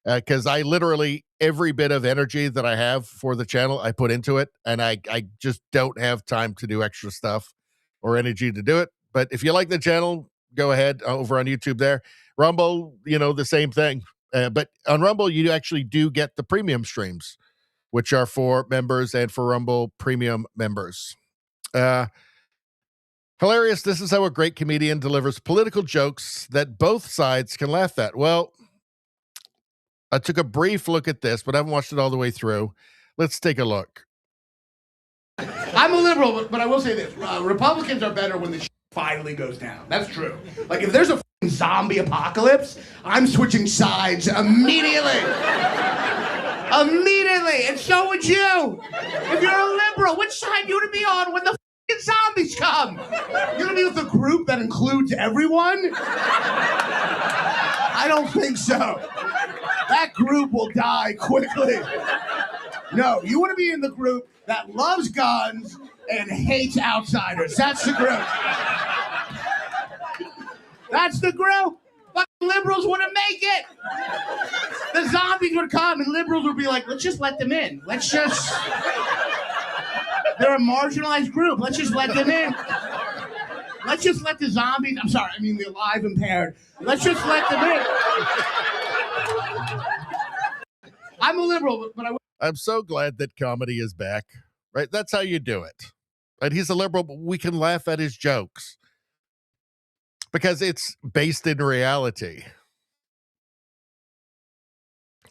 Speaker 3: because I literally, every bit of energy that I have for the channel, I put into it, and I just don't have time to do extra stuff or energy to do it. But if you like the channel, go ahead over on YouTube there. Rumble, the same thing. But on Rumble, you actually do get the premium streams, which are for members and for Rumble premium members. Hilarious. This is how a great comedian delivers political jokes that both sides can laugh at. Well, I took a brief look at this, but I haven't watched it all the way through. Let's take a look.
Speaker 8: I'm a liberal, but I will say this. Republicans are better when the shit finally goes down. That's true. Like, if there's a zombie apocalypse, I'm switching sides immediately. Immediately, and so would you. If you're a liberal, which side you want to be on when the zombies come? You want to be with a group that includes everyone? I don't think so. That group will die quickly. No, you want to be in the group that loves guns and hates outsiders. That's the group. That's the group. Liberals wouldn't make it. The zombies would come and liberals would be like, let's just let them in. They're a marginalized group. Let's just let them in. Let's just let the zombies, the alive impaired. Let's just let them in. I'm a liberal, but
Speaker 3: I'm so glad that comedy is back, right? That's how you do it. Right? He's a liberal, but we can laugh at his jokes because it's based in reality.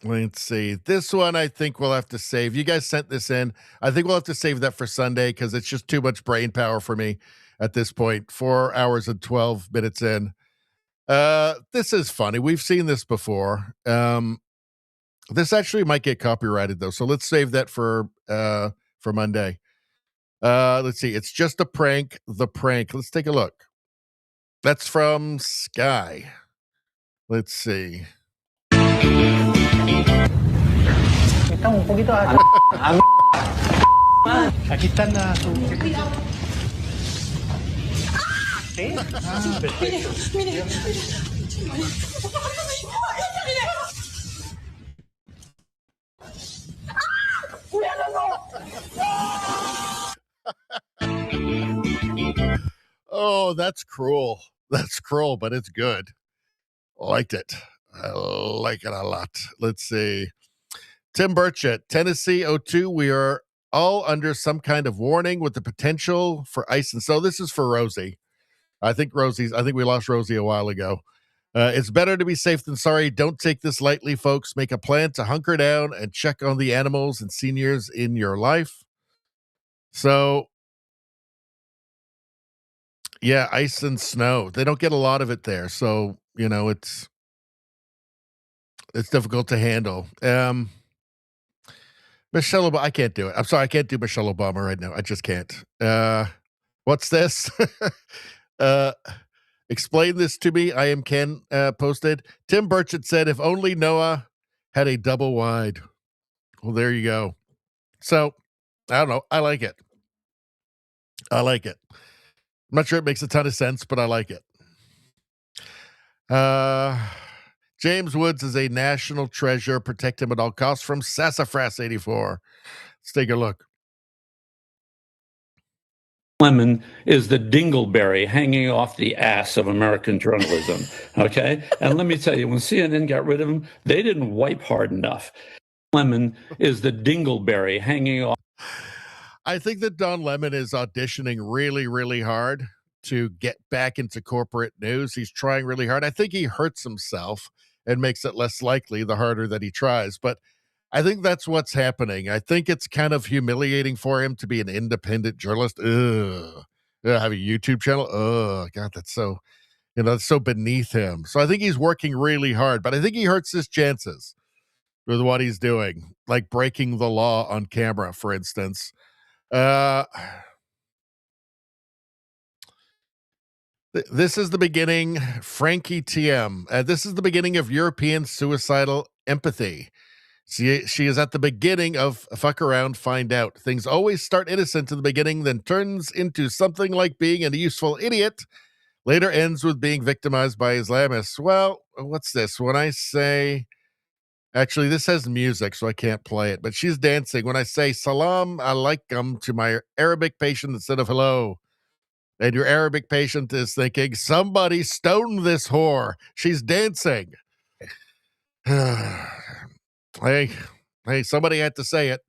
Speaker 3: Let's see. This one I think we'll have to save. You guys sent this in. I think we'll have to save that for Sunday because it's just too much brain power for me at this point. 4 hours and 12 minutes in. This is funny. We've seen this before. This actually might get copyrighted though, so let's save that for Monday. Let's see. It's just a prank. The prank. Let's take a look. That's from Sky. Let's see.
Speaker 10: Un poquito aquí están ¿Sí? Mire.
Speaker 3: Oh, that's cruel. That's cruel, but it's good. Liked it. I like it a lot. Let's see. Tim Burchett, Tennessee 02. We are all under some kind of warning with the potential for ice and snow. This is for Rosie. I think we lost Rosie a while ago. It's better to be safe than sorry. Don't take this lightly, folks. Make a plan to hunker down and check on the animals and seniors in your life. So, yeah, ice and snow. They don't get a lot of it there. So, it's difficult to handle. Michelle Obama, I can't do it. I'm sorry, I can't do Michelle Obama right now. I just can't. What's this? Explain this to me. I am Ken posted. Tim Burchett said, if only Noah had a double wide. Well, there you go. So, I don't know. I like it. I'm not sure it makes a ton of sense, but I like it. James Woods is a national treasure. Protect him at all costs from Sassafras 84. Let's take a look.
Speaker 11: Lemon is the dingleberry hanging off the ass of American journalism, okay? And let me tell you, when CNN got rid of him, they didn't wipe hard enough. Lemon is the dingleberry hanging off.
Speaker 3: I think that Don Lemon is auditioning really, really hard to get back into corporate news. He's trying really hard. I think he hurts himself and makes it less likely the harder that he tries. But I think that's what's happening. I think it's kind of humiliating for him to be an independent journalist. Have a YouTube channel. God, that's so, that's so beneath him. So I think he's working really hard, but I think he hurts his chances with what he's doing, like breaking the law on camera, for instance. This is the beginning, Frankie TM. This is the beginning of European suicidal empathy. She is at the beginning of fuck around, find out. Things always start innocent in the beginning, then turns into something like being a useful idiot. Later ends with being victimized by Islamists. Well, what's this? When I say... Actually, this has music, so I can't play it. But she's dancing when I say salam alaikum to my Arabic patient instead of hello. And your Arabic patient is thinking, somebody stone this whore. She's dancing. Hey, somebody had to say it.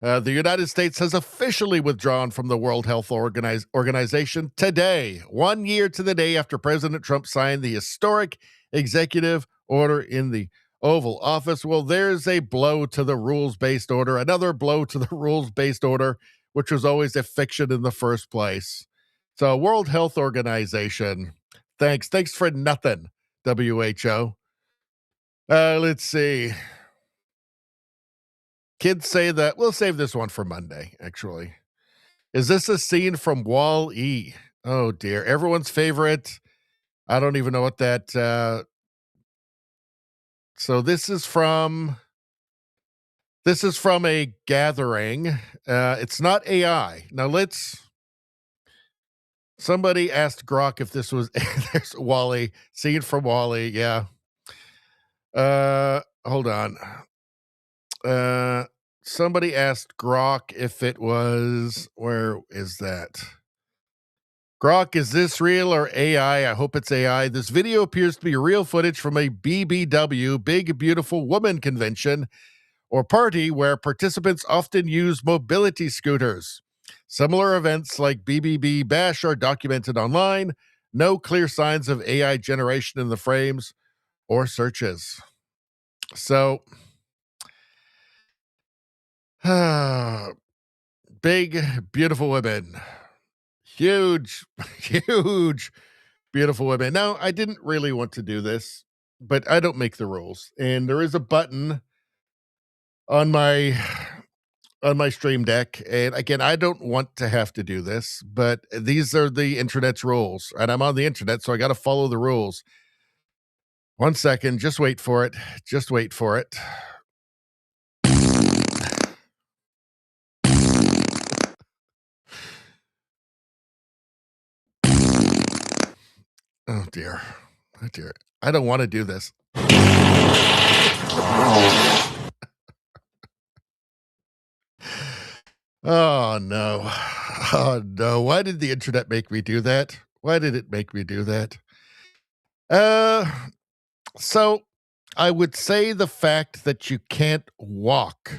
Speaker 3: The United States has officially withdrawn from the World Health Organization today, 1 year to the day after President Trump signed the historic executive order in the Oval Office. Well, there's a blow to the rules-based order, another blow to the rules-based order, which was always a fiction in the first place. So, World Health Organization, thanks for nothing, WHO. Let's see. Kids say that we'll save this one for Monday, actually. Is this a scene from Wall-E? Oh dear. Everyone's favorite. I don't even know what that so this is from a gathering. It's not AI. Now somebody asked Grok if this was there's Wall-E, scene from Wall-E, yeah. Hold on. Somebody asked Grok if it was, where is that? Grok, is this real or AI? I hope it's AI. This video appears to be real footage from a BBW, Big Beautiful Woman convention or party where participants often use mobility scooters. Similar events like BBB Bash are documented online. No clear signs of AI generation in the frames or searches. So, big, beautiful women. Huge, beautiful women. Now, I didn't really want to do this, but I don't make the rules. And there is a button on my on my Stream Deck. And again, I don't want to have to do this, but these are the internet's rules. And I'm on the internet, so I got to follow the rules. 1 second. Just wait for it. Just wait for it. Oh, dear. Oh, dear. I don't want to do this. Oh, no. Oh, no. Why did the internet make me do that? Why did it make me do that? So I would say the fact that you can't walk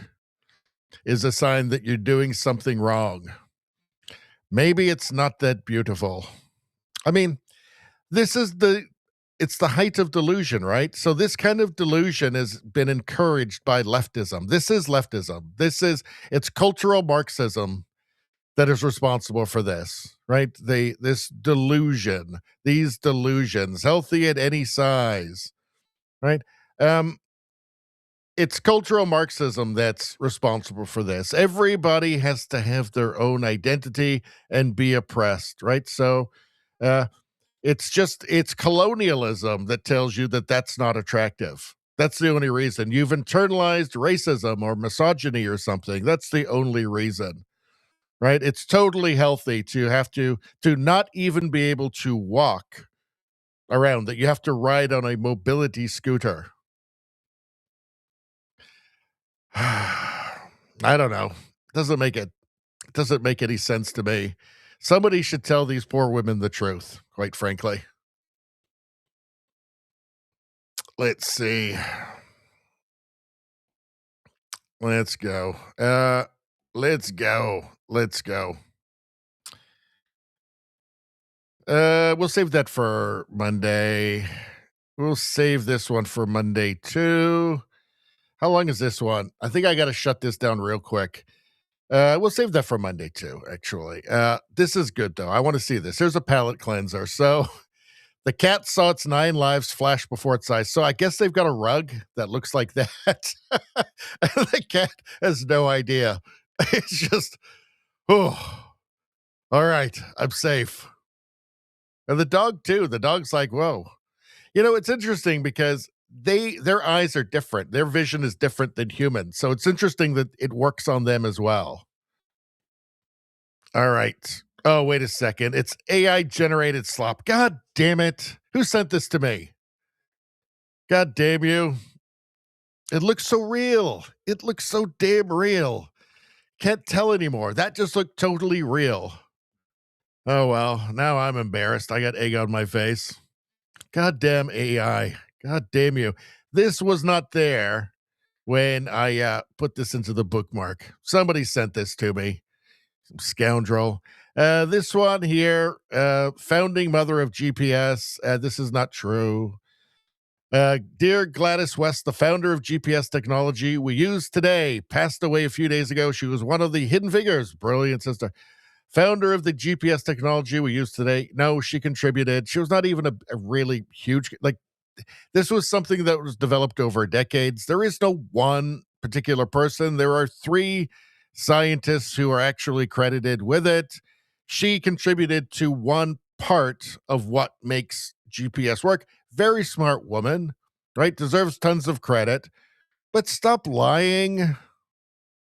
Speaker 3: is a sign that you're doing something wrong. Maybe it's not that beautiful. I mean, it's the height of delusion, right? So this kind of delusion has been encouraged by leftism. This is leftism. It's cultural Marxism that is responsible for this, right? This delusion, these delusions, healthy at any size, right? It's cultural Marxism that's responsible for this. Everybody has to have their own identity and be oppressed, right? So, it's colonialism that tells you that that's not attractive. That's the only reason. You've internalized racism or misogyny or something. That's the only reason, right? It's totally healthy to have to not even be able to walk around, that you have to ride on a mobility scooter. I don't know. Doesn't make any sense to me. Somebody should tell these poor women the truth, quite frankly. Let's see. Let's go. Let's go. We'll save that for Monday. We'll save this one for Monday too. How long is this one? I think I got to shut this down real quick. We'll save that for Monday too, actually. This is good though. I want to see this. There's a palate cleanser. So the cat saw its 9 lives flash before its eyes. So I guess they've got a rug that looks like that. The cat has no idea. It's just, oh, all right, I'm safe. And the dog too. The dog's like, whoa. You know, it's interesting because their eyes are different. Their vision is different than humans. So it's interesting that it works on them as well. All right. Oh, wait a second. It's AI generated slop. God damn it. Who sent this to me? God damn you. It looks so real. It looks so damn real. Can't tell anymore. That just looked totally real. Oh, well, now I'm embarrassed. I got egg on my face. God damn AI. God damn you. This was not there when I put this into the bookmark. Somebody sent this to me. Some scoundrel. This one here, founding mother of GPS. This is not true. Dear Gladys West, the founder of GPS technology we use today, passed away a few days ago. She was one of the hidden figures. Brilliant sister. Founder of the GPS technology we use today. No, she contributed. She was not even a really huge, like, this was something that was developed over decades. There is no one particular person. There are 3 scientists who are actually credited with it. She contributed to one part of what makes GPS work. Very smart woman, right? Deserves tons of credit. But stop lying.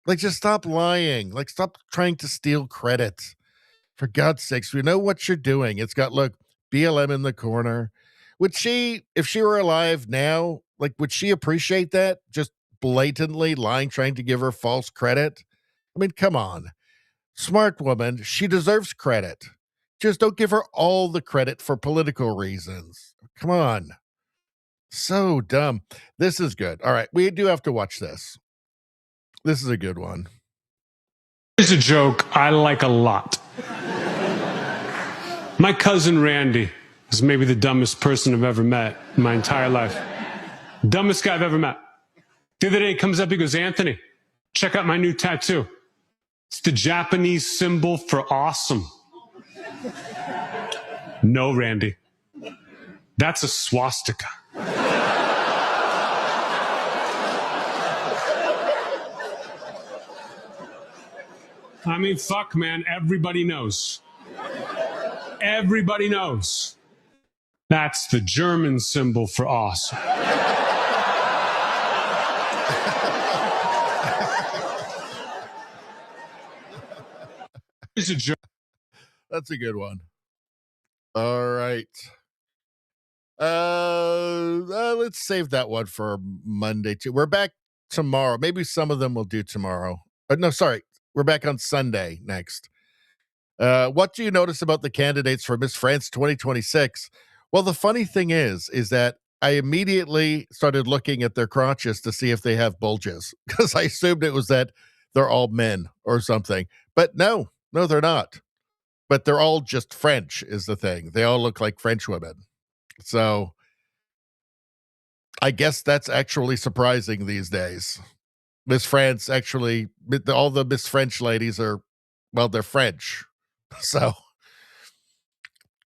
Speaker 3: Like, just stop lying. Like, stop trying to steal credit. For God's sakes, we know what you're doing. It's got, look, BLM in the corner. Would she, if she were alive now, like, would she appreciate that? Just blatantly lying, trying to give her false credit? I mean, come on. Smart woman. She deserves credit. Just don't give her all the credit for political reasons. Come on. So dumb. This is good. All right. We do have to watch this. This is a good one.
Speaker 12: Here's a joke I like a lot. My cousin Randy is maybe the dumbest person I've ever met in my entire life. Dumbest guy I've ever met. The other day he comes up, he goes, Anthony, check out my new tattoo. It's the Japanese symbol for awesome. No, Randy. That's a swastika. I mean, fuck, man. Everybody knows. Everybody knows. That's the German symbol for awesome.
Speaker 3: That's a good one. All right. Let's save that one for Monday too. We're back tomorrow. Maybe some of them will do tomorrow. No, sorry. We're back on Sunday next. What do you notice about the candidates for Miss France 2026? Well, the funny thing is that I immediately started looking at their crotches to see if they have bulges because I assumed it was that they're all men or something. But no, they're not. But they're all just French is the thing. They all look like French women. So I guess that's actually surprising these days. Miss France actually, all the Miss French ladies are, well, they're French. So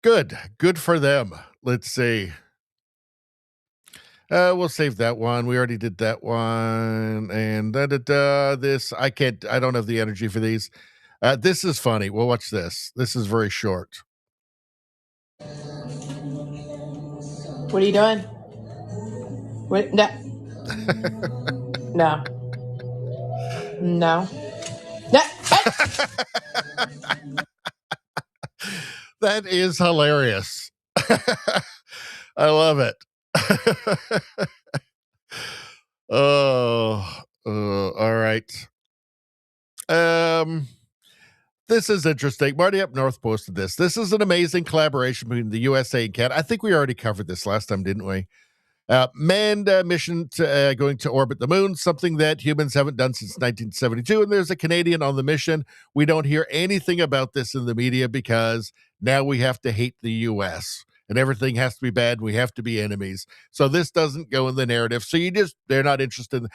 Speaker 3: good for them. Let's see. We'll save that one. We already did that one. And this, I don't have the energy for these. This is funny. Well, watch this. This is very short.
Speaker 13: What are you doing? What? No. No. No. No.
Speaker 3: That is hilarious. I love it. All right. This is interesting. Marty Up North posted this. This is an amazing collaboration between the USA and Canada. I think we already covered this last time, didn't we? Manned mission to, going to orbit the moon, something that humans haven't done since 1972. And there's a Canadian on the mission. We don't hear anything about this in the media because now we have to hate the US and everything has to be bad. We have to be enemies. So this doesn't go in the narrative. So they're not interested.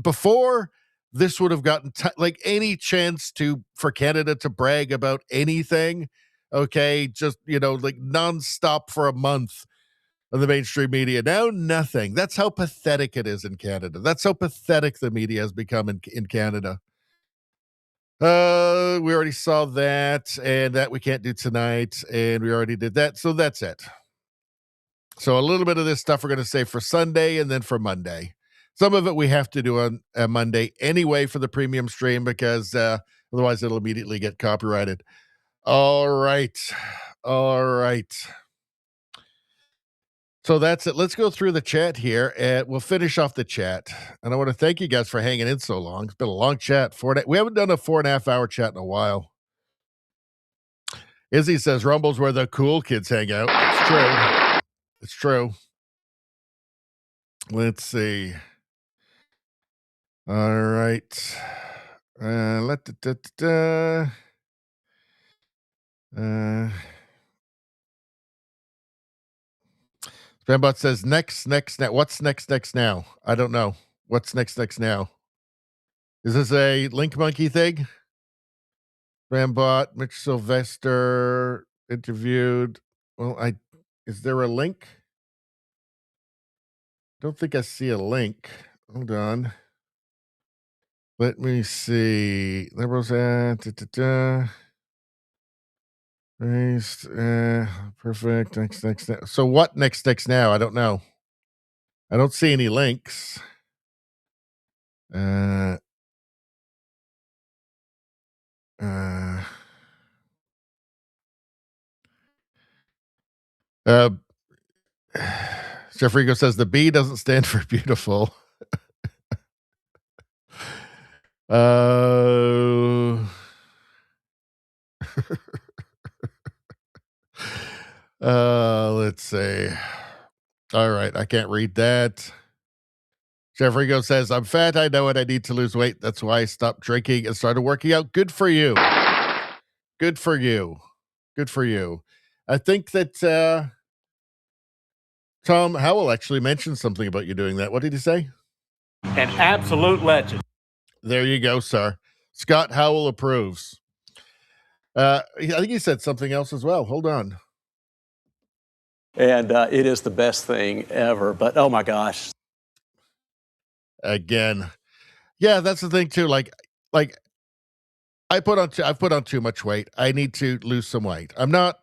Speaker 3: Before, this would have gotten like any chance for Canada to brag about anything. Okay. Just, like nonstop for a month of the mainstream media. Now, nothing. That's how pathetic it is in Canada. That's how pathetic the media has become in Canada. We already saw that, and that we can't do tonight, and we already did that. So that's it. So a little bit of this stuff we're going to save for Sunday and then for Monday. Some of it we have to do on Monday anyway for the premium stream because otherwise it'll immediately get copyrighted. All right. So that's it. Let's go through the chat here, and we'll finish off the chat. And I want to thank you guys for hanging in so long. It's been a long chat. We haven't done a 4.5 hour chat in a while. Izzy says Rumble's where the cool kids hang out. It's true. It's true. Let's see. All right. Spambot says next. What's next now? I don't know. What's next now? Is this a Link Monkey thing? Spambot, Mitch Sylvester interviewed. Well, is there a link? Don't think I see a link. Hold on. Let me see. Liberals perfect. Next. So what next now? I don't know. I don't see any links. Jeffrigo says the B doesn't stand for beautiful. Let's see. All right, I can't read that. Jeffrigo says, I'm fat. I know it. I need to lose weight. That's why I stopped drinking and started working out. Good for you. Good for you. I think that Tom Howell actually mentioned something about you doing that. What did he say?
Speaker 14: An absolute legend.
Speaker 3: There you go, sir. Scott Howell approves. I think he said something else as well. Hold on.
Speaker 9: And it is the best thing ever. But oh my gosh.
Speaker 3: Again. Yeah, that's the thing too. Like I've put on too much weight. I need to lose some weight. I'm not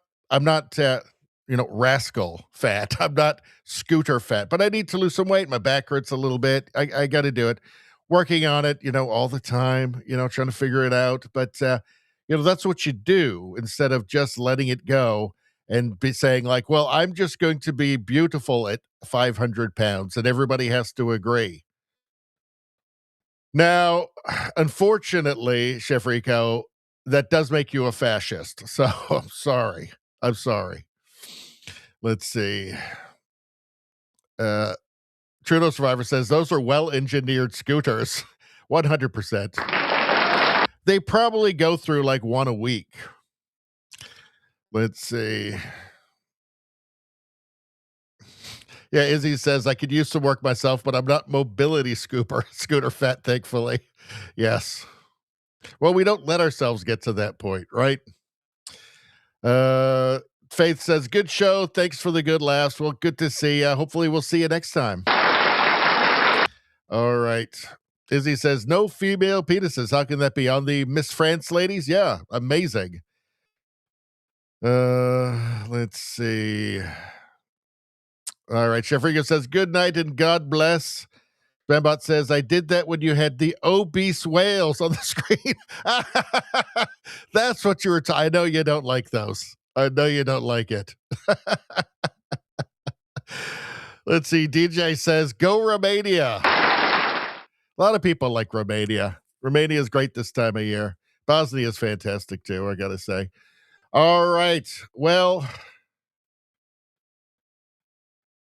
Speaker 3: rascal fat. I'm not scooter fat, but I need to lose some weight. My back hurts a little bit. I got to do it. Working on it, all the time, trying to figure it out. But, that's what you do instead of just letting it go and be saying like, well, I'm just going to be beautiful at 500 pounds and everybody has to agree. Now, unfortunately, Chef Rico, that does make you a fascist. So I'm sorry. Let's see. Trudeau Survivor says those are well-engineered scooters. 100%. They probably go through like one a week. Let's see. Yeah, Izzy says I could use some work myself, but I'm not mobility scooter fat, thankfully. Yes. Well, we don't let ourselves get to that point, right? Faith says, good show. Thanks for the good laughs. Well, good to see you. Hopefully we'll see you next time. All right. Izzy says, no female penises. How can that be? On the Miss France ladies? Yeah, amazing. Let's see. All right. Chef Rico says, good night and God bless. Bambot says, I did that when you had the obese whales on the screen. That's what you were I know you don't like those. I know you don't like it. Let's see. DJ says, go Romania. A lot of people like Romania. Romania is great this time of year. Bosnia is fantastic too, I got to say. All right. Well,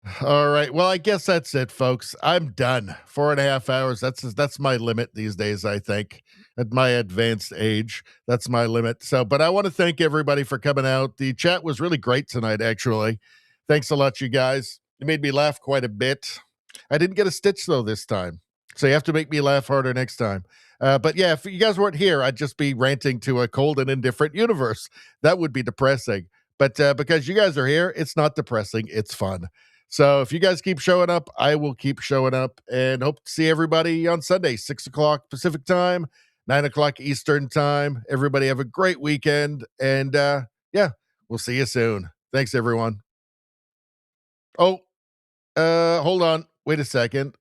Speaker 3: I guess that's it, folks. I'm done. 4.5 hours. That's my limit these days, I think. At my advanced age, that's my limit. So, but I want to thank everybody for coming out. The chat was really great tonight, actually. Thanks a lot, you guys. It made me laugh quite a bit. I didn't get a stitch, though, this time. So you have to make me laugh harder next time. But yeah, if you guys weren't here, I'd just be ranting to a cold and indifferent universe. That would be depressing. But because you guys are here, it's not depressing. It's fun. So if you guys keep showing up, I will keep showing up and hope to see everybody on Sunday, 6 o'clock Pacific time, 9 o'clock Eastern time. Everybody have a great weekend. And yeah, we'll see you soon. Thanks, everyone. Oh, hold on. Wait a second.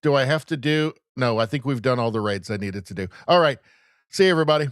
Speaker 3: Do I have to do? No, I think we've done all the raids I needed to do. All right. See you, everybody.